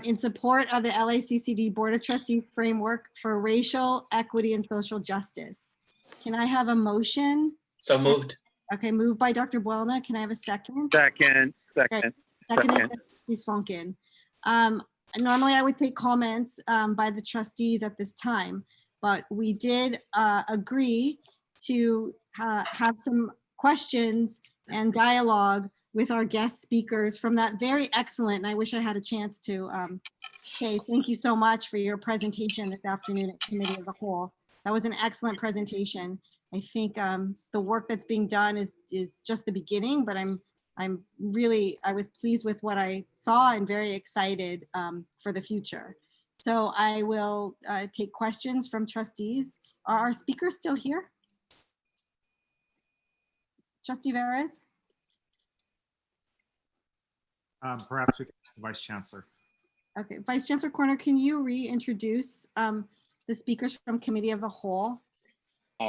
in support of the LACCD Board of Trustees framework for racial equity and social justice. Can I have a motion? So moved. Okay, moved by Dr. Buelna. Can I have a second? Second. Seconded by Trustees Funkin. Normally I would take comments by the trustees at this time, but we did agree to have some questions and dialogue with our guest speakers from that very excellent, and I wish I had a chance to say thank you so much for your presentation this afternoon at Committee of the Whole. That was an excellent presentation. I think the work that's being done is just the beginning, but I was pleased with what I saw and very excited for the future. So I will take questions from trustees. Are our speakers still here? Trustee Veras? Perhaps we can ask the Vice Chancellor. Okay, Vice Chancellor Corner, can you reintroduce the speakers from Committee of the Whole?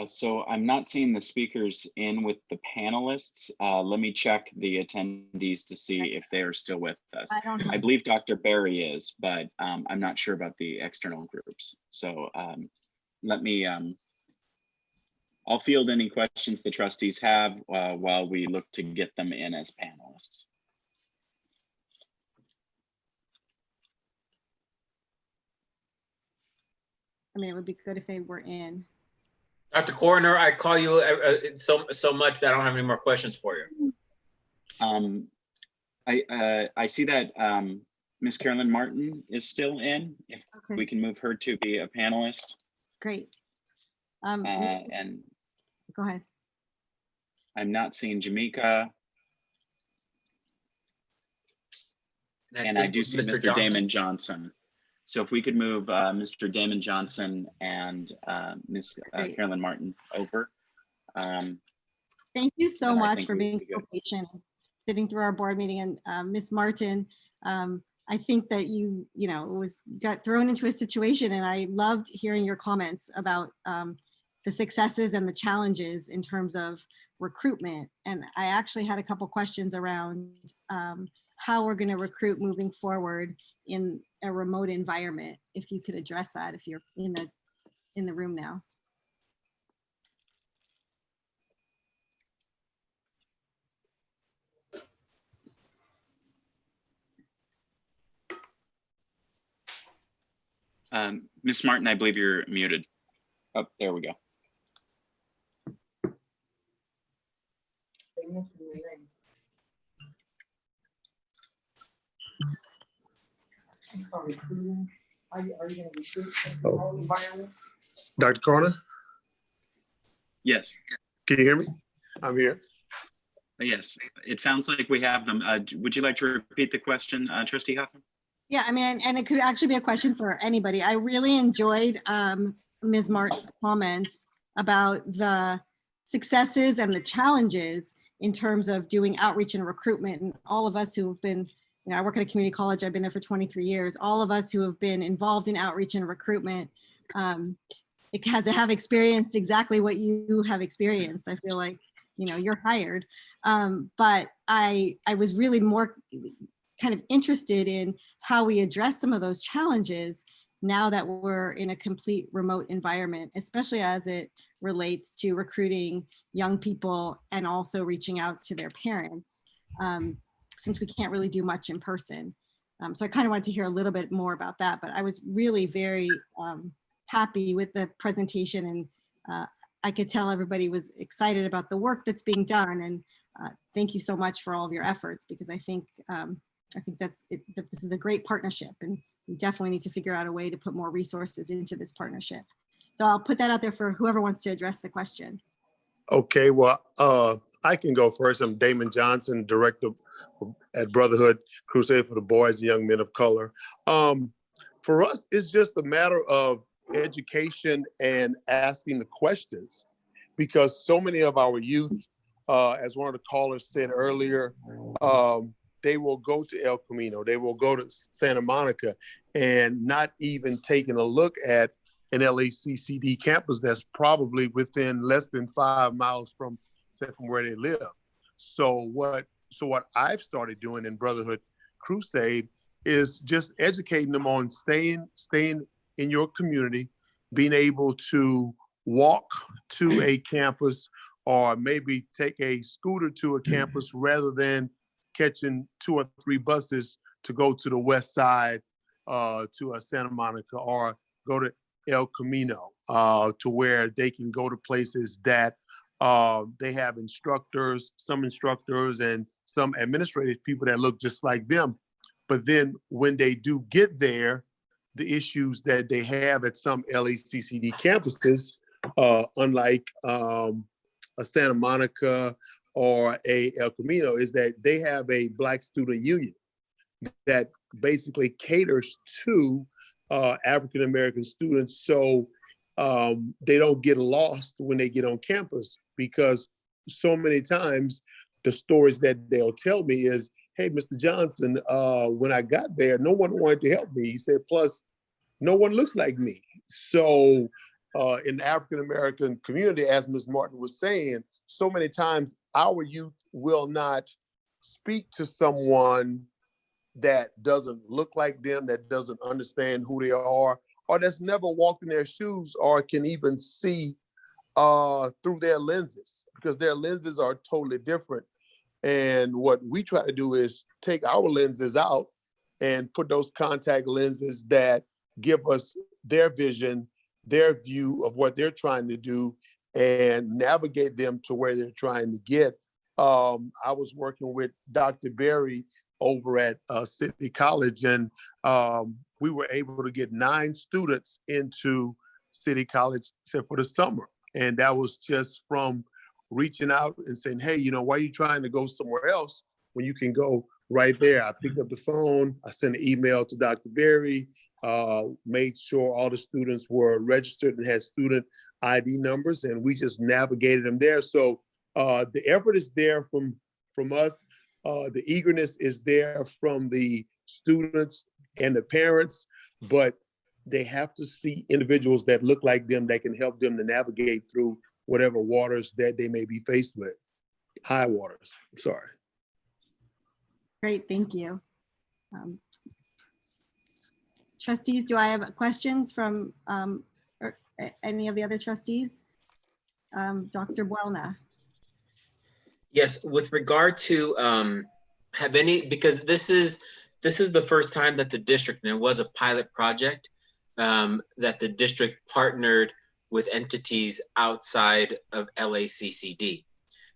So I'm not seeing the speakers in with the panelists. Let me check the attendees to see if they are still with us. I believe Dr. Barry is, but I'm not sure about the external groups. So let me, I'll field any questions the trustees have while we look to get them in as panelists. I mean, it would be good if they were in. Dr. Coroner, I call you so much that I don't have any more questions for you. I see that Ms. Carolyn Martin is still in. If we can move her to be a panelist. Great. And go ahead. I'm not seeing Jamaica. And I do see Mr. Damon Johnson. So if we could move Mr. Damon Johnson and Ms. Carolyn Martin over. Thank you so much for being so patient, sitting through our board meeting. And Ms. Martin, I think that you got thrown into a situation, and I loved hearing your comments about the successes and the challenges in terms of recruitment. And I actually had a couple questions around how we're going to recruit moving forward in a remote environment. If you could address that, if you're in the room now. Ms. Martin, I believe you're muted. Oh, there we go. Oh. Dr. Corner? Yes. Can you hear me? I'm here. Yes, it sounds like we have them. Would you like to repeat the question, Trustee Hoffman? Yeah, I mean, and it could actually be a question for anybody. I really enjoyed Ms. Martin's comments about the successes and the challenges in terms of doing outreach and recruitment. And all of us who have been, you know, I work at a community college, I've been there for 23 years. All of us who have been involved in outreach and recruitment, it has to have experienced exactly what you have experienced. I feel like, you know, you're hired. But I was really more kind of interested in how we address some of those challenges now that we're in a complete remote environment, especially as it relates to recruiting young people and also reaching out to their parents, since we can't really do much in person. So I kind of wanted to hear a little bit more about that, but I was really very happy with the presentation, and I could tell everybody was excited about the work that's being done. And thank you so much for all of your efforts, because I think that this is a great partnership, and we definitely need to figure out a way to put more resources into this partnership. So I'll put that out there for whoever wants to address the question. Okay, well, I can go first. I'm Damon Johnson, director at Brotherhood Crusade for the Boys and Young Men of Color. For us, it's just a matter of education and asking the questions, because so many of our youth, as one of the callers said earlier, they will go to El Camino, they will go to Santa Monica, and not even taking a look at an LACCD campus that's probably within less than 5 miles from where they live. So what I've started doing in Brotherhood Crusade is just educating them on staying in your community, being able to walk to a campus, or maybe take a scooter to a campus rather than catching 2 or 3 buses to go to the west side, to Santa Monica, or go to El Camino, to where they can go to places that they have instructors, some instructors and some administrative people that look just like them. But then when they do get there, the issues that they have at some LACCD campuses, unlike a Santa Monica or a El Camino, is that they have a Black student union that basically caters to African-American students, so they don't get lost when they get on campus. Because so many times the stories that they'll tell me is, hey, Mr. Johnson, when I got there, no one wanted to help me. He said, plus no one looks like me. So in the African-American community, as Ms. Martin was saying, so many times our youth will not speak to someone that doesn't look like them, that doesn't understand who they are, or that's never walked in their shoes, or can even see through their lenses, because their lenses are totally different. And what we try to do is take our lenses out and put those contact lenses that give us their vision, their view of what they're trying to do, and navigate them to where they're trying to get. I was working with Dr. Berry over at City College, and we were able to get 9 students into City College except for the summer. And that was just from reaching out and saying, hey, you know, why are you trying to go somewhere else when you can go right there? I picked up the phone, I sent an email to Dr. Berry, made sure all the students were registered and had student ID numbers, and we just navigated them there. So the effort is there from us. The eagerness is there from the students and the parents, but they have to see individuals that look like them, that can help them to navigate through whatever waters that they may be faced with. High waters, sorry. Great, thank you. Trustees, do I have questions from or any of the other trustees? Dr. Buelna. Yes, with regard to have any, because this is the first time that the district, and it was a pilot project, that the district partnered with entities outside of LACCD.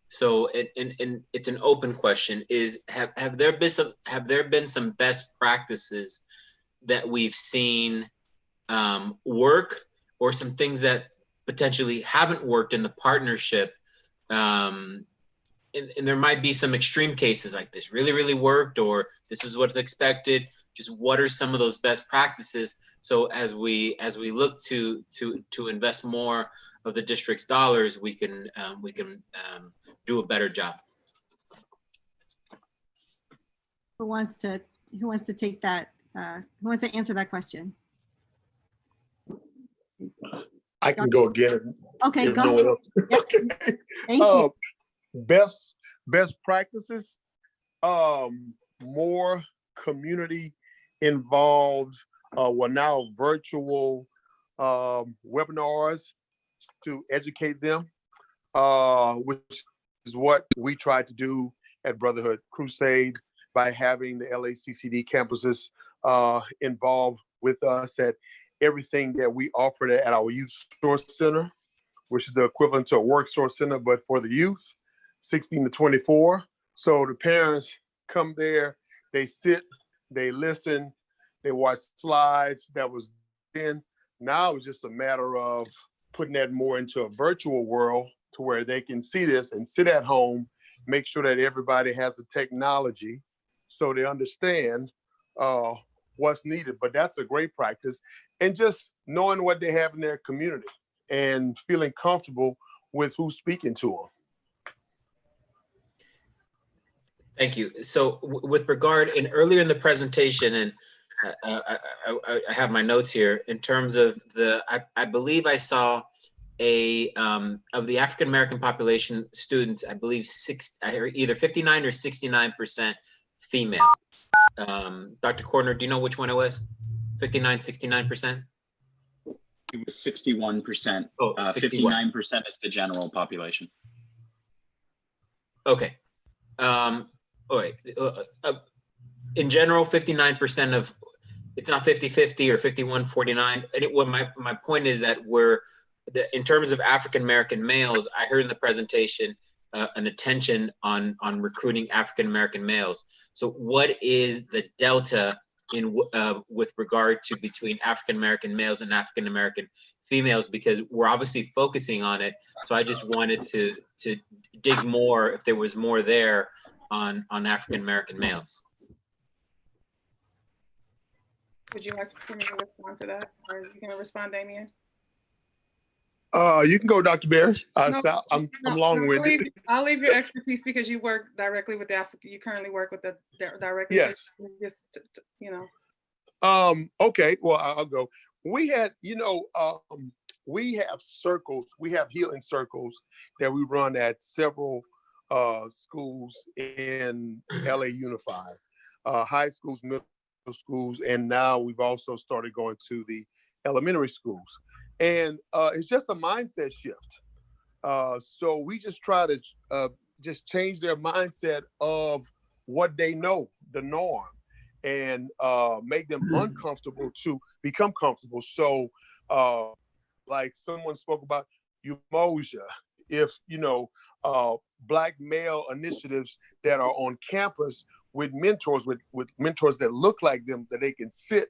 So, and it's an open question: have there been some best practices that we've seen work, or some things that potentially haven't worked in the partnership? And there might be some extreme cases like this really worked, or this is what's expected. Just what are some of those best practices? So as we look to invest more of the district's dollars, we can do a better job. Who wants to take that? Who wants to answer that question? I can go again. Okay, if go. no one else. Yes, Okay. thank you. Best practices. More community involved. Now virtual webinars to educate them, which is what we tried to do at Brotherhood Crusade by having the LACCD campuses involved with us at everything that we offered at our youth resource center, which is the equivalent to a work source center, but for the youth, 16 to 24. So the parents come there, they sit, they listen, they watch slides. That was then. Now it's just a matter of putting that more into a virtual world to where they can see this and sit at home, make sure that everybody has the technology so they understand what's needed. But that's a great practice. And just knowing what they have in their community and feeling comfortable with who's speaking to them. Thank you. So with regard, and earlier in the presentation, and I have my notes here in terms of I believe I saw of the African American population students, I believe either 59 or 69% female. Dr. Cordner, do you know which one it was? 59, 69%? It was 61%. Oh, 59% is the general population. Okay. All right. In general, 59% of, it's not 50-50 or 51-49. My point is that in terms of African-American males, I heard in the presentation an attention on recruiting African-American males. So what is the delta with regard to between African-American males and African-American females? Because we're obviously focusing on it. So I just wanted to dig more, if there was more there, on African-American males. Would you like for me to respond to that? Or are you going to respond, Damien? You can go, Dr. Barry. I'm long-winded. I'll leave your expertise because you work directly with you currently work with the directly. Yes. So just, Okay, well, I'll go. We had, we have circles, we have healing circles that we run at several schools in LA Unified, high schools, middle schools, and now we've also started going to the elementary schools. And it's just a mindset shift. So we just try to just change their mindset of what they know, the norm, and make them uncomfortable to become comfortable. So like someone spoke about Umoja, if, Black male initiatives that are on campus with mentors that look like them, that they can sit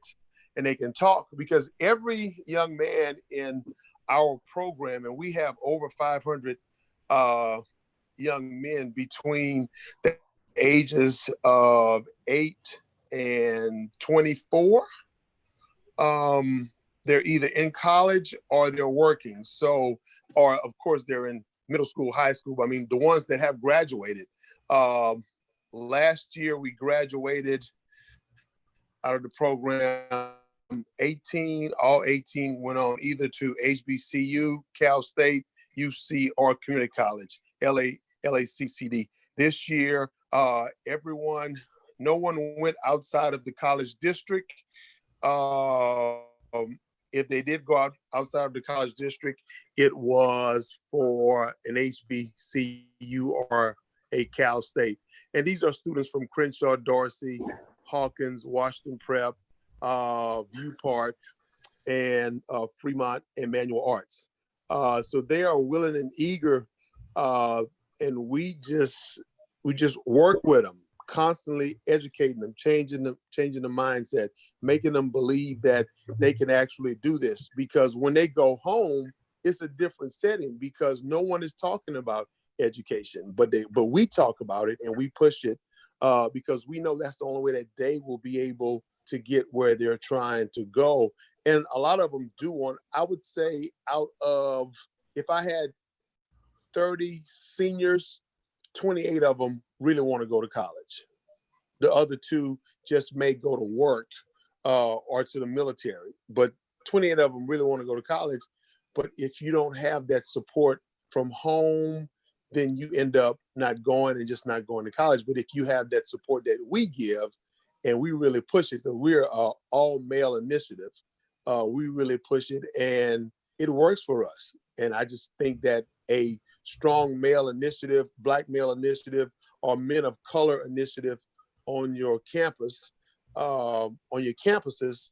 and they can talk, because every young man in our program, and we have over 500 young men between the ages of 8 and 24, they're either in college or they're working. So, or of course they're in middle school, high school. I mean, the ones that have graduated. Last year we graduated out of the program 18, all 18 went on either to HBCU, Cal State, UC, or community college, LACCD. This year, no one went outside of the college district. If they did go outside of the college district, it was for an HBCU or a Cal State. And these are students from Crenshaw, Dorsey, Hawkins, Washington Prep, View Park. and Fremont and Manual Arts. So they are willing and eager, and we just work with them, constantly educating them, changing the mindset, making them believe that they can actually do this. Because when they go home, it's a different setting because no one is talking about education, but we talk about it and we push it because we know that's the only way that they will be able to get where they're trying to go. And a lot of them do want, I would say out of, if I had 30 seniors, 28 of them really want to go to college. The other 2 just may go to work or to the military, but 28 of them really want to go to college. But if you don't have that support from home, then you end up not going and just not going to college. But if you have that support that we give and we really push it, because we're an all-male initiative, we really push it and it works for us. And I just think that a strong male initiative, Black male initiative, or men of color initiative on your campus, on your campuses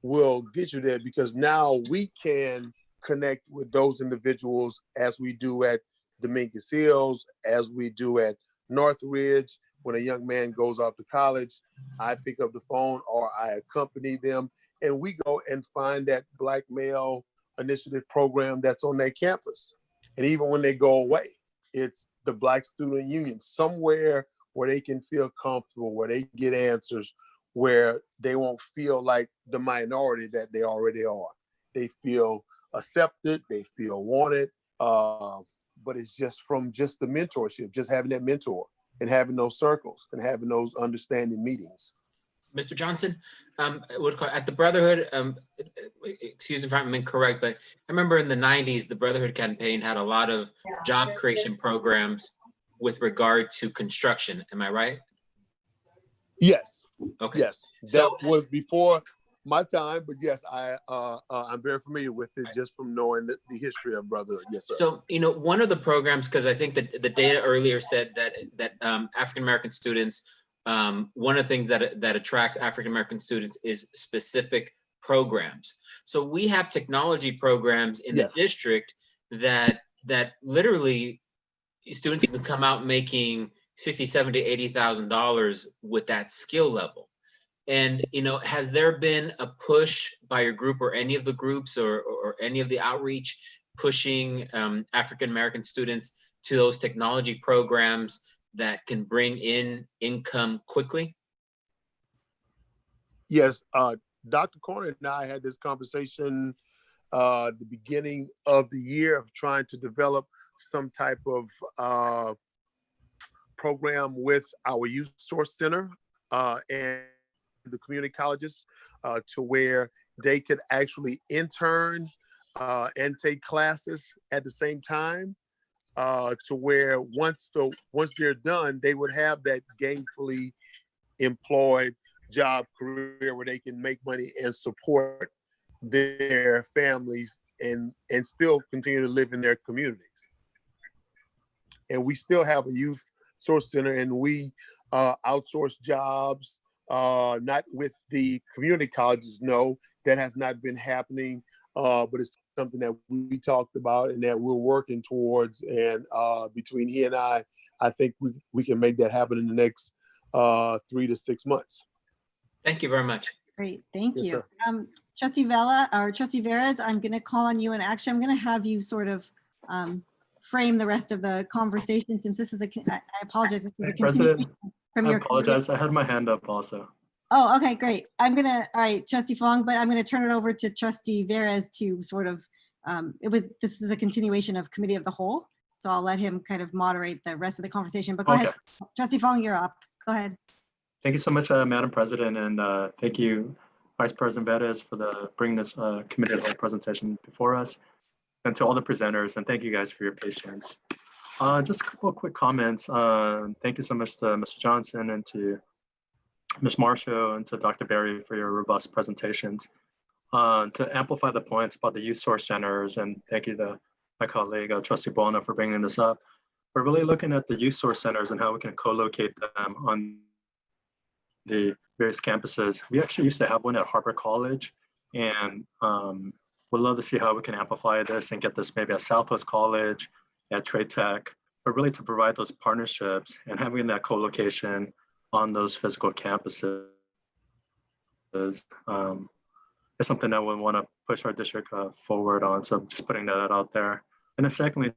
will get you there, because now we can connect with those individuals as we do at Dominguez Hills, as we do at Northridge. When a young man goes off to college, I pick up the phone or I accompany them and we go and find that Black male initiative program that's on their campus. And even when they go away, it's the Black Student Union, somewhere where they can feel comfortable, where they get answers, where they won't feel like the minority that they already are. They feel accepted, they feel wanted, but it's just from just the mentorship, just having that mentor and having those circles and having those understanding meetings. Mr. Johnson, at the Brotherhood, excuse me if I'm incorrect, but I remember in the 90s, the Brotherhood campaign had a lot of job creation programs with regard to construction. Am I right? Yes. Okay. Yes. That was before my time, but yes, I'm very familiar with it just from knowing the history of Brotherhood. Yes, sir. So, one of the programs, because I think that the data earlier said that African-American students, one of the things that attracts African-American students is specific programs. So we have technology programs in the district that literally students can come out making $60,000, $70,000, $80,000 with that skill level. And, has there been a push by your group or any of the groups or any of the outreach pushing African-American students to those technology programs that can bring in income quickly? Yes, Dr. Corner and I had this conversation the beginning of the year of trying to develop some type of program with our Youth Source Center and the community colleges to where they could actually intern and take classes at the same time, to where once they're done, they would have that gainfully employed job career where they can make money and support their families and still continue to live in their communities. And we still have a Youth Source Center, and we outsource jobs, not with the community colleges. No, that has not been happening, but it's something that we talked about and that we're working towards. And between he and I think we can make that happen in the next 3 to 6 months. Thank you very much. Great, thank Yes, you. sir. Trustee Vela or Trustee Veras, I'm going to call on you, and actually I'm going to have you sort of frame the rest of the conversation, since this is I apologize. This is a President, from I your apologize. I had my hand up also. Oh, okay, great. All right, Trustee Fong, but I'm going to turn it over to Trustee Veras to sort of, this is a continuation of Committee of the Whole, so I'll let him kind of moderate the rest of the conversation, but go ahead. Trustee Fong, you're up. Go ahead. Thank you so much, Madam President, and thank you, Vice President Veras, for bringing this Committee of the Whole presentation before us, and to all the presenters, and thank you guys for your patience. Just a couple of quick comments. Thank you so much to Mr. Johnson and to Ms. Marshall and to Dr. Berry for your robust presentations. To amplify the points about the youth source centers, and thank you to my colleague, Trustee Bona, for bringing this up. We're really looking at the youth source centers and how we can co-locate them on the various campuses. We actually used to have one at Harper College, And we'd love to see how we can amplify this and get this maybe at Southwest College, at Trade Tech, but really to provide those partnerships and having that co-location on those physical campuses is something that we want to push our district forward on. So just putting that out there. And then secondly,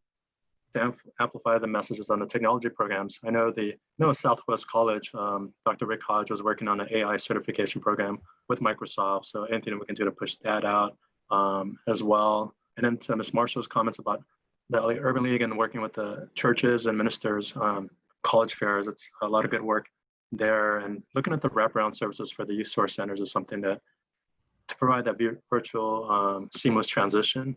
to amplify the messages on the technology programs. I know Southwest College, Dr. Rick Hodge was working on an AI certification program with Microsoft. So anything we can do to push that out as well. And then to Ms. Marshall's comments about the Urban League and working with the churches and ministers, college fairs, it's a lot of good work there. And looking at the wraparound services for the youth source centers is something that to provide that virtual seamless transition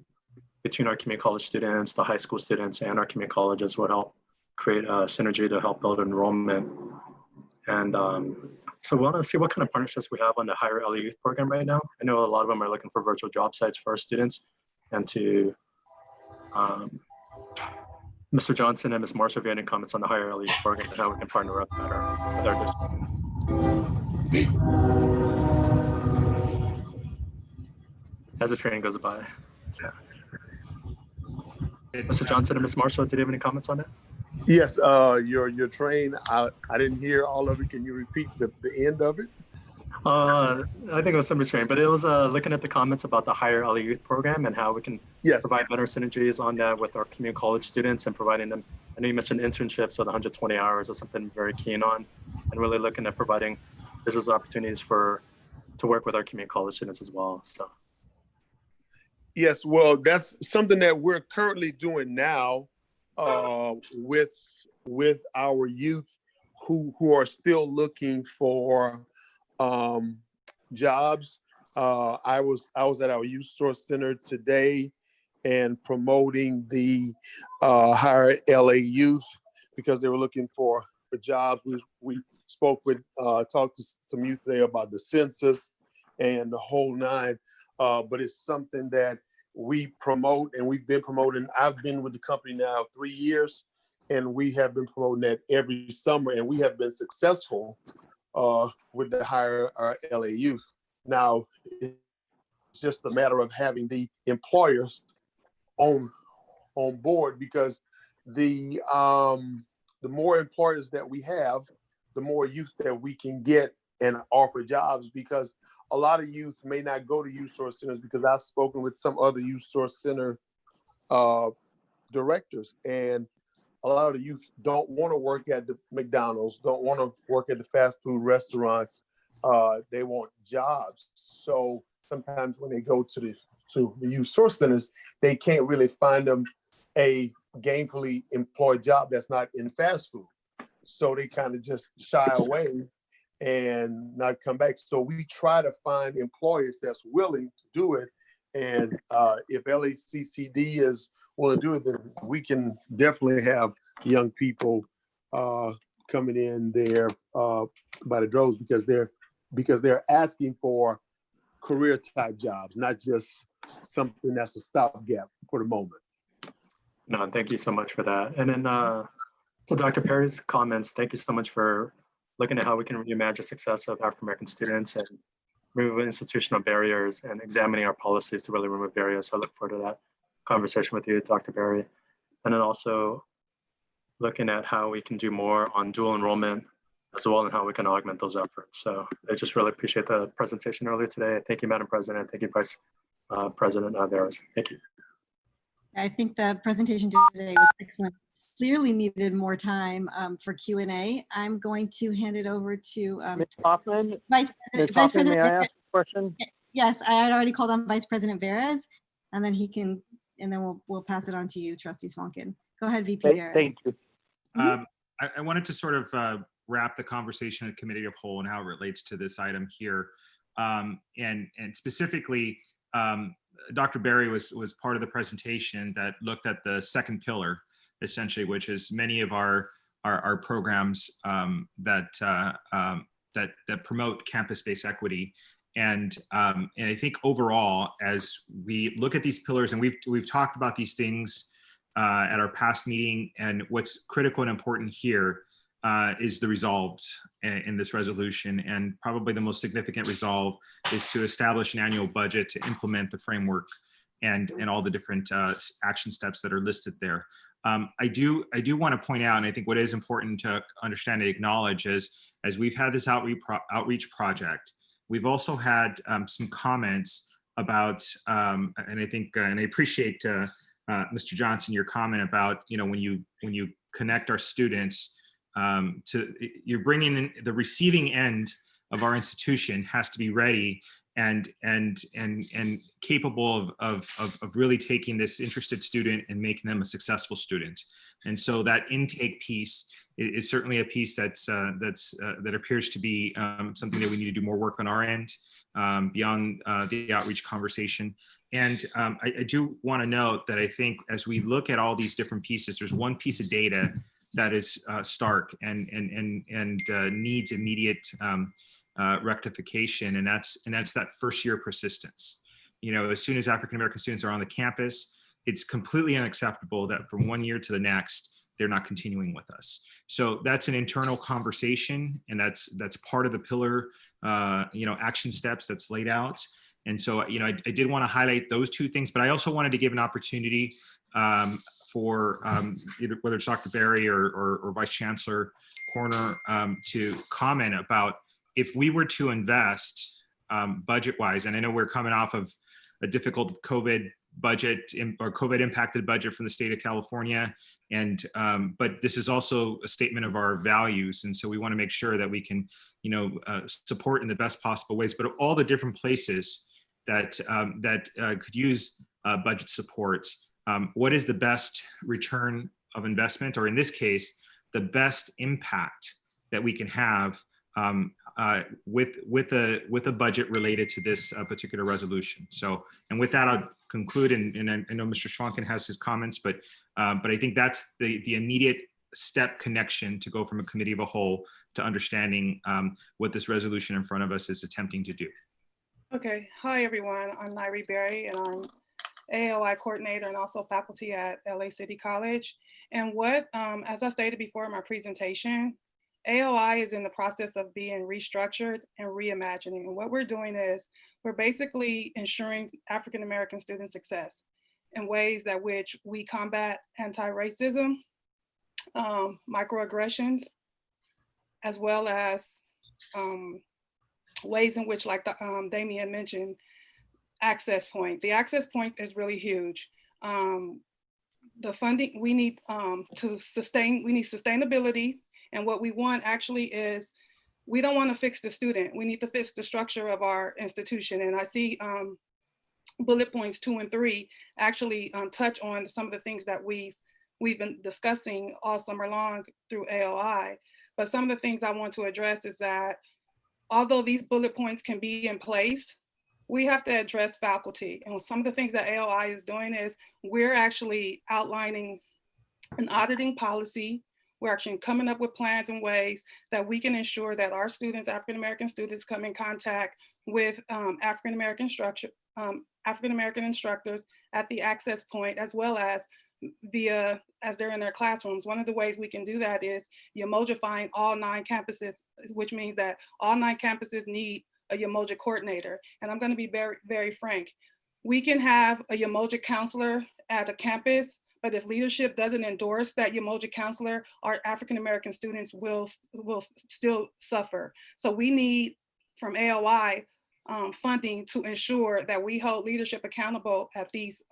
between our community college students, the high school students, and our community colleges would help create a synergy to help build enrollment. And so we want to see what kind of partnerships we have on the higher LA youth program right now. I know a lot of them are looking for virtual job sites for our students, and to Mr. Johnson and Ms. Marshall, if you have any comments on the higher LA youth program and how we can partner up better with our district. As the train goes by. So. Mr. Johnson and Ms. Marshall, did you have any comments on it? Yes, your train, I didn't hear all of it. Can you repeat the end of it? I think it was some restraint, but it was looking at the comments about the higher LA youth program and how we can provide better synergies on that with our community college students and providing them. I know you mentioned internships, so the 120 hours is something I'm very keen on, and really looking at providing business opportunities to work with our community college students as well. So. Yes, well, that's something that we're currently doing now with our youth who are still looking for jobs. I was at our youth source center today and promoting the higher LA youth because they were looking for jobs. We talked to some youth today about the census and the whole nine. But it's something that we promote and we've been promoting. I've been with the company now 3 years and we have been promoting that every summer and we have been successful with the higher LA youth. Now, it's just a matter of having the employers on board because the more employers that we have, the more youth that we can get and offer jobs because a lot of youth may not go to youth source centers because I've spoken with some other youth source center directors, and a lot of the youth don't want to work at the McDonald's, don't want to work at the fast food restaurants. They want jobs. So sometimes when they go to the youth source centers, they can't really find them a gainfully employed job that's not in fast food. So they kind of just shy away and not come back. So we try to find employers that's willing to do it. And if LACCD is willing to do it, then we can definitely have young people coming in there by the droves because they're asking for career type jobs, not just something that's a stopgap for the moment. No, thank you so much for that. And then to Dr. Perry's comments, thank you so much for looking at how we can reimagine the success of African-American students and remove institutional barriers and examining our policies to really remove barriers. So I look forward to that conversation with you, Dr. Berry. And then also looking at how we can do more on dual enrollment as well and how we can augment those efforts. So I just really appreciate the presentation earlier today. Thank you, Madam President. Thank you, Vice President Veras. Thank you. I think the presentation today was excellent. Clearly needed more time for Q&A. I'm going to hand it over to Ms. Hoffman. Vice President. May I ask a question? Yes, I had already called on Vice President Veras, and then and then we'll pass it on to you, Trustee Swankin. Go ahead, VP Veras. Thank you. I wanted to sort of wrap the conversation at Committee of Whole and how it relates to this item here, and specifically. Dr. Berry was part of the presentation that looked at the second pillar, essentially, which is many of our programs that promote campus-based equity. And I think overall, as we look at these pillars, and we've talked about these things at our past meeting, and what's critical and important here is the resolved in this resolution. And probably the most significant resolve is to establish an annual budget to implement the framework and all the different action steps that are listed there. I do want to point out, and I think what is important to understand and acknowledge is, as we've had this outreach project, we've also had some comments about, and I think, and I appreciate Mr. Johnson, your comment about, when you connect our students you're bringing in the receiving end of our institution has to be ready and capable of really taking this interested student and making them a successful student. And so that intake piece is certainly a piece that appears to be something that we need to do more work on our end beyond the outreach conversation. And I do want to note that I think as we look at all these different pieces, there's one piece of data that is stark and needs immediate rectification, and that's that first year persistence. As soon as African American students are on the campus, it's completely unacceptable that from one year to the next they're not continuing with us. So that's an internal conversation, and that's part of the pillar action steps that's laid out. And so I did want to highlight those two things, but I also wanted to give an opportunity for either whether it's Dr. Berry or Vice Chancellor Corner to comment about if we were to invest budget-wise, and I know we're coming off of a difficult COVID budget or COVID impacted budget from the state of California, and but this is also a statement of our values, and so we want to make sure that we can support in the best possible ways, but all the different places that could use budget support. What is the best return of investment, or in this case, the best impact that we can have with a budget related to this particular resolution? So, and with that, I'll conclude. And I know Mr. Schwanken has his comments, but I think that's the immediate step connection to go from a committee of a whole to understanding what this resolution in front of us is attempting to do. Okay, hi everyone. I'm Nairi Berry, and I'm AOI coordinator and also faculty at LACCD College. And as I stated before in my presentation, AOI is in the process of being restructured and reimagining. And what we're doing is we're basically ensuring African American student success in ways that which we combat anti-racism, microaggressions, as well as ways in which, like Damien mentioned, access point. The access point is really huge. The funding we need we need sustainability. And what we want actually is, we don't want to fix the student. We need to fix the structure of our institution. And I see bullet points 2 and 3 actually touch on some of the things that we've been discussing all summer long through AOI. But some of the things I want to address is that although these bullet points can be in place, we have to address faculty. And some of the things that AOI is doing is we're actually outlining an auditing policy. We're actually coming up with plans and ways that we can ensure that our students, African-American students, come in contact with African-American instructors at the access point, as well as as they're in their classrooms. One of the ways we can do that is Yamojifying all 9 campuses, which means that all 9 campuses need a Yamoja coordinator. And I'm going to be very, very frank. We can have a Yamoja counselor at a campus, but if leadership doesn't endorse that Yamoja counselor, our African-American students will still suffer. So we need, from AOI, funding to ensure that we hold leadership accountable at these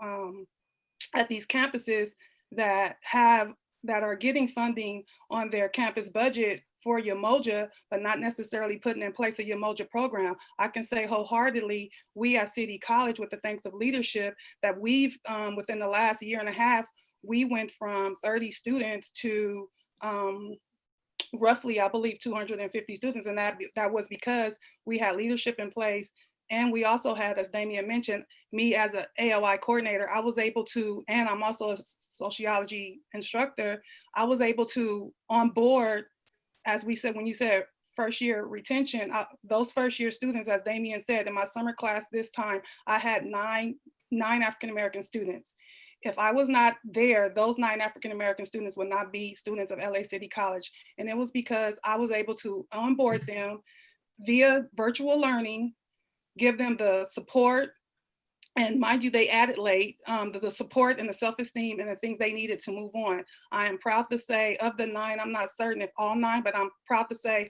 campuses that are getting funding on their campus budget for Yamoja, but not necessarily putting in place a Yamoja program. I can say wholeheartedly, we at City College, with the thanks of leadership, that we've, within the last year and a half, we went from 30 students to roughly, I believe, 250 students. And that was because we had leadership in place. And we also had, as Damien mentioned, me as an AOI coordinator, I was able to, and I'm also a sociology instructor, I was able to onboard, as we said, when you said first year retention, those first year students, as Damien said, in my summer class this time, I had nine African-American students. If I was not there, those 9 African-American students would not be students of LACD College. And it was because I was able to onboard them via virtual learning, give them the support, and mind you, they added late, the support and the self-esteem and the things they needed to move on. I am proud to say of the 9, I'm not certain if all 9, but I'm proud to say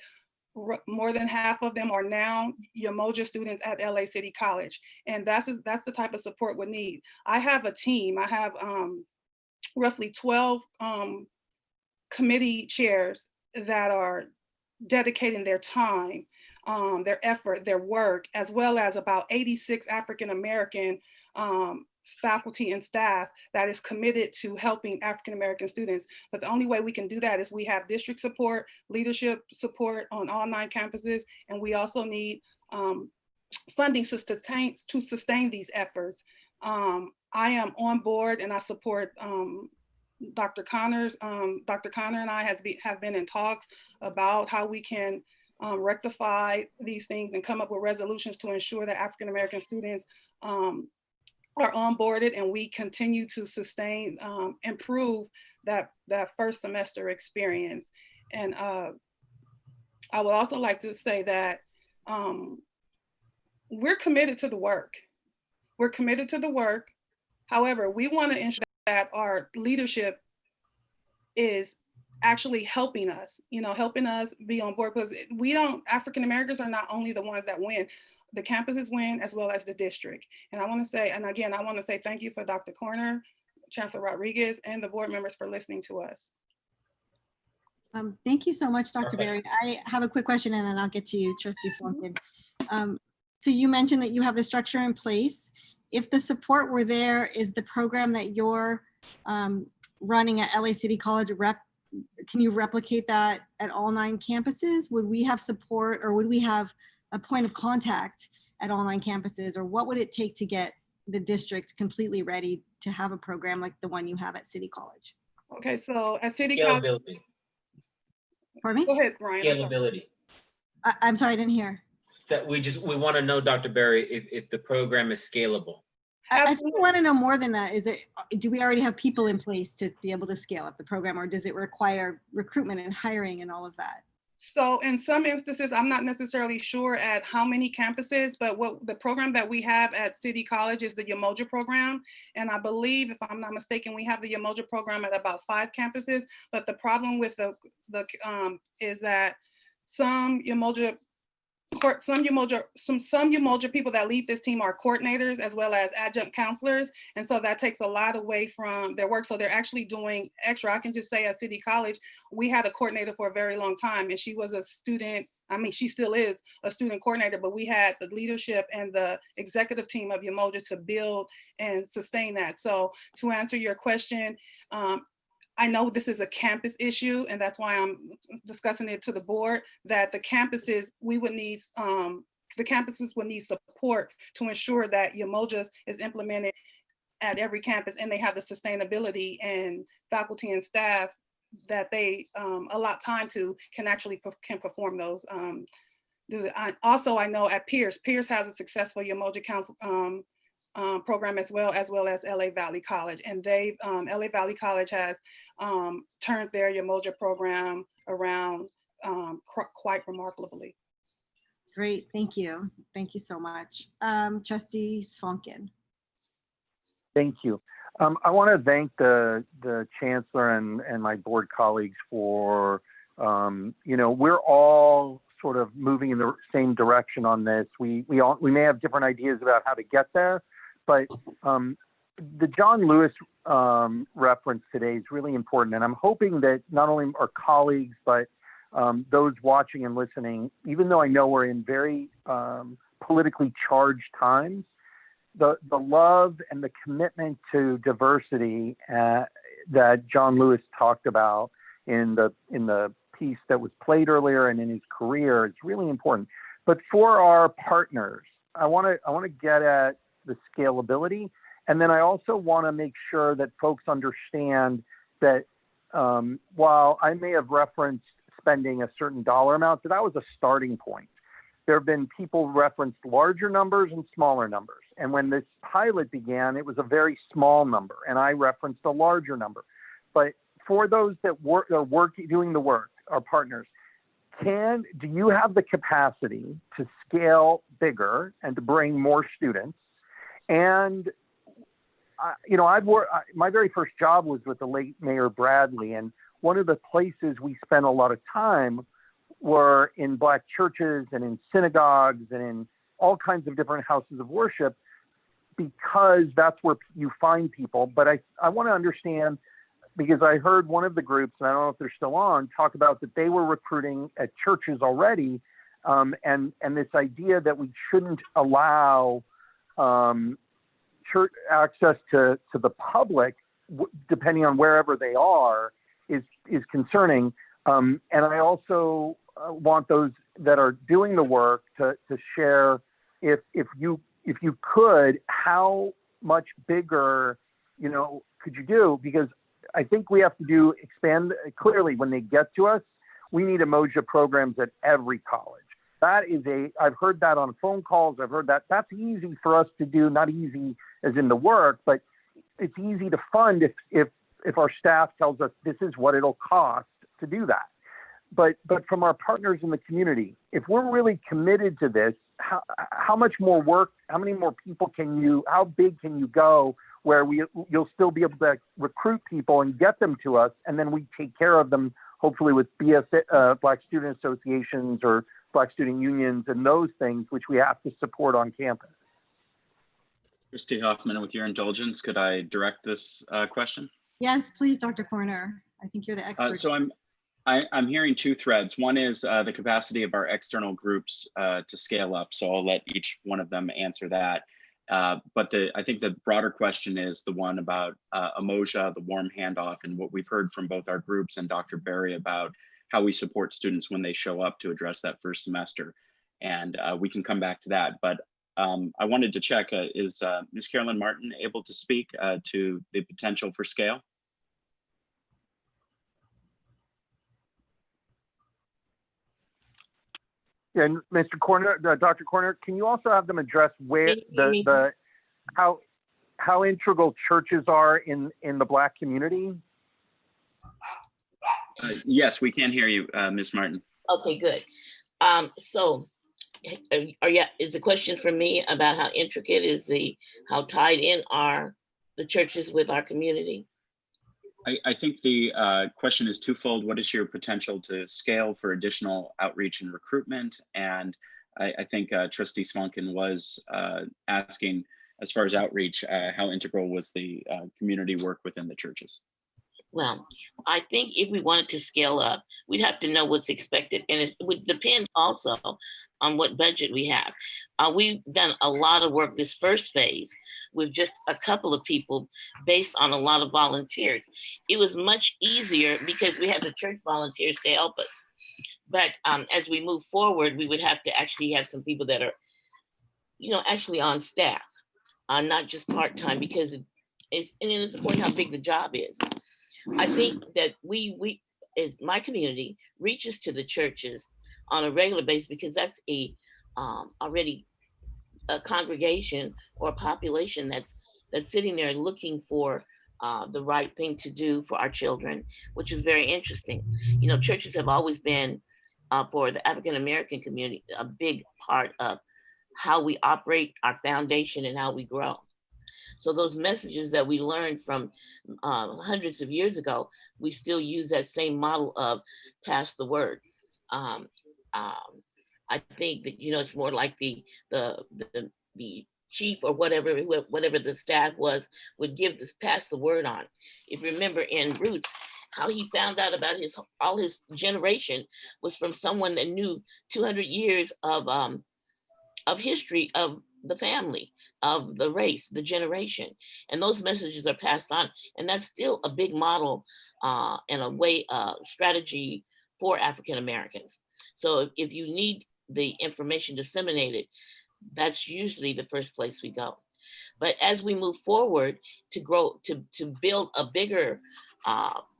more than half of them are now Umoja students at LACD College. And that's the type of support we need. I have a team. I have roughly 12 committee chairs that are dedicating their time, their effort, their work, as well as about 86 African-American faculty and staff that is committed to helping African-American students. But the only way we can do that is we have district support, leadership support on all 9 campuses, and we also need funding to sustain these efforts. I am on board and I support Dr. Connors. Dr. Connor and I have been in talks about how we can rectify these things and come up with resolutions to ensure that African-American students are onboarded and we continue to sustain, improve that first semester experience. And I would also like to say that we're committed to the work. We're committed to the work. However, we want to ensure that our leadership is actually helping us, helping us be on board, because African Americans are not only the ones that win, the campuses win as well as the district. And I want to say, and again, I want to say thank you for Dr. Corner, Chancellor Rodriguez, and the board members for listening to us. Thank you so much, Dr. Berry. I have a quick question and then I'll get to you, Trustee Swankin. So you mentioned that you have the structure in place. If the support were there, is the program that you're running at LACD College can you replicate that at all 9 campuses? Would we have support, or would we have a point of contact at all 9 campuses, or what would it take to get the district completely ready to have a program like the one you have at City College? Okay, so at City College. Pardon me? Go ahead, Brian. Scalability. I'm sorry, I didn't hear. So we want to know, Dr. Berry, if the program is scalable. I think we want to know more than that. Do we already have people in place to be able to scale up the program, or does it require recruitment and hiring and all of that? So in some instances, I'm not necessarily sure at how many campuses, but what the program that we have at City College is the Umoja program. And I believe, if I'm not mistaken, we have the Umoja program at about 5 campuses. But the problem with is that some Umoja people that lead this team are coordinators as well as adjunct counselors. And so that takes a lot away from their work. So they're actually doing extra. I can just say at City College, we had a coordinator for a very long time, and she was a student. I mean, she still is a student coordinator, but we had the leadership and the executive team of Umoja to build and sustain that. So to answer your question, I know this is a campus issue, and that's why I'm discussing it to the board, that the campuses would need support to ensure that Umoja is implemented at every campus, and they have the sustainability and faculty and staff that they allot time to can perform those. Also, I know at Pierce has a successful Umoja Council program as well as LA Valley College, and LA Valley College has turned their Umoja program around quite remarkably. Great, thank you. Thank you so much. Trustee Swankin. Thank you. I want to thank the Chancellor and my board colleagues for, we're all sort of moving in the same direction on this. We may have different ideas about how to get there, but the John Lewis reference today is really important. And I'm hoping that not only our colleagues, but those watching and listening, even though I know we're in very politically charged times, the love and the commitment to diversity that John Lewis talked about in the piece that was played earlier and in his career, it's really important. But for our partners, I want to get at the scalability, and then I also want to make sure that folks understand that while I may have referenced spending a certain dollar amount, that was a starting point. there have been people referenced larger numbers and smaller numbers. And when this pilot began, it was a very small number, and I referenced a larger number. But for those that are doing the work, our partners, do you have the capacity to scale bigger and to bring more students? And my very first job was with the late Mayor Bradley, and one of the places we spent a lot of time were in Black churches and in synagogues and in all kinds of different houses of worship, because that's where you find people. But I want to understand, because I heard one of the groups, and I don't know if they're still on, talk about that they were recruiting at churches already, and this idea that we shouldn't allow church access to the public, depending on wherever they are, is concerning. And I also want those that are doing the work to share, if you could, how much bigger, could you do? Because I think we have to expand clearly when they get to us. We need Emoja programs at every college. I've heard that on phone calls. I've heard that. That's easy for us to do, not easy as in the work, but it's easy to fund if our staff tells us this is what it'll cost to do that. But from our partners in the community, if we're really committed to this, how much more work, how many more people how big can you go where you'll still be able to recruit people and get them to us, and then we take care of them, hopefully with Black Student Associations or Black Student Unions and those things, which we have to support on campus. Christy Hoffman, with your indulgence, could I direct this question? Yes, please, Dr. Corner. I think you're the expert. So I'm hearing two threads. One is the capacity of our external groups to scale up. So I'll let each one of them answer that. But I think the broader question is the one about Emoja, the warm handoff, and what we've heard from both our groups and Dr. Berry about how we support students when they show up to address that first semester. And we can come back to that. But I wanted to check, is Ms. Carolyn Martin able to speak to the potential for scale? Yeah, and Mr. Corner, Dr. Corner, can you also have them address where how integral churches are in the Black community? Yes, we can hear you, Ms. Martin. Okay, good. So is the question for me about how intricate how tied in are the churches with our community? I think the question is twofold. What is your potential to scale for additional outreach and recruitment? And I think Trustee Swankin was asking, as far as outreach, how integral was the community work within the churches? Well, I think if we wanted to scale up, we'd have to know what's expected. And it would depend also on what budget we have. We've done a lot of work this first phase with just a couple of people based on a lot of volunteers. It was much easier because we had the church volunteers to help us. But as we move forward, we would have to actually have some people that are, actually on staff, not just part-time, because it's important how big the job is. I think that we as my community reaches to the churches on a regular basis because that's already a congregation or a population that's sitting there looking for the right thing to do for our children, which is very interesting. Churches have always been for the African American community a big part of how we operate, our foundation, and how we grow. So those messages that we learned from hundreds of years ago, we still use that same model of pass the word. I think that it's more like the chief or whatever the staff would pass the word on. If you remember in Roots, how he found out about all his generation was from someone that knew 200 years of history of the family, of the race, the generation, and those messages are passed on, and that's still a big model and a way strategy for African Americans. So if you need the information disseminated, that's usually the first place we go. But as we move forward to grow, to build a bigger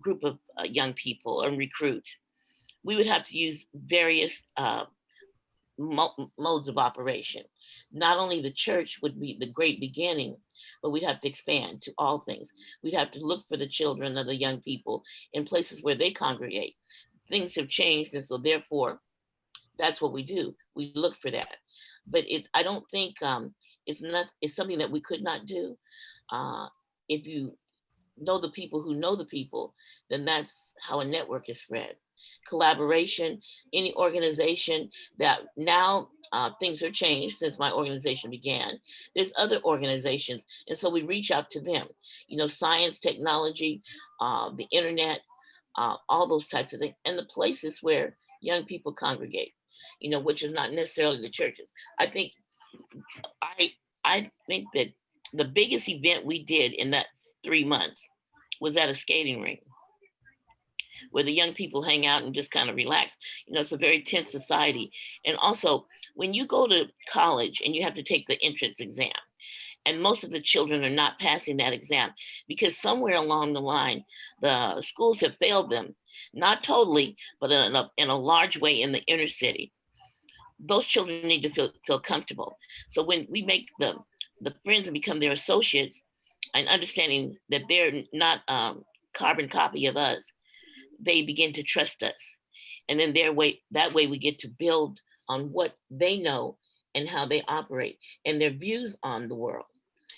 group of young people and recruit, we would have to use various modes of operation. Not only the church would be the great beginning, but we'd have to expand to all things. We'd have to look for the children of the young people in places where they congregate. Things have changed, and so therefore, that's what we do. We look for that. But I don't think it's something that we could not do. If you know the people who know the people, then that's how a network is spread. Collaboration, any organization that now things are changed since my organization began. There's other organizations, and so we reach out to them. You know, science, technology, the internet, all those types of things, and the places where young people congregate. You know, which is not necessarily the churches. I think that the biggest event we did in that 3 months was at a skating rink where the young people hang out and just kind of relax. You know, it's a very tense society. And also, when you go to college and you have to take the entrance exam, and most of the children are not passing that exam because somewhere along the line, the schools have failed them, not totally, but in a large way in the inner city. Those children need to feel comfortable. So when we make the friends and become their associates, and understanding that they're not carbon copy of us, they begin to trust us. And then that way we get to build on what they know and how they operate and their views on the world.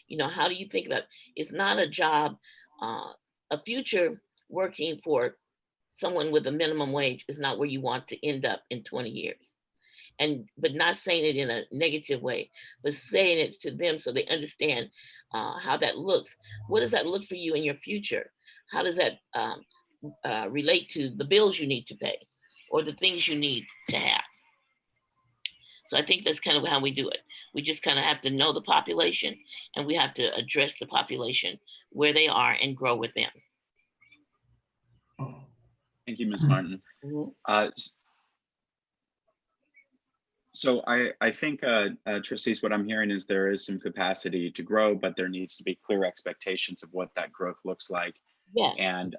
You know, how do you think about it? It's not a job, a future working for someone with a minimum wage is not where you want to end up in 20 years. But not saying it in a negative way, but saying it to them so they understand how that looks. What does that look for you in your future? How does that relate to the bills you need to pay or the things you need to have? So I think that's kind of how we do it. We just kind of have to know the population, and we have to address the population where they are and grow with them. Thank you, Ms. Martin. So I think, trustees, what I'm hearing is there is some capacity to grow, but there needs to be clear expectations of what that growth looks like. Yes. And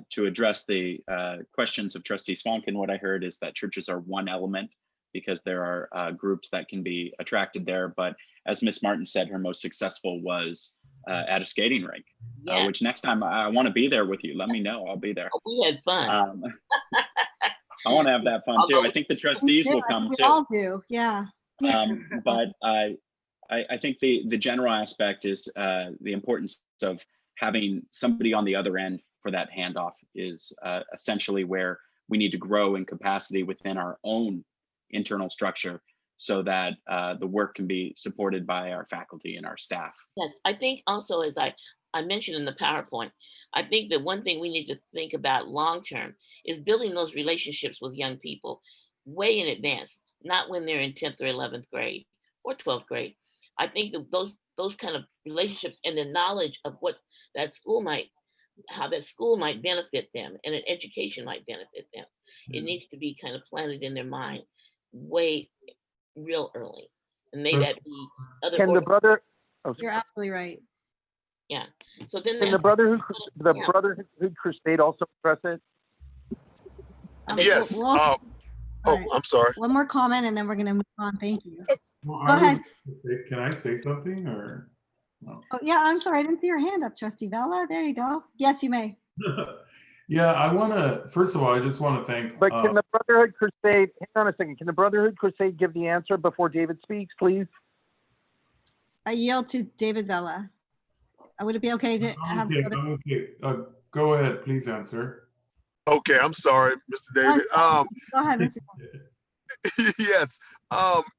to address the questions of Trustee Swankin, what I heard is that churches are one element because there are groups that can be attracted there. But as Ms. Martin said, her most successful was at a skating rink, which next time I want to be there with you. Let me know. I'll be there. Oh, we had fun. I want to have that fun too. I think the trustees will come we too. all do, yeah. But I think the general aspect is the importance of having somebody on the other end for that handoff is essentially where we need to grow in capacity within our own internal structure so that the work can be supported by our faculty and our staff. Yes, I think also, as I mentioned in the PowerPoint, I think that one thing we need to think about long-term is building those relationships with young people way in advance, not when they're in 10th or 11th grade or 12th grade. I think that those kind of relationships and the knowledge of what how that school might benefit them and an education might benefit them. It needs to be kind of planted in their mind way real early. And may that be other. Can the brother? You're absolutely right. Yeah. So then Can the Brotherhood Crusade also address it? Yes. I'm sorry. One more comment and then we're going to move on. Thank you. Go ahead. Can I say something or? No? Oh, yeah, I'm sorry. I didn't see your hand up, Trustee Vella. There you go. Yes, you may. Yeah, I want to, first of all, I just want to thank. But can the Brotherhood Crusade, hang on a second, can the Brotherhood Crusade give the answer before David speaks, please? I yield to David Vella. Would it be okay to have? Okay. Go ahead, please answer. Okay, I'm sorry, Mr. David. Go ahead, Mr. Yes.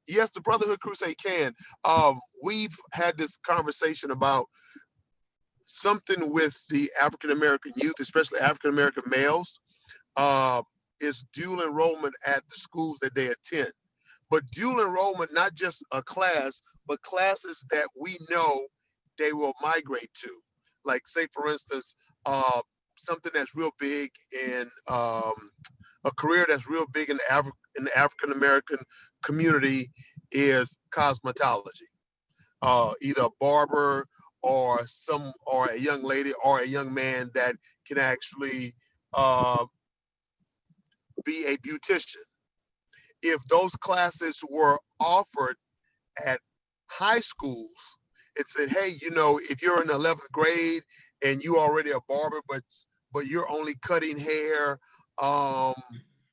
Yes, the Brotherhood Crusade can. We've had this conversation about something with the African-American youth, especially African-American males, is dual enrollment at the schools that they attend. But dual enrollment, not just a class, but classes that we know they will migrate to. Like say, for instance, something that's real big in a career that's real big in the African-American community is cosmetology. Either a barber or a young lady or a young man that can actually be a beautician. if those classes were offered at high schools and said, hey, you know, if you're in the 11th grade and you already a barber, but you're only cutting hair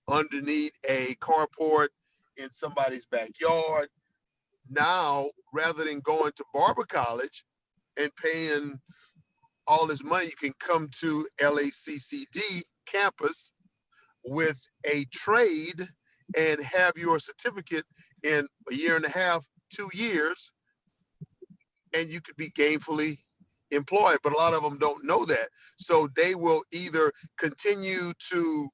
underneath a carport in somebody's backyard, now rather than going to barber college and paying all this money, you can come to LACCD campus with a trade and have your certificate in a year and a half, 2 years, and you could be gainfully employed. But a lot of them don't know that. So they will either continue to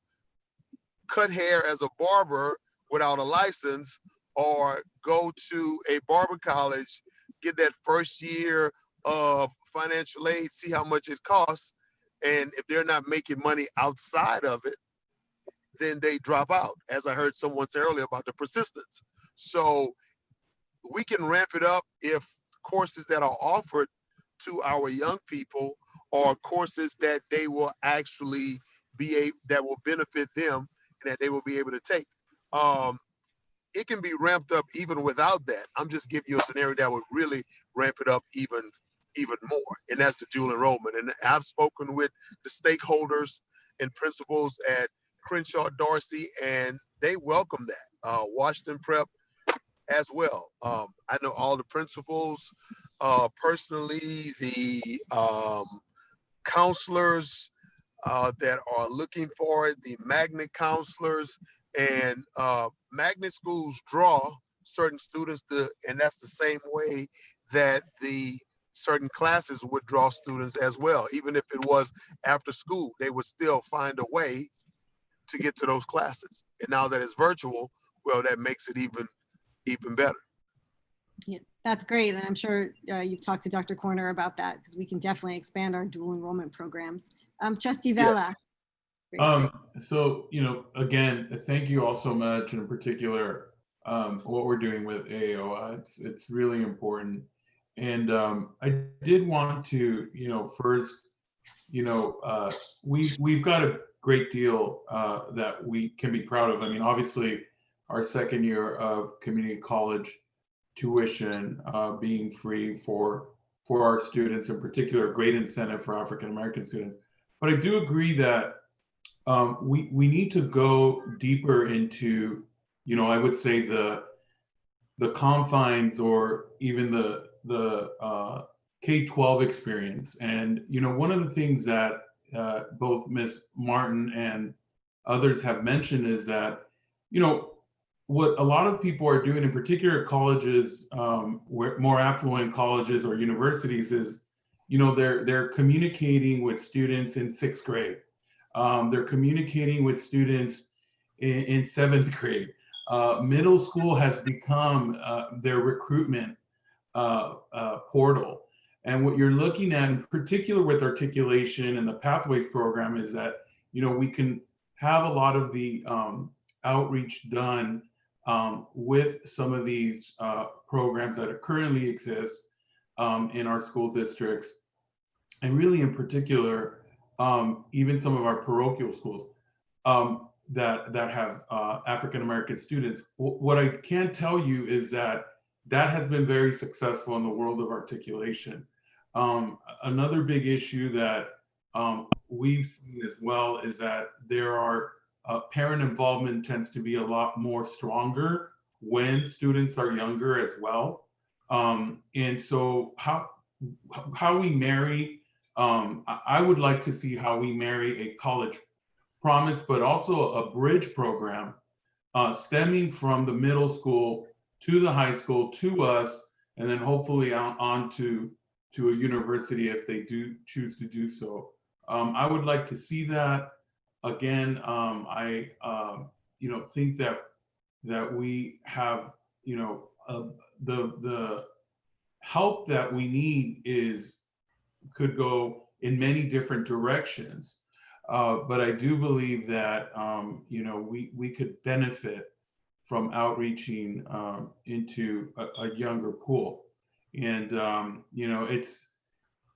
cut hair as a barber without a license, or go to a barber college, get that first year of financial aid, see how much it costs. And if they're not making money outside of it, then they drop out, as I heard someone say earlier about the persistence. So we can ramp it up if courses that are offered to our young people are courses that they will actually that will benefit them and that they will be able to take. It can be ramped up even without that. I'm just giving you a scenario that would really ramp it up even more, and that's the dual enrollment. And I've spoken with the stakeholders and principals at Crenshaw Dorsey, and they welcome that. Washington Prep as well. I know all the principals personally, the counselors that are looking for it, the magnet counselors, and magnet schools draw certain students and that's the same way that the certain classes would draw students as well. Even if it was after school, they would still find a way to get to those classes. And now that it's virtual, well, that makes it even better. Yeah, that's great. And I'm sure you've talked to Dr. Corner about that, because we can definitely expand our dual enrollment programs. Trustee Vela. Yes. So, you know, again, thank you all so much, and in particular, what we're doing with AAO, it's really important. And I did want to, you know, first, you know, we've got a great deal that we can be proud of. I mean, obviously, our second year of community college tuition being free for our students, in particular, a great incentive for African-American students. But I do agree that we need to go deeper into, you know, I would say the confines or even the K-12 experience. And, you know, one of the things that both Ms. Martin and others have mentioned is that, you know, what a lot of people are doing, in particular colleges, where more affluent colleges or universities, is, you know, they're communicating with students in 6th grade. They're communicating with students in 7th grade. Middle school has become their recruitment portal. And what you're looking at, in particular with articulation and the Pathways program, is that, you know, we can have a lot of the outreach done with some of these programs that currently exist in our school districts, and really in particular, even some of our parochial schools that have African-American students. What I can tell you is that has been very successful in the world of articulation. Another big issue that we've seen as well is that there are parent involvement tends to be a lot more stronger when students are younger as well. And so how we marry, I would like to see how we marry a college promise, but also a bridge program stemming from the middle school to the high school to us, and then hopefully on to a university if they do choose to do so. I would like to see that. Again, I you know, think that we have, you know, the help that we need could go in many different directions. But I do believe that, you know, we could benefit from outreaching into a younger pool. And, you know,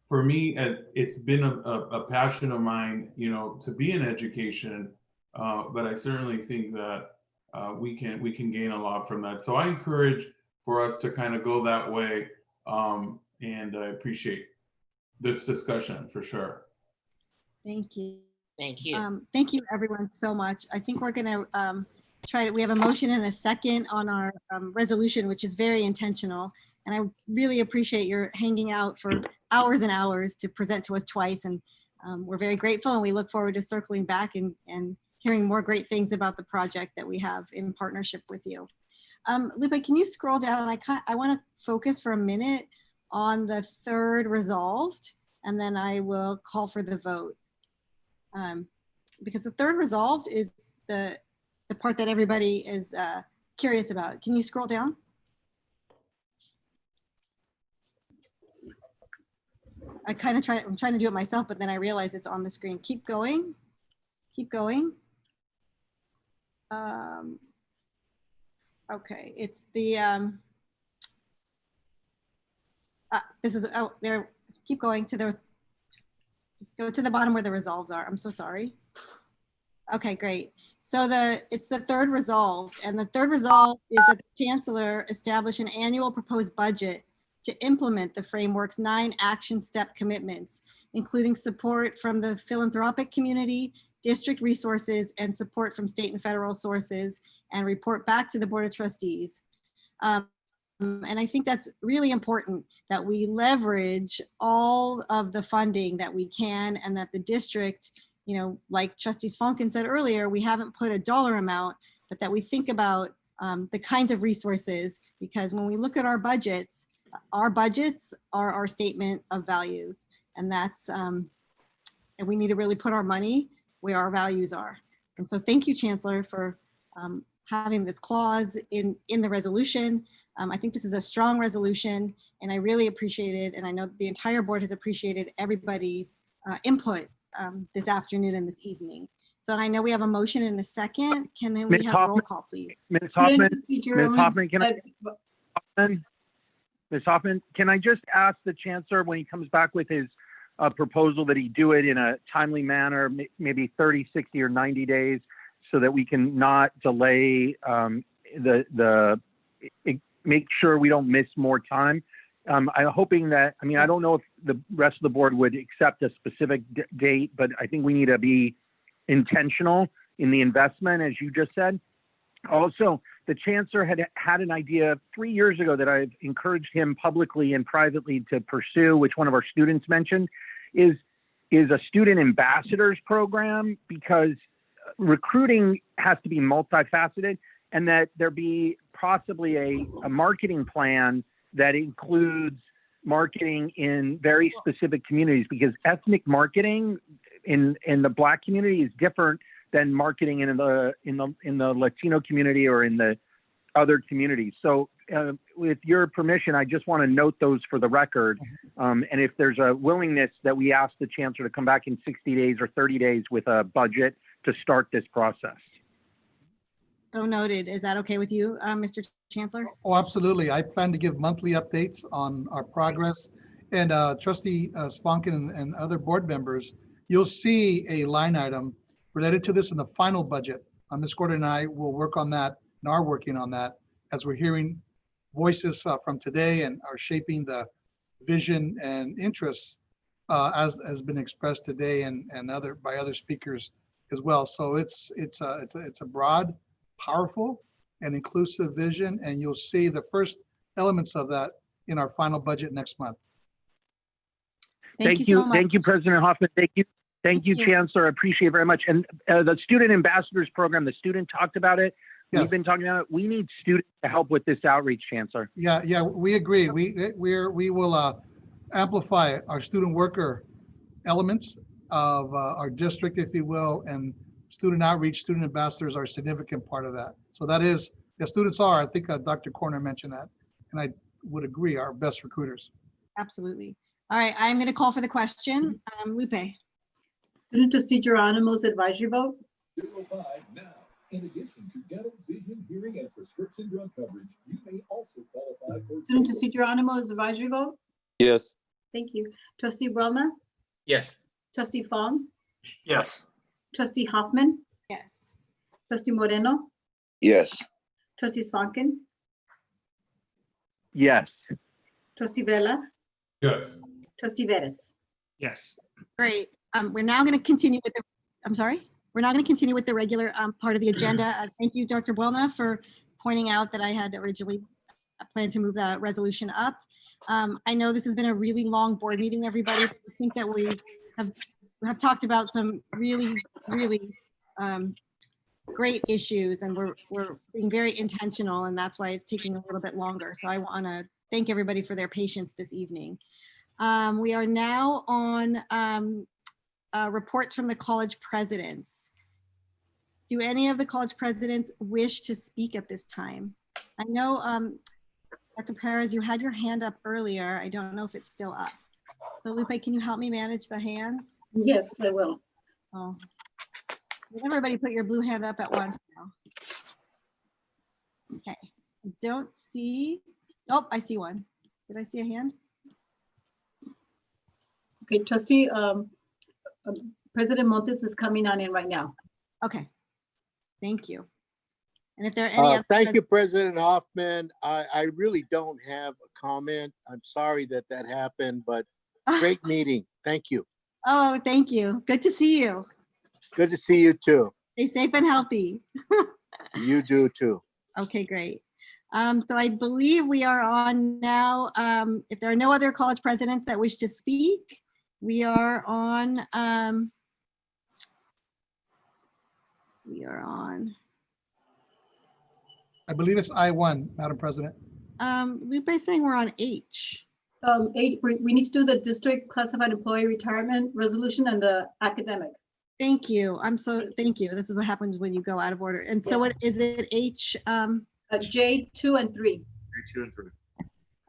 for me, it's been a passion of mine, you know, to be in education. But I certainly think that we can gain a lot from that. So I encourage for us to kind of go that way, and I appreciate this discussion for sure. Thank you. Thank you. Thank you, everyone, so much. I think we're going to try to, we have a motion and a second on our resolution, which is very intentional. And I really appreciate your hanging out for hours and hours to present to us twice. And we're very grateful, and we look forward to circling back and hearing more great things about the project that we have in partnership with you. Lupe, can you scroll down? I want to focus for a minute on the third resolved, and then I will call for the vote. Because the third resolved is the part that everybody is curious about. Can you scroll down? I'm trying to do it myself, but then I realize it's on the screen. Keep going. Keep going. Okay, it's the, this is, oh, there, keep going to the, just go to the bottom where the resolves are. I'm so sorry. Okay, great. So it's the third resolved, and the third resolve is that the Chancellor establish an annual proposed budget to implement the framework's 9 action step commitments, including support from the philanthropic community, district resources, and support from state and federal sources, and report back to the Board of Trustees. And I think that's really important, that we leverage all of the funding that we can, and that the district, you know, like Trustee Svanken said earlier, we haven't put a dollar amount, but that we think about the kinds of resources, because when we look at our budgets are our statement of values. And that's, and we need to really put our money where our values are. And so thank you, Chancellor, for having this clause in the resolution. I think this is a strong resolution, and I really appreciate it. And I know the entire board has appreciated everybody's input this afternoon and this evening. So I know we have a motion and a second. Can we have roll call, please? Ms. Hoffman, can I just ask the Chancellor, when he comes back with his proposal, that he do it in a timely manner, maybe 30, 60, or 90 days, so that we can not delay make sure we don't miss more time. I'm hoping that, I mean, I don't know if the rest of the board would accept a specific date, but I think we need to be intentional in the investment, as you just said. Also, the Chancellor had an idea 3 years ago that I've encouraged him publicly and privately to pursue, which one of our students mentioned, is a student ambassadors program, because recruiting has to be multifaceted, and that there be possibly a marketing plan that includes marketing in very specific communities, because ethnic marketing in the Black community is different than marketing in the Latino community or in the other communities. So with your permission, I just want to note those for the record. And if there's a willingness that we ask the Chancellor to come back in 60 days or 30 days with a budget to start this process. So noted. Is that okay with you, Mr. Chancellor? Oh, absolutely. I plan to give monthly updates on our progress. And Trustee Svanken and other board members, you'll see a line item related to this in the final budget. Ms. Gordon and I will work on that and are working on that as we're hearing voices from today and are shaping the vision and interests as has been expressed today and by other speakers as well. So it's a broad, powerful, and inclusive vision, and you'll see the first elements of that in our final budget next month. Thank you so much. Thank you, President Hoffman. Thank you, Chancellor. I appreciate it very much. And the Student Ambassadors Program, the student talked about it. Yes. We've been talking about it. We need students to help with this outreach, Chancellor. Yeah, we agree. We will amplify our student worker elements of our district, if you will, and student outreach, student ambassadors are a significant part of that. So that is, the students are, I think Dr. Corner mentioned that, and I would agree, our best recruiters. Absolutely. All right, I'm going to call for the question. Lupe. Student Trustee Geronimo's advisory vote. 05 now. In addition to dental, vision, hearing, and prescription drug coverage, you may also qualify for Student Trustee Geronimo's advisory vote. Yes. Thank you. Trustee Welma. Yes. Trustee Fong. Yes. Trustee Hoffman. Yes. Trustee Moreno. Yes. Trustee Swankin, Yes. Trustee Vella, Yes. Trustee Vettis. Yes. Great. We're now going to continue with the, I'm sorry? We're now going to continue with the regular part of the agenda. Thank you, Dr. Buelna, for pointing out that I had originally planned to move the resolution up. I know this has been a really long board meeting, everybody. I think that we have talked about some really great issues, and we're being very intentional, and that's why it's taking a little bit longer. So I want to thank everybody for their patience this evening. We are now on reports from the college presidents. Do any of the college presidents wish to speak at this time? I know, Dr. Perez, you had your hand up earlier. I don't know if it's still up. So Lupe, can you help me manage the hands? Yes, I will. Oh, everybody put your blue hand up at once now. Okay, I don't see, oh, I see one. Did I see a hand? Okay, Trustee, President Montes is coming on in right now. Okay, thank you. And if there are any other Thank you, President Hoffman. I really don't have a comment. I'm sorry that that happened, but great meeting. Thank you. Oh, thank you. Good to see you. Good to see you too. Stay safe and healthy. You do too. Okay, great. So I believe we are on now. If there are no other college presidents that wish to speak, we are on. I believe it's I1, Madam President. Lupe is saying we're on H. We need to do the district classified employee retirement resolution and the academic. Thank you. Thank you. This is what happens when you go out of order. And so what is it, H? J2 and 3. J2 and 3.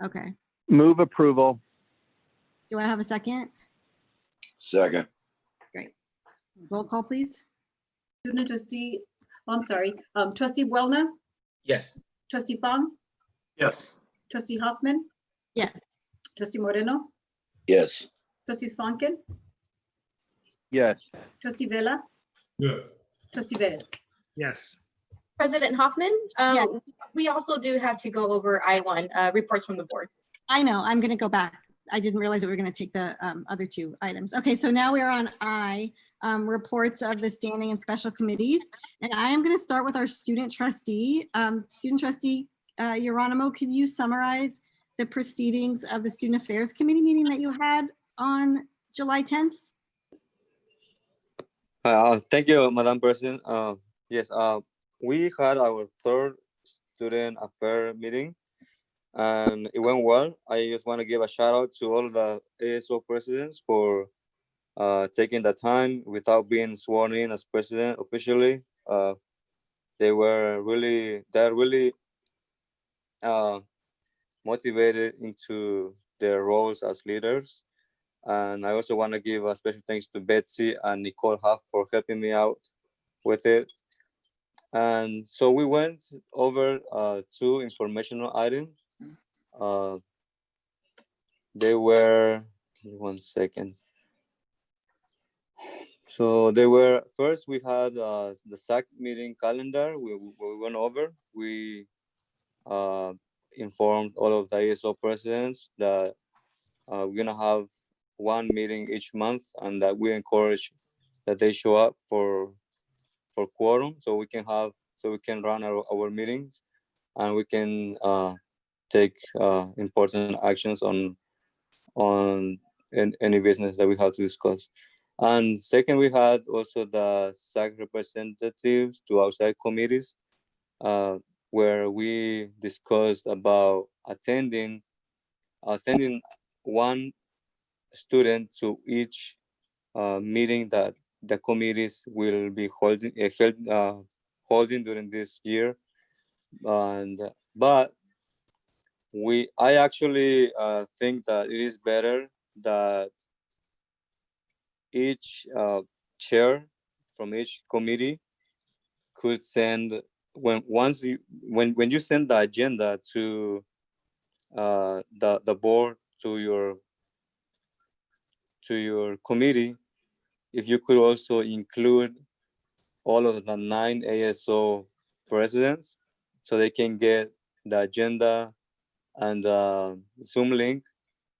Okay. Move approval. Do I have a second? Second. Great. Roll call, please. Student trustee, I'm sorry, Trustee Buelna, Yes. Trustee Fong, Yes. Trustee Hoffman, Yes. Trustee Moreno, Yes. Trustee Swankin, Yes. Trustee Vella, Yes. Trustee Vettis. Yes. President Hoffman, we also do have to go over I1, reports from the board. I know, I'm going to go back. I didn't realize that we were going to take the other two items. Okay, so now we are on I, reports of the standing and special committees. And I am going to start with our student trustee. Student trustee Geronimo, can you summarize the proceedings of the Student Affairs Committee meeting that you had on July 10th? Thank you, Madam President. Yes, we had our third student affair meeting, and it went well. I just want to give a shout out to all the ASO presidents for taking the time without being sworn in as president officially. They're really motivated into their roles as leaders. And I also want to give a special thanks to Betsy and Nicole Huff for helping me out with it. And so we went over 2 informational items. They were, one second. So they were, first we had the SAC meeting calendar we went over. We informed all of the ASO presidents that we're gonna have 1 meeting each month, and that we encourage that they show up for quorum, so we can run our meetings, and we can take important actions on any business that we have to discuss. And second, we had also the SAC representatives to outside committees, where we discussed about sending 1 student to each meeting that the committees will be holding during this year. But I actually think that it is better that each chair from each committee could send when you send the agenda to the board, to your committee, if you could also include all of the 9 ASO presidents so they can get the agenda and the Zoom link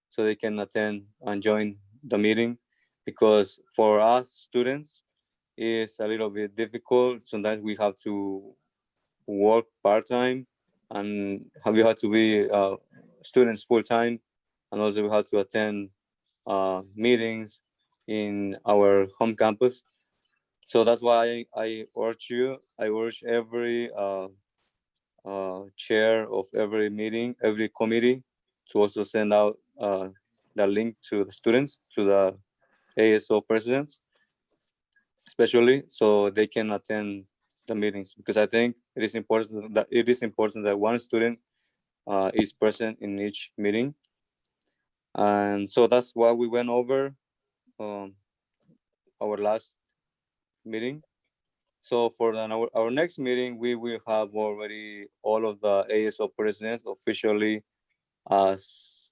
so they can attend and join the meeting. Because for us students, it's a little bit difficult. Sometimes we have to work part-time and we have to be students full-time, and also we have to attend meetings in our home campus. So that's why I urge every chair of every meeting, every committee, to also send out the link to the students, to the ASO presidents, especially so they can attend the meetings, because I think it is important that one student is present in each meeting. And so that's why we went over our last meeting. So for our next meeting, we will have already all of the ASO presidents officially as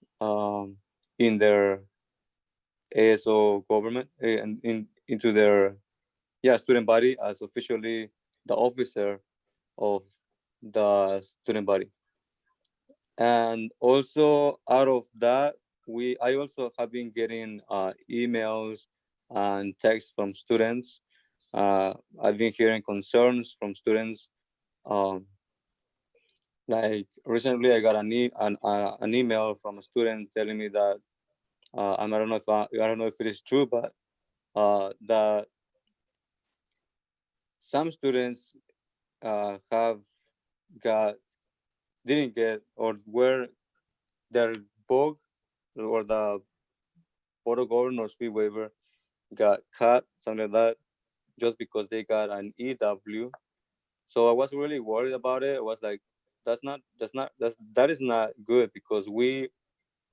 in their ASO government and into their student body as officially the officer of the student body. And also out of that, I also have been getting emails and texts from students. I've been hearing concerns from students. Like recently, I got an email from a student telling me that I don't know if it is true, but that some students didn't get, or where their BOG or the Board of Governors fee waiver got cut, something like that, just because they got an EW. So I was really worried about it. I was like, that is not good, because we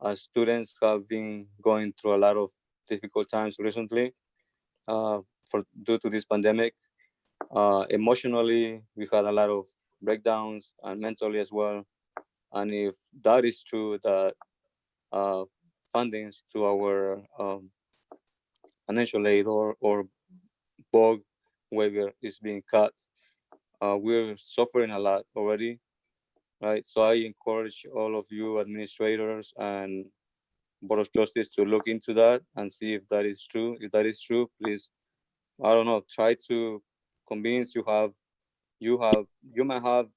as students have been going through a lot of difficult times recently due to this pandemic. Emotionally, we had a lot of breakdowns, and mentally as well. And if that is true, that fundings to our financial aid or BOG waiver is being cut, we're suffering a lot already, right? So I encourage all of you administrators and Board of Trustees to look into that and see if that is true. If that is true, please, I don't know, try to convince you might have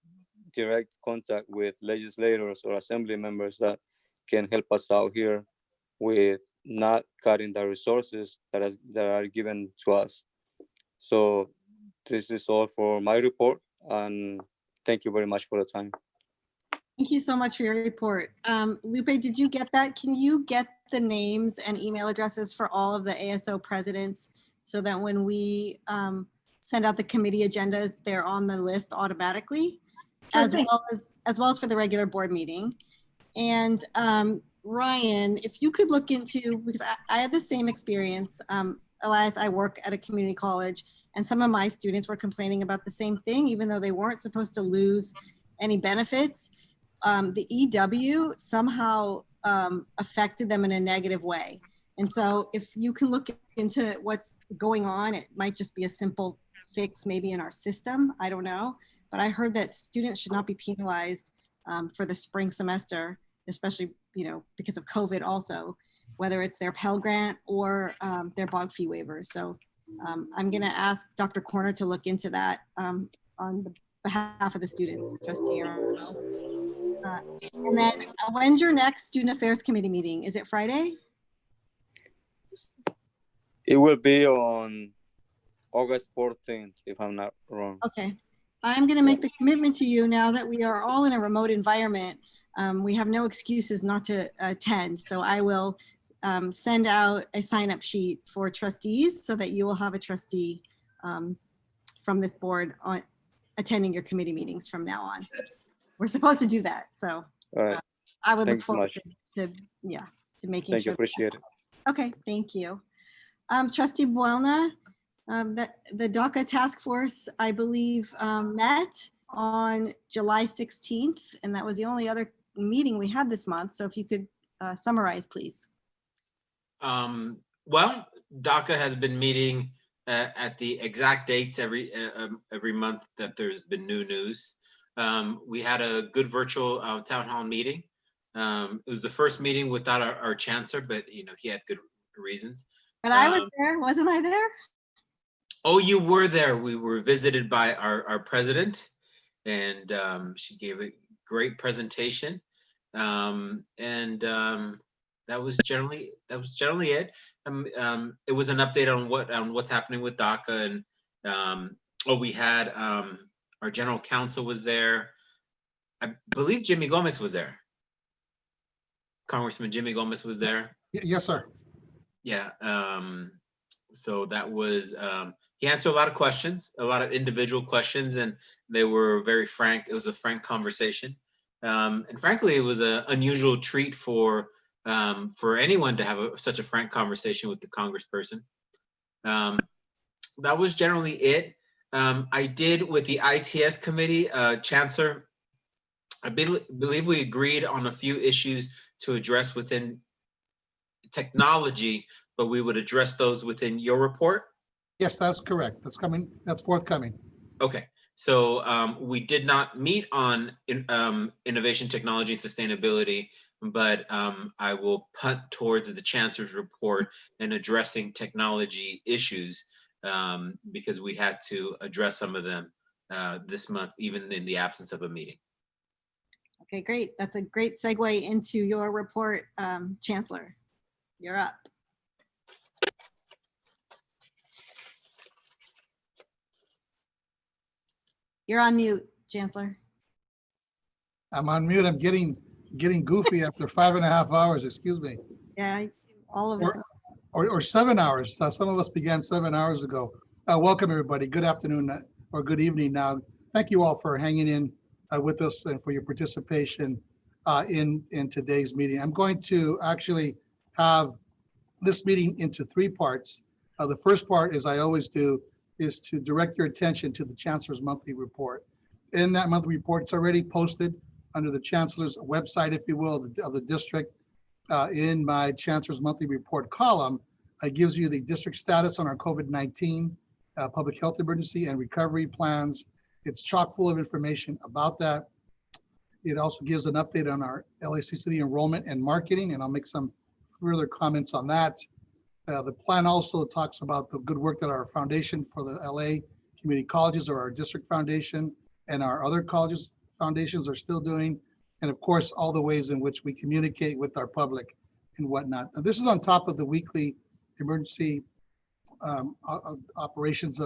direct contact with legislators or assembly members that can help us out here with not cutting the resources that are given to us. So this is all for my report, and thank you very much for the time. Thank you so much for your report. Lupe, did you get that? Can you get the names and email addresses for all of the ASO presidents so that when we send out the committee agendas, they're on the list automatically, as well as for the regular board meeting? And Ryan, if you could look into, because I had the same experience, Elias, I work at a community college, and some of my students were complaining about the same thing, even though they weren't supposed to lose any benefits. The EW somehow affected them in a negative way. And so if you can look into what's going on, it might just be a simple fix maybe in our system, I don't know. But I heard that students should not be penalized for the spring semester, especially, because of COVID also, whether it's their Pell Grant or their BOG fee waivers. So I'm gonna ask Dr. Corner to look into that on the behalf of the students, Trustee Arroyo. And then when's your next Student Affairs Committee meeting? Is it Friday? It will be on August 14th, if I'm not wrong. Okay. I'm going to make the commitment to you now that we are all in a remote environment. We have no excuses not to attend. So I will send out a sign-up sheet for trustees so that you will have a trustee from this board on attending your committee meetings from now on. We're supposed to do that. So I would look forward to making sure. Thank you, appreciate it. Okay, thank you. Trustee Buelna, the DACA task force, I believe, met on July 16th, and that was the only other meeting we had this month. So if you could summarize, please. Well, DACA has been meeting at the exact dates every month that there's been new news. We had a good virtual town hall meeting. It was the first meeting without our chancellor, but he had good reasons. But I was there, wasn't I there? Oh, you were there. We were visited by our president, and she gave a great presentation. That was generally it. It was an update on what's happening with DACA, and we had our general counsel was there. I believe Jimmy Gomez was there. Congressman Jimmy Gomez was there. Yes, sir. Yeah. So that was he answered a lot of questions, a lot of individual questions, and they were very frank. It was a frank conversation. And frankly, it was an unusual treat for anyone to have such a frank conversation with the congressperson. That was generally it. I did with the ITS committee, Chancellor, I believe we agreed on a few issues to address within technology, but we would address those within your report? Yes, that's correct. That's coming. That's forthcoming. Okay. So we did not meet on innovation, technology, and sustainability, but I will punt towards the Chancellor's report and addressing technology issues because we had to address some of them this month, even in the absence of a meeting. Okay, great. That's a great segue into your report, Chancellor. You're up. You're on mute, Chancellor. I'm on mute. I'm getting goofy after 5.5 hours. Excuse me. Yeah, all of us. Or 7 hours. Some of us began 7 hours ago. Welcome, everybody. Good afternoon or good evening now. Thank you all for hanging in with us and for your participation in today's meeting. I'm going to actually have this meeting into 3 parts. The first part, as I always do, is to direct your attention to the Chancellor's monthly report. In that monthly report, it's already posted under the Chancellor's website, if you will, of the district. In my Chancellor's monthly report column, it gives you the district status on our COVID-19 public health emergency and recovery plans. It's chock full of information about that. It also gives an update on our LACCD enrollment and marketing, and I'll make some further comments on that. The plan also talks about the good work that our foundation for the LA community colleges, or our district foundation, and our other colleges foundations are still doing. And of course, all the ways in which we communicate with our public and whatnot. Now, this is on top of the weekly emergency operations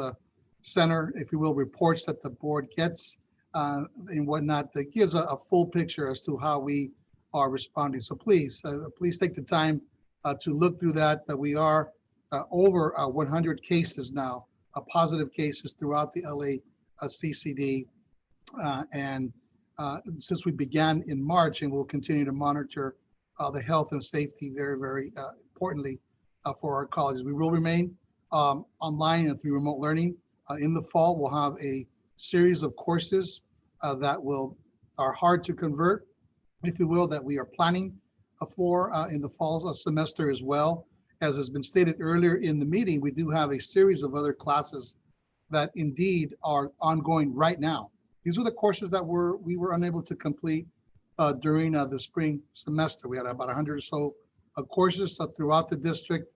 center, if you will, reports that the board gets and whatnot, that gives a full picture as to how we are responding. So please take the time to look through that. That we are over 100 cases now, positive cases throughout the LACCD, and since we began in March, and we'll continue to monitor the health and safety very, very importantly for our colleges. We will remain online and through remote learning. In the fall, we'll have a series of courses that are hard to convert, if you will, that we are planning for in the fall semester as well. As has been stated earlier in the meeting, we do have a series of other classes that indeed are ongoing right now. These are the courses that we were unable to complete during the spring semester. We had about 100 or so courses throughout the district,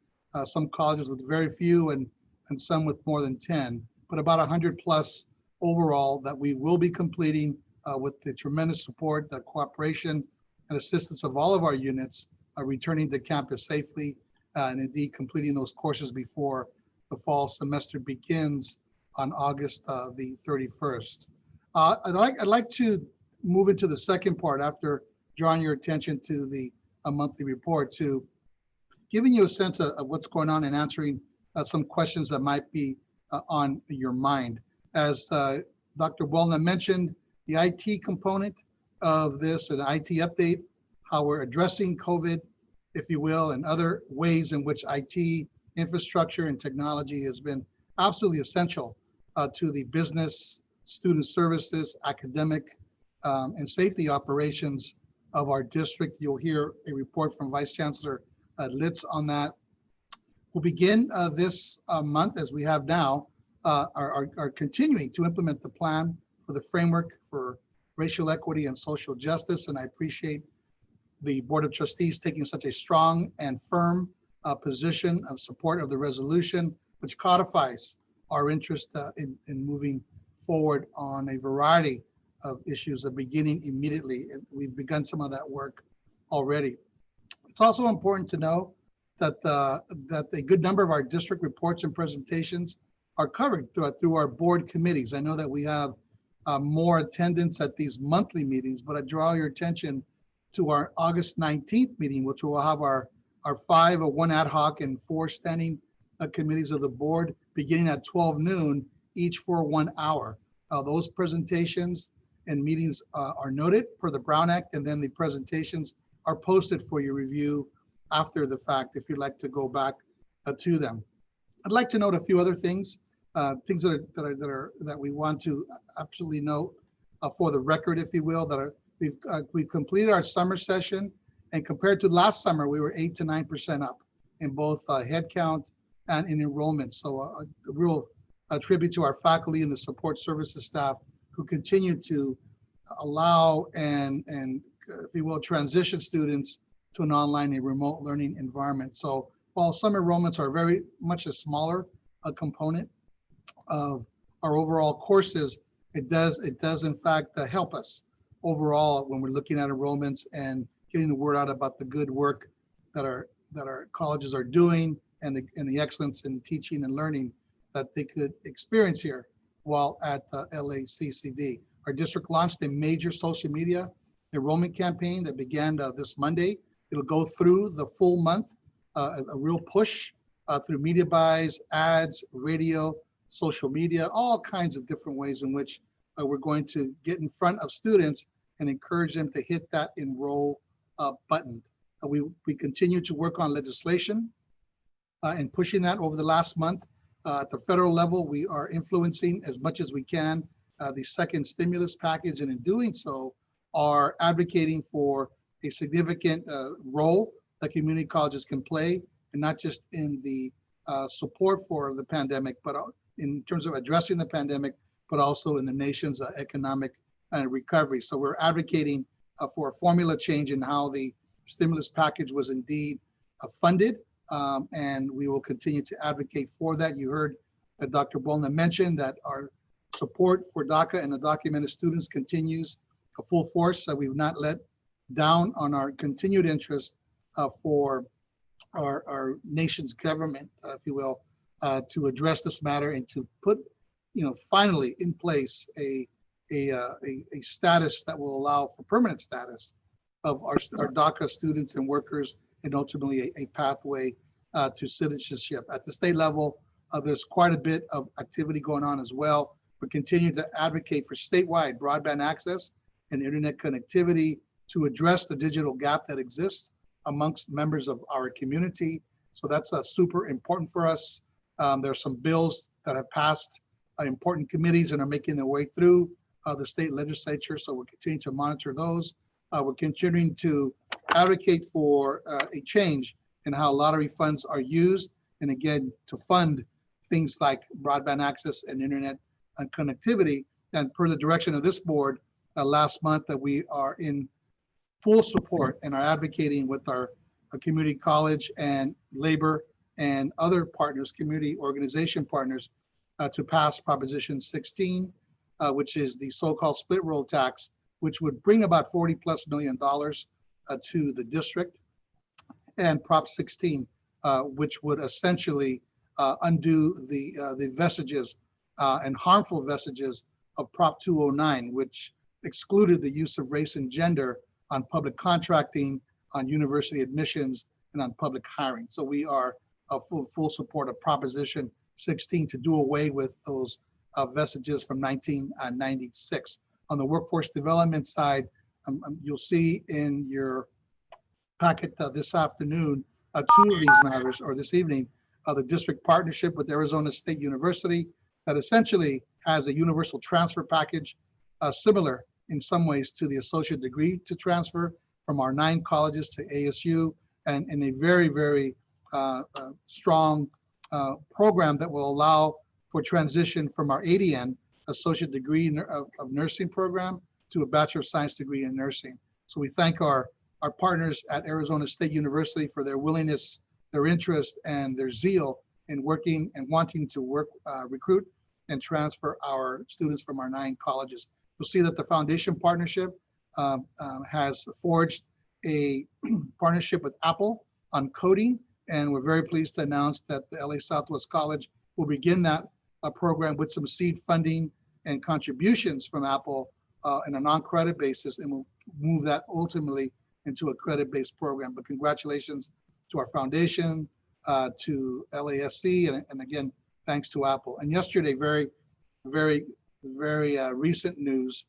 some colleges with very few and some with more than 10, but about 100 plus overall that we will be completing with the tremendous support, the cooperation, and assistance of all of our units, returning to campus safely and indeed completing those courses before the fall semester begins on August the 31st. I'd like to move into the second part after drawing your attention to the monthly report, to giving you a sense of what's going on and answering some questions that might be on your mind. As Dr. Welna mentioned, the IT component of this, an IT update, how we're addressing COVID, if you will, and other ways in which IT infrastructure and technology has been absolutely essential to the business, student services, academic, and safety operations of our district. You'll hear a report from Vice Chancellor Litz on that. We'll begin this month, as we have now, are continuing to implement the plan for the framework for racial equity and social justice. And I appreciate the Board of Trustees taking such a strong and firm position of support of the resolution, which codifies our interest in moving forward on a variety of issues beginning immediately. And we've begun some of that work already. It's also important to know that a good number of our district reports and presentations are covered through our board committees. I know that we have more attendance at these monthly meetings, but I draw your attention to our August 19th meeting, which will have our 5, 1 ad hoc and 4 standing committees of the board beginning at 12 noon, each for 1 hour. Those presentations and meetings are noted per the Brown Act, and then the presentations are posted for your review after the fact if you'd like to go back to them. I'd like to note a few other things, things that we want to absolutely note for the record, if you will, that we've completed our summer session, and compared to last summer, we were 8 to 9% up in both head count and in enrollment. So a real tribute to our faculty and the support services staff who continue to allow and if you will, transition students to an online and remote learning environment. So while some enrollments are very much a smaller component of our overall courses, it does in fact help us overall when we're looking at enrollments and getting the word out about the good work that our colleges are doing and the excellence in teaching and learning that they could experience here while at the LACCD. Our district launched a major social media enrollment campaign that began this Monday. It'll go through the full month, a real push through media buys, ads, radio, social media, all kinds of different ways in which we're going to get in front of students and encourage them to hit that enroll button. We continue to work on legislation and pushing that over the last month. At the federal level, we are influencing as much as we can the second stimulus package, and in doing so, are advocating for a significant role that community colleges can play, and not just in the support for the pandemic, but in terms of addressing the pandemic, but also in the nation's economic recovery. So we're advocating for a formula change in how the stimulus package was indeed funded, and we will continue to advocate for that. You heard Dr. Bolna mention that our support for DACA and undocumented students continues a full force. So we've not let down on our continued interest for our nation's government, if you will, to address this matter and to put, finally in place a status that will allow for permanent status of our DACA students and workers, and ultimately a pathway to citizenship. At the state level, there's quite a bit of activity going on as well. We continue to advocate for statewide broadband access and internet connectivity to address the digital gap that exists amongst members of our community. So that's super important for us. There are some bills that have passed important committees and are making their way through the state legislature. So we're continuing to monitor those. We're continuing to advocate for a change in how lottery funds are used, and again, to fund things like broadband access and internet and connectivity. And per the direction of this board last month, that we are in full support and are advocating with our community college and labor and other partners, community organization partners, to pass Proposition 16, which is the so-called split roll tax, which would bring about $40+ million to the district, and Prop 16, which would essentially undo the vestiges and harmful vestiges of Prop 209, which excluded the use of race and gender on public contracting, on university admissions, and on public hiring. So we are full support of Proposition 16 to do away with those vestiges from 1996. On the workforce development side, you'll see in your packet this afternoon, 2 of these matters, or this evening, the district partnership with Arizona State University that essentially has a universal transfer package, similar in some ways to the associate degree to transfer from our 9 colleges to ASU, and in a very, very strong program that will allow for transition from our ADN, Associate Degree of Nursing program, to a Bachelor of Science degree in nursing. So we thank our partners at Arizona State University for their willingness, their interest, and their zeal in working and wanting to work, recruit and transfer our students from our 9 colleges. You'll see that the foundation partnership has forged a partnership with Apple on coding, and we're very pleased to announce that the LA Southwest College will begin that program with some seed funding and contributions from Apple in a non-credit basis, and we'll move that ultimately into a credit-based program. But congratulations to our foundation, to LASC, and again, thanks to Apple. And yesterday, very recent news,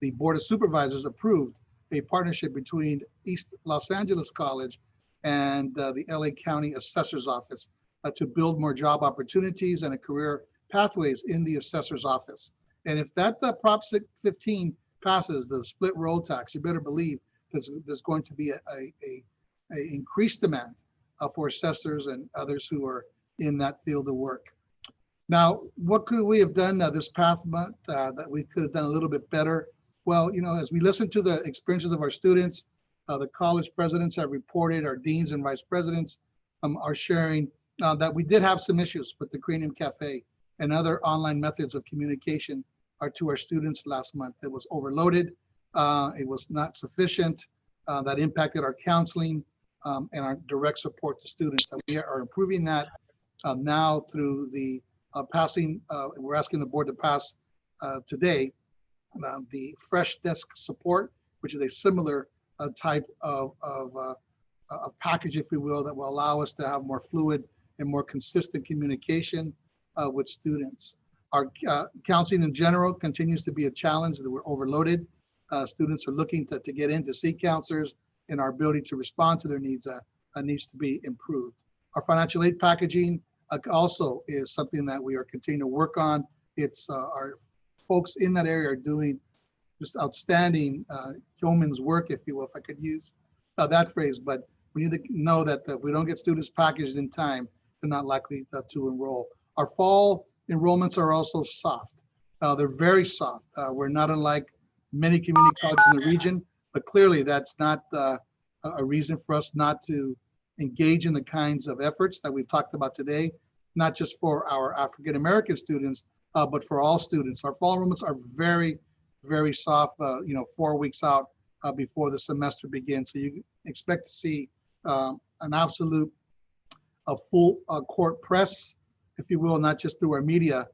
the Board of Supervisors approved a partnership between East Los Angeles College and the LA County Assessor's Office to build more job opportunities and career pathways in the assessor's office. And if that Prop 15 passes, the split roll tax, you better believe there's going to be a increased demand for assessors and others who are in that field of work. Now, what could we have done this past month that we could have done a little bit better? Well, you know, as we listen to the experiences of our students, the college presidents have reported, our deans and vice presidents are sharing that we did have some issues with the Cranium Cafe and other online methods of communication to our students last month. It was overloaded, it was not sufficient, that impacted our counseling and our direct support to students. And we are improving that now through the passing, we're asking the board to pass today the Fresh Desk Support, which is a similar type of a package, if we will, that will allow us to have more fluid and more consistent communication with students. Our counseling in general continues to be a challenge, that we're overloaded. Students are looking to get in to see counselors, and our ability to respond to their needs needs to be improved. Our financial aid packaging also is something that we are continuing to work on. It's our folks in that area are doing just outstanding yeoman's work, if you will, if I could use that phrase. But we need to know that if we don't get students packaged in time, they're not likely to enroll. Our fall enrollments are also soft. They're very soft. We're not unlike many community colleges in the region, but clearly that's not a reason for us not to engage in the kinds of efforts that we've talked about today, not just for our African-American students, but for all students. Our fall enrollments are very, very soft, 4 weeks out before the semester begins. So you expect to see an absolute full court press, if you will, not just through our media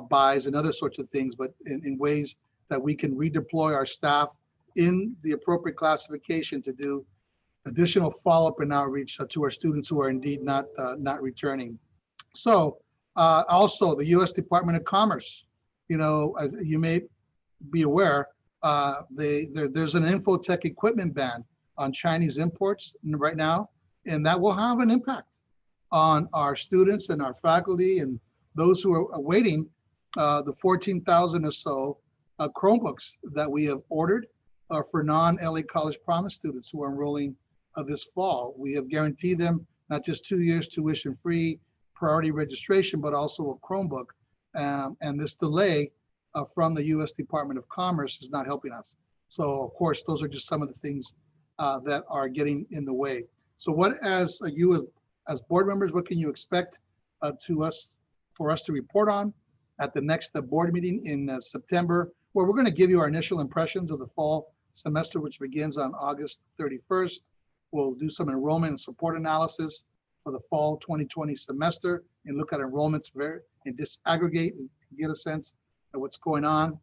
buys and other sorts of things, but in ways that we can redeploy our staff in the appropriate classification to do additional follow-up and outreach to our students who are indeed not returning. So also the U.S. Department of Commerce, you may be aware, there's an infotech equipment ban on Chinese imports right now, and that will have an impact on our students and our faculty and those who are awaiting the 14,000 or so Chromebooks that we have ordered for non-LA College Promise students who are enrolling this fall. We have guaranteed them not just 2 years tuition-free priority registration, but also a Chromebook. And this delay from the U.S. Department of Commerce is not helping us. So of course, those are just some of the things that are getting in the way. So what, as board members, what can you expect for us to report on at the next board meeting in September, where we're going to give you our initial impressions of the fall semester, which begins on August 31st. We'll do some enrollment and support analysis for the fall 2020 semester and look at enrollments and disaggregate and get a sense of what's going on.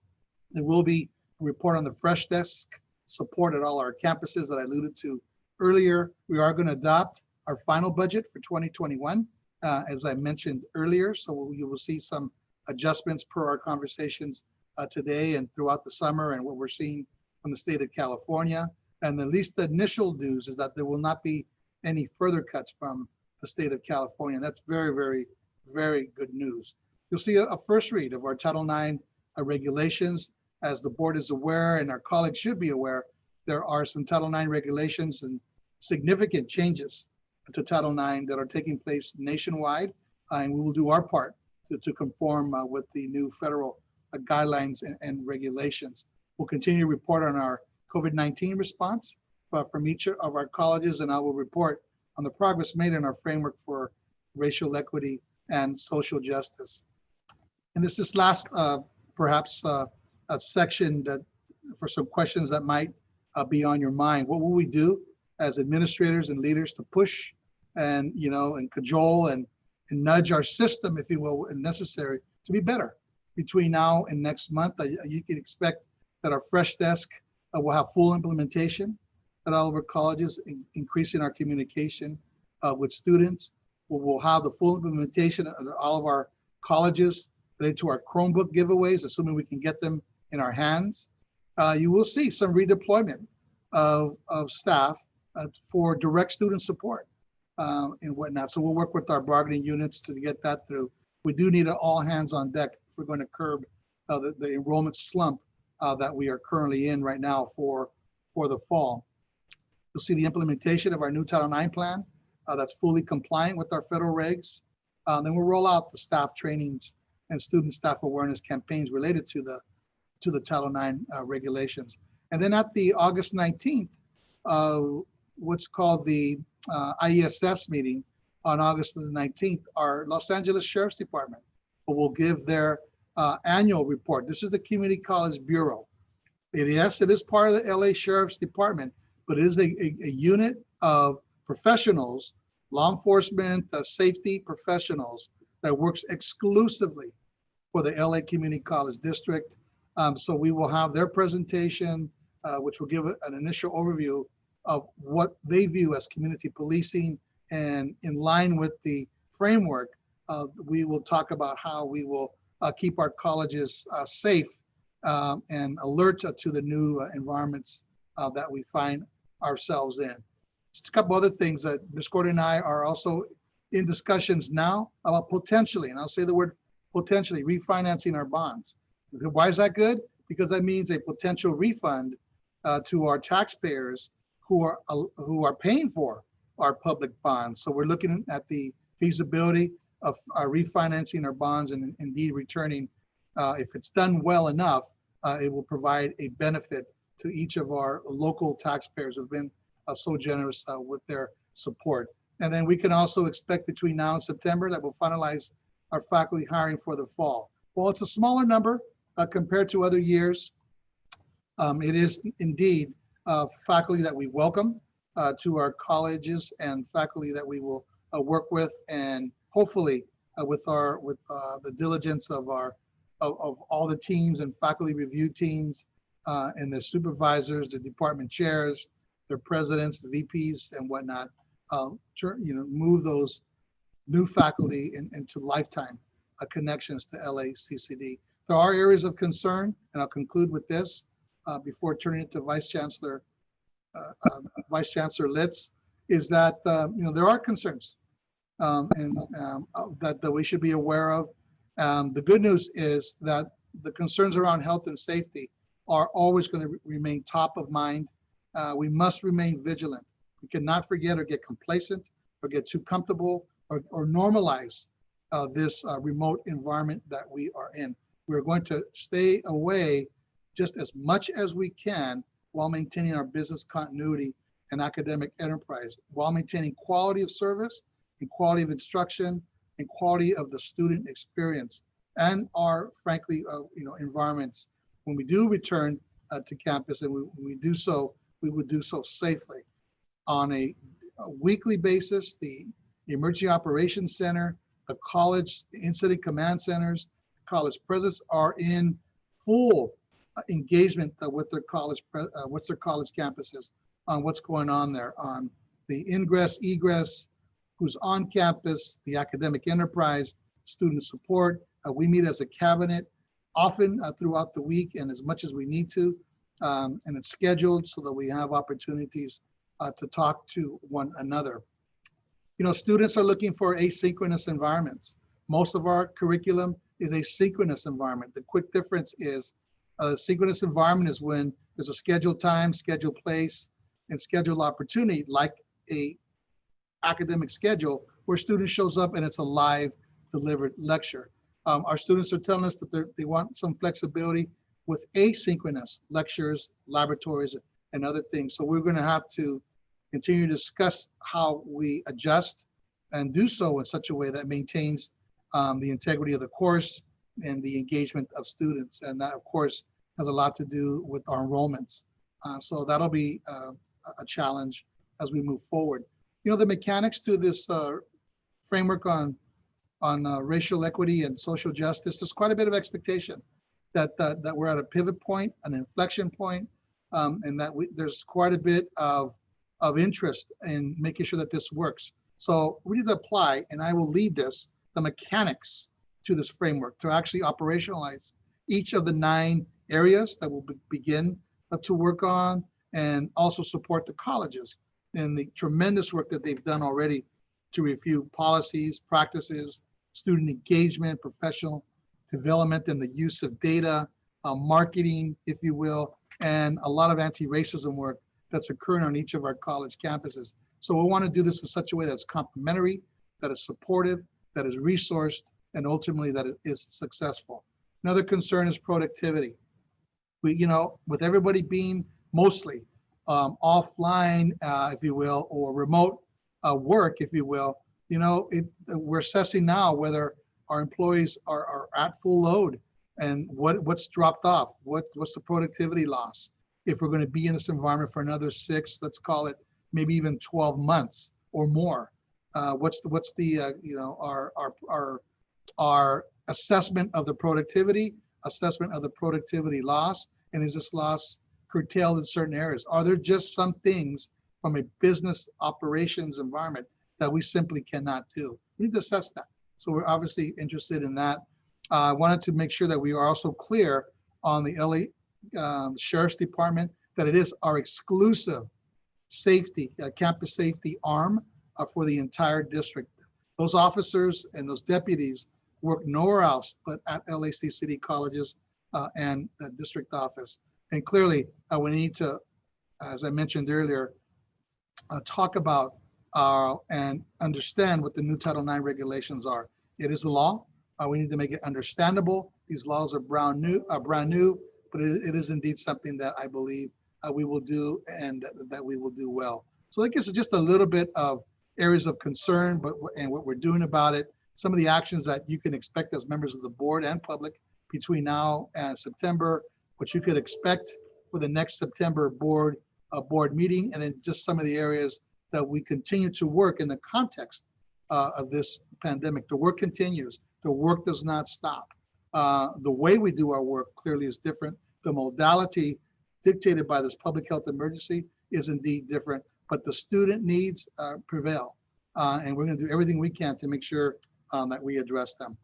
There will be a report on the Fresh Desk Support at all our campuses that I alluded to earlier. We are going to adopt our final budget for 2021, as I mentioned earlier. So you will see some adjustments per our conversations today and throughout the summer and what we're seeing from the state of California. And at least the initial news is that there will not be any further cuts from the state of California. That's very, very, very good news. You'll see a first read of our Title IX regulations. As the board is aware, and our colleagues should be aware, there are some Title IX regulations and significant changes to Title IX that are taking place nationwide, and we will do our part to conform with the new federal guidelines and regulations. We'll continue to report on our COVID-19 response from each of our colleges, and I will report on the progress made in our framework for racial equity and social justice. And this is last, perhaps a section that for some questions that might be on your mind. What will we do as administrators and leaders to push and, and cajole and nudge our system, if you will, when necessary, to be better between now and next month? You can expect that our fresh desk will have full implementation at all of our colleges, increasing our communication with students. We'll have the full implementation at all of our colleges related to our Chromebook giveaways, assuming we can get them in our hands. You will see some redeployment of staff for direct student support and whatnot. So we'll work with our bargaining units to get that through. We do need an all hands on deck if we're going to curb the enrollment slump that we are currently in right now for the fall. You'll see the implementation of our new Title IX plan that's fully compliant with our federal regs. Then we'll roll out the staff trainings and student staff awareness campaigns related to the Title IX regulations. And then at the August 19th, what's called the IESS meeting on August the 19th, our Los Angeles Sheriff's Department will give their annual report. This is the Community College Bureau. Yes, it is part of the LA Sheriff's Department, but it is a unit of professionals, law enforcement, safety professionals that works exclusively for the LA Community College District. So we will have their presentation, which will give an initial overview of what they view as community policing, and in line with the framework, we will talk about how we will keep our colleges safe and alert to the new environments that we find ourselves in. Just a couple other things that Ms. Gordon and I are also in discussions now about potentially, and I'll say the word potentially, refinancing our bonds. Why is that good? Because that means a potential refund to our taxpayers who are paying for our public bonds. So we're looking at the feasibility of refinancing our bonds and indeed returning. If it's done well enough, it will provide a benefit to each of our local taxpayers who've been so generous with their support. And then we can also expect between now and September that we'll finalize our faculty hiring for the fall. Well, it's a smaller number compared to other years. It is indeed faculty that we welcome to our colleges and faculty that we will work with, and hopefully with the diligence of all the teams and faculty review teams and the supervisors, the department chairs, their presidents, the VPs and whatnot, move those new faculty into lifetime connections to LACCD. There are areas of concern, and I'll conclude with this before turning it to Vice Chancellor Litz, is that there are concerns that we should be aware of. The good news is that the concerns around health and safety are always going to remain top of mind. We must remain vigilant. We cannot forget or get complacent or get too comfortable or normalize this remote environment that we are in. We're going to stay away just as much as we can while maintaining our business continuity and academic enterprise, while maintaining quality of service and quality of instruction and quality of the student experience and our, frankly, environments. When we do return to campus, and when we do so, we would do so safely. On a weekly basis, the Emergency Operations Center, the college incident command centers, college presidents are in full engagement with their college campuses on what's going on there, on the ingress, egress, who's on campus, the academic enterprise, student support. We meet as a cabinet often throughout the week and as much as we need to, and it's scheduled so that we have opportunities to talk to one another. Students are looking for asynchronous environments. Most of our curriculum is a synchronous environment. The quick difference is a synchronous environment is when there's a scheduled time, scheduled place, and scheduled opportunity, like a academic schedule where student shows up and it's a live delivered lecture. Our students are telling us that they want some flexibility with asynchronous lectures, laboratories, and other things. So we're going to have to continue to discuss how we adjust and do so in such a way that maintains the integrity of the course and the engagement of students. And that, of course, has a lot to do with our enrollments. So that'll be a challenge as we move forward. You know, the mechanics to this framework on racial equity and social justice, there's quite a bit of expectation that we're at a pivot point, an inflection point, and that there's quite a bit of interest in making sure that this works. So we need to apply, and I will lead this, the mechanics to this framework to actually operationalize each of the 9 areas that we'll begin to work on, and also support the colleges in the tremendous work that they've done already to review policies, practices, student engagement, professional development, and the use of data, marketing, if you will, and a lot of anti-racism work that's occurring on each of our college campuses. So we want to do this in such a way that's complementary, that is supportive, that is resourced, and ultimately that it is successful. Another concern is productivity. We, you know, with everybody being mostly offline, if you will, or remote work, if you will, you know, we're assessing now whether our employees are at full load and what's dropped off, what's the productivity loss. If we're going to be in this environment for another 6, let's call it maybe even 12 months or more, what's the you know, our assessment of the productivity, assessment of the productivity loss, and is this loss curtailed in certain areas? Are there just some things from a business operations environment that we simply cannot do? We need to assess that. So we're obviously interested in that. I wanted to make sure that we are also clear on the LA Sheriff's Department that it is our exclusive safety, campus safety arm for the entire district. Those officers and those deputies work nowhere else but at LACCD colleges and the district office. And clearly, we need to, as I mentioned earlier, talk about and understand what the new Title IX regulations are. It is a law. We need to make it understandable. These laws are brand new, but it is indeed something that I believe we will do and that we will do well. So I guess it's just a little bit of areas of concern, and what we're doing about it. Some of the actions that you can expect as members of the board and public between now and September, what you could expect for the next September board meeting, and then just some of the areas that we continue to work in the context of this pandemic. The work continues. The work does not stop. The way we do our work clearly is different. The modality dictated by this public health emergency is indeed different, but the student needs prevail. And we're going to do everything we can to make sure that we address them.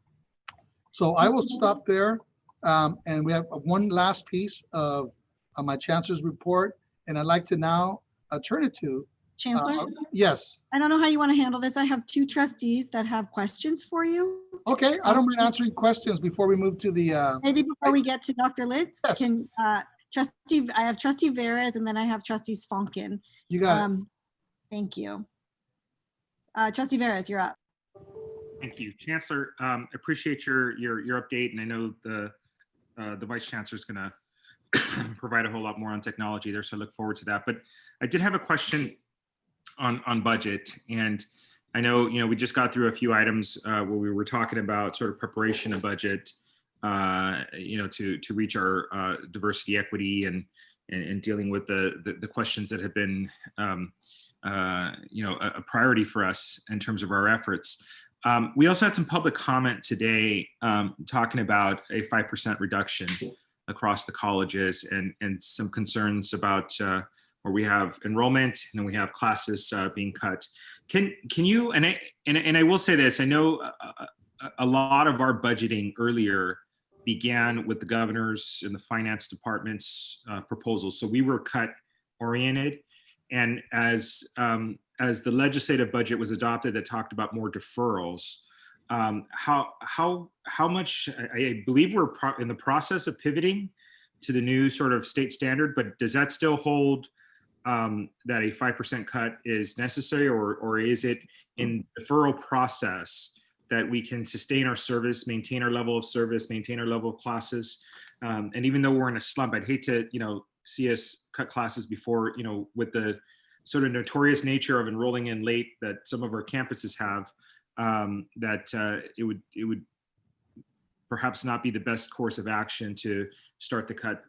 So I will stop there. And we have one last piece of my chancellor's report. And I'd like to now turn it to Chancellor? Yes. I don't know how you want to handle this. I have 2 trustees that have questions for you. Okay, I don't mind answering questions before we move to the. Maybe before we get to Dr. Litz, yes. Can I have Trustee Veras and then I have Trustee Sfonkin. You got it. Thank you. Trustee Veras, you're up. Thank you, Chancellor. Appreciate your update, and I know the Vice Chancellor is going to provide a whole lot more on technology there, so I look forward to that. But I did have a question on budget, and I know we just got through a few items where we were talking about sort of preparation of budget, to reach our diversity, equity, and dealing with the questions that have been a priority for us in terms of our efforts. We also had some public comment today talking about a 5% reduction across the colleges and some concerns about where we have enrollment and then we have classes being cut. Can you, and I will say this, I know a lot of our budgeting earlier began with the governor's and the finance department's proposals. So we were cut oriented. And as the legislative budget was adopted that talked about more deferrals, how much, I believe we're in the process of pivoting to the new sort of state standard, but does that still hold that a 5% cut is necessary, or is it in deferral process that we can sustain our service, maintain our level of service, maintain our level of classes? And even though we're in a slump, I'd hate to, see us cut classes before, with the sort of notorious nature of enrolling in late that some of our campuses have, it would perhaps not be the best course of action to start the cut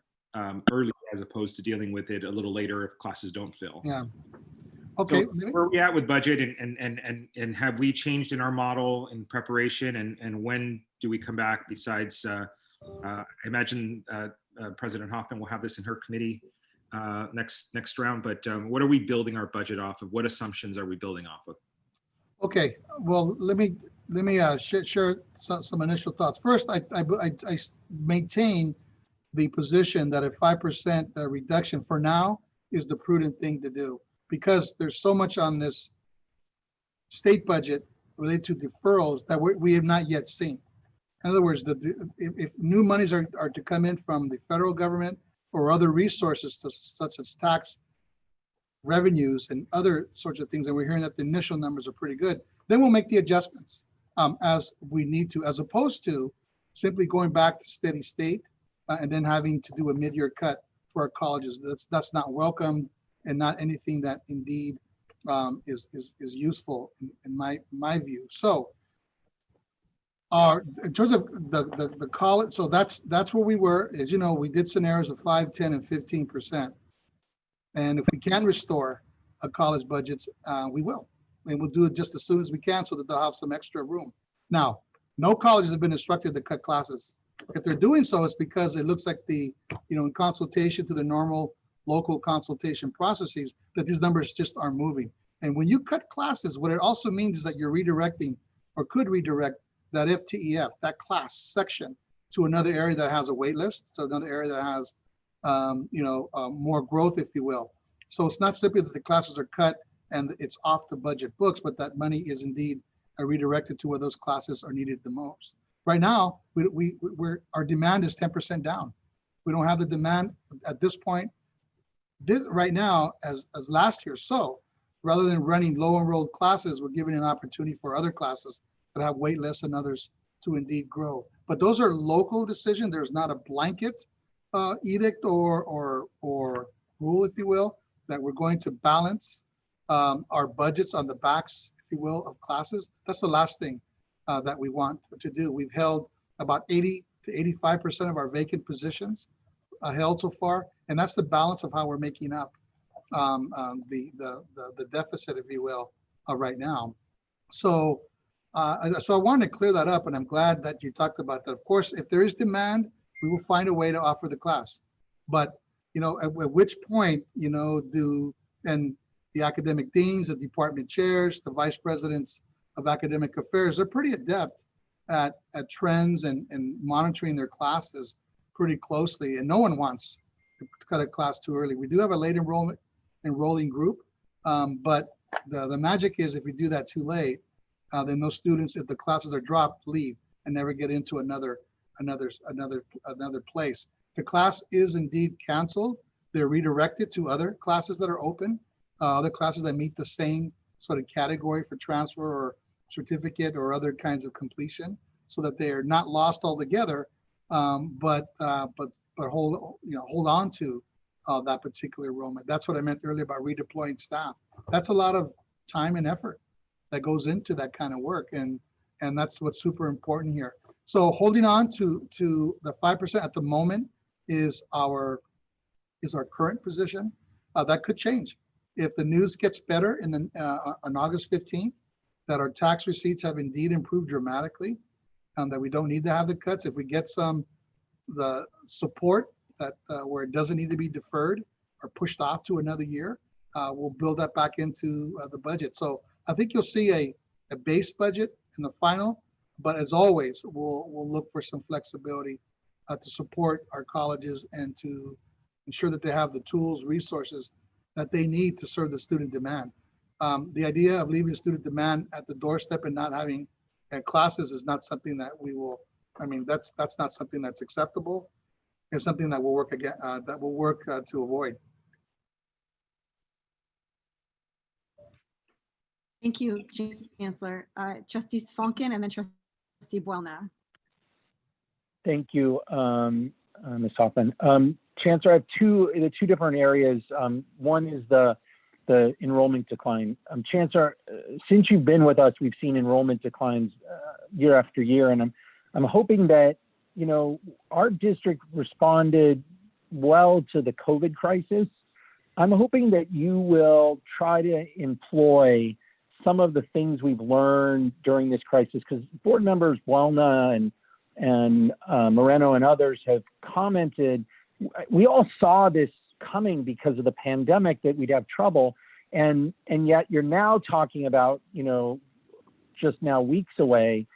early, as opposed to dealing with it a little later if classes don't fill. Yeah. Okay. So where are we at with budget, and have we changed in our model in preparation, and when do we come back? Besides, I imagine President Hoffman will have this in her committee next round, but what are we building our budget off of? What assumptions are we building off of? Okay, well, let me share some initial thoughts. First, I maintain the position that a 5% reduction for now is the prudent thing to do, because there's so much on this state budget related to deferrals that we have not yet seen. In other words, if new monies are to come in from the federal government or other resources such as tax revenues and other sorts of things, and we're hearing that the initial numbers are pretty good, then we'll make the adjustments as we need to, as opposed to simply going back to steady state and then having to do a mid-year cut for our colleges. That's not welcome, and not anything that indeed is useful in my view. So in terms of the college, so that's where we were. As you know, we did scenarios of 5, 10, and 15%. And if we can restore a college budgets, we will. And we'll do it just as soon as we can so that they'll have some extra room. Now, no colleges have been instructed to cut classes. If they're doing so, it's because it looks like in consultation to the normal local consultation processes, that these numbers just aren't moving. And when you cut classes, what it also means is that you're redirecting, or could redirect, that FTEF, that class section, to another area that has a wait list, so another area that has more growth, if you will. So it's not simply that the classes are cut and it's off the budget books, but that money is indeed redirected to where those classes are needed the most. Right now, our demand is 10% down. We don't have the demand at this point right now as last year. So rather than running low enrolled classes, we're giving an opportunity for other classes that have wait lists and others to indeed grow. But those are local decisions. There's not a blanket edict or rule, if you will, that we're going to balance our budgets on the backs, if you will, of classes. That's the last thing that we want to do. We've held about 80 to 85% of our vacant positions held so far, and that's the balance of how we're making up the deficit, if you will, right now. So I wanted to clear that up, and I'm glad that you talked about that. Of course, if there is demand, we will find a way to offer the class. But at which point, and the academic deans, the department chairs, the vice presidents of academic affairs, they're pretty adept at trends and monitoring their classes pretty closely. And no one wants to cut a class too early. We do have a late enrolling group, but the magic is if we do that too late, then those students, if the classes are dropped, leave and never get into another place. The class is indeed canceled. They're redirected to other classes that are open, other classes that meet the same sort of category for transfer or certificate or other kinds of completion, so that they are not lost altogether, but hold on to that particular enrollment. That's what I meant earlier about redeploying staff. That's a lot of time and effort that goes into that kind of work, and that's what's super important here. So holding on to the 5% at the moment is our current position. That could change if the news gets better on August 15th, that our tax receipts have indeed improved dramatically, and that we don't need to have the cuts. If we get the support that where it doesn't need to be deferred or pushed off to another year, we'll build that back into the budget. So I think you'll see a base budget in the final, but as always, we'll look for some flexibility to support our colleges and to ensure that they have the tools, resources that they need to serve the student demand. The idea of leaving student demand at the doorstep and not having classes is not something that we will. That's not something that's acceptable. It's something that will work again. That will work to avoid. Thank you, Chancellor. Trustee Sfonkin and then Trustee Buelna. Thank you, Ms. Hoffman. Chancellor, I have two different areas. One is the enrollment decline. Chancellor, since you've been with us, we've seen enrollment declines year after year, and I'm hoping that, you know, our district responded well to the COVID crisis. I'm hoping that you will try to employ some of the things we've learned during this crisis, because board members Buelna and Moreno and others have commented, we all saw this coming because of the pandemic, that we'd have trouble. And yet you're now talking about, you know, just now weeks away,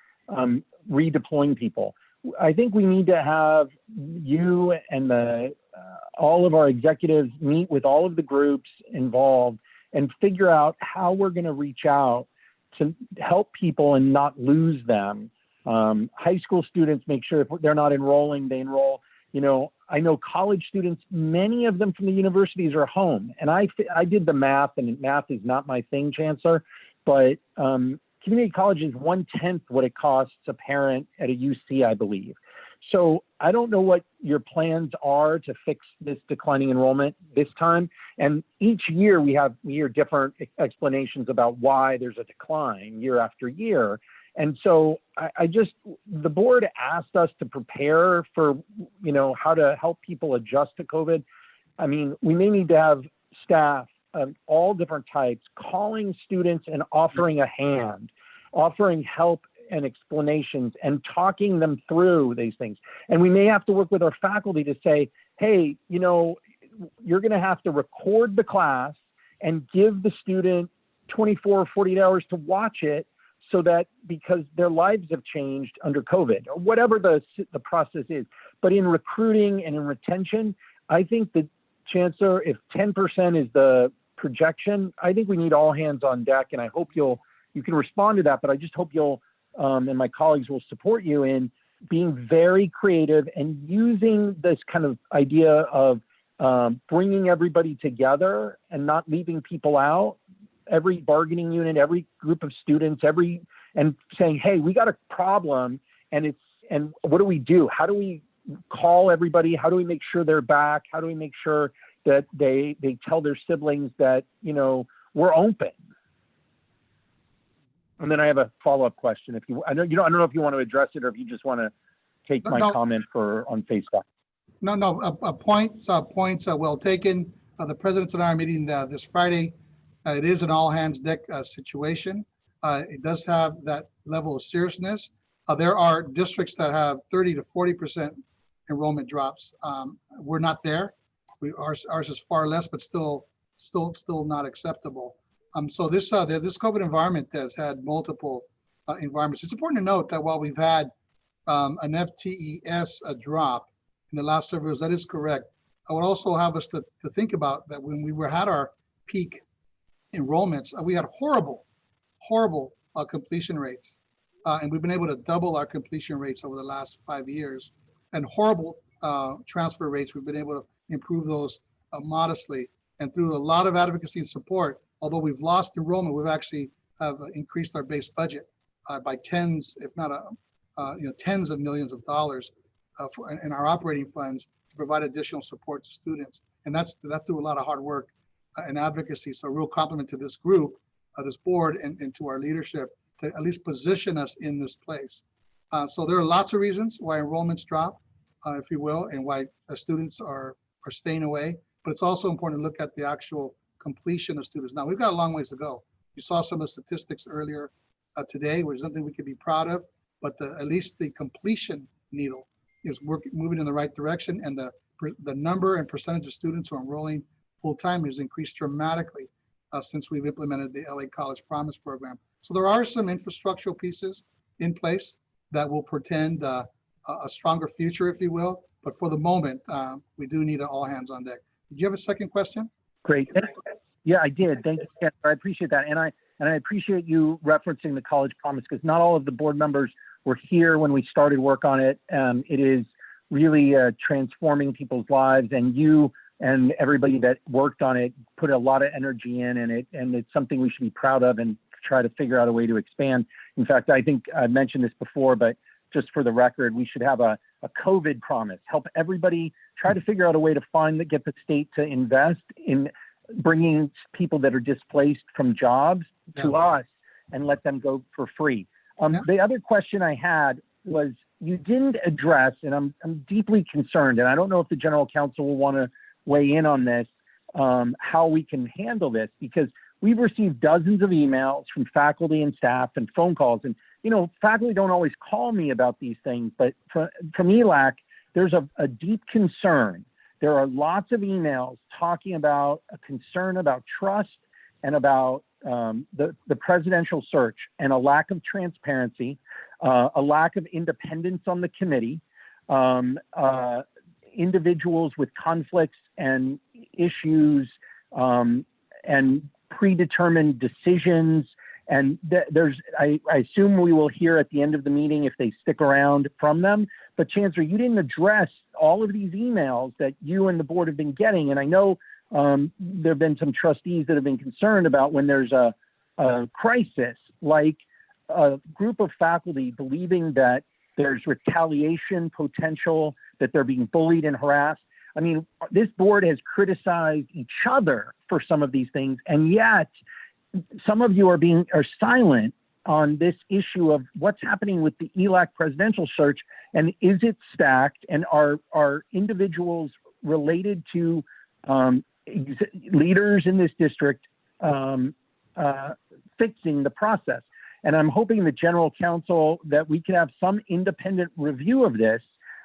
redeploying people. I think we need to have you and all of our executives meet with all of the groups involved and figure out how we're going to reach out to help people and not lose them. High school students, make sure if they're not enrolling, they enroll. You know, I know college students, many of them from the universities are home. And I did the math, and math is not my thing, Chancellor, but community college is 1/10 what it costs a parent at a UC, I believe. So I don't know what your plans are to fix this declining enrollment this time. And each year we hear different explanations about why there's a decline year after year. And so the board asked us to prepare for, you know, how to help people adjust to COVID. I mean, we may need to have staff of all different types calling students and offering a hand, offering help and explanations and talking them through these things. And we may have to work with our faculty to say, hey, you know, you're going to have to record the class and give the student 24 or 48 hours to watch it, so that, because their lives have changed under COVID, or whatever the process is. But in recruiting and in retention, I think that, Chancellor, if 10% is the projection, I think we need all hands on deck. And I hope you can respond to that, but I just hope you'll, and my colleagues will support you in being very creative and using this kind of idea of bringing everybody together and not leaving people out, every bargaining unit, every group of students, and saying, hey, we got a problem, and what do we do? How do we call everybody? How do we make sure they're back? How do we make sure that they tell their siblings that, you know, we're open? And then I have a follow-up question. I don't know if you want to address it or if you just want to take my comment on Facebook. No, points well taken. The presidents and I are meeting this Friday. It is an all hands deck situation. It does have that level of seriousness. There are districts that have 30 to 40% enrollment drops. We're not there. Ours is far less, but still not acceptable. So this COVID environment has had multiple environments. It's important to note that while we've had an FTES drop in the last several years, that is correct. I would also have us to think about that when we had our peak enrollments, we had horrible completion rates. And we've been able to double our completion rates over the last 5 years. And horrible transfer rates, we've been able to improve those modestly. And through a lot of advocacy and support, although we've lost enrollment, we've actually have increased our base budget by tens, if not tens of millions of dollars in our operating funds to provide additional support to students. And that's through a lot of hard work and advocacy. So a real compliment to this group, this board, and to our leadership to at least position us in this place. So there are lots of reasons why enrollments drop, if you will, and why students are staying away. But it's also important to look at the actual completion of students. Now, we've got a long ways to go. You saw some of the statistics earlier today, which is something we could be proud of, but at least the completion needle is moving in the right direction, and the number and percentage of students who are enrolling full-time has increased dramatically since we've implemented the LA College Promise program. So there are some infrastructural pieces in place that will portend a stronger future, if you will. But for the moment, we do need an all hands on deck. Did you have a second question? Great. Yeah, I did. Thank you. I appreciate that. And I appreciate you referencing the College Promise, because not all of the board members were here when we started work on it. It is really transforming people's lives, and you and everybody that worked on it put a lot of energy in, and it's something we should be proud of and try to figure out a way to expand. In fact, I think I mentioned this before, but just for the record, we should have a COVID promise. Help everybody try to figure out a way to get the state to invest in bringing people that are displaced from jobs to us and let them go for free. The other question I had was, you didn't address, and I'm deeply concerned, and I don't know if the general counsel will want to weigh in on this, how we can handle this, because we've received dozens of emails from faculty and staff and phone calls. And, you know, faculty don't always call me about these things, but from ELAC, there's a deep concern. There are lots of emails talking about a concern about trust and about the presidential search, and a lack of transparency, a lack of independence on the committee, individuals with conflicts and issues, and predetermined decisions. And I assume we will hear at the end of the meeting, if they stick around, from them. But Chancellor, you didn't address all of these emails that you and the board have been getting. And I know there have been some trustees that have been concerned about when there's a crisis, like a group of faculty believing that there's retaliation potential, that they're being bullied and harassed. I mean, this board has criticized each other for some of these things, and yet some of you are silent on this issue of what's happening with the ELAC presidential search, and is it stacked, and are individuals related to leaders in this district fixing the process? And I'm hoping the general counsel that we can have some independent review of this.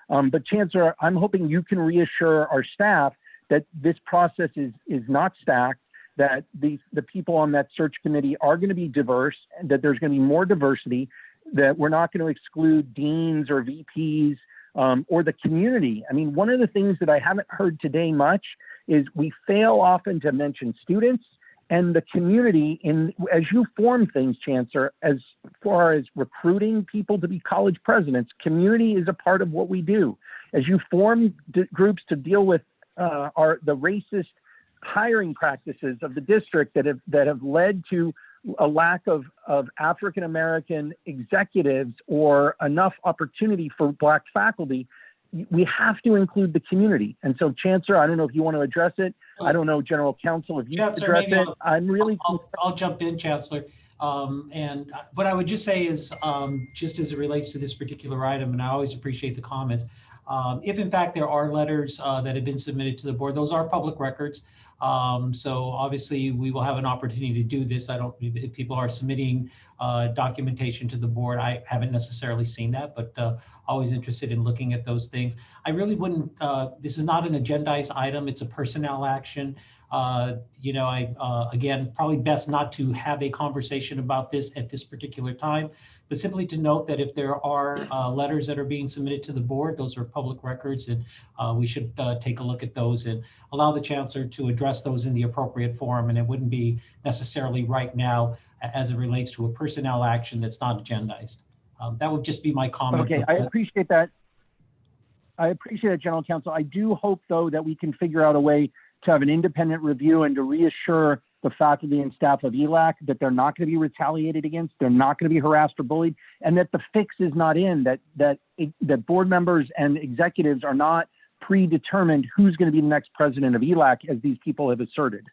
But Chancellor, I'm hoping you can reassure our staff that this process is not stacked, that the people on that search committee are going to be diverse, and that there's going to be more diversity, that we're not going to exclude deans or VPs or the community. I mean, one of the things that I haven't heard today much is we fail often to mention students and the community as you form things, Chancellor, as far as recruiting people to be college presidents. Community is a part of what we do. As you form groups to deal with the racist hiring practices of the district that have led to a lack of African-American executives or enough opportunity for Black faculty, we have to include the community. And so, Chancellor, I don't know if you want to address it. I don't know, General Counsel, if you Chancellor, address it. I'll jump in, Chancellor. And what I would just say is, just as it relates to this particular item, and I always appreciate the comments, if in fact there are letters that have been submitted to the board, those are public records. So obviously we will have an opportunity to do this. If people are submitting documentation to the board, I haven't necessarily seen that, but always interested in looking at those things. I really wouldn't, this is not an agendized item, it's a personnel action. Again, probably best not to have a conversation about this at this particular time, but simply to note that if there are letters that are being submitted to the board, those are public records, and we should take a look at those and allow the Chancellor to address those in the appropriate forum. And it wouldn't be necessarily right now as it relates to a personnel action that's not agendized. That would just be my comment. Okay, I appreciate that. I appreciate it, General Counsel. I do hope, though, that we can figure out a way to have an independent review and to reassure the faculty and staff of ELAC that they're not going to be retaliated against, they're not going to be harassed or bullied, and that the fix is not in, that board members and executives are not predetermined who's going to be the next president of ELAC, as these people have asserted.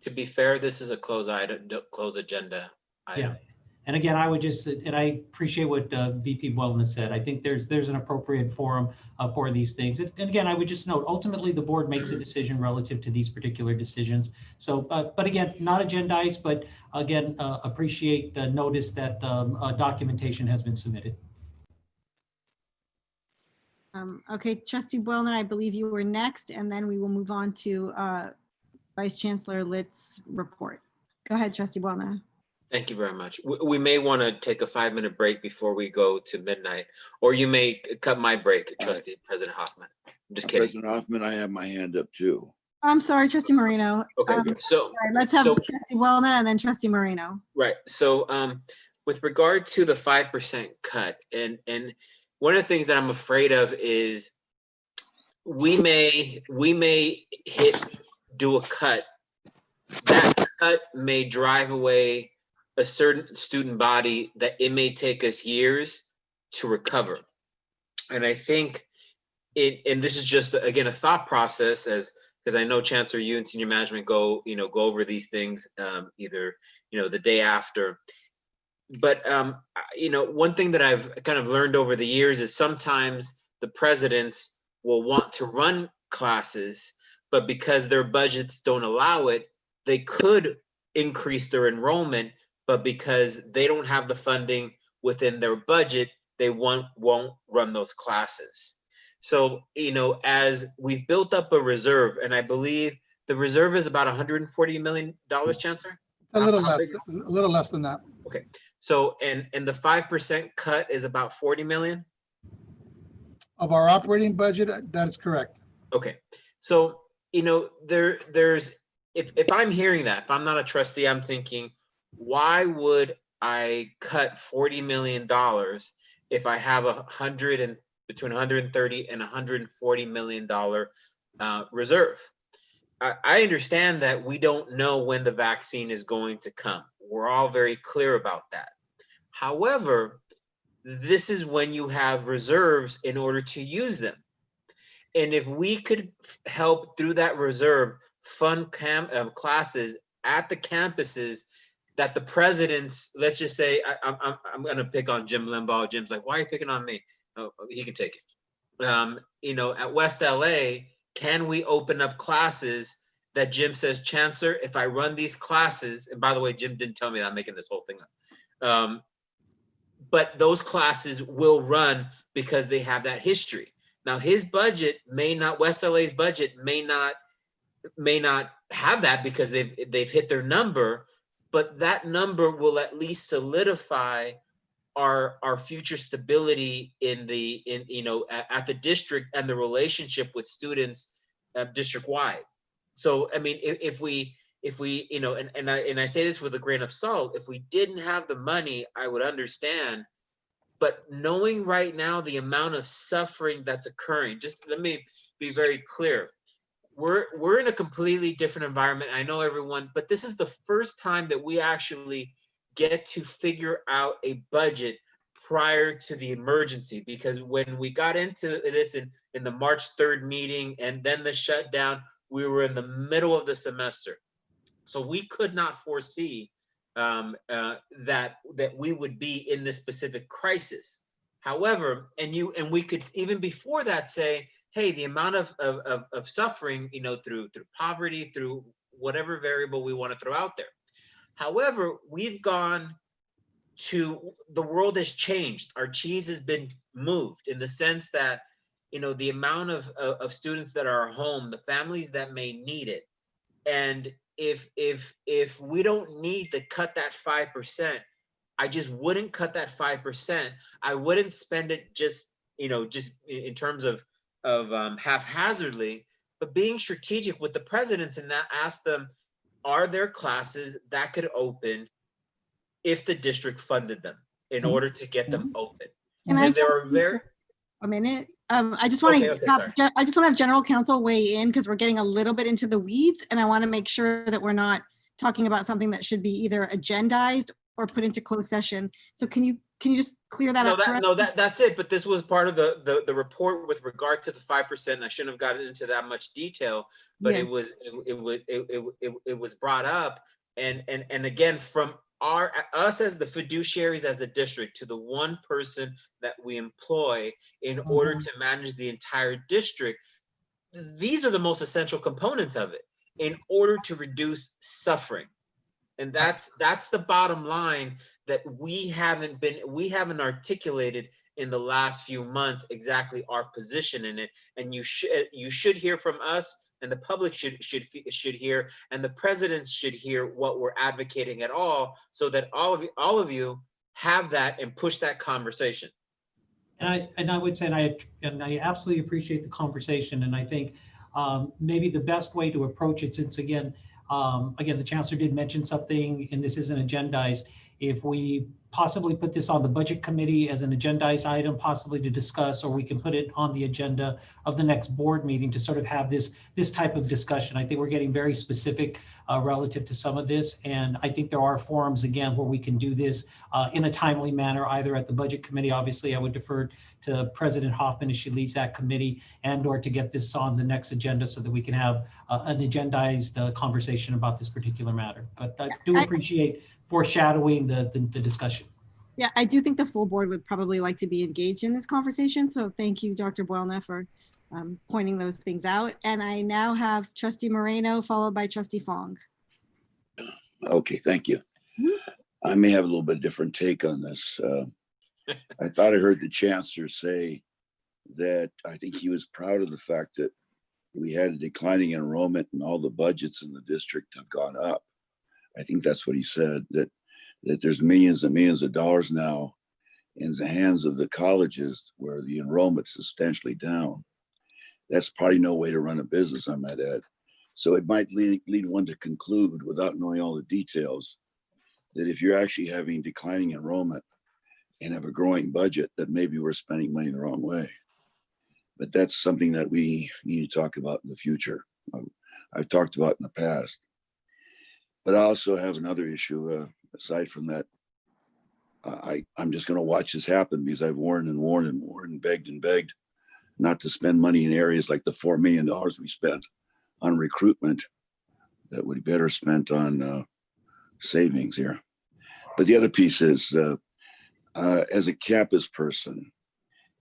To be fair, this is a closed agenda item. Yeah. And again, I would just, and I appreciate what VP Wellman said. I think there's an appropriate forum for these things. And again, I would just note, ultimately the board makes a decision relative to these particular decisions. So, but again, not agendized, but again, appreciate the notice that documentation has been submitted. Okay, Trustee Buelna, I believe you were next, and then we will move on to Vice Chancellor Litt's report. Go ahead, Trustee Buelna. Thank you very much. We may want to take a 5-minute break before we go to midnight, or you may cut my break, Trustee President Hoffman. I'm just kidding. President Hoffman, I have my hand up too. I'm sorry, Trustee Moreno. Okay, so let's have Trustee Buelna and then Trustee Moreno. Right. So with regard to the 5% cut, and one of the things that I'm afraid of is we may do a cut that cut may drive away a certain student body that it may take us years to recover. And I think and this is just, again, a thought process, as because I know Chancellor, you and senior management go over these things either, the day after. But, one thing that I've kind of learned over the years is sometimes the presidents will want to run classes, but because their budgets don't allow it, they could increase their enrollment, but because they don't have the funding within their budget, they won't run those classes. So, as we've built up a reserve, and I believe the reserve is about $140 million, Chancellor? A little less than that. Okay. So, and the 5% cut is about 40 million? Of our operating budget, that is correct. Okay. So, there's, if I'm hearing that, if I'm not a trustee, I'm thinking, why would I cut $40 million if I have between 130 and $140 million reserve? I understand that we don't know when the vaccine is going to come. We're all very clear about that. However, this is when you have reserves in order to use them. And if we could help through that reserve fund classes at the campuses that the presidents, let's just say, I'm going to pick on Jim Limbaugh. Jim's like, why are you picking on me? Oh, he can take it. At West LA, can we open up classes that Jim says, Chancellor, if I run these classes, and by the way, Jim didn't tell me that I'm making this whole thing up. But those classes will run because they have that history. Now his budget may not, West LA's budget may not have that because they've hit their number, but that number will at least solidify our future stability at the district and the relationship with students district wide. So I mean, if we and I say this with a grain of salt, if we didn't have the money, I would understand. But knowing right now the amount of suffering that's occurring, just let me be very clear. We're in a completely different environment. I know everyone, but this is the first time that we actually get to figure out a budget prior to the emergency, because when we got into this in the March 3rd meeting and then the shutdown, we were in the middle of the semester. So we could not foresee that we would be in this specific crisis. However, and we could even before that say, hey, the amount of suffering, through poverty, through whatever variable we want to throw out there. However, we've gone to, the world has changed. Our cheese has been moved in the sense that, the amount of students that are home, the families that may need it. And if we don't need to cut that 5%, I just wouldn't cut that 5%. I wouldn't spend it just in terms of haphazardly, but being strategic with the presidents and that ask them, are there classes that could open if the district funded them in order to get them open? And there are very a minute. I just want to have general counsel weigh in because we're getting a little bit into the weeds, and I want to make sure that we're not talking about something that should be either agendized or put into closed session. So can you just clear that up? That's it. But this was part of the report with regard to the 5%. I shouldn't have gotten into that much detail, but yeah. it was brought up, and again from us as the fiduciaries as the district to the one person that we employ in order to manage the entire district. These are the most essential components of it in order to reduce suffering. And that's the bottom line that we haven't articulated in the last few months exactly our position in it. And you should hear from us, and the public should hear, and the presidents should hear what we're advocating at all, so that all of you have that and push that conversation. And I would say, and I absolutely appreciate the conversation, and I think maybe the best way to approach it, since again, the Chancellor did mention something, and this isn't agendized. If we possibly put this on the budget committee as an agendized item, possibly to discuss, or we can put it on the agenda of the next board meeting to sort of have this type of discussion. I think we're getting very specific relative to some of this. And I think there are forums, again, where we can do this in a timely manner, either at the Budget Committee. Obviously, I would defer to President Hoffman as she leads that committee, and or to get this on the next agenda so that we can have an agendized conversation about this particular matter. But I do appreciate foreshadowing the discussion. Yeah, I do think the full board would probably like to be engaged in this conversation. So thank you, Dr. Buelna, for pointing those things out. And I now have Trustee Moreno, followed by Trustee Fong. Okay, thank you. I may have a little bit different take on this. I thought I heard the Chancellor say that I think he was proud of the fact that we had a declining enrollment and all the budgets in the district have gone up. I think that's what he said, that there's millions and millions of dollars now in the hands of the colleges where the enrollment's substantially down. That's probably no way to run a business, I might add. So it might lead one to conclude, without knowing all the details, that if you're actually having declining enrollment and have a growing budget, that maybe we're spending money the wrong way. But that's something that we need to talk about in the future. I've talked about in the past. But I also have another issue. Aside from that, I'm just going to watch this happen because I've warned and begged not to spend money in areas like the $4 million we spent on recruitment that would be better spent on savings here. But the other piece is, as a campus person,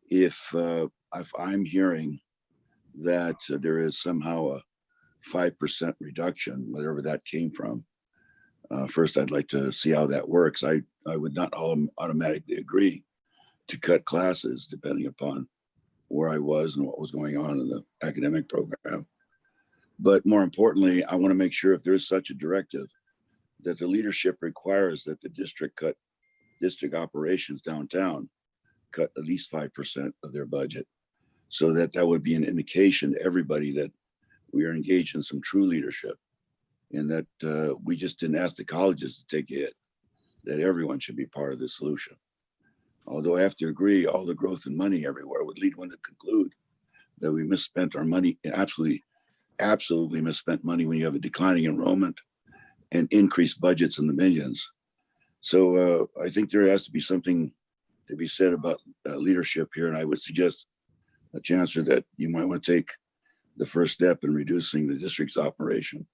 if I'm hearing that there is somehow a 5% reduction, whatever that came from, first, I'd like to see how that works. I would not automatically agree to cut classes depending upon where I was and what was going on in the academic program. But more importantly, I want to make sure if there is such a directive that the leadership requires that the district cut district operations downtown, cut at least 5% of their budget. So that would be an indication to everybody that we are engaged in some true leadership, and that we just didn't ask the colleges to take a hit, that everyone should be part of the solution. Although I have to agree, all the growth in money everywhere would lead one to conclude that we misspent our money, absolutely misspent money when you have a declining enrollment and increased budgets in the millions. So I think there has to be something to be said about leadership here. And I would suggest, Chancellor, that you might want to take the first step in reducing the district's operation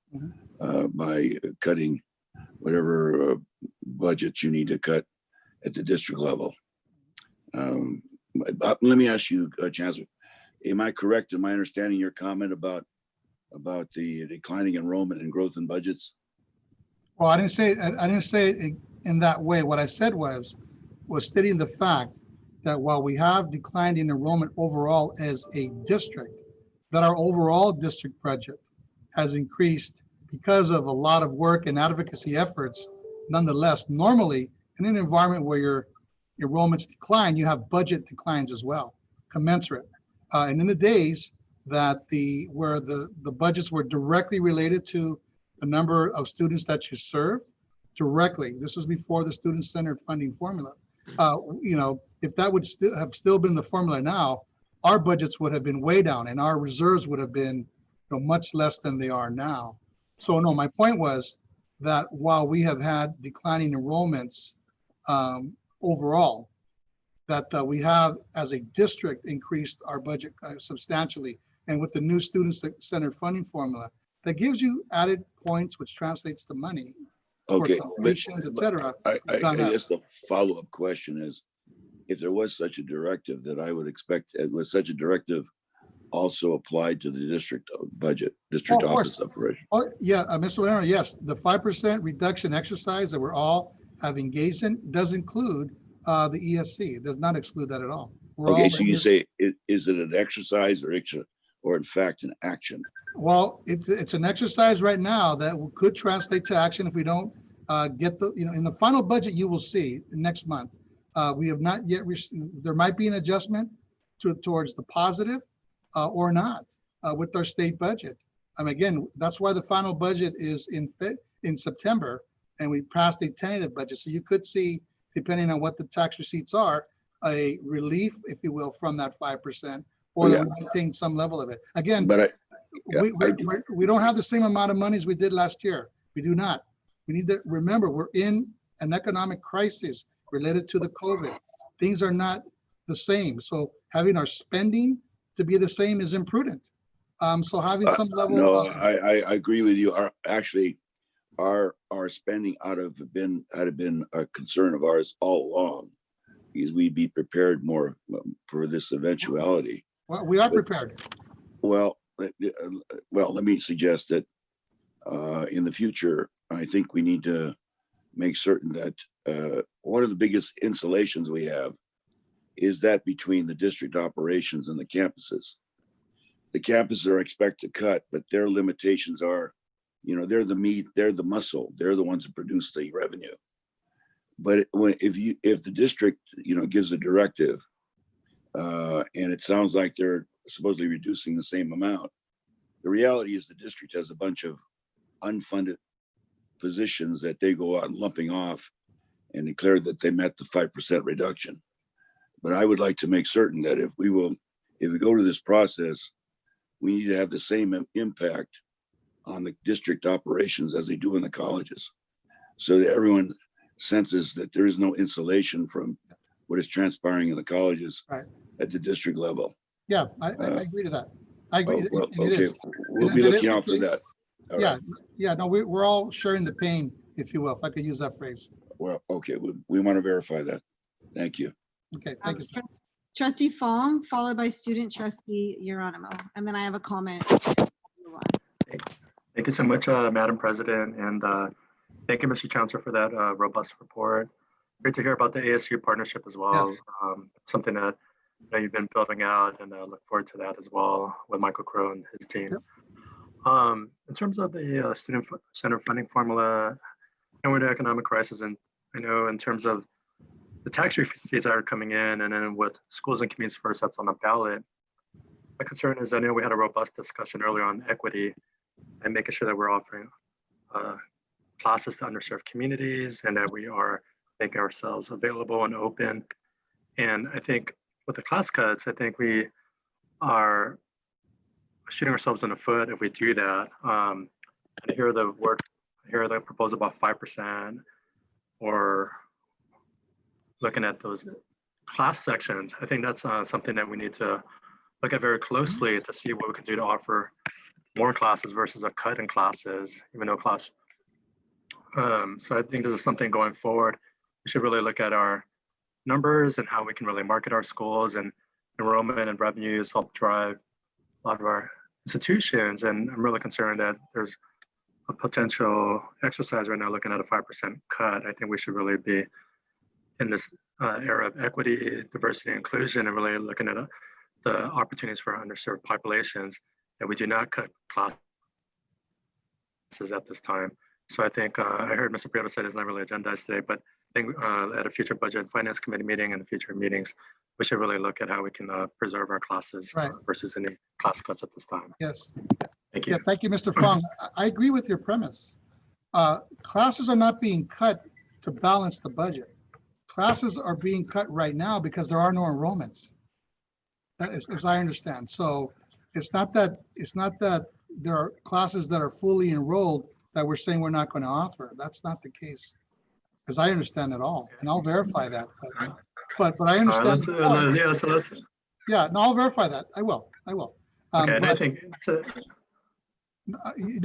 by cutting whatever budgets you need to cut at the district level. Let me ask you, Chancellor, am I correct in my understanding your comment about the declining enrollment and growth in budgets? Well, I didn't say it in that way. What I said was stating the fact that while we have declined in enrollment overall as a district, that our overall district budget has increased because of a lot of work and advocacy efforts. Nonetheless, normally in an environment where your enrollments decline, you have budget declines as well, commensurate. And in the days that where the budgets were directly related to the number of students that you served directly, this was before the student-centered funding formula. If that would have still been the formula now, our budgets would have been way down and our reserves would have been much less than they are now. So no, my point was that while we have had declining enrollments overall, that we have as a district increased our budget substantially. And with the new student-centered funding formula, that gives you added points, which translates to money. Okay, et cetera. I guess the follow-up question is, if there was such a directive, that I would expect, was such a directive also applied to the district budget, district office operation? Oh, yeah, Mr. Lerner, yes, the 5% reduction exercise that we're all have engaged in does include the ESC. It does not exclude that at all. Okay, so you say, is it an exercise or in fact an action? Well, it's an exercise right now that could translate to action if we don't get in the final budget you will see next month. We have not yet received, there might be an adjustment towards the positive or not with our state budget. Again, that's why the final budget is in September, and we passed a tentative budget. So you could see, depending on what the tax receipts are, a relief, if you will, from that 5%, or maintain some level of it. Again, we don't have the same amount of money as we did last year. We do not. We need to remember we're in an economic crisis related to the COVID. Things are not the same. So having our spending to be the same is imprudent. So having some level No, of, I agree with you. Our spending had been a concern of ours all along, because we'd be prepared more for this eventuality. well, we are prepared. Well, let me suggest that in the future, I think we need to make certain that one of the biggest insulations we have is that between the district operations and the campuses. The campuses are expected to cut, but their limitations are, they're the meat, they're the muscle, they're the ones that produce the revenue. But if the district, gives a directive, and it sounds like they're supposedly reducing the same amount, the reality is the district has a bunch of unfunded positions that they go out and lumping off and declare that they met the 5% reduction. But I would like to make certain that if we go to this process, we need to have the same impact on the district operations as they do in the colleges, so that everyone senses that there is no insulation from what is transpiring in the colleges at the district level. Yeah, I agree to that. I agree. Well, it okay, is. we'll And be it is looking the out for case. that. All Yeah, right. yeah, no, we're all sharing the pain, if you will, if I could use that phrase. Well, okay, we want to verify that. Thank you. Okay, thank you. Sir. Trustee Fong, followed by student trustee Geronimo, and then I have a comment. Thank you so much, Madam President, and thank you, Mr. Chancellor, for that robust report. Great to hear about the ASU partnership as well. Yes. It's something that you've been building out, and I look forward to that as well with Michael Crow and his team. Yep. In terms of the student center funding formula, and with the economic crisis, and I know in terms of the tax receipts that are coming in, and then with schools and communities first, that's on the ballot. My concern is, I know we had a robust discussion earlier on equity and making sure that we're offering classes to underserved communities and that we are making ourselves available and open. And I think with the class cuts, I think we are shooting ourselves in the foot if we do that. And I hear the proposal about 5% or looking at those class sections. I think that's something that we need to look at very closely to see what we can do to offer more classes versus a cut in classes, even though class. So I think this is something going forward. We should really look at our numbers and how we can really market our schools, and enrollment and revenues help drive a lot of our institutions. And I'm really concerned that there's a potential exercise right now looking at a 5% cut. I think we should really be in this era of equity, diversity, and inclusion, and really looking at the opportunities for underserved populations, that we do not cut classes at this time. So I think I heard Mr. Prieto said it's not really agendized today, but I think at a future budget and finance committee meeting and future meetings, we should really look at how we can preserve our classes versus any class cuts at this time. Yes. Thank you. Yeah, thank you, Mr. Fong. I agree with your premise. Classes are not being cut to balance the budget. Classes are being cut right now because there are no enrollments, as I understand. So it's not that there are classes that are fully enrolled that we're saying we're not going to offer. That's not the case, as I understand it all, and I'll verify that. But I understand. Yeah, no, I'll verify that. I will. Okay, and I think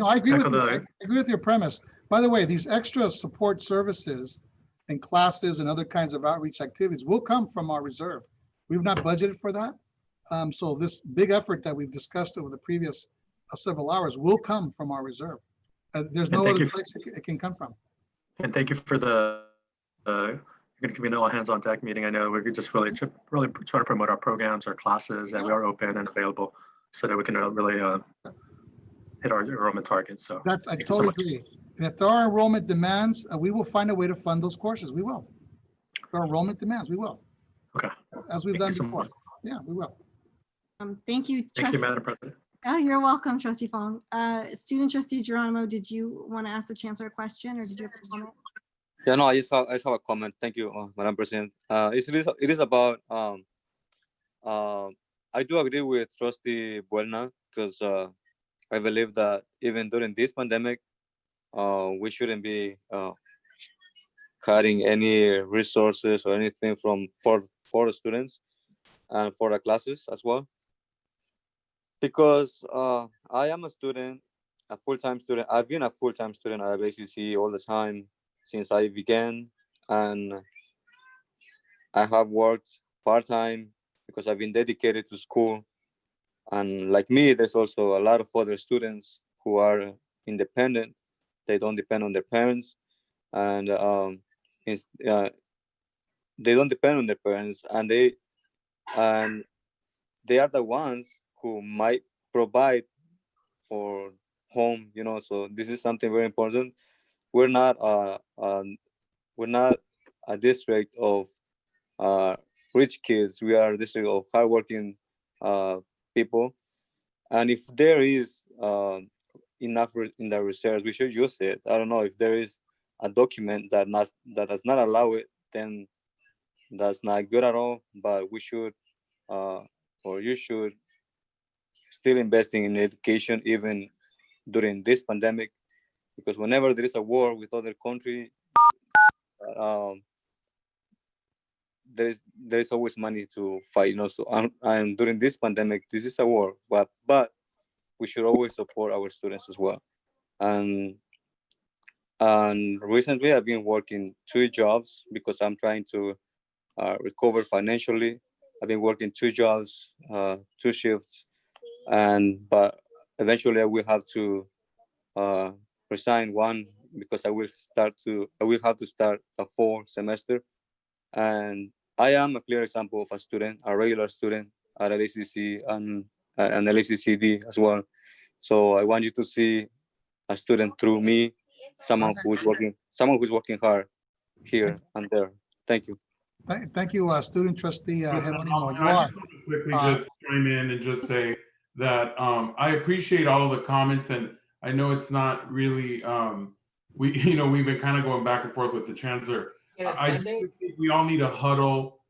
I agree with you. I agree with your premise. By the way, these extra support services and classes and other kinds of outreach activities will come from our reserve. We've not budgeted for that. So this big effort that we've discussed over the previous several hours will come from our reserve. There's no other place it can come from. And thank you for the you're going to give me an all hands on deck meeting. I know we're just really trying to promote our programs, our classes, and we are open and available so that we can really hit our enrollment targets. So I totally agree. And if there are enrollment demands, we will find a way to fund those courses. We will. If there are enrollment demands, we will. Okay. As we've done before. Yeah, we will. Thank you. Thank you, Madam President. Oh, you're welcome, Trustee Fong. Student Trustee Geronimo, did you want to ask the Chancellor a question, or did you have a comment? Yeah, no, I just have a comment. Thank you, Madam President. It is about, I do agree with Trustee Buelna, because I believe that even during this pandemic, we shouldn't be cutting any resources or anything for the students and for the classes as well. Because I am a student, a full-time student. I've been a full-time student at LACCD all the time since I began, and I have worked part-time because I've been dedicated to school. And like me, there's also a lot of other students who are independent. They don't depend on their parents, and they don't depend on their parents, and they are the ones who might provide for home. So this is something very important. We're not a district of rich kids. We are a district of hardworking people, and if there is enough in the reserves, we should use it. I don't know if there is a document that does not allow it, then that's not good at all. But we should, or you should, still investing in education even during this pandemic, because whenever there is a war with other country, there is always money to fight. So and during this pandemic, this is a war, but we should always support our students as well. And recently, I've been working 2 jobs because I'm trying to recover financially. I've been working 2 jobs, 2 shifts, but eventually I will have to resign one because I will have to start a fall semester. And I am a clear example of a student, a regular student at LACC and LACCD as well. So I want you to see a student through me, someone who's working hard here and there. Thank you. Thank you, student trustee. I just want to quickly just chime in and just say that I appreciate all of the comments, and I know it's not really we've been kind of going back and forth with the chancellor. I do think we all need to huddle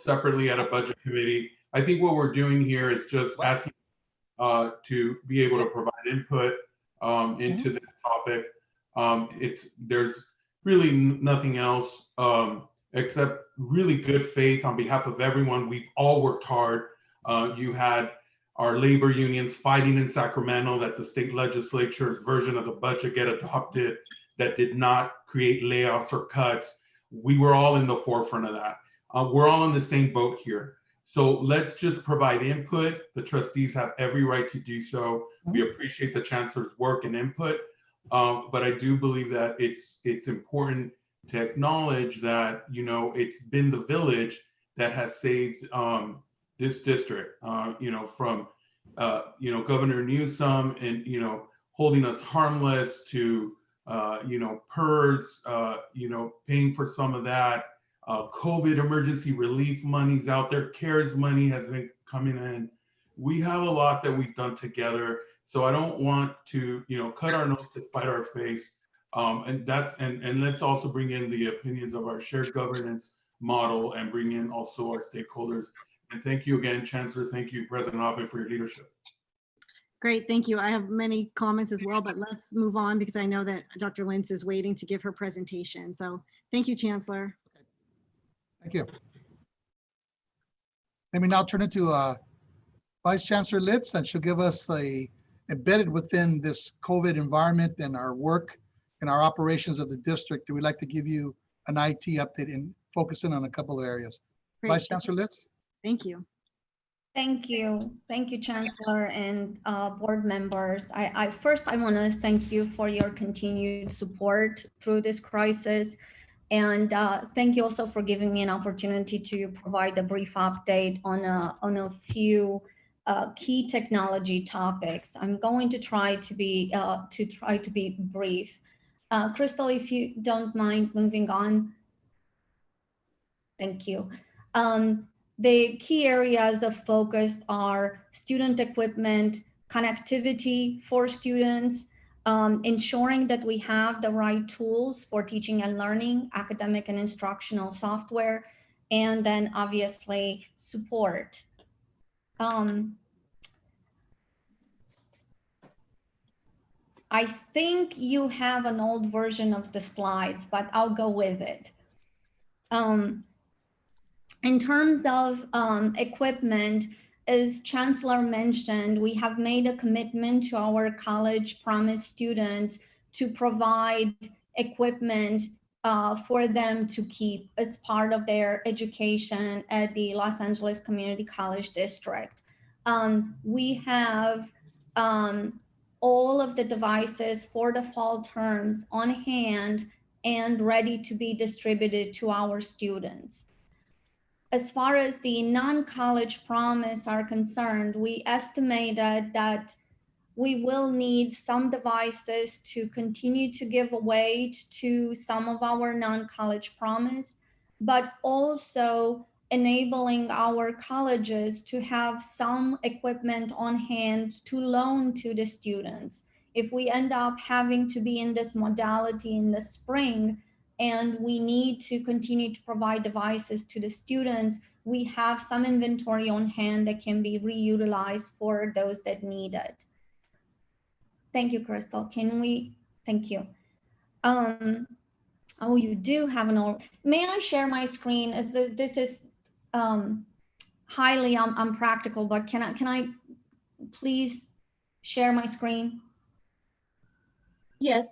separately at a budget committee. I think what we're doing here is just asking to be able to provide input into this topic. There's really nothing else except really good faith on behalf of everyone. We've all worked hard. You had our labor unions fighting in Sacramento that the state legislature's version of the budget get adopted that did not create layoffs or cuts. We were all in the forefront of that. We're all in the same boat here. So let's just provide input. The trustees have every right to do so. We appreciate the chancellor's work and input, but I do believe that it's important to acknowledge that it's been the village that has saved this district. From Governor Newsom and holding us harmless to PERS, paying for some of that. COVID emergency relief money's out there. CARES money has been coming in. We have a lot that we've done together. So I don't want to, cut our nose to spite our face. And let's also bring in the opinions of our shared governance model and bring in also our stakeholders. And thank you again, Chancellor. Thank you, President Hoppe, for your leadership. Great, thank you. I have many comments as well, but let's move on because I know that Dr. Lentz is waiting to give her presentation. So thank you, Chancellor. Thank you. Let me now turn it to Vice Chancellor Litz, and she'll give us embedded within this COVID environment and our work and our operations of the district. We'd like to give you an IT update and focus in on a couple of areas. Great. Vice Chancellor Litz. Thank you. Thank you. Thank you, Chancellor and board members. First, I want to thank you for your continued support through this crisis. And thank you also for giving me an opportunity to provide a brief update on a few key technology topics. I'm going to try to be brief. Crystal, if you don't mind moving on. Thank you. The key areas of focus are student equipment, connectivity for students, ensuring that we have the right tools for teaching and learning, academic and instructional software, and then obviously support. I think you have an old version of the slides, but I'll go with it. In terms of equipment, as Chancellor mentioned, we have made a commitment to our college promise students to provide equipment for them to keep as part of their education at the Los Angeles Community College District. We have all of the devices for the fall terms on hand and ready to be distributed to our students. As far as the non-college promise are concerned, we estimated that we will need some devices to continue to give away to some of our non-college promise, but also enabling our colleges to have some equipment on hand to loan to the students. If we end up having to be in this modality in the spring, and we need to continue to provide devices to the students, we have some inventory on hand that can be reutilized for those that need it. Thank you, Crystal. Can we, thank you. Oh, you do have an old, may I share my screen? As this is highly unpractical, but can I please share my screen? Yes.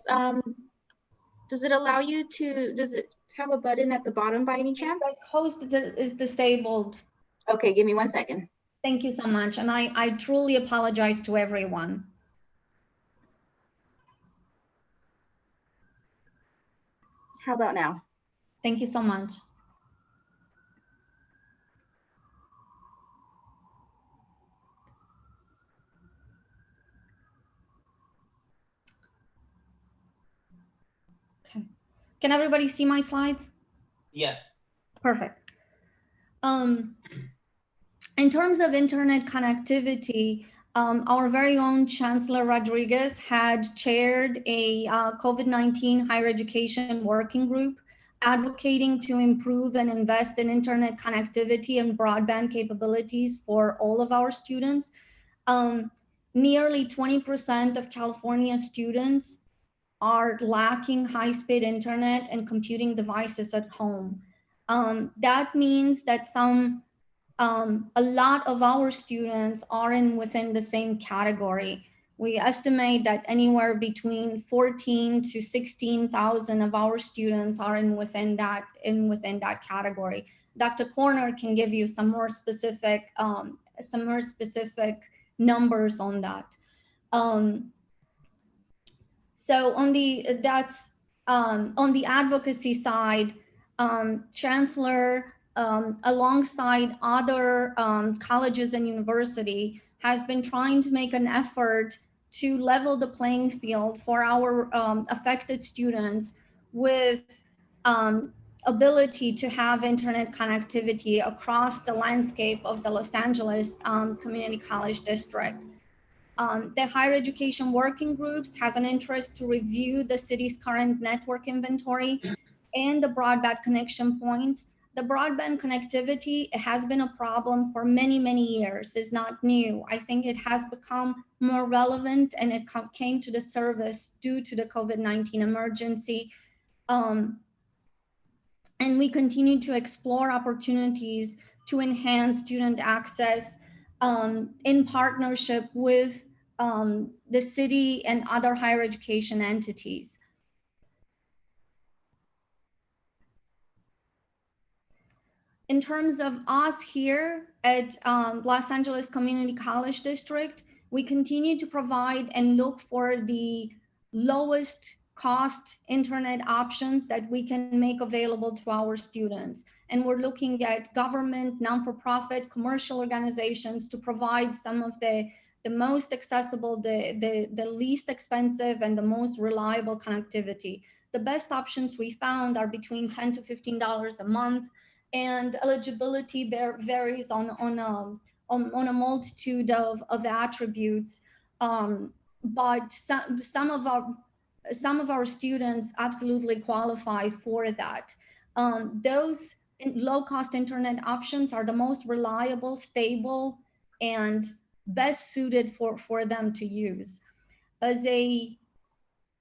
Does it allow you to, does it have a button at the bottom by any chance? It says host is disabled. Okay, give me 1 second. Thank you so much. And I truly apologize to everyone. How about now? Thank you so much. Okay. Can everybody see my slides? Yes. Perfect. In terms of internet connectivity, our very own Chancellor Rodriguez had chaired a COVID-19 higher education working group advocating to improve and invest in internet connectivity and broadband capabilities for all of our students. Nearly 20% of California students are lacking high-speed internet and computing devices at home. That means that a lot of our students are within the same category. We estimate that anywhere between 14 to 16,000 of our students are within that category. Dr. Corner can give you some more specific numbers on that. So on the advocacy side, Chancellor, alongside other colleges and university, has been trying to make an effort to level the playing field for our affected students with ability to have internet connectivity across the landscape of the Los Angeles Community College District. The higher education working groups has an interest to review the city's current network inventory and the broadband connection points. The broadband connectivity has been a problem for many, many years. It's not new. I think it has become more relevant, and it came to the surface due to the COVID-19 emergency. And we continue to explore opportunities to enhance student access in partnership with the city and other higher education entities. In terms of us here at Los Angeles Community College District, we continue to provide and look for the lowest cost internet options that we can make available to our students. And we're looking at government, non-for-profit, commercial organizations to provide some of the most accessible, the least expensive, and the most reliable connectivity. The best options we found are between $10 to $15 a month, and eligibility varies on a multitude of attributes. But some of our students absolutely qualify for that. Those low-cost internet options are the most reliable, stable, and best suited for them to use. As a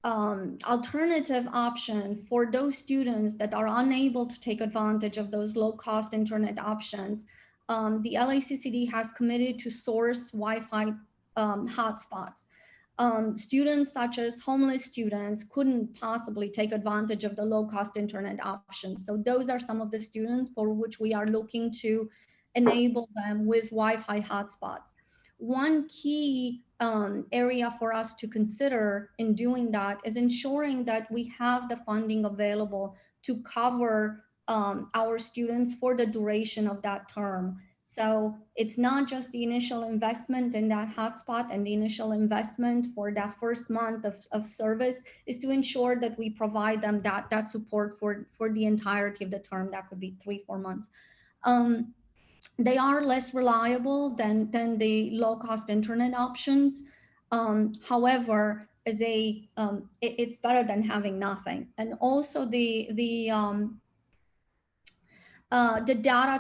alternative option for those students that are unable to take advantage of those low-cost internet options, the LACCD has committed to source Wi-Fi hotspots. Students such as homeless students couldn't possibly take advantage of the low-cost internet options. So those are some of the students for which we are looking to enable them with Wi-Fi hotspots. One key area for us to consider in doing that is ensuring that we have the funding available to cover our students for the duration of that term. So it's not just the initial investment in that hotspot and the initial investment for that first month of service, is to ensure that we provide them that support for the entirety of the term. That could be 3-4 months. They are less reliable than the low-cost internet options. However, it's better than having nothing. And also the data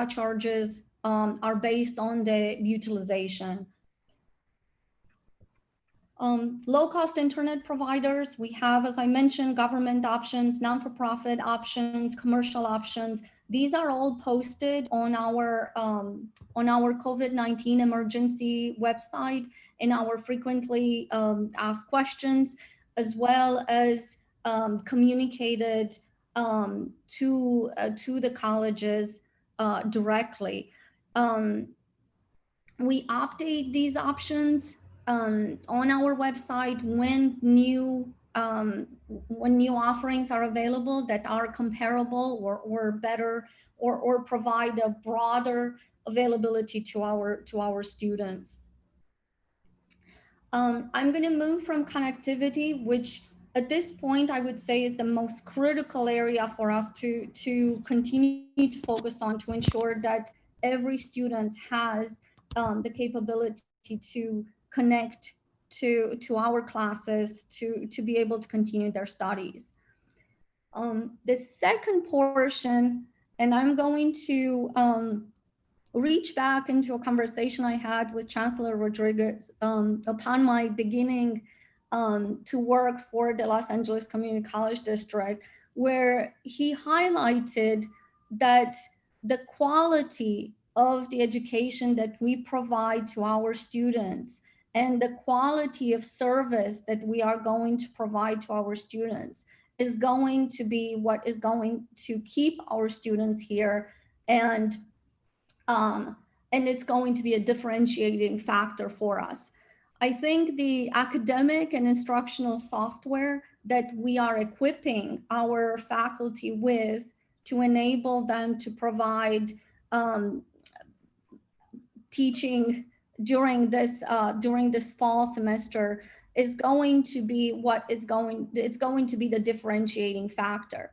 charges are based on the utilization. Low-cost internet providers, we have, as I mentioned, government options, non-for-profit options, commercial options. These are all posted on our COVID-19 emergency website, in our frequently asked questions, as well as communicated to the colleges directly. We update these options on our website when new offerings are available that are comparable or better, or provide a broader availability to our students. I'm going to move from connectivity, which at this point I would say is the most critical area for us to continue to focus on, to ensure that every student has the capability to connect to our classes, to be able to continue their studies. The second portion, and I'm going to reach back into a conversation I had with Chancellor Rodriguez upon my beginning to work for the Los Angeles Community College District, where he highlighted that the quality of the education that we provide to our students and the quality of service that we are going to provide to our students is going to be what is going to keep our students here, and it's going to be a differentiating factor for us. I think the academic and instructional software that we are equipping our faculty with to enable them to provide teaching during this fall semester is going to be it's going to be the differentiating factor.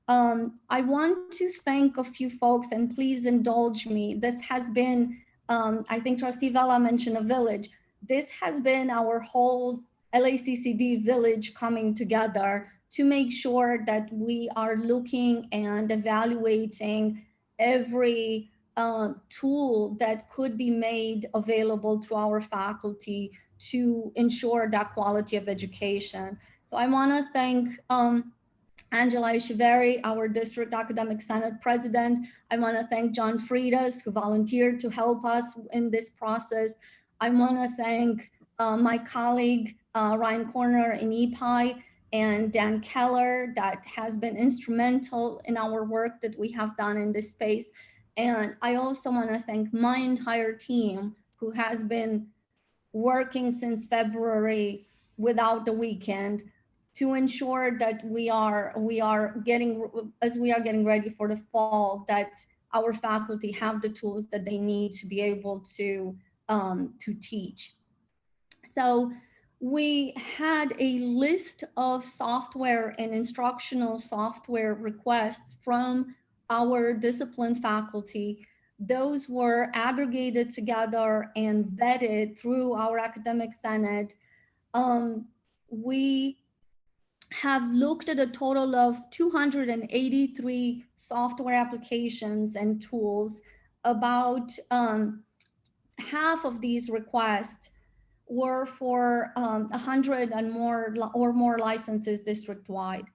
I want to thank a few folks, and please indulge me. This has been, I think Trustee Vela mentioned a village. This has been our whole LACCD village coming together to make sure that we are looking and evaluating every tool that could be made available to our faculty to ensure that quality of education. So I want to thank Angela Echeverry, our District Academic Senate President. I want to thank John Freitas, who volunteered to help us in this process. I want to thank my colleague, Ryan Corner in EPI, and Dan Keller, that has been instrumental in our work that we have done in this space. And I also want to thank my entire team, who has been working since February without the weekend, to ensure that we are getting ready for the fall, that our faculty have the tools that they need to be able to teach. So we had a list of software and instructional software requests from our discipline faculty. Those were aggregated together and vetted through our academic senate. We have looked at a total of 283 software applications and tools. About half of these requests were for 100 and more licenses district-wide.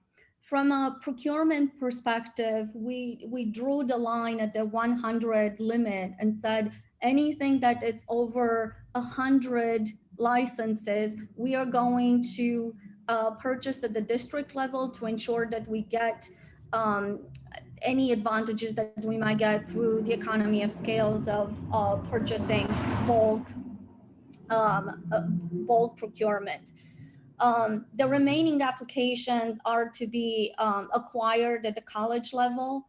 From a procurement perspective, we drew the line at the 100 limit and said anything that is over 100 licenses, we are going to purchase at the district level to ensure that we get any advantages that we might get through the economy of scales of purchasing bulk procurement. The remaining applications are to be acquired at the college level.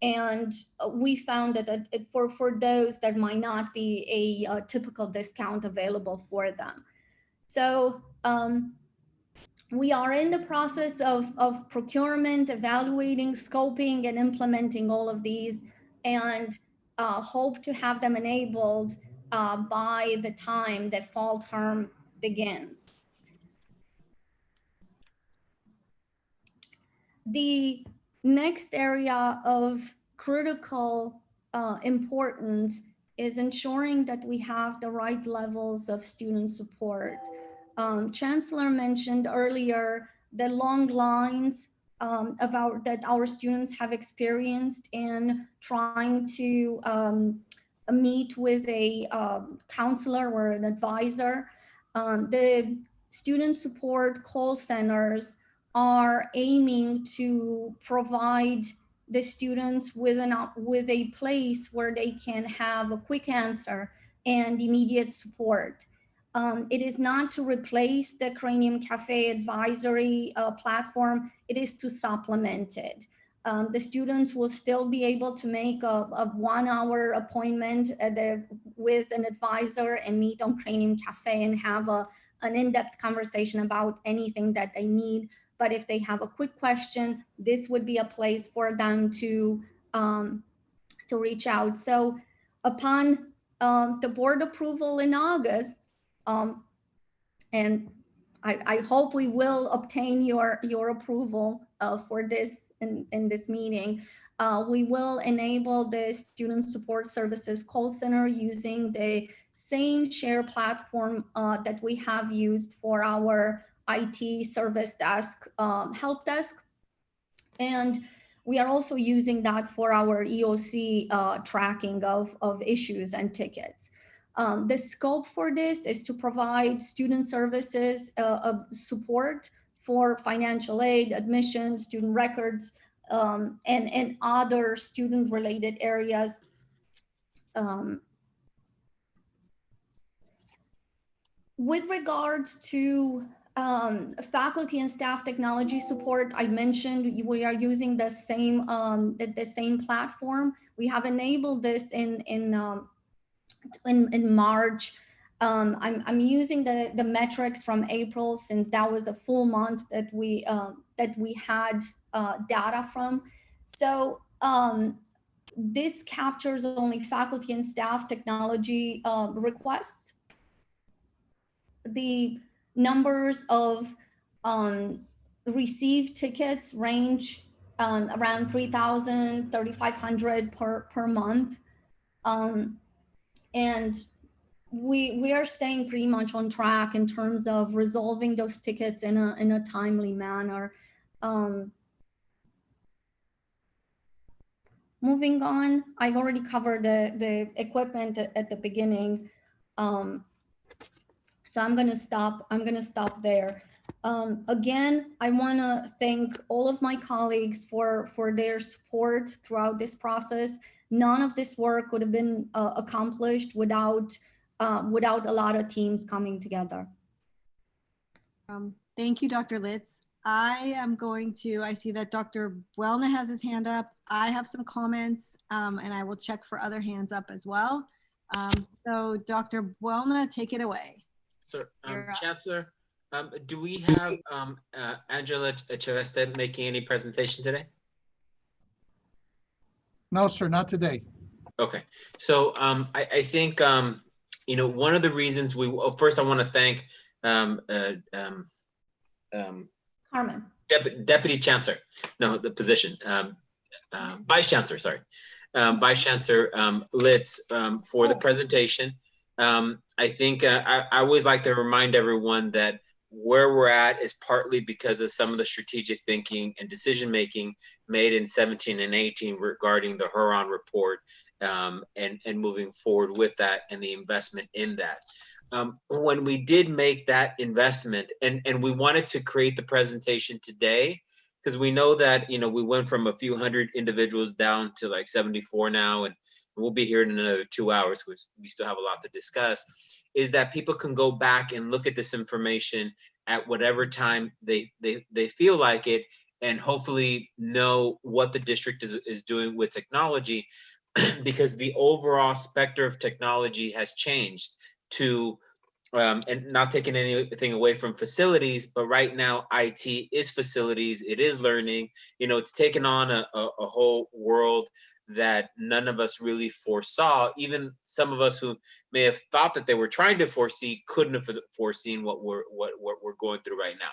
And we found that for those, there might not be a typical discount available for them. So we are in the process of procurement, evaluating, scoping, and implementing all of these, and hope to have them enabled by the time the fall term begins. The next area of critical importance is ensuring that we have the right levels of student support. Chancellor mentioned earlier the long lines that our students have experienced in trying to meet with a counselor or an advisor. The student support call centers are aiming to provide the students with a place where they can have a quick answer and immediate support. It is not to replace the Cranium Cafe advisory platform, it is to supplement it. The students will still be able to make a 1-hour appointment with an advisor and meet on Cranium Cafe and have an in-depth conversation about anything that they need. But if they have a quick question, this would be a place for them to reach out. So upon the board approval in August, and I hope we will obtain your approval for this in this meeting, we will enable the Student Support Services call center using the same share platform that we have used for our IT service desk, help desk. And we are also using that for our EOC tracking of issues and tickets. The scope for this is to provide student services support for financial aid, admissions, student records, and other student related areas. With regards to faculty and staff technology support, I mentioned we are using the same platform. We have enabled this in March. I'm using the metrics from April, since that was a full month that we had data from. So this captures only faculty and staff technology requests. The numbers of received tickets range around 3,000, 3,500 per month. And we are staying pretty much on track in terms of resolving those tickets in a timely manner. Moving on, I've already covered the equipment at the beginning. So I'm gonna stop there. Again, I wanna thank all of my colleagues for their support throughout this process. None of this work would have been accomplished without a lot of teams coming together. Thank you, Dr. Litz. I see that Dr. Buelna has his hand up. I have some comments and I will check for other hands up as well. So Dr. Buelna, take it away. Sir, Chancellor, do we have Angela Chaveste making any presentation today? No, sir, not today. Okay, so I think, you know, one of the reasons first I want to thank Carmen. Deputy Chancellor, no, the position, Vice Chancellor, sorry. Vice Chancellor Litz for the presentation. I think I always like to remind everyone that where we're at is partly because of some of the strategic thinking and decision making made in 17 and 18 regarding the Huron report, and moving forward with that and the investment in that. When we did make that investment, and we wanted to create the presentation today, because we know that, you know, we went from a few hundred individuals down to like 74 now, and we'll be here in another 2 hours, which we still have a lot to discuss, is that people can go back and look at this information at whatever time they feel like it, and hopefully know what the district is doing with technology, because the overall specter of technology has changed to, and not taking anything away from facilities, but right now IT is facilities, it is learning, you know, it's taken on a whole world that none of us really foresaw. Even some of us who may have thought that they were trying to foresee couldn't have foreseen what we're going through right now.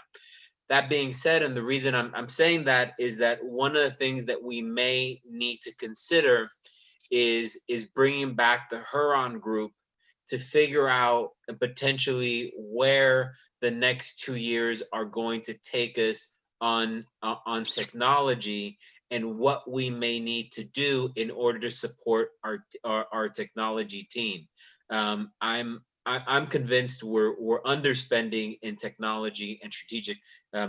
That being said, and the reason I'm saying that is that one of the things that we may need to consider is bringing back the Huron group to figure out potentially where the next 2 years are going to take us on technology, and what we may need to do in order to support our technology team. I'm convinced we're underspending in technology and strategic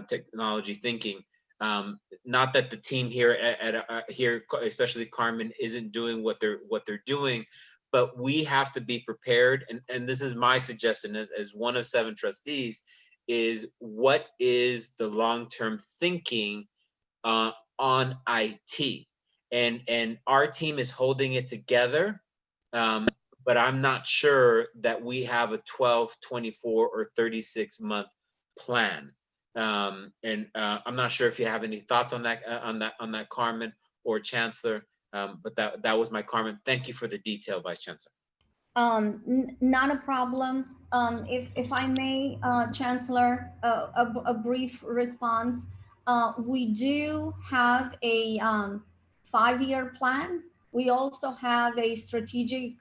technology thinking. Not that the team here here, especially Carmen, isn't doing what they're doing, but we have to be prepared. And this is my suggestion as one of 7 trustees, is what is the long-term thinking on IT, and our team is holding it together, but I'm not sure that we have a 12, 24, or 36 month plan. And I'm not sure if you have any thoughts on that, Carmen or Chancellor, but that was my comment. Thank you for the detail, Vice Chancellor. Not a problem. If I may, Chancellor, a brief response. We do have a 5-year plan. We also have a strategic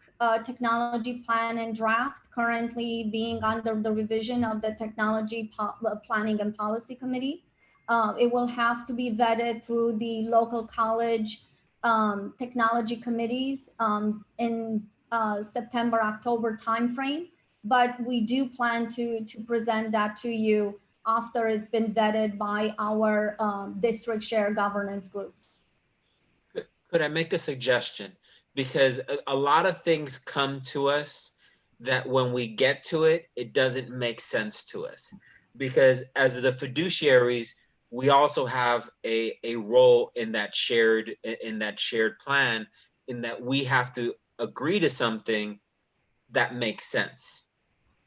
technology plan and draft currently being under the revision of the Technology Planning and Policy Committee. It will have to be vetted through the local college technology committees in September, October timeframe, but we do plan to present that to you after it's been vetted by our district share governance groups. Could I make a suggestion? Because a lot of things come to us that when we get to it, it doesn't make sense to us. Because as the fiduciaries, we also have a role in that shared plan, in that we have to agree to something that makes sense.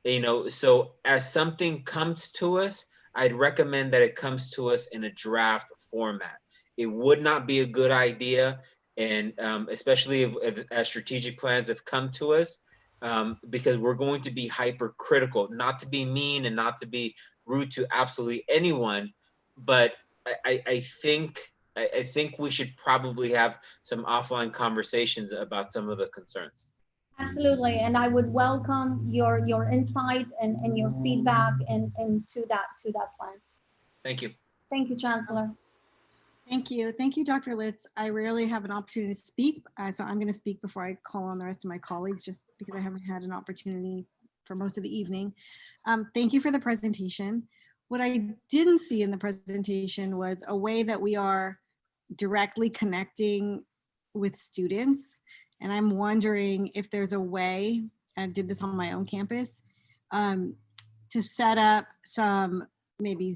You know, so as something comes to us, I'd recommend that it comes to us in a draft format. It would not be a good idea, and especially as strategic plans have come to us, because we're going to be hypercritical, not to be mean and not to be rude to absolutely anyone, but I think we should probably have some offline conversations about some of the concerns. Absolutely, and I would welcome your insight and your feedback and to that plan. Thank you. Thank you, Chancellor. Thank you. Thank you, Dr. Litz. I rarely have an opportunity to speak, so I'm going to speak before I call on the rest of my colleagues, just because I haven't had an opportunity for most of the evening. Thank you for the presentation. What I didn't see in the presentation was a way that we are directly connecting with students. And I'm wondering if there's a way, I did this on my own campus, to set up some maybe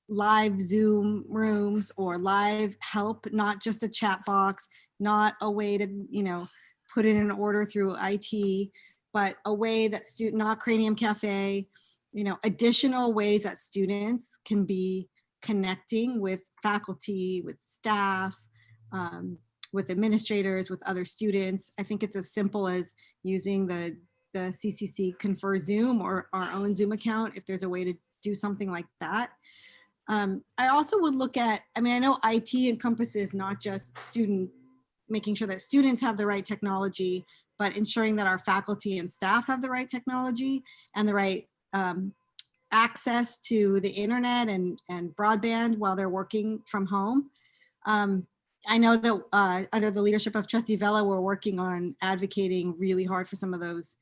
live Zoom rooms or live help, not just a chat box, not a way to, put in an order through IT, but a way that not Cranium Cafe, additional ways that students can be connecting with faculty, with staff, with administrators, with other students. I think it's as simple as using the CCC Confer Zoom or our own Zoom account, if there's a way to do something like that. I also would look at, I know IT encompasses not just student making sure that students have the right technology, but ensuring that our faculty and staff have the right technology and the right access to the internet and broadband while they're working from home. I know that under the leadership of Trustee Vela, we're working on advocating really hard for some of those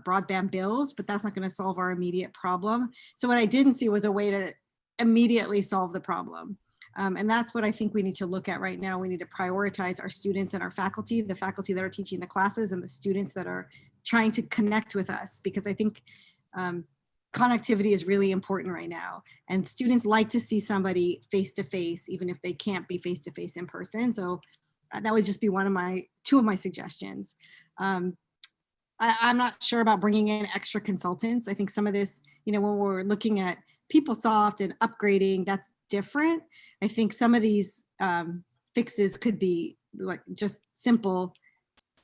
broadband bills, but that's not going to solve our immediate problem. So what I didn't see was a way to immediately solve the problem. And that's what I think we need to look at right now. We need to prioritize our students and our faculty, the faculty that are teaching the classes and the students that are trying to connect with us, because I think connectivity is really important right now. And students like to see somebody face-to-face, even if they can't be face-to-face in person. So that would just be two of my suggestions. I'm not sure about bringing in extra consultants. I think some of this, when we're looking at PeopleSoft and upgrading, that's different. I think some of these fixes could be like just simple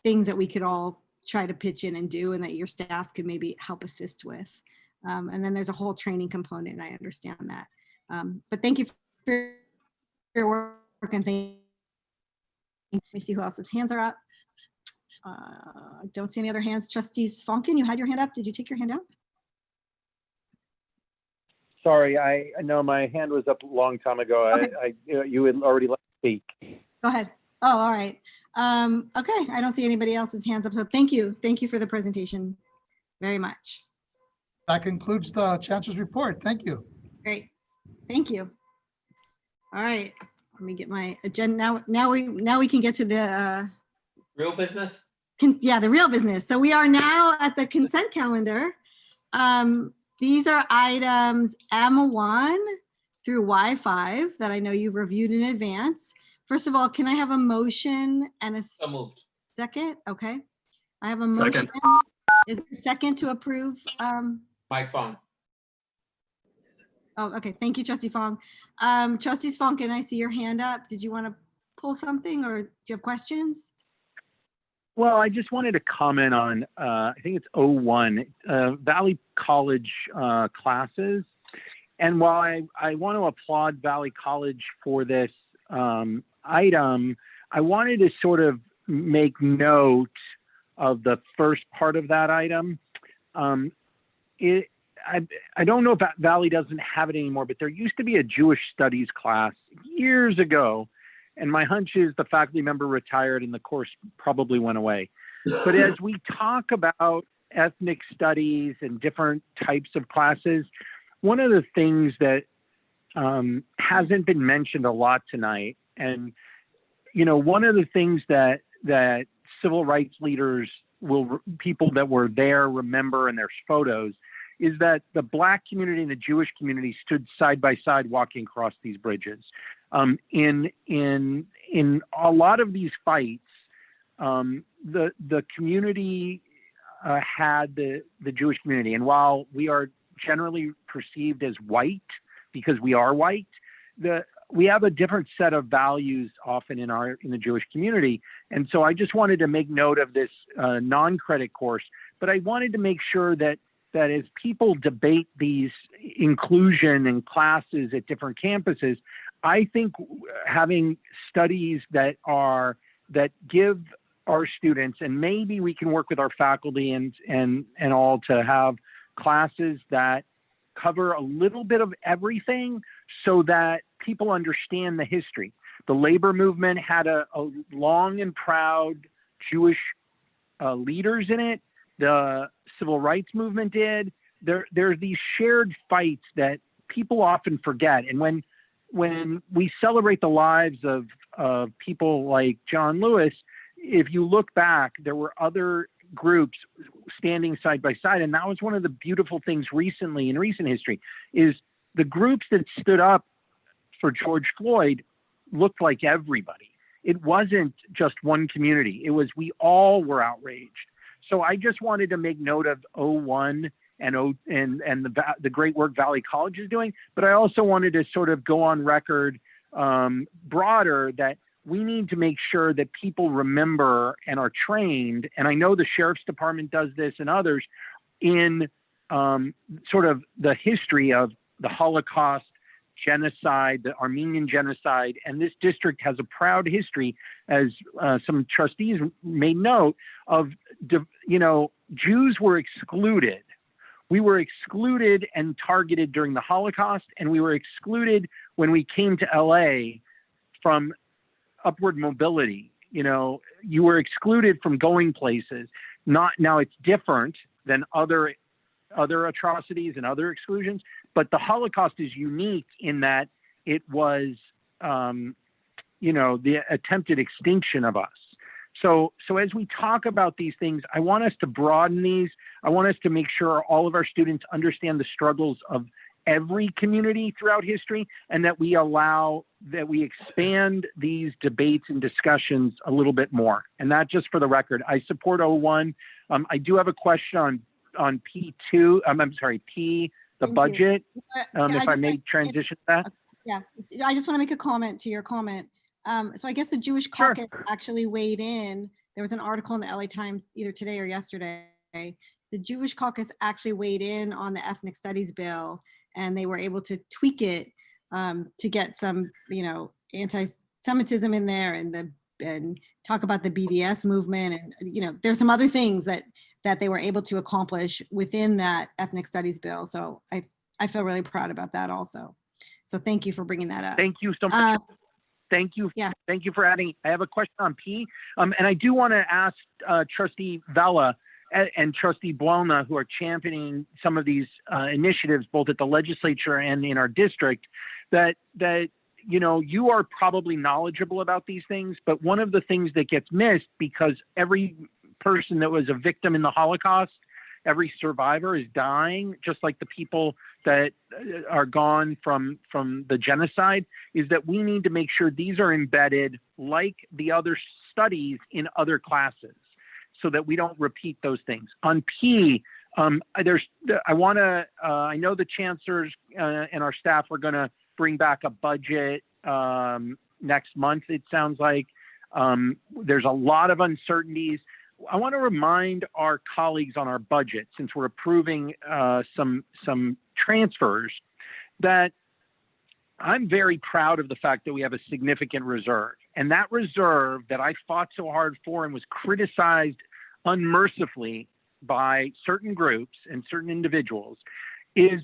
things that we could all try to pitch in and do, and that your staff could maybe help assist with. And then there's a whole training component, and I understand that. But thank you for your work, and let me see who else's hands are up. I don't see any other hands. Trustees Fonkin, you had your hand up. Did you take your hand out? Sorry, I know my hand was up a long time ago. Okay. You had already let me speak. Go ahead. Oh, all right. Okay, I don't see anybody else's hands up. So thank you. Thank you for the presentation very much. That concludes the Chancellor's report. Thank you. Great. Thank you. All right. Let me get my agenda. Now we can get to the Real business? Yeah, the real business. So we are now at the consent calendar. These are items M1 through Y5 that I know you've reviewed in advance. First of all, can I have a motion and a So moved. second? Okay. I have a motion. Second. Is there a second to approve? Mike Fong. Oh, okay. Thank you, Trustee Fong. Trustees Fong, can I see your hand up? Did you want to pull something, or do you have questions? Well, I just wanted to comment on, I think it's 01, Valley College classes. And while I want to applaud Valley College for this item, I wanted to sort of make note of the first part of that item. I don't know if Valley doesn't have it anymore, but there used to be a Jewish studies class years ago. And my hunch is the faculty member retired and the course probably went away. But as we talk about ethnic studies and different types of classes, one of the things that hasn't been mentioned a lot tonight, and one of the things that civil rights leaders people that were there remember in their photos, is that the Black community and the Jewish community stood side by side walking across these bridges. In a lot of these fights, the community had the Jewish community, and while we are generally perceived as white because we are white, we have a different set of values often in the Jewish community. And so I just wanted to make note of this non-credit course, but I wanted to make sure that as people debate these inclusion and classes at different campuses, I think having studies that give our students, and maybe we can work with our faculty and all to have classes that cover a little bit of everything so that people understand the history. The labor movement had a long and proud Jewish leaders in it. The civil rights movement did. There are these shared fights that people often forget. And when we celebrate the lives of people like John Lewis, if you look back, there were other groups standing side by side. And that was one of the beautiful things recently in recent history, is the groups that stood up for George Floyd looked like everybody. It wasn't just one community. It was, we all were outraged. So I just wanted to make note of 01 and the great work Valley College is doing, but I also wanted to sort of go on record broader that we need to make sure that people remember and are trained, and I know the Sheriff's Department does this and others, in sort of the history of the Holocaust genocide, the Armenian genocide, and this district has a proud history, as some trustees may note, of, Jews were excluded. We were excluded and targeted during the Holocaust, and we were excluded when we came to LA from upward mobility. You were excluded from going places. Now it's different than other atrocities and other exclusions, but the Holocaust is unique in that it was, the attempted extinction of us. So as we talk about these things, I want us to broaden these. I want us to make sure all of our students understand the struggles of every community throughout history, and that we expand these debates and discussions a little bit more. And that, just for the record, I support 01. I do have a question on P2. P, the budget. If I may transition to that. Yeah, I just want to make a comment to your comment. So I guess the Jewish caucus actually weighed in. There was an article in the LA Times either today or yesterday. The Jewish caucus actually weighed in on the ethnic studies bill, and they were able to tweak it to get some, anti-Semitism in there, and talk about the BDS movement, and there's some other things that they were able to accomplish within that ethnic studies bill. So I feel really proud about that also. So thank you for bringing that up. Thank you so much. Thank you. Yeah. Thank you for adding. I have a question on P, and I do want to ask Trustee Vela and Trustee Buolna, who are championing some of these initiatives, both at the legislature and in our district, that you are probably knowledgeable about these things, but one of the things that gets missed, because every person that was a victim in the Holocaust, every survivor is dying, just like the people that are gone from the genocide, is that we need to make sure these are embedded like the other studies in other classes, so that we don't repeat those things. On P, I know the chancellors and our staff are going to bring back a budget next month, it sounds like. There's a lot of uncertainties. I want to remind our colleagues on our budget, since we're approving some transfers, that I'm very proud of the fact that we have a significant reserve. And that reserve that I fought so hard for and was criticized unmercifully by certain groups and certain individuals is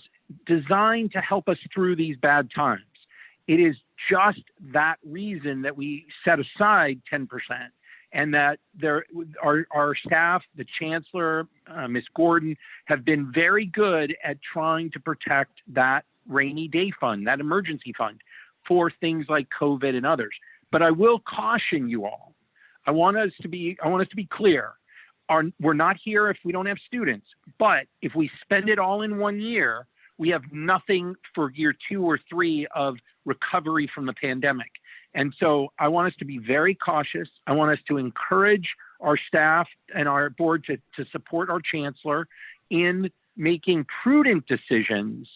designed to help us through these bad times. It is just that reason that we set aside 10%. And that our staff, the Chancellor, Ms. Gordon, have been very good at trying to protect that rainy day fund, that emergency fund, for things like COVID and others. But I will caution you all. I want us to be clear. We're not here if we don't have students. But if we spend it all in 1 year, we have nothing for year 2 or 3 of recovery from the pandemic. And so I want us to be very cautious. I want us to encourage our staff and our board to support our chancellor in making prudent decisions.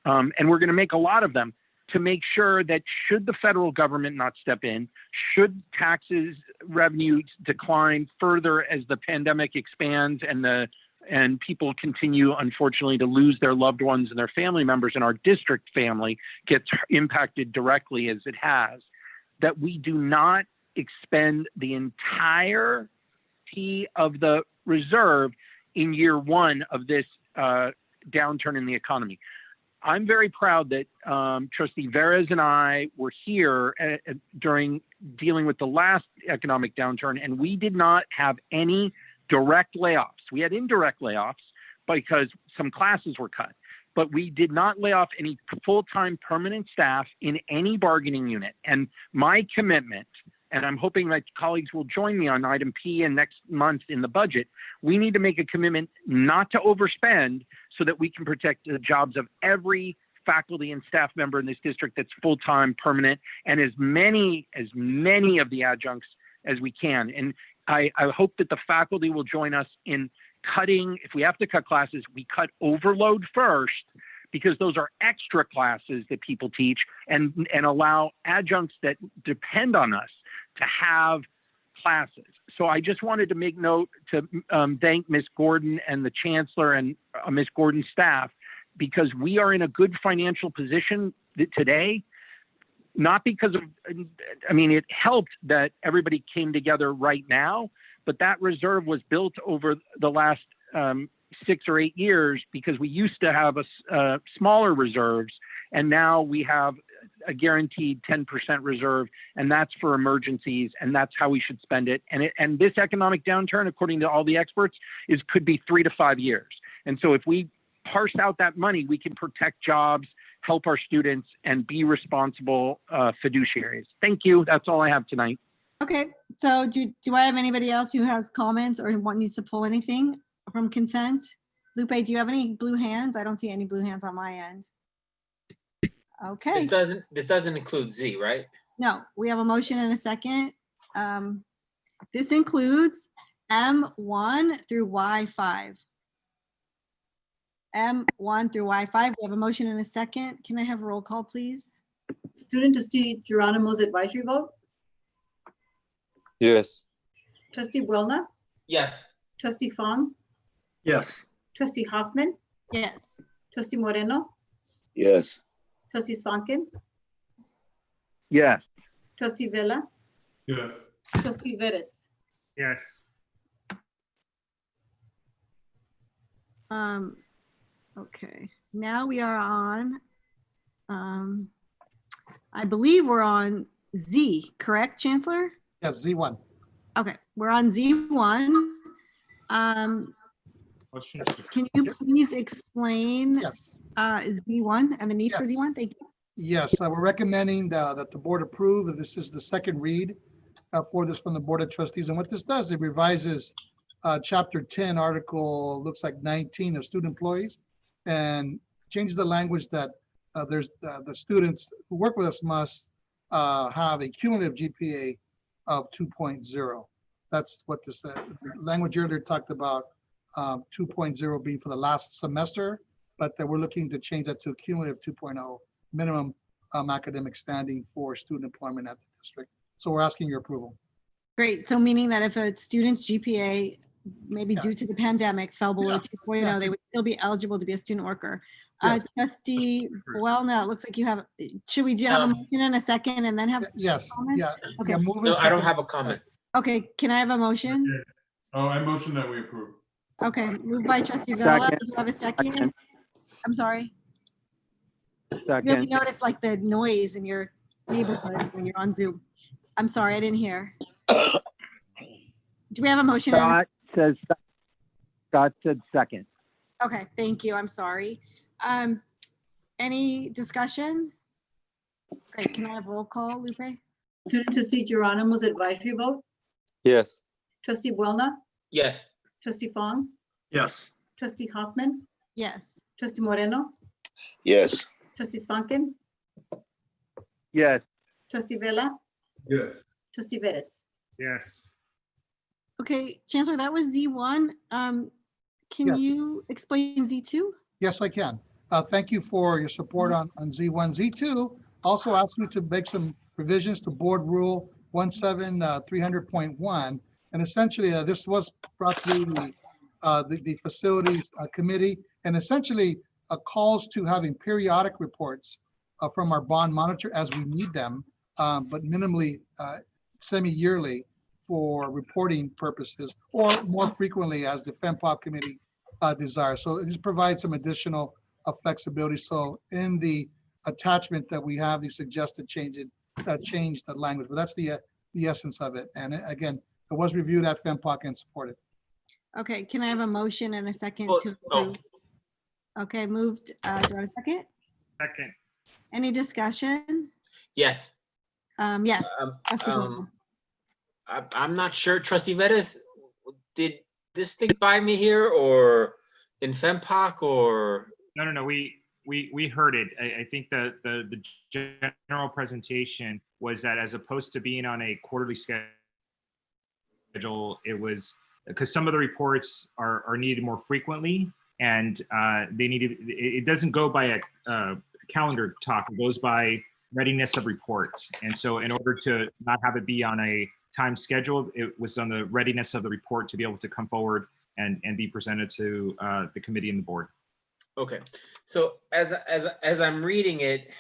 And we're going to make a lot of them to make sure that should the federal government not step in, should taxes revenues decline further as the pandemic expands and people continue, unfortunately, to lose their loved ones and their family members, and our district family gets impacted directly as it has, that we do not expend the entire P of the reserve in year 1 of this downturn in the economy. I'm very proud that Trustee Veras and I were here during dealing with the last economic downturn, and we did not have any direct layoffs. We had indirect layoffs because some classes were cut, but we did not lay off any full-time permanent staff in any bargaining unit. And my commitment, and I'm hoping that colleagues will join me on item P and next month in the budget, we need to make a commitment not to overspend so that we can protect the jobs of every faculty and staff member in this district that's full-time permanent, and as many of the adjuncts as we can. And I hope that the faculty will join us in cutting. If we have to cut classes, we cut overload first, because those are extra classes that people teach, and allow adjuncts that depend on us to have classes. So I just wanted to make note to thank Ms. Gordon and the Chancellor and Ms. Gordon's staff, because we are in a good financial position today, not because of, I mean, it helped that everybody came together right now, but that reserve was built over the last 6 or 8 years because we used to have a smaller reserves, and now we have a guaranteed 10% reserve, and that's for emergencies, and that's how we should spend it. And this economic downturn, according to all the experts, could be 3 to 5 years. And so if we parse out that money, we can protect jobs, help our students, and be responsible fiduciaries. Thank you. That's all I have tonight. Okay, so do I have anybody else who has comments or needs to pull anything from consent? Lupe, do you have any blue hands? I don't see any blue hands on my end. Okay. This doesn't include Z, right? No, we have a motion and a second. This includes M1 through Y5. M1 through Y5. We have a motion and a second. Can I have a roll call, please? Student trustee Geronimo's advisory vote. Yes. Trustee Buelna. Yes. Trustee Fong. Yes. Trustee Hoffman. Yes. Trustee Moreno. Yes. Trustee Swankin. Yes. Trustee Villa. Yes. Trustee Vettis. Yes. Okay, now we are on, I believe we're on Z, correct, Chancellor? Yes, Z1. Okay, we're on Z1. Can you please explain Z1 and the need for Z1? Thank you. Yes, we're recommending that the board approve that this is the second read for this from the Board of Trustees. And what this does, it revises Chapter 10, Article, looks like 19 of student employees, and changes the language that there's the students who work with us must have a cumulative GPA of 2.0. That's what this language earlier talked about 2.0 being for the last semester, but that we're looking to change that to cumulative 2.0 minimum academic standing for student employment at the district. So we're asking your approval. Great. So meaning that if a student's GPA, maybe due to the pandemic, fell below 2.0, they would still be eligible to be a student worker. Trustee Buelna, it looks like you have, should we have a motion in a second and then have comments? Okay. No, I don't have a comment. Okay, can I have a motion? Oh, I motion that we approve. Okay, moved by Trustee Villa. Second. Do you have a second? I'm sorry. You Second. notice like the noise in your neighborhood when you're on Zoom. I'm sorry, I didn't hear. Do we have a motion? Scott said second. Okay, thank you. I'm sorry. Any discussion? Great. Can I have roll call, Lupe? Student trustee Geronimo's advisory vote. Yes. Trustee Buelna. Yes. Trustee Fong. Yes. Trustee Hoffman. Yes. Trustee Moreno. Yes. Trustee Swankin. Yes. Trustee Villa. Yes. Trustee Vettis. Yes. Okay, Chancellor, that was Z1. Can Yes. you explain Z2? Yes, I can. Thank you for your support on Z1. Z2 also asks you to make some revisions to Board Rule 17300.1. And essentially, this was brought to the Facilities Committee, and essentially calls to having periodic reports from our bond monitor as we need them, but minimally semi-yearly for reporting purposes, or more frequently as the FEMPOP committee desires. So it just provides some additional flexibility. So in the attachment that we have, the suggested change the language, but that's the essence of it. And again, it was reviewed at FEMPOC and supported. Okay, can I have a motion and a second to approve? Okay, moved. Do I have a second? Second. Any discussion? Yes. Yes. Trustee Buelna. I'm not sure, Trustee Vettis, did this thing buy me here or in FEMPOC or? No. We heard it. I think the general presentation was that as opposed to being on a quarterly schedule, it was because some of the reports are needed more frequently, and they needed. It doesn't go by a calendar talk. It goes by readiness of reports, and so in order to not have it be on a time schedule, it was on the readiness of the report to be able to come forward and be presented to the committee and the board. Okay, so as I'm reading it,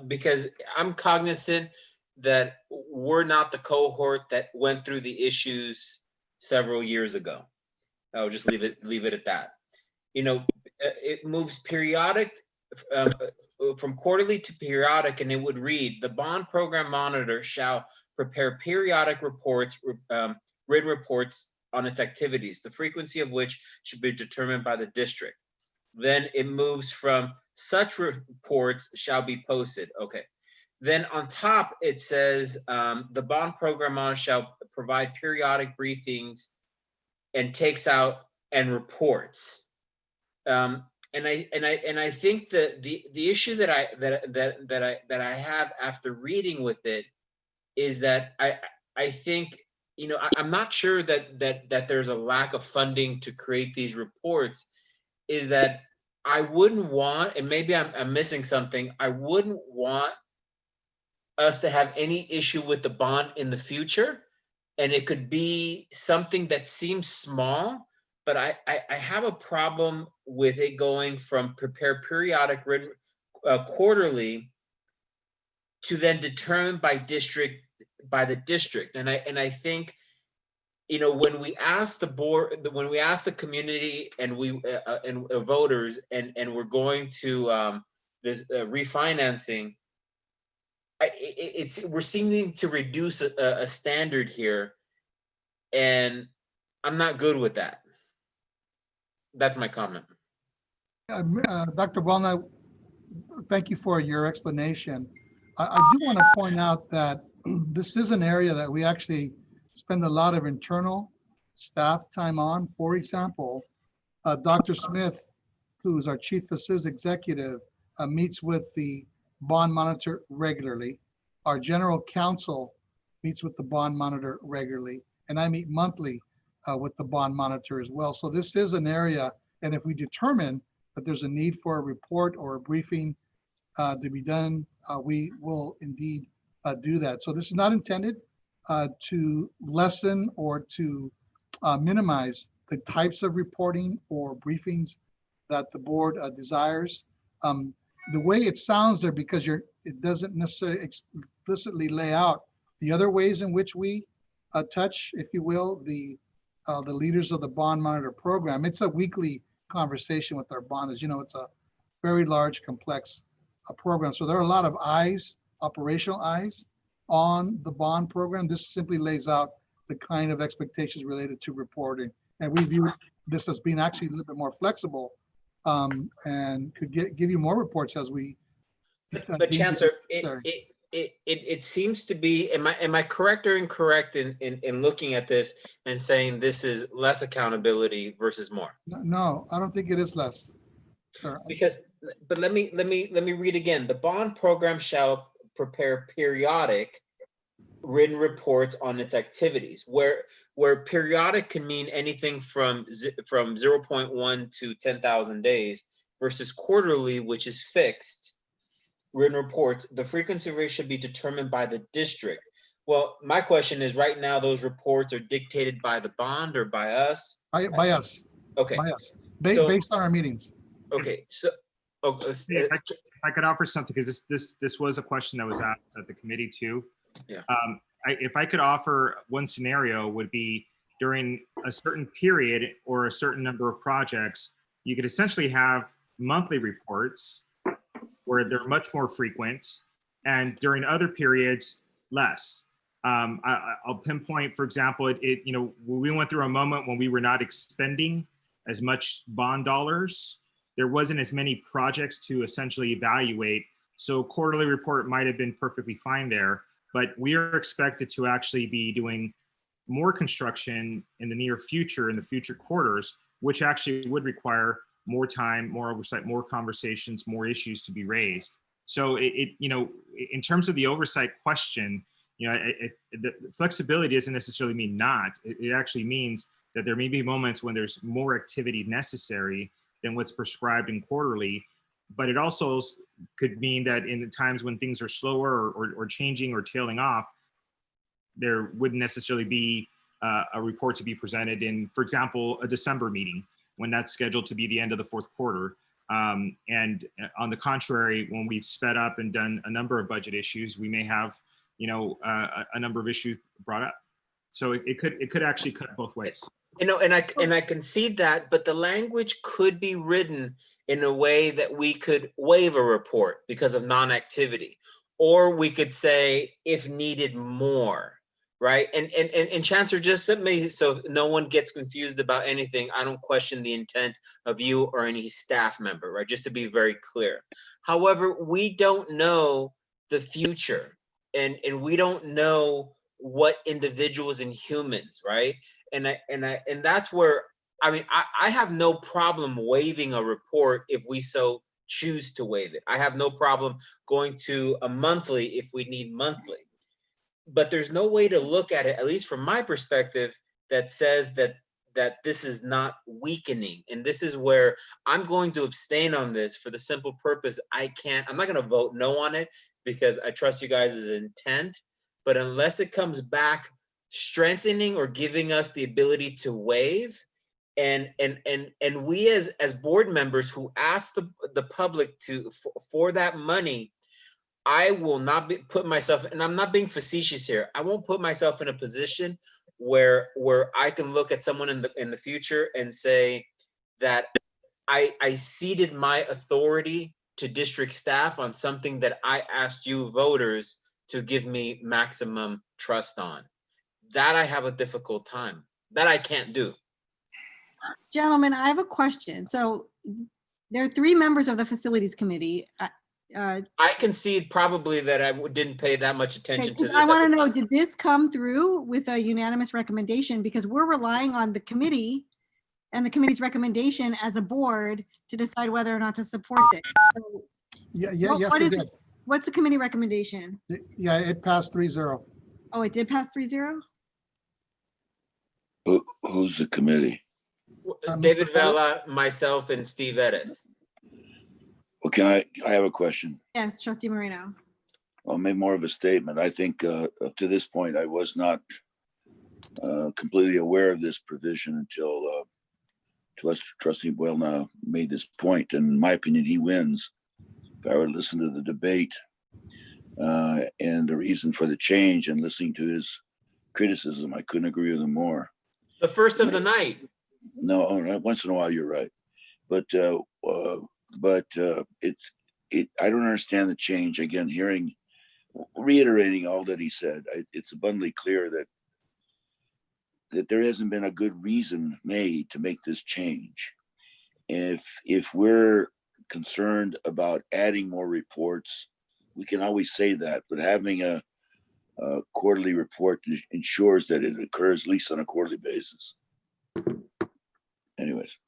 because I'm cognizant that we're not the cohort that went through the issues several years ago. I'll just leave it at that. You know, it moves periodic from quarterly to periodic, and it would read, the bond program monitor shall prepare periodic reports, written reports on its activities, the frequency of which should be determined by the district. Then it moves from such reports shall be posted. Okay. Then on top, it says the bond program monitor shall provide periodic briefings and takes out and reports. And I think that the issue that I have after reading with it is that I think, you know, I'm not sure that there's a lack of funding to create these reports. Is that I wouldn't want, and maybe I'm missing something, I wouldn't want us to have any issue with the bond in the future. And it could be something that seems small, but I have a problem with it going from prepare periodic written quarterly to then determined by the district. And I think, you know, when we ask the board, when we ask the community and voters, and we're going to this refinancing, we're seeming to reduce a standard here, and I'm not good with that. That's my comment. Dr. Walnut, thank you for your explanation. I do want to point out that this is an area that we actually spend a lot of internal staff time on. For example, Dr. Smith, who is our chief facilities executive, meets with the bond monitor regularly. Our general counsel meets with the bond monitor regularly, and I meet monthly with the bond monitor as well. So this is an area, and if we determine that there's a need for a report or a briefing to be done, we will indeed do that. So this is not intended to lessen or to minimize the types of reporting or briefings that the board desires. The way it sounds there, because it doesn't necessarily explicitly lay out the other ways in which we touch, if you will, the leaders of the bond monitor program. It's a weekly conversation with our bonders. You know, it's a very large, complex program. So there are a lot of eyes, operational eyes on the bond program. This simply lays out the kind of expectations related to reporting. And we view this as being actually a little bit more flexible and could give you more reports as we. But Chancellor, it seems to be, am I correct or incorrect in looking at this and saying this is less accountability versus more? No, I don't think it is less. Sure. Because, but let me read again. The bond program shall prepare periodic written reports on its activities, where periodic can mean anything from 0.1 to 10,000 days versus quarterly, which is fixed. Written reports, the frequency rate should be determined by the district. Well, my question is, right now those reports are dictated by the bond or by us? By us. Okay. By us. Based on our meetings. Okay. So, if I could offer something, because this was a question that was asked at the committee too. Yeah. If I could offer one scenario, would be during a certain period or a certain number of projects, you could essentially have monthly reports where they're much more frequent, and during other periods, less. I'll pinpoint, for example, you know, we went through a moment when we were not expending as much bond dollars. There wasn't as many projects to essentially evaluate. So quarterly report might have been perfectly fine there, but we are expected to actually be doing more construction in the near future, in the future quarters, which actually would require more time, more oversight, more conversations, more issues to be raised. So you know, in terms of the oversight question, you know, the flexibility doesn't necessarily mean not. It actually means that there may be moments when there's more activity necessary than what's prescribed in quarterly, but it also could mean that in the times when things are slower or changing or tailing off, there wouldn't necessarily be a report to be presented in, for example, a December meeting, when that's scheduled to be the end of the fourth quarter. And on the contrary, when we've sped up and done a number of budget issues, we may have, a number of issues brought up. So it could actually cut both ways. And I concede that, but the language could be written in a way that we could waive a report because of non-activity, or we could say if needed more, right? And Chancellor, just let me, so no one gets confused about anything, I don't question the intent of you or any staff member, right? Just to be very clear. However, we don't know the future, and we don't know what individuals and humans, right? And that's where, I mean, I have no problem waiving a report if we so choose to waive it. I have no problem going to a monthly if we need monthly. But there's no way to look at it, at least from my perspective, that says that this is not weakening. And this is where I'm going to abstain on this for the simple purpose I'm not going to vote no on it because I trust you guys' intent. But unless it comes back strengthening or giving us the ability to waive, and we as board members who ask the public for that money, I will not put myself, and I'm not being facetious here, I won't put myself in a position where I can look at someone in the future and say that I ceded my authority to district staff on something that I asked you voters to give me maximum trust on. That I have a difficult time. That I can't do. Gentlemen, I have a question. So there are 3 members of the facilities committee. I concede probably that I didn't pay that much attention to this. I want to know, did this come through with a unanimous recommendation? Because we're relying on the committee and the committee's recommendation as a board to decide whether or not to support it. So yes, it did. What's the committee recommendation? Yeah, it passed 3-0. Oh, it did pass 3-0? Who's the committee? David Vela, myself, and Steve Edis. Well, I have a question. Yes, Trustee Moreno. I'll make more of a statement. I think up to this point, I was not completely aware of this provision until Trustee Buelna made this point. And in my opinion, he wins. If I were to listen to the debate and the reason for the change and listening to his criticism, I couldn't agree with him more. The first of the night. No, once in a while you're right, but I don't understand the change. Again, reiterating all that he said, it's abundantly clear that there hasn't been a good reason made to make this change. If we're concerned about adding more reports, we can always say that, but having a quarterly report ensures that it occurs at least on a quarterly basis. Anyways.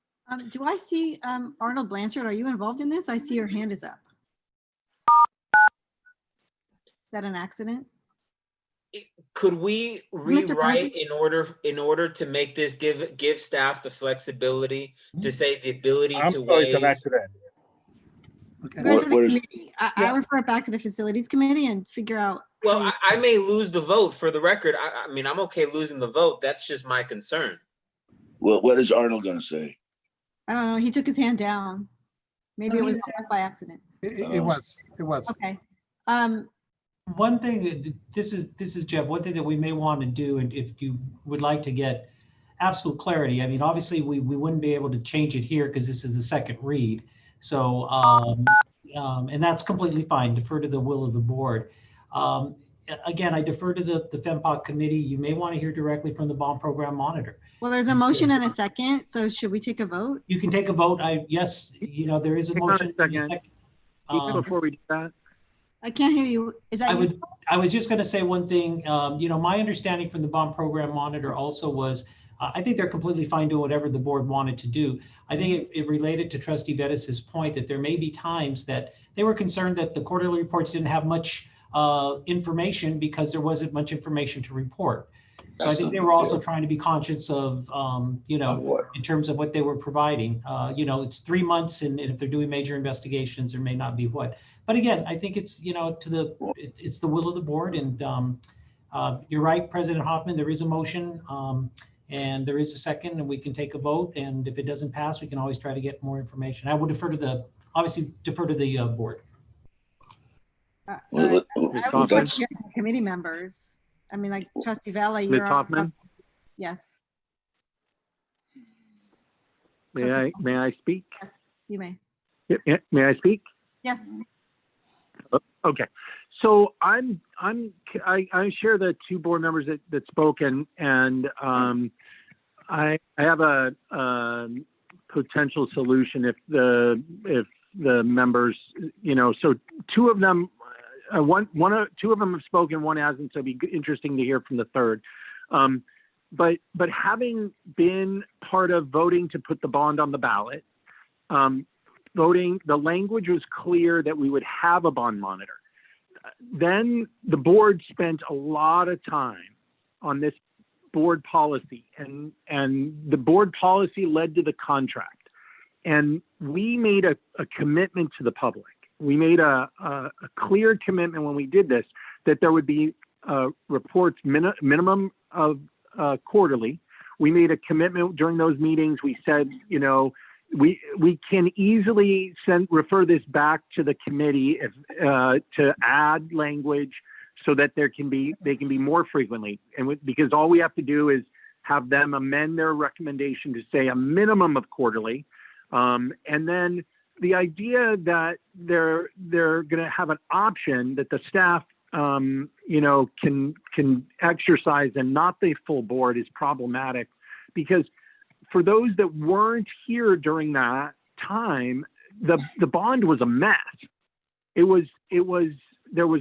Do I see Arnold Blanchard? Are you involved in this? I see your hand is up. Is that an accident? Could we rewrite in order to make this give staff the flexibility to say the ability to waive? I refer it back to the facilities committee and figure out. Well, I may lose the vote. For the record, I mean, I'm okay losing the vote. That's just my concern. Well, what is Arnold going to say? I don't know. He took his hand down. Maybe it was by accident. It was. Okay. One thing this is Jeff. One thing that we may want to do, and if you would like to get absolute clarity, I mean, obviously we wouldn't be able to change it here because this is the second read. So, and that's completely fine. Defer to the will of the board. Again, I defer to the FEMPOC committee. You may want to hear directly from the bond program monitor. Well, there's a motion and a second. So should we take a vote? You can take a vote. Yes, there is a motion. Before we do that. I can't hear you. Is that I was just going to say one thing. My understanding from the bond program monitor also was, I think they're completely fine doing whatever the board wanted to do. I think it related to Trustee Bettis's point that there may be times that they were concerned that the quarterly reports didn't have much information because there wasn't much information to report. So I think they were also trying to be conscious of, in terms of what they were providing. It's 3 months, and if they're doing major investigations, there may not be what. But again, I think it's it's the will of the board, and you're right, President Hoffman. There is a motion, And there is a second, and we can take a vote. And if it doesn't pass, we can always try to get more information. I would obviously defer to the board. I would like to hear from committee members. I mean, like Trustee Vela, Ms. you're Hoffman? Yes. May I speak? Yes, you may. May I speak? Yes. Okay. So I share the two board members that spoke, and I have a potential solution if the members, so two of them, two of them have spoken, one hasn't, so it'd be interesting to hear from the third. But having been part of voting to put the bond on the ballot, the language was clear that we would have a bond monitor. Then the board spent a lot of time on this board policy, and the board policy led to the contract. And we made a commitment to the public. We made a clear commitment when we did this that there would be reports minimum of quarterly. We made a commitment during those meetings. We said, we can easily refer this back to the committee to add language so that they can be more frequently. And because all we have to do is have them amend their recommendation to say a minimum of quarterly. And then the idea that they're going to have an option that the staff can exercise and not the full board is problematic, because for those that weren't here during that time, the bond was a mess. There was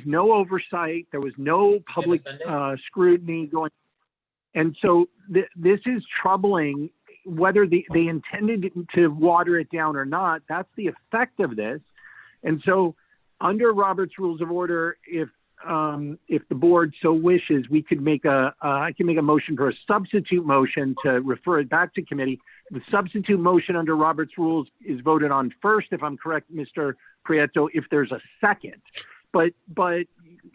no oversight. There was no public scrutiny going. And so this is troubling. Whether they intended to water it down or not, that's the effect of this. And so under Robert's Rules of Order, if the board so wishes, we could I can make a motion for a substitute motion to refer it back to committee. The substitute motion under Robert's Rules is voted on first, if I'm correct, Mr. Prieto, if there's a second. But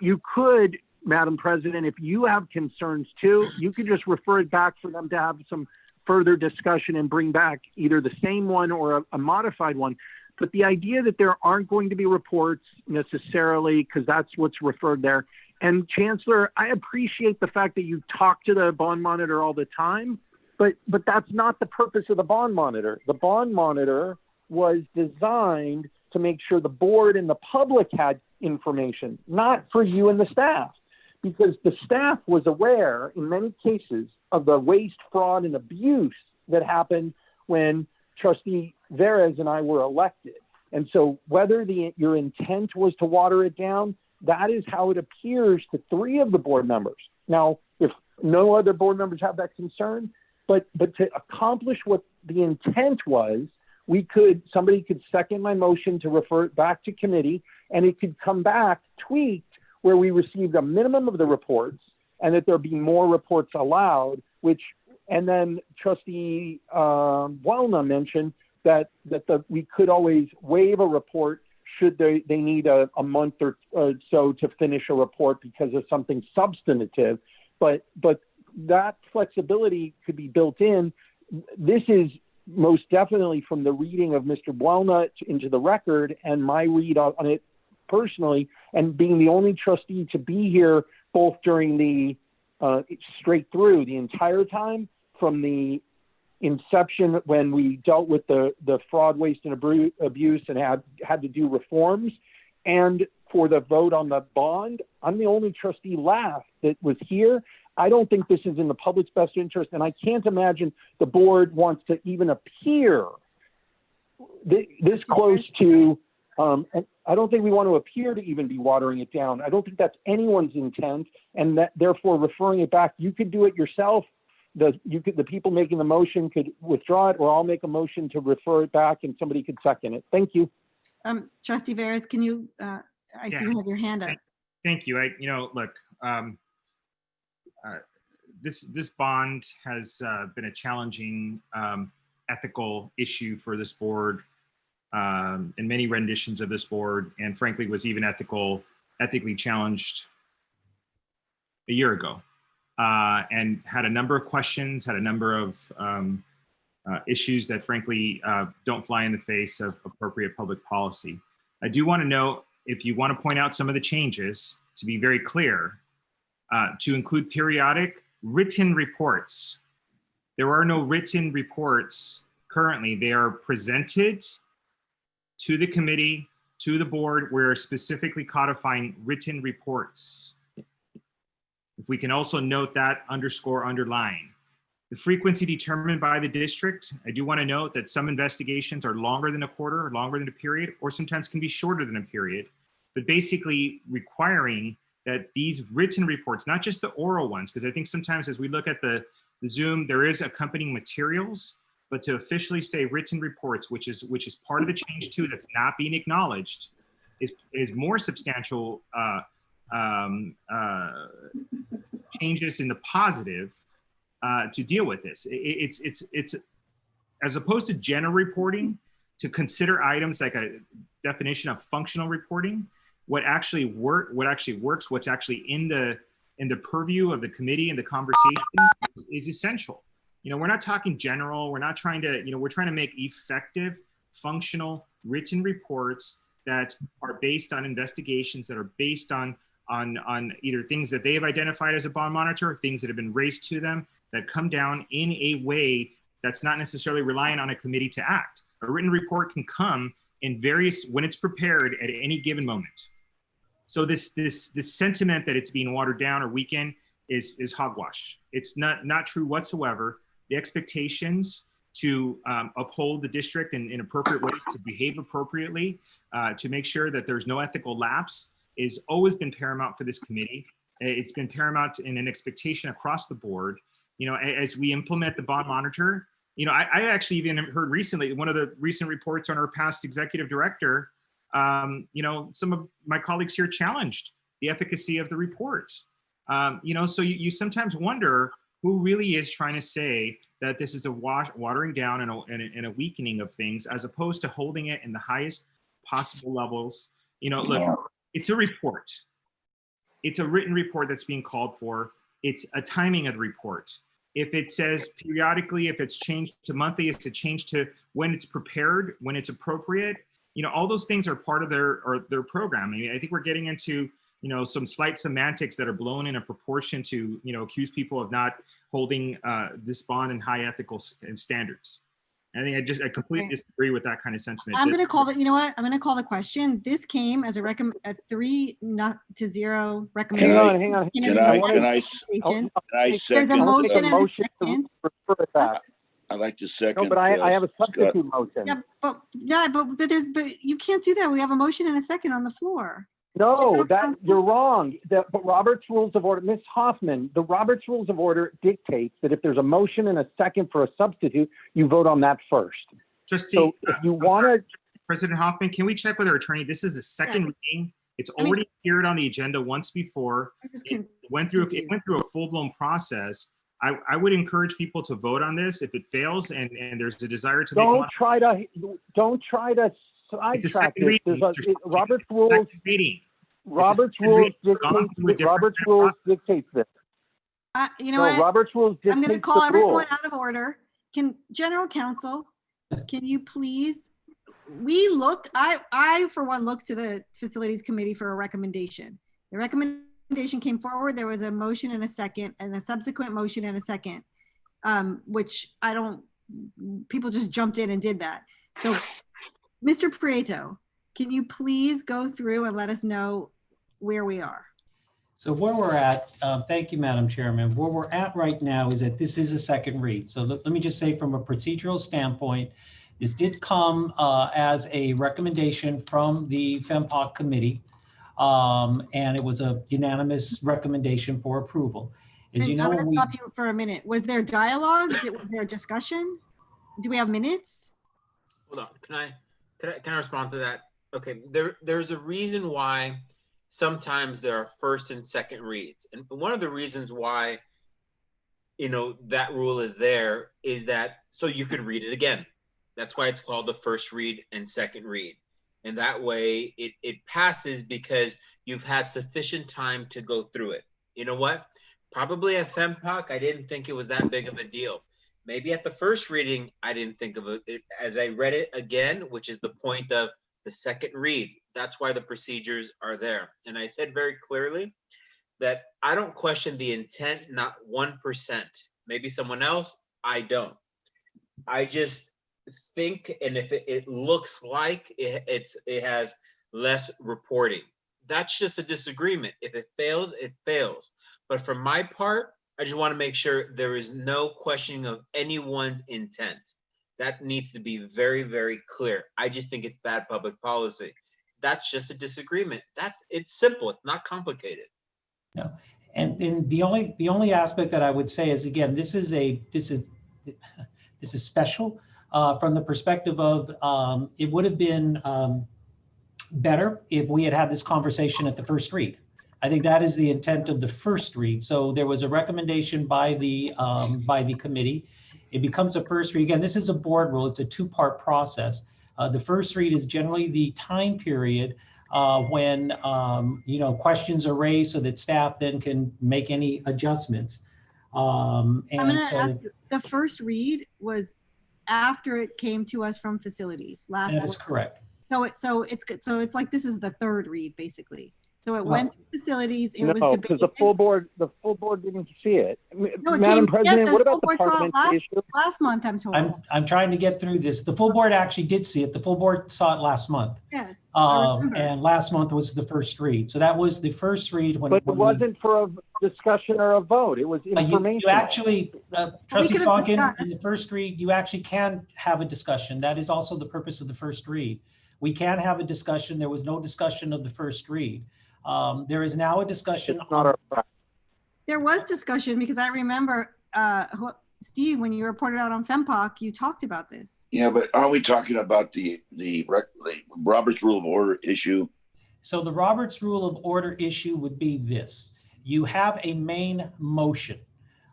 you could, Madam President, if you have concerns too, you could just refer it back for them to have some further discussion and bring back either the same one or a modified one. But the idea that there aren't going to be reports necessarily, because that's what's referred there. And Chancellor, I appreciate the fact that you talk to the bond monitor all the time, but that's not the purpose of the bond monitor. The bond monitor was designed to make sure the board and the public had information, not for you and the staff, because the staff was aware in many cases of the waste, fraud, and abuse that happened when Trustee Veras and I were elected. And so whether your intent was to water it down, that is how it appears to three of the board members. Now, if no other board members have that concern, but to accomplish what the intent was, somebody could second my motion to refer it back to committee, and it could come back tweaked where we received a minimum of the reports and that there be more reports allowed, and then Trustee Welna mentioned that we could always waive a report should they need a month or so to finish a report because of something substantive. But that flexibility could be built in. This is most definitely from the reading of Mr. Welna into the record and my read on it personally, and being the only trustee to be here both during the straight through the entire time from the inception when we dealt with the fraud, waste, and abuse and had to do reforms, and for the vote on the bond. I'm the only trustee left that was here. I don't think this is in the public's best interest, and I can't imagine the board wants to even appear this close to, and I don't think we want to appear to even be watering it down. I don't think that's anyone's intent, and that therefore referring it back, you could do it yourself. The people making the motion could withdraw it, or I'll make a motion to refer it back and somebody could second it. Thank you. Trustee Veras, can you, I see you have your hand up. Thank you. Look, this bond has been a challenging ethical issue for this board, and many renditions of this board, and frankly was even ethically challenged a year ago. and had a number of questions, had a number of issues that frankly don't fly in the face of appropriate public policy. I do want to note, if you want to point out some of the changes, to be very clear, to include periodic written reports. There are no written reports currently. They are presented to the committee, to the board. We're specifically codifying written reports. If we can also note that, underscore, underline. The frequency determined by the district. I do want to note that some investigations are longer than a quarter, or longer than a period, or sometimes can be shorter than a period, but basically requiring that these written reports, not just the oral ones, because I think sometimes as we look at the Zoom, there is accompanying materials, but to officially say written reports, which is part of the change too, that's not being acknowledged, is more substantial changes in the positive to deal with this. It's as opposed to general reporting, to consider items like a definition of functional reporting, what actually works, what's actually in the purview of the committee and the conversation is essential. You know, we're not talking general. We're not trying to, you know, we're trying to make effective, functional, written reports that are based on investigations, that are based on either things that they have identified as a bond monitor, things that have been raised to them, that come down in a way that's not necessarily reliant on a committee to act. A written report can come in various, when it's prepared at any given moment. So this sentiment that it's being watered down or weakened is hogwash. It's not true whatsoever. The expectations to uphold the district in appropriate ways, to behave appropriately, to make sure that there's no ethical lapse, is always been paramount for this committee. It's been paramount in an expectation across the board. You know, as we implement the bond monitor, you know, I actually even heard recently, one of the recent reports on our past executive director, you know, some of my colleagues here challenged the efficacy of the report. You know, so you sometimes wonder who really is trying to say that this is a watering down and a weakening of things, as opposed to holding it in the highest possible levels. You know, look, it's a report. It's a written report that's being called for. It's a timing of the report. If it says periodically, if it's changed to monthly, it's a change to when it's prepared, when it's appropriate. You know, all those things are part of their program. I mean, I think we're getting into, you know, some slight semantics that are blown in a proportion to, you know, accuse people of not holding this bond in high ethical standards. I think I completely disagree with that kind of sentiment. I'm going to call the, you know what? I'm going to call the question. This came as a 3-0 recommendation. Hang on. Can I There's a second? motion and a second. I'd like to second. No, but I have a substitute motion. Yeah, but you can't do that. We have a motion and a second on the floor. No, you're wrong. But Robert's Rules of Order, Ms. Hoffman, the Robert's Rules of Order dictates that if there's a motion and a second for a substitute, you vote on that first. Trustee, so if you want to, President Hoffman, can we check with our attorney? This is a second reading. It's already appeared on the agenda once before. It went through a full-blown process. I would encourage people to vote on this. If it fails and there's a desire to don't try to sidetrack this. Robert's Rules. Robert's Rules dictates this. You know what? Robert's Rules dictates I'm going to call everyone out of order. General Counsel, can you please? I for one looked to the Facilities Committee for a recommendation. The recommendation came forward. There was a motion and a second, and a subsequent motion and a second, which people just jumped in and did that. So, Mr. Prieto, can you please go through and let us know where we are? So where we're at, thank you, Madam Chairman. Where we're at right now is that this is a second read. So let me just say, from a procedural standpoint, this did come as a recommendation from the FEMPOC committee, and it was a unanimous recommendation for approval. As you know, I'm going to stop you for a minute. Was there dialogue? Was there a discussion? Do we have minutes? Hold on. Can I respond to that? Okay, there's a reason why sometimes there are first and second reads. And one of the reasons why, you know, that rule is there is that so you could read it again. That's why it's called the first read and second read. And that way it passes because you've had sufficient time to go through it. You know what? Probably at FEMPOC, I didn't think it was that big of a deal. Maybe at the first reading, I didn't think of it. As I read it again, which is the point of the second read, that's why the procedures are there. And I said very clearly that I don't question the intent, not 1%. Maybe someone else, I don't. I just think, and if it looks like it has less reporting, that's just a disagreement. If it fails, it fails. But for my part, I just want to make sure there is no questioning of anyone's intent. That needs to be very, very clear. I just think it's bad public policy. That's just a disagreement. It's simple. It's not complicated. No, and the only aspect that I would say is, again, this is special from the perspective of it would have been better if we had had this conversation at the first read. I think that is the intent of the first read. So there was a recommendation by the committee. It becomes a first read. Again, this is a board rule. It's a two-part process. The first read is generally the time period when questions are raised so that staff then can make any adjustments. I'm going to ask you, the first read was after it came to us from facilities last. That is correct. So it's like this is the third read basically. So it went to facilities. It was debated. Because the full board didn't see it. No, Madam President, what about the parliamentary last month? I'm told. I'm trying to get through this. The full board actually did see it. The full board saw it last month. Yes. And last month was the first read. So that was the first read when. But it wasn't for a discussion or a vote. It was information. You actually, Trustee Sponkin, in the first read, you actually can have a discussion. That is also the purpose of the first read. We can have a discussion. There was no discussion of the first read. There is now a discussion. There was discussion because I remember, Steve, when you reported out on FEMPOC, you talked about this. Yeah, but are we talking about the Robert's Rule of Order issue? So the Robert's Rule of Order issue would be this. You have a main motion,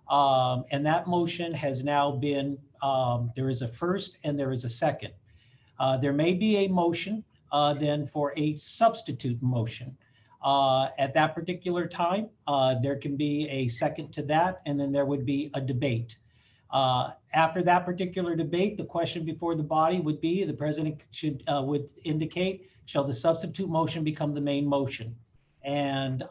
and that motion has now been, there is a first and there is a second. There may be a motion then for a substitute motion. At that particular time, there can be a second to that, and then there would be a debate. After that particular debate, the question before the body would be, the president would indicate, shall the substitute motion become the main motion? And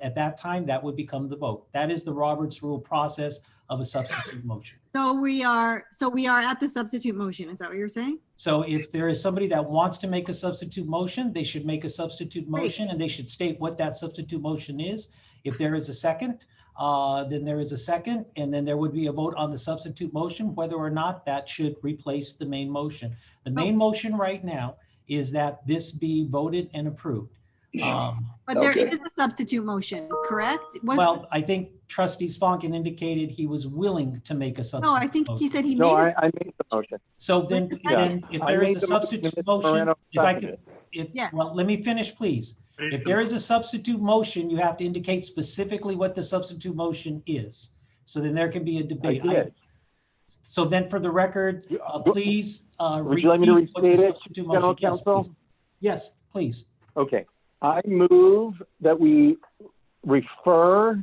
at that time, that would become the vote. That is the Robert's Rule process of a substitute motion. So we are at the substitute motion. Is that what you're saying? So if there is somebody that wants to make a substitute motion, they should make a substitute motion, and they should state what that substitute motion is. If there is a second, then there is a second, and then there would be a vote on the substitute motion, whether or not that should replace the main motion. The main motion right now is that this be voted and approved. But there is a substitute motion, correct? Well, I think Trustee Sponkin indicated he was willing to make a substitute. No, I think he said he made. No, I made the motion. So then if there is a substitute motion, well, let me finish, please. If there is a substitute motion, you have to indicate specifically what the substitute motion is. So then there can be a debate. So then for the record, please would you like me to restate it, General Counsel? Yes, please. Okay. I move that we refer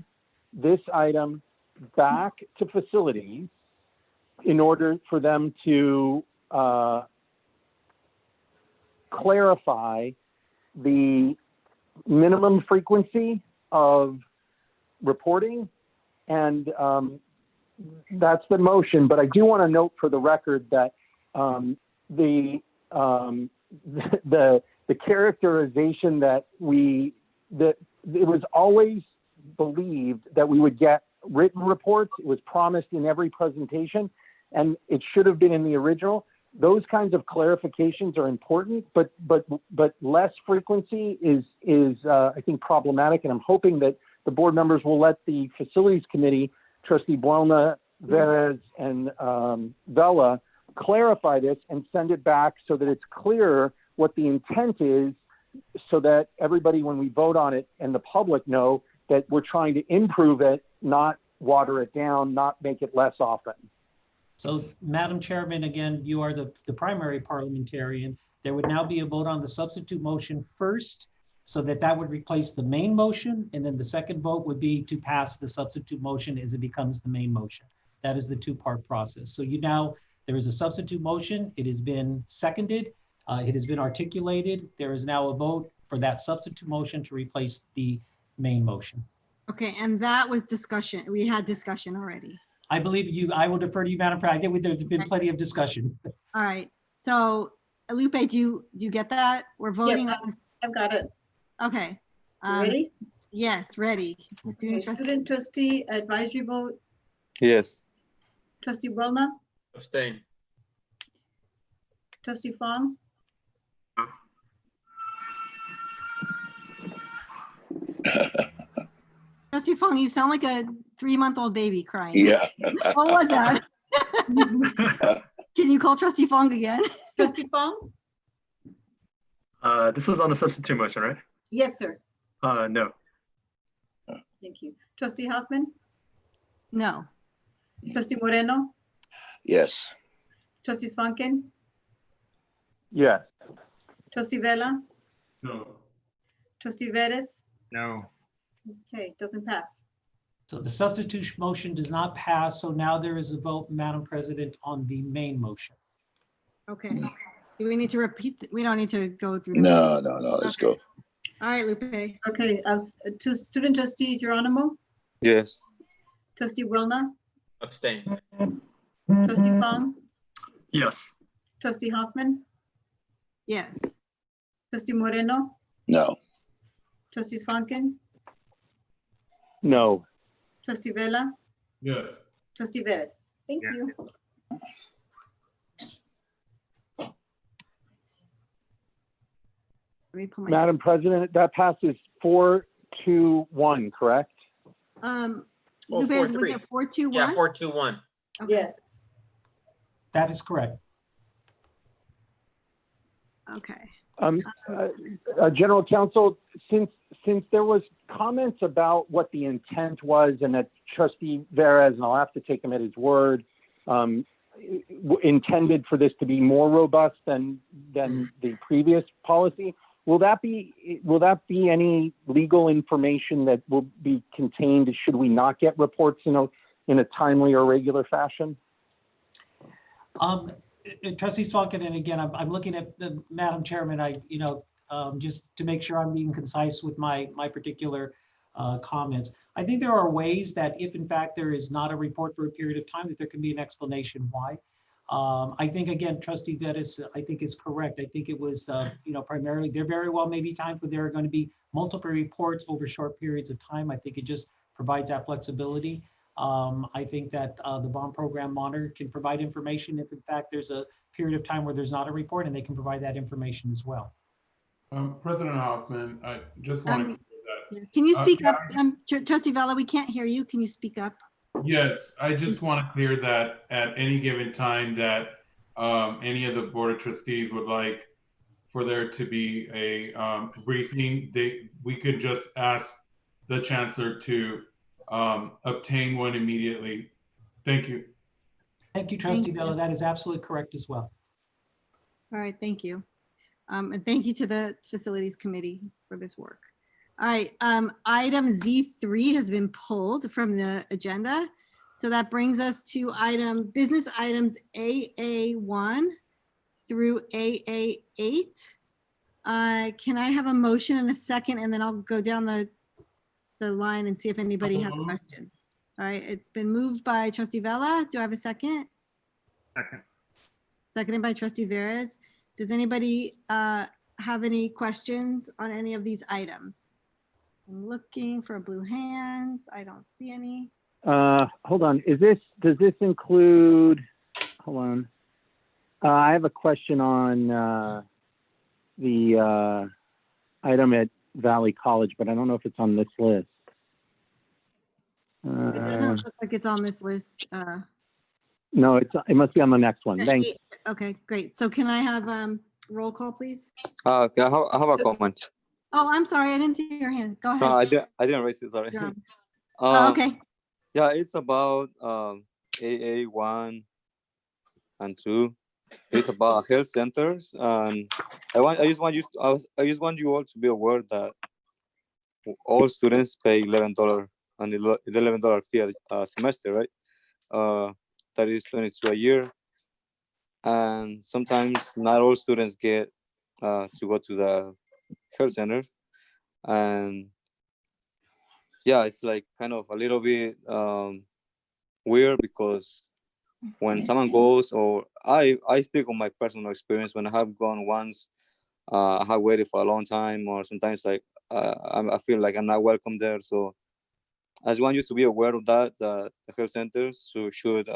this item back to facilities in order for them to clarify the minimum frequency of reporting. And that's the motion. But I do want to note for the record that the characterization that it was always believed that we would get written reports. It was promised in every presentation, and it should have been in the original. Those kinds of clarifications are important, but less frequency is I think problematic, and I'm hoping that the board members will let the facilities committee, Trustee Buelna, Verez, and Vela, clarify this and send it back so that it's clear what the intent is, so that everybody, when we vote on it and the public know that we're trying to improve it, not water it down, not make it less often. So, Madam Chairman, again, you are the primary parliamentarian. There would now be a vote on the substitute motion first, so that that would replace the main motion. And then the second vote would be to pass the substitute motion as it becomes the main motion. That is the two-part process. So there is a substitute motion. It has been seconded. It has been articulated. There is now a vote for that substitute motion to replace the main motion. Okay, and that was discussion. We had discussion already. I believe I will defer to you, Madam President. I think there's been plenty of discussion. All right. So Lupe, do you get that? We're voting Yep, on. I've got it. Okay. You ready? Yes, ready. Okay, student trustee advisory vote. Yes. Trustee Wellner, Abstain. trustee Fong, Trustee Fong, you sound like a 3-month-old baby crying. Yeah. What was that? Can you call Trustee Fong again? trustee Fong? This was on the substitute motion, right? Yes, sir. No. Thank you. Trustee Hoffman, No. trustee Moreno, Yes. trustee Swankin, Yes. trustee Vela, No. trustee Vettis. No. Okay, doesn't pass. So the substitute motion does not pass. So now there is a vote, Madam President, on the main motion. Okay. Do we need to repeat? We don't need to go through. No. Let's go. All right, Lupe. Okay, to student trustee Geronimo, Yes. trustee Wilner, Abstain. trustee Fong, Yes. trustee Hoffman, Yes. trustee Moreno, No. trustee Swankin, No. trustee Vela, Yes. trustee Vettis. Thank you. Let me pull my Madam President, that passes 4-2-1, correct? Oh, Lupe, was 4-3. it 4-2-1? Yeah, 4-2-1. Okay. Yes. That is correct. Okay. General Counsel, since there was comments about what the intent was and that Trustee Veras, and I'll have to take him at his word, intended for this to be more robust than the previous policy, will that be any legal information that will be contained? Should we not get reports in a timely or regular fashion? Trustee Swankin, and again, I'm looking at the Madam Chairman. Just to make sure I'm being concise with my particular comments. I think there are ways that if in fact there is not a report for a period of time, that there can be an explanation why. I think again, Trustee Vettis, I think is correct. I think it was, primarily there very well may be times where there are going to be multiple reports over short periods of time. I think it just provides that flexibility. I think that the bond program monitor can provide information if in fact there's a period of time where there's not a report, and they can provide that information as well. President Hoffman, I just want to clear that. Can you speak up? Trustee Vela, we can't hear you. Can you speak up? Yes, I just want to clear that at any given time that any of the Board of Trustees would like for there to be a briefing, we could just ask the Chancellor to obtain one immediately. Thank you. Thank you, Trustee Vela. That is absolutely correct as well. All right, thank you. And thank you to the Facilities Committee for this work. All right, item Z3 has been pulled from the agenda. So that brings us to business items AA1 through AA8. Can I have a motion and a second, and then I'll go down the line and see if anybody has questions. All right, it's been moved by Trustee Vela. Do I have a second? Second. Seconded by Trustee Veras. Does anybody have any questions on any of these items? I'm looking for blue hands. I don't see any. Hold on. Does this include, hold on. I have a question on the item at Valley College, but I don't know if it's on this list. It doesn't look like it's on this list. No, it must be on the next one. Thanks. Okay, great. So can I have roll call, please? Okay, I have a comment. Oh, I'm sorry. I didn't see your hand. Go ahead. No, I didn't raise it, sorry. Okay. Yeah, it's about AA1 and 2. It's about health centers, and I just want you I just want you all to be aware that all students pay $11 and $11 fee a semester, right? That is 22 a year, and sometimes not all students get to go to the health center, and yeah, it's like kind of a little bit weird because when someone goes, or I speak on my personal experience, when I have gone once, I have waited for a long time, or sometimes like I feel like I'm not welcome there. So I just want you to be aware of that. The health centers should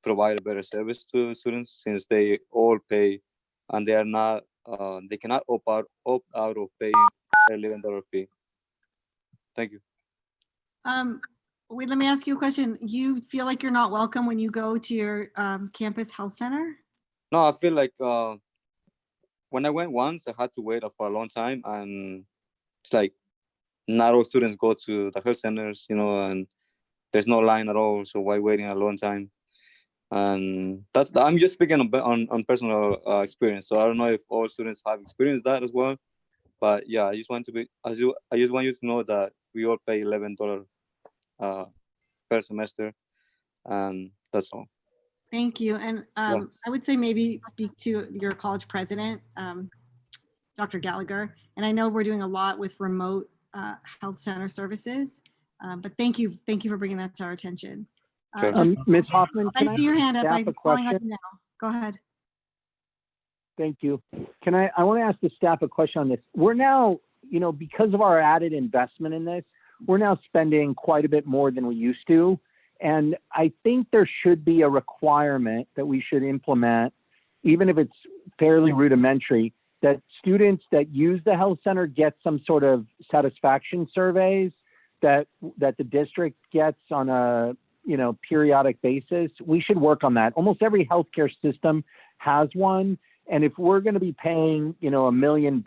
provide a better service to students, since they all pay, and they are not they cannot opt out of paying $11 fee. Thank you. Wait, let me ask you a question. You feel like you're not welcome when you go to your campus health center? No, I feel like when I went once, I had to wait for a long time, and it's like not all students go to the health centers, you know, and there's no line at all. So why waiting a long time? And I'm just speaking on personal experience. So I don't know if all students have experienced that as well. But yeah, I just want you to know that we all pay $11 per semester, and that's all. Thank you. And I would say maybe speak to your college president, Dr. Gallagher. And I know we're doing a lot with remote health center services, but thank you for bringing that to our attention. Ms. Hoffman, I see your hand up. I'm calling on question? you now. Go ahead. Thank you. I want to ask the staff a question on this. We're now, because of our added investment in this, we're now spending quite a bit more than we used to. And I think there should be a requirement that we should implement, even if it's fairly rudimentary, that students that use the health center get some sort of satisfaction surveys that the district gets on a periodic basis. We should work on that. Almost every healthcare system has one. And if we're going to be paying, $1 million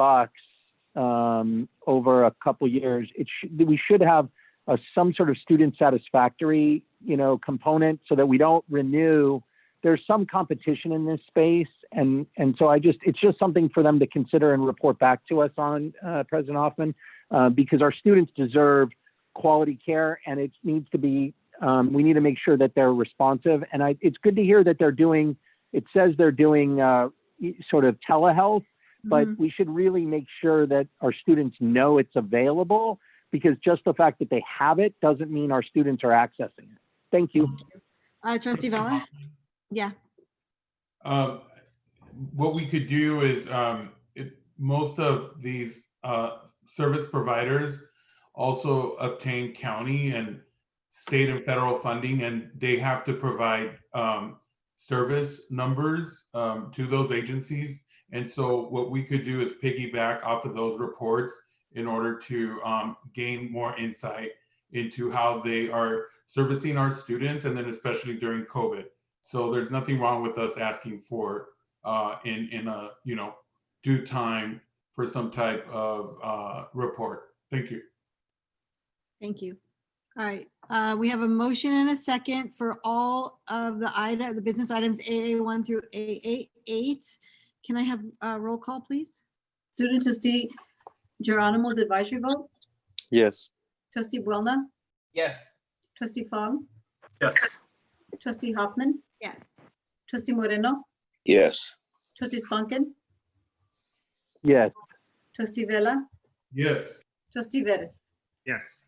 over a couple years, we should have some sort of student satisfactory, component, so that we don't renew. There's some competition in this space. And so it's just something for them to consider and report back to us on, President Hoffman, because our students deserve quality care, and it needs to be, we need to make sure that they're responsive. And it's good to hear that it says they're doing sort of telehealth, but we should really make sure that our students know it's available, because just the fact that they have it doesn't mean our students are accessing it. Thank you. Trustee Vela? Yeah. What we could do is most of these service providers also obtain county and state and federal funding, and they have to provide service numbers to those agencies. And so what we could do is piggyback off of those reports in order to gain more insight into how they are servicing our students, and then especially during COVID. So there's nothing wrong with us asking for in a due time for some type of report. Thank you. Thank you. All right. We have a motion and a second for all of the business items AA1 through AA8. Can I have a roll call, please? Student trustee Geronimo's advisory vote. Yes. Trustee Buelna. Yes. Trustee Fong. Yes. Trustee Hoffman. Yes. Trustee Moreno. Yes. Trustee Svanken. Yes. Trustee Vela. Yes. Trustee Veras. Yes.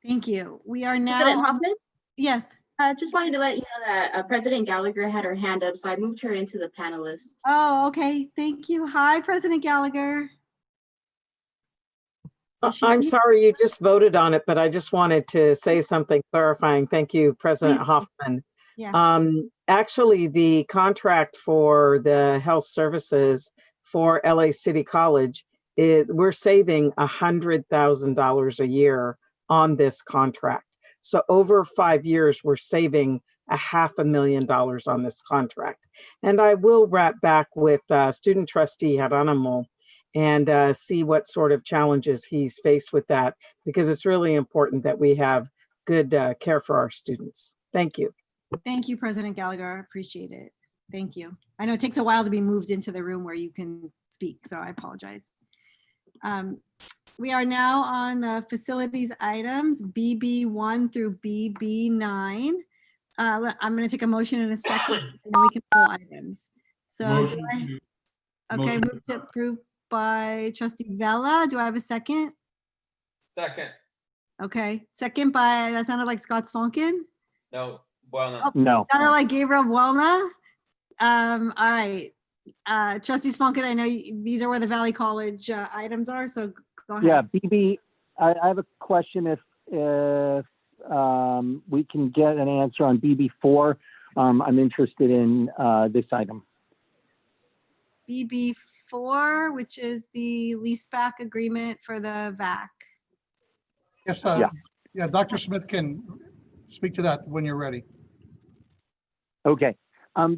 Thank you. We are now. President Hoffman? Yes. Just wanted to let you know that President Gallagher had her hand up, so I moved her into the panelist. Oh, okay. Thank you. Hi, President Gallagher. I'm sorry you just voted on it, but I just wanted to say something clarifying. Thank you, President Hoffman. Yeah. Actually, the contract for the health services for LA City College, we're saving $100,000 a year on this contract. So over 5 years, we're saving $500,000 on this contract. And I will wrap back with student trustee Geronimo and see what sort of challenges he's faced with that, because it's really important that we have good care for our students. Thank you. Thank you, President Gallagher. I appreciate it. Thank you. I know it takes a while to be moved into the room where you can speak, so I apologize. We are now on the facilities items, BB1 through BB9. I'm going to take a motion in a second, and then we can pull items. So, Motion okay, move to approve by Trustee Vella. Do I have a second? Second. Okay, second by, that sounded like Scott Sfonkin. No. Well, Oh, No. sounded like Gabriel Welna. All right. Trustee Sfonkin, I know these are where the Valley College items are, so go ahead. Yeah, BB, I have a question if we can get an answer on BB4. I'm interested in this item. BB4, which is the leaseback agreement for the VAC. Yes, Yeah. yeah, Dr. Smith can speak to that when you're ready. Okay.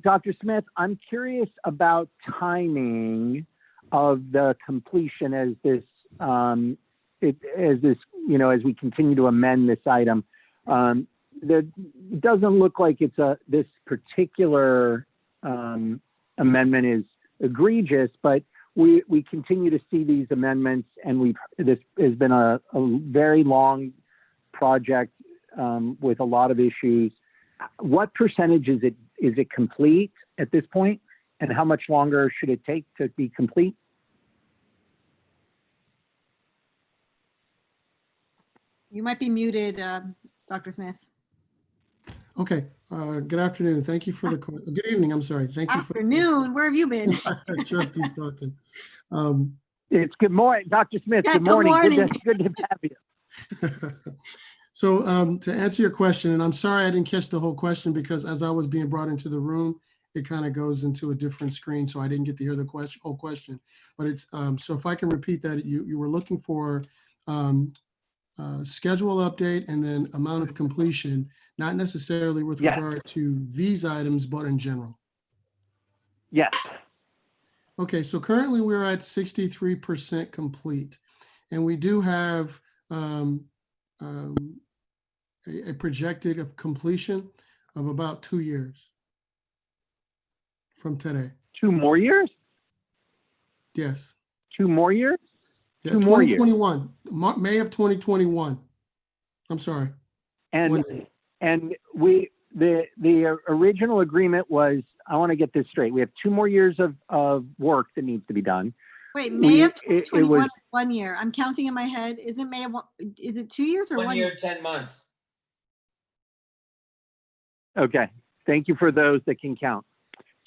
Dr. Smith, I'm curious about timing of the completion as this, as we continue to amend this item. It doesn't look like it's this particular amendment is egregious, but we continue to see these amendments, and this has been a very long project with a lot of issues. What percentage is it complete at this point, and how much longer should it take to be complete? You might be muted, Dr. Smith. Okay. Good afternoon. Thank you for the good evening. I'm sorry. Thank you for afternoon. Where have you been? Trustee talking. It's good morning, Dr. Smith. Yeah, good morning. good morning. Good to have you. So to answer your question, and I'm sorry I didn't catch the whole question because as I was being brought into the room, it kind of goes into a different screen, so I didn't get to hear the whole question. But it's so if I can repeat that, you were looking for schedule update and then amount of completion, not necessarily with regard to these items, but in general. Yes. Okay, so currently we're at 63% complete, and we do have a projected of completion of about 2 years from today. 2 more years? Yes. 2 more years? Yeah, 2 more years. 2021, May of 2021. I'm sorry. And the original agreement was, I want to get this straight. We have 2 more years of work that needs to be done. Wait, May of 2021 is 1 year. I'm counting in my head. Is it 2 years or 1 year? 1 year, 10 months. Okay. Thank you for those that can count.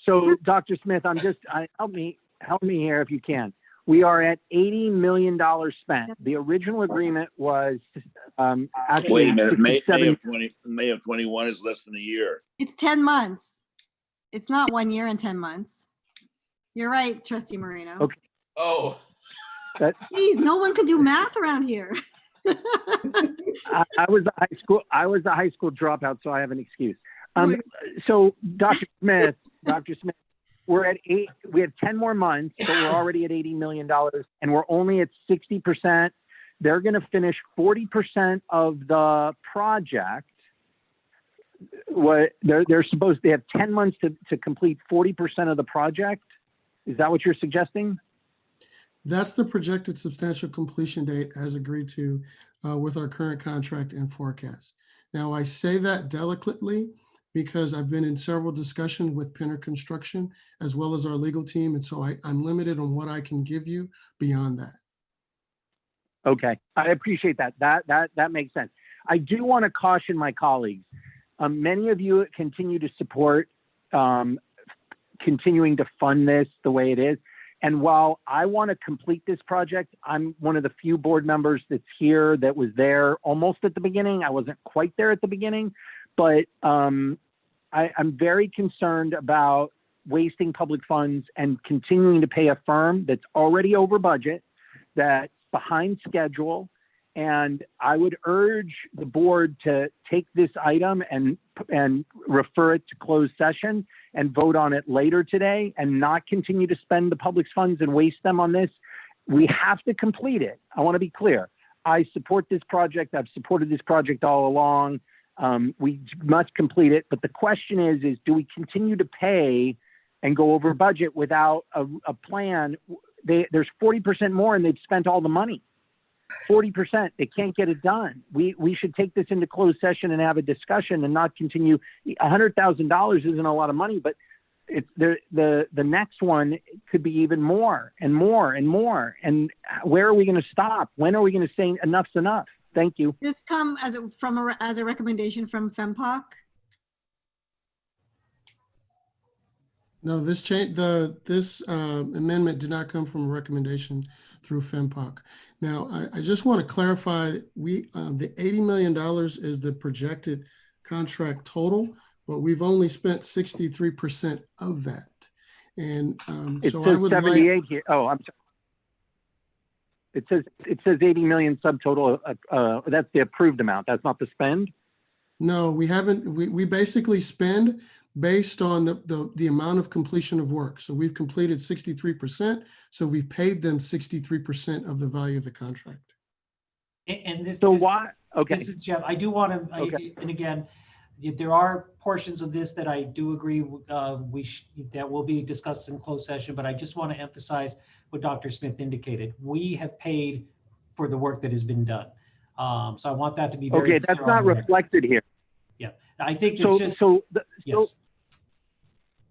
So Dr. Smith, help me here if you can. We are at $80 million spent. The original agreement was actually Wait a minute, May 67. of 21 is less than a year. It's 10 months. It's not 1 year and 10 months. You're right, Trustee Moreno. Okay. Oh. Please, no one can do math around here. I was a high school dropout, so I have an excuse. So Dr. Smith, we have 10 more months, but we're already at $80 million and we're only at 60%. They're going to finish 40% of the project. They're supposed to have 10 months to complete 40% of the project. Is that what you're suggesting? That's the projected substantial completion date as agreed to with our current contract and forecast. Now I say that delicately because I've been in several discussions with Pinner Construction as well as our legal team. And so I'm limited on what I can give you beyond that. Okay, I appreciate that. That makes sense. I do want to caution my colleagues. Many of you continue to support continuing to fund this the way it is. And while I want to complete this project, I'm one of the few board members that's here that was there almost at the beginning. I wasn't quite there at the beginning, but I'm very concerned about wasting public funds and continuing to pay a firm that's already over budget, that's behind schedule. And I would urge the board to take this item and refer it to closed session and vote on it later today and not continue to spend the public's funds and waste them on this. We have to complete it. I want to be clear. I support this project. I've supported this project all along. We must complete it. But the question is do we continue to pay and go over budget without a plan? There's 40% more and they've spent all the money. 40%, they can't get it done. We should take this into closed session and have a discussion and not continue. $100,000 isn't a lot of money, but it's the next one could be even more and more and more. And where are we going to stop? When are we going to say enough's enough? Thank you. This come as a recommendation from FEMPOC? No, this amendment did not come from a recommendation through FEMPOC. Now, I just want to clarify, the $80 million is the projected contract total, but we've only spent 63% of that. And it so says I would 78 like, here. Oh, I'm sorry. It says 80 million subtotal. That's the approved amount. That's not the spend. no, we haven't. We basically spend based on the amount of completion of work. So we've completed 63%. So we've paid them 63% of the value of the contract. And this. So this, why? Okay. This is Jeff. I do want to. Okay. And again, there are portions of this that I do agree that will be discussed in closed session. But I just want to emphasize what Dr. Smith indicated. We have paid for the work that has been done. So I want that to be very okay. That's not reflected here. Yeah, I think so. it's just. Yes.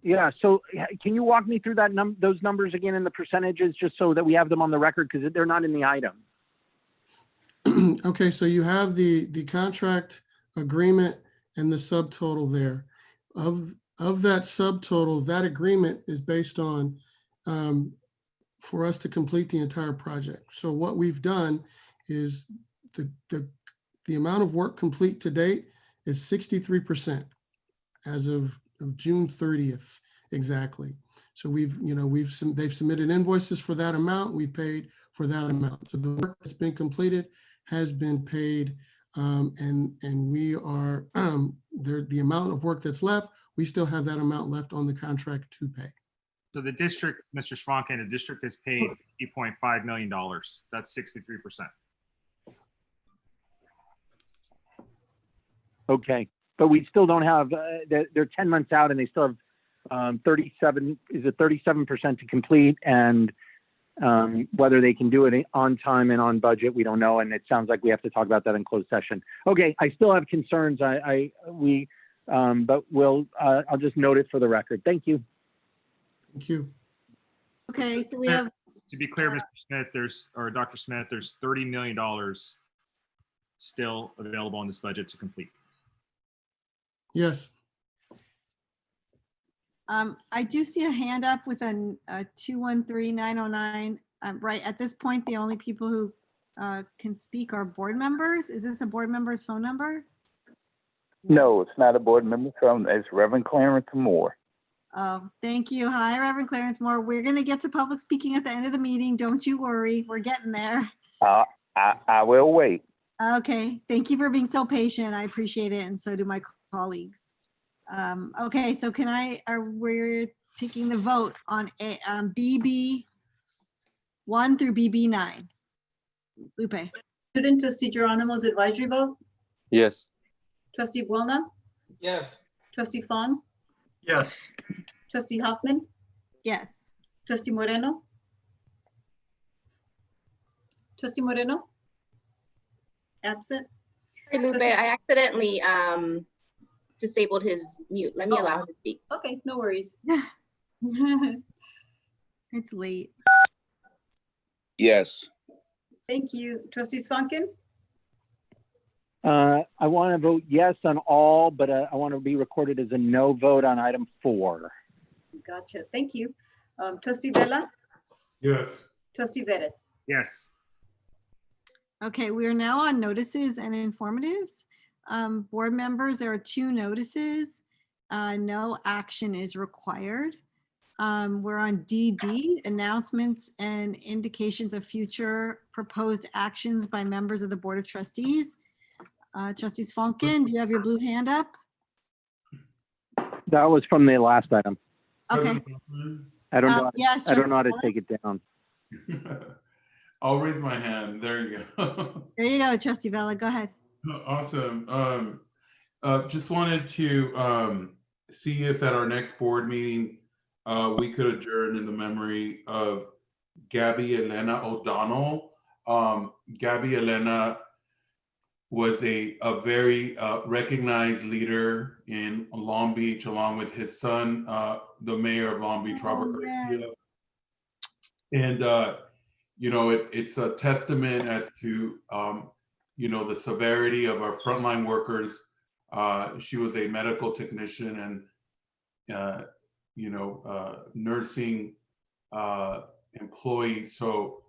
Yeah. So can you walk me through those numbers again in the percentages, just so that we have them on the record, because they're not in the item. Okay, so you have the contract agreement and the subtotal there. Of that subtotal, that agreement is based on for us to complete the entire project. So what we've done is the amount of work complete to date is 63% as of June 30th exactly. So they've submitted invoices for that amount. We paid for that amount. So the work that's been completed has been paid, and we are the amount of work that's left. We still have that amount left on the contract to pay. So the district, Mr. Schwanken, the district has paid $50.5 million. That's 63%. Okay, but we still don't have. They're 10 months out, and they still have 37. Is it 37% to complete? And whether they can do it on time and on budget, we don't know. And it sounds like we have to talk about that in closed session. Okay, I still have concerns. But I'll just note it for the record. Thank you. Thank you. Okay, so we have. To be clear, Mr. Smith, Dr. Smith, there's $30 million still available in this budget to complete. Yes. I do see a hand up with a 213-909. Right at this point, the only people who can speak are board members. Is this a board member's phone number? No, it's not a board member's phone. It's Reverend Clarence Moore. Oh, thank you. Hi, Reverend Clarence Moore. We're going to get to public speaking at the end of the meeting. Don't you worry. We're getting there. I will wait. Okay. Thank you for being so patient. I appreciate it. And so do my colleagues. Okay. So we're taking the vote on BB 1 through BB 9. Lupe. Student trustee Geronimo's advisory vote. Yes. Trustee Buelna. Yes. Trustee Fong. Yes. Trustee Hoffman. Yes. Trustee Moreno. Trustee Moreno. Absent. Hey, Lupe, I accidentally disabled his mute. Let me allow him to speak. Okay, no worries. It's late. Yes. Thank you. Trustee Swankin. I want to vote yes on all, but I want to be recorded as a no vote on item 4. Gotcha. Thank you. Trustee Vela. Yes. Trustee Veras. Yes. Okay, we are now on notices and informatives. Board members, there are 2 notices. No action is required. We're on DD, announcements and indications of future proposed actions by members of the Board of Trustees. Trustee Swankin, do you have your blue hand up? That was from the last item. Okay. I don't know. Yes, I don't know how to Trustee take it down. I'll raise my hand. There you go. There you go, Trustee Vela. Go ahead. Awesome. Just wanted to see if at our next board meeting, we could adjourn in the memory of Gabby Elena O'Donnell. Gabby Elena was a very recognized leader in Long Beach, along with his son, the mayor of Long Beach, Robert Garcia. And, you know, it's a testament as to, you know, the severity of our frontline workers. She was a medical technician and, you know, nursing employee. So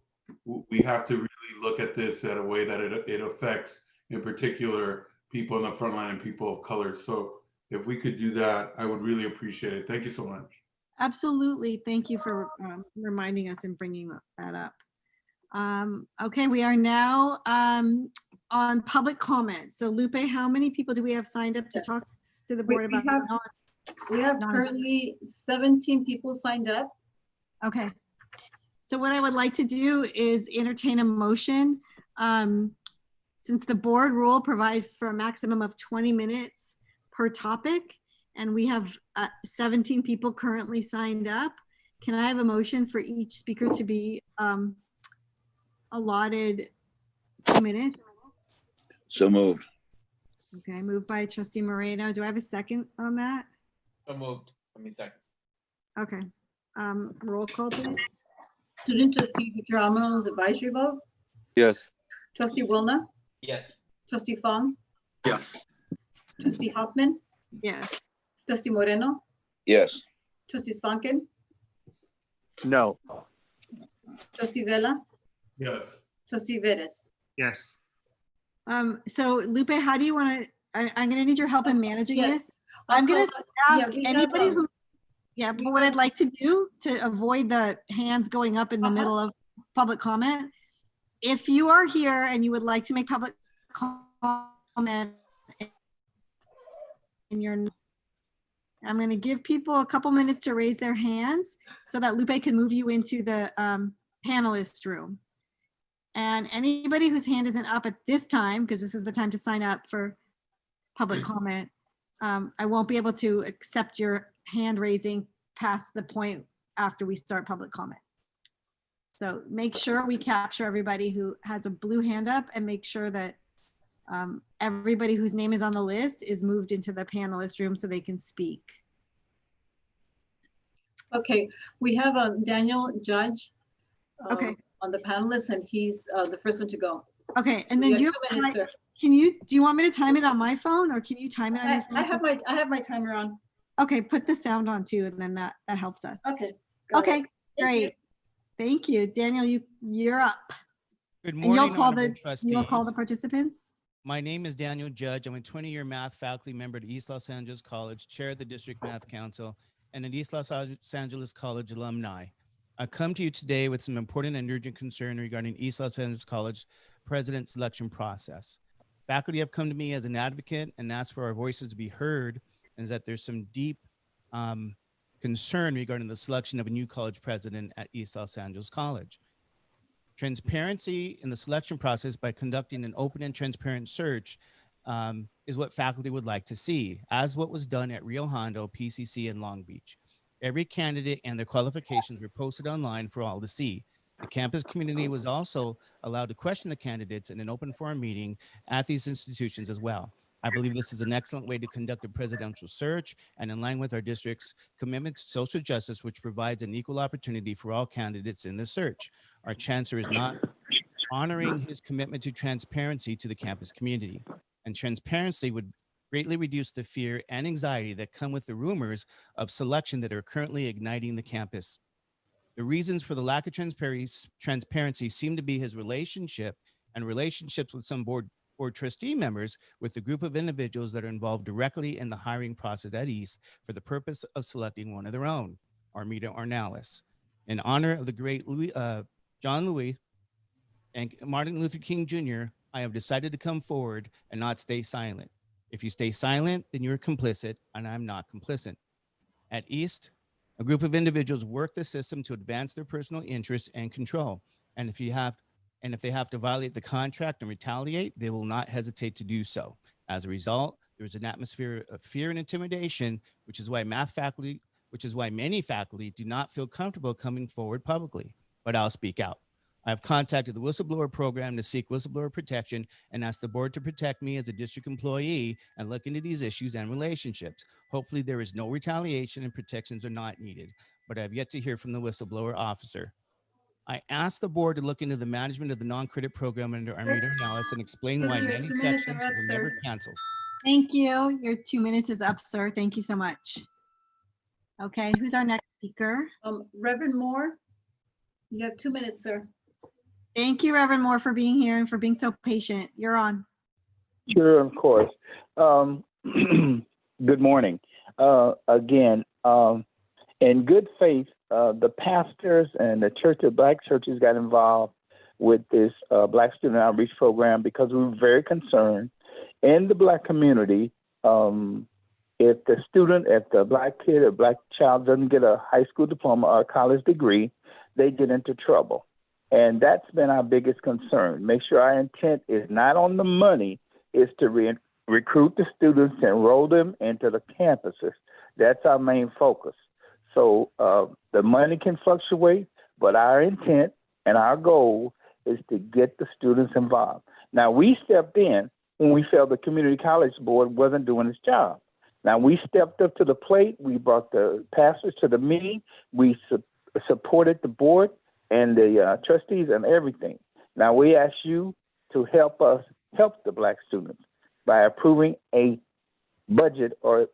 we have to really look at this at a way that it affects, in particular, people in the front line and people of color. So if we could do that, I would really appreciate it. Thank you so much. Absolutely. Thank you for reminding us and bringing that up. Okay, we are now on public comment. So Lupe, how many people do we have signed up to talk to the board about? We have currently 17 people signed up. Okay. So what I would like to do is entertain a motion. Since the board rule provides for a maximum of 20 minutes per topic, and we have 17 people currently signed up, can I have a motion for each speaker to be allotted 2 minutes? So moved. Okay, moved by Trustee Moreno. Do I have a second on that? So moved. I mean, second. Okay. Roll call, please. Student Trustee Ramos advisory vote. Yes. Trustee Wilner. Yes. Trustee Fong. Yes. Trustee Hoffman. Yes. Trustee Moreno. Yes. Trustee Svanken. No. Trustee Vela. Yes. Trustee Vettis. Yes. So Lupe, how do you want to, I'm going to need your help in managing this. I'm going to Yeah, ask we anybody have, who, yeah, but what I'd like to do to avoid the hands going up in the middle of public comment, if you are here and you would like to make public comment, and I'm going to give people a couple minutes to raise their hands so that Lupe can move you into the panelist room. And anybody whose hand isn't up at this time, because this is the time to sign up for public comment, I won't be able to accept your hand raising past the point after we start public comment. So make sure we capture everybody who has a blue hand up and make sure that everybody whose name is on the list is moved into the panelist room so they can speak. Okay, we have Daniel Judge Okay. on the panelist, and he's the first one to go. Okay, and then We do have you 2 minutes, sir. do you want me to time it on my phone or can you time it on your phone? I have my timer on. Okay, put the sound on too, and then that helps us. Okay. got Okay, it. great. Thank you. Daniel, you're up. Good And morning, you'll call the trustees. participants? My name is Daniel Judge. I'm a 20-year math faculty member at East Los Angeles College, chair of the District Math Council, and an East Los Angeles College alumni. I come to you today with some important and urgent concern regarding East Los Angeles College president selection process. Faculty have come to me as an advocate and asked for our voices to be heard, and that there's some deep concern regarding the selection of a new college president at East Los Angeles College. Transparency in the selection process by conducting an open and transparent search is what faculty would like to see, as what was done at Rio Hondo, PCC, and Long Beach. Every candidate and their qualifications were posted online for all to see. The campus community was also allowed to question the candidates in an open forum meeting at these institutions as well. I believe this is an excellent way to conduct a presidential search and in line with our district's commitment to social justice, which provides an equal opportunity for all candidates in the search. Our chancellor is not honoring his commitment to transparency to the campus community, and transparency would greatly reduce the fear and anxiety that come with the rumors of selection that are currently igniting the campus. The reasons for the lack of transparency seem to be his relationship and relationships with some board trustee members with the group of individuals that are involved directly in the hiring process at East for the purpose of selecting one of their own, Armida Ornelas. In honor of the great John Lewis and Martin Luther King Jr., I have decided to come forward and not stay silent. If you stay silent, then you're complicit, and I'm not complicit. At East, a group of individuals work the system to advance their personal interests and control. And if they have to violate the contract and retaliate, they will not hesitate to do so. As a result, There was an atmosphere of fear and intimidation, which is why many faculty do not feel comfortable coming forward publicly, but I'll speak out. I've contacted the whistleblower program to seek whistleblower protection and asked the board to protect me as a district employee and look into these issues and relationships. Hopefully there is no retaliation and protections are not needed, but I've yet to hear from the whistleblower officer. I asked the board to look into the management of the non-credit program under Armida Ornelas and explain why many sections were never canceled. Thank you. Your 2 minutes is up, sir. Thank you so much. Okay, who's our next speaker? Reverend Moore, you have 2 minutes, sir. Thank you, Reverend Moore, for being here and for being so patient. You're on. Sure, of course. Good morning. Again, in good faith, the pastors and the Church of Black Churches got involved with this Black Student Outreach Program because we were very concerned in the Black community. If the Black kid or Black child doesn't get a high school diploma or a college degree, they get into trouble. And that's been our biggest concern. Make sure our intent is not on the money, is to recruit the students, enroll them into the campuses. That's our main focus. So the money can fluctuate, but our intent and our goal is to get the students involved. Now, we stepped in when we felt the community college board wasn't doing its job. Now, we stepped up to the plate. We brought the pastors to the meeting. We supported the board and the trustees and everything. Now, we ask you to help us help the Black students by approving a budget or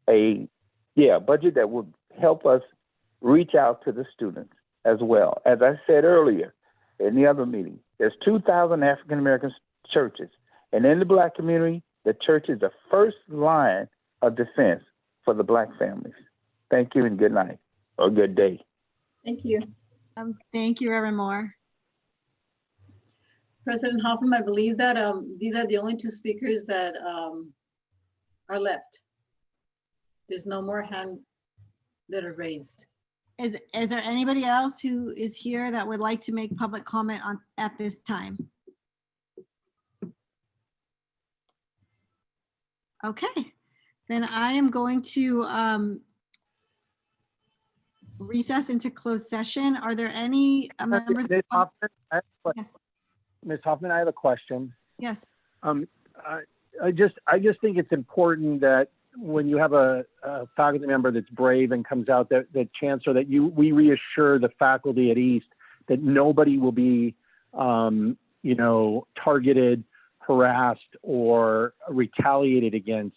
budget that would help us reach out to the students as well. As I said earlier in the other meeting, there's 2,000 African-American churches. And in the Black community, the church is the first line of defense for the Black families. Thank you and good night or good day. Thank you. Thank you, Reverend Moore. President Hoffman, I believe that these are the only 2 speakers that are left. There's no more hands that are raised. Is there anybody else who is here that would like to make public comment at this time? Okay, then I am going to recess into closed session. Are there any members? Ms. Hoffman, Yes. Ms. Hoffman, I have a question. Yes. I just think it's important that when you have a faculty member that's brave and comes out, that Chancellor, that we reassure the faculty at East that nobody will be, targeted, harassed, or retaliated against.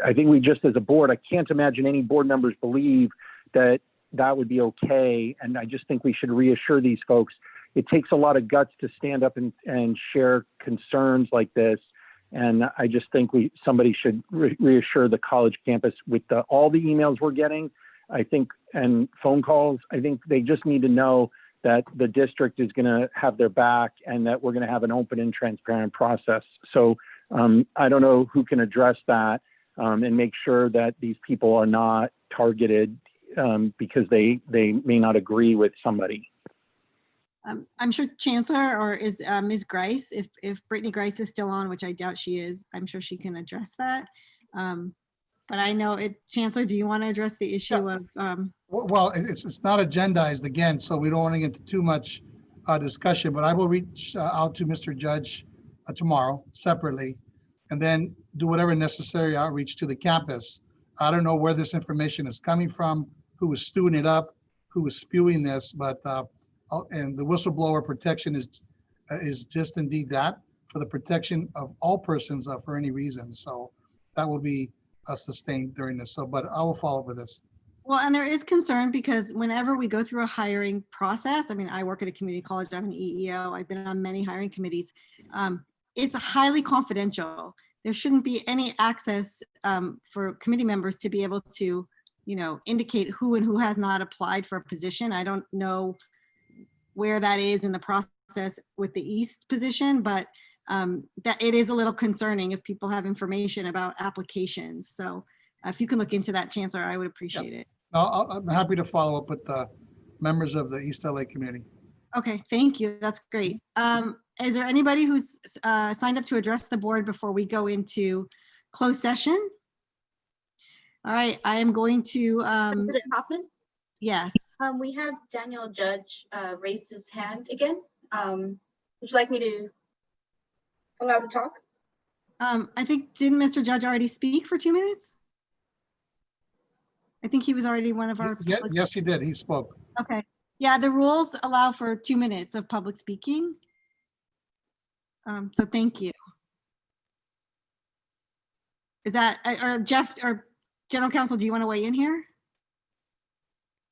I think we just, as a board, I can't imagine any board members believe that that would be okay. And I just think we should reassure these folks. It takes a lot of guts to stand up and share concerns like this. And I just think somebody should reassure the college campus with all the emails we're getting, I think, and phone calls. I think they just need to know that the district is going to have their back and that we're going to have an open and transparent process. So I don't know who can address that and make sure that these people are not targeted because they may not agree with somebody. I'm sure Chancellor or is Ms. Grice, if Brittany Grice is still on, which I doubt she is, I'm sure she can address that. But I know Chancellor, do you want to address the issue of? Well, it's not agendized again, so we don't want to get into too much discussion, but I will reach out to Mr. Judge tomorrow separately and then do whatever necessary outreach to the campus. I don't know where this information is coming from, who is stewing it up, who is spewing this, but and the whistleblower protection is just indeed that, for the protection of all persons for any reason. So that will be sustained during this. So, but I will follow up with this. Well, and there is concern because whenever we go through a hiring process, I mean, I work at a community college, I'm an EEO, I've been on many hiring committees. It's highly confidential. There shouldn't be any access for committee members to be able to, indicate who and who has not applied for a position. I don't know where that is in the process with the East position, but that it is a little concerning if people have information about applications. So if you can look into that, Chancellor, I would appreciate it. I'm happy to follow up with the members of the East LA community. Okay, thank you. That's great. Is there anybody who's signed up to address the board before we go into closed session. All right, I am going to, President Hoffman? yes. We have Daniel Judge raised his hand again. Would you like me to allow to talk? I think, didn't Mr. Judge already speak for 2 minutes? I think he was already one of our. Yes, he did. He spoke. Okay. Yeah, the rules allow for 2 minutes of public speaking. So thank you. Is that, or Jeff or General Counsel, do you want to weigh in here?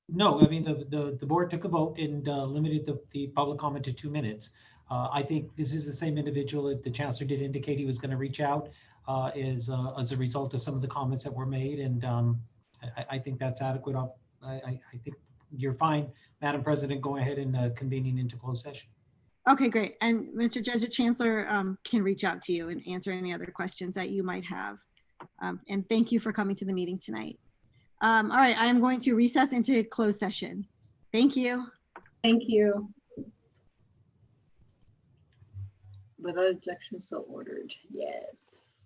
No, I mean, the board took a vote and limited the public comment to 2 minutes. I think this is the same individual that the Chancellor did indicate he was going to reach out as a result of some of the comments that were made. And I think that's adequate. I think you're fine, Madam President, going ahead and convening into closed session. Okay, great. And Mr. Judge, the Chancellor can reach out to you and answer any other questions that you might have. And thank you for coming to the meeting tonight. All right, I am going to recess into closed session. Thank you. Thank you. Without objection, so ordered. Yes.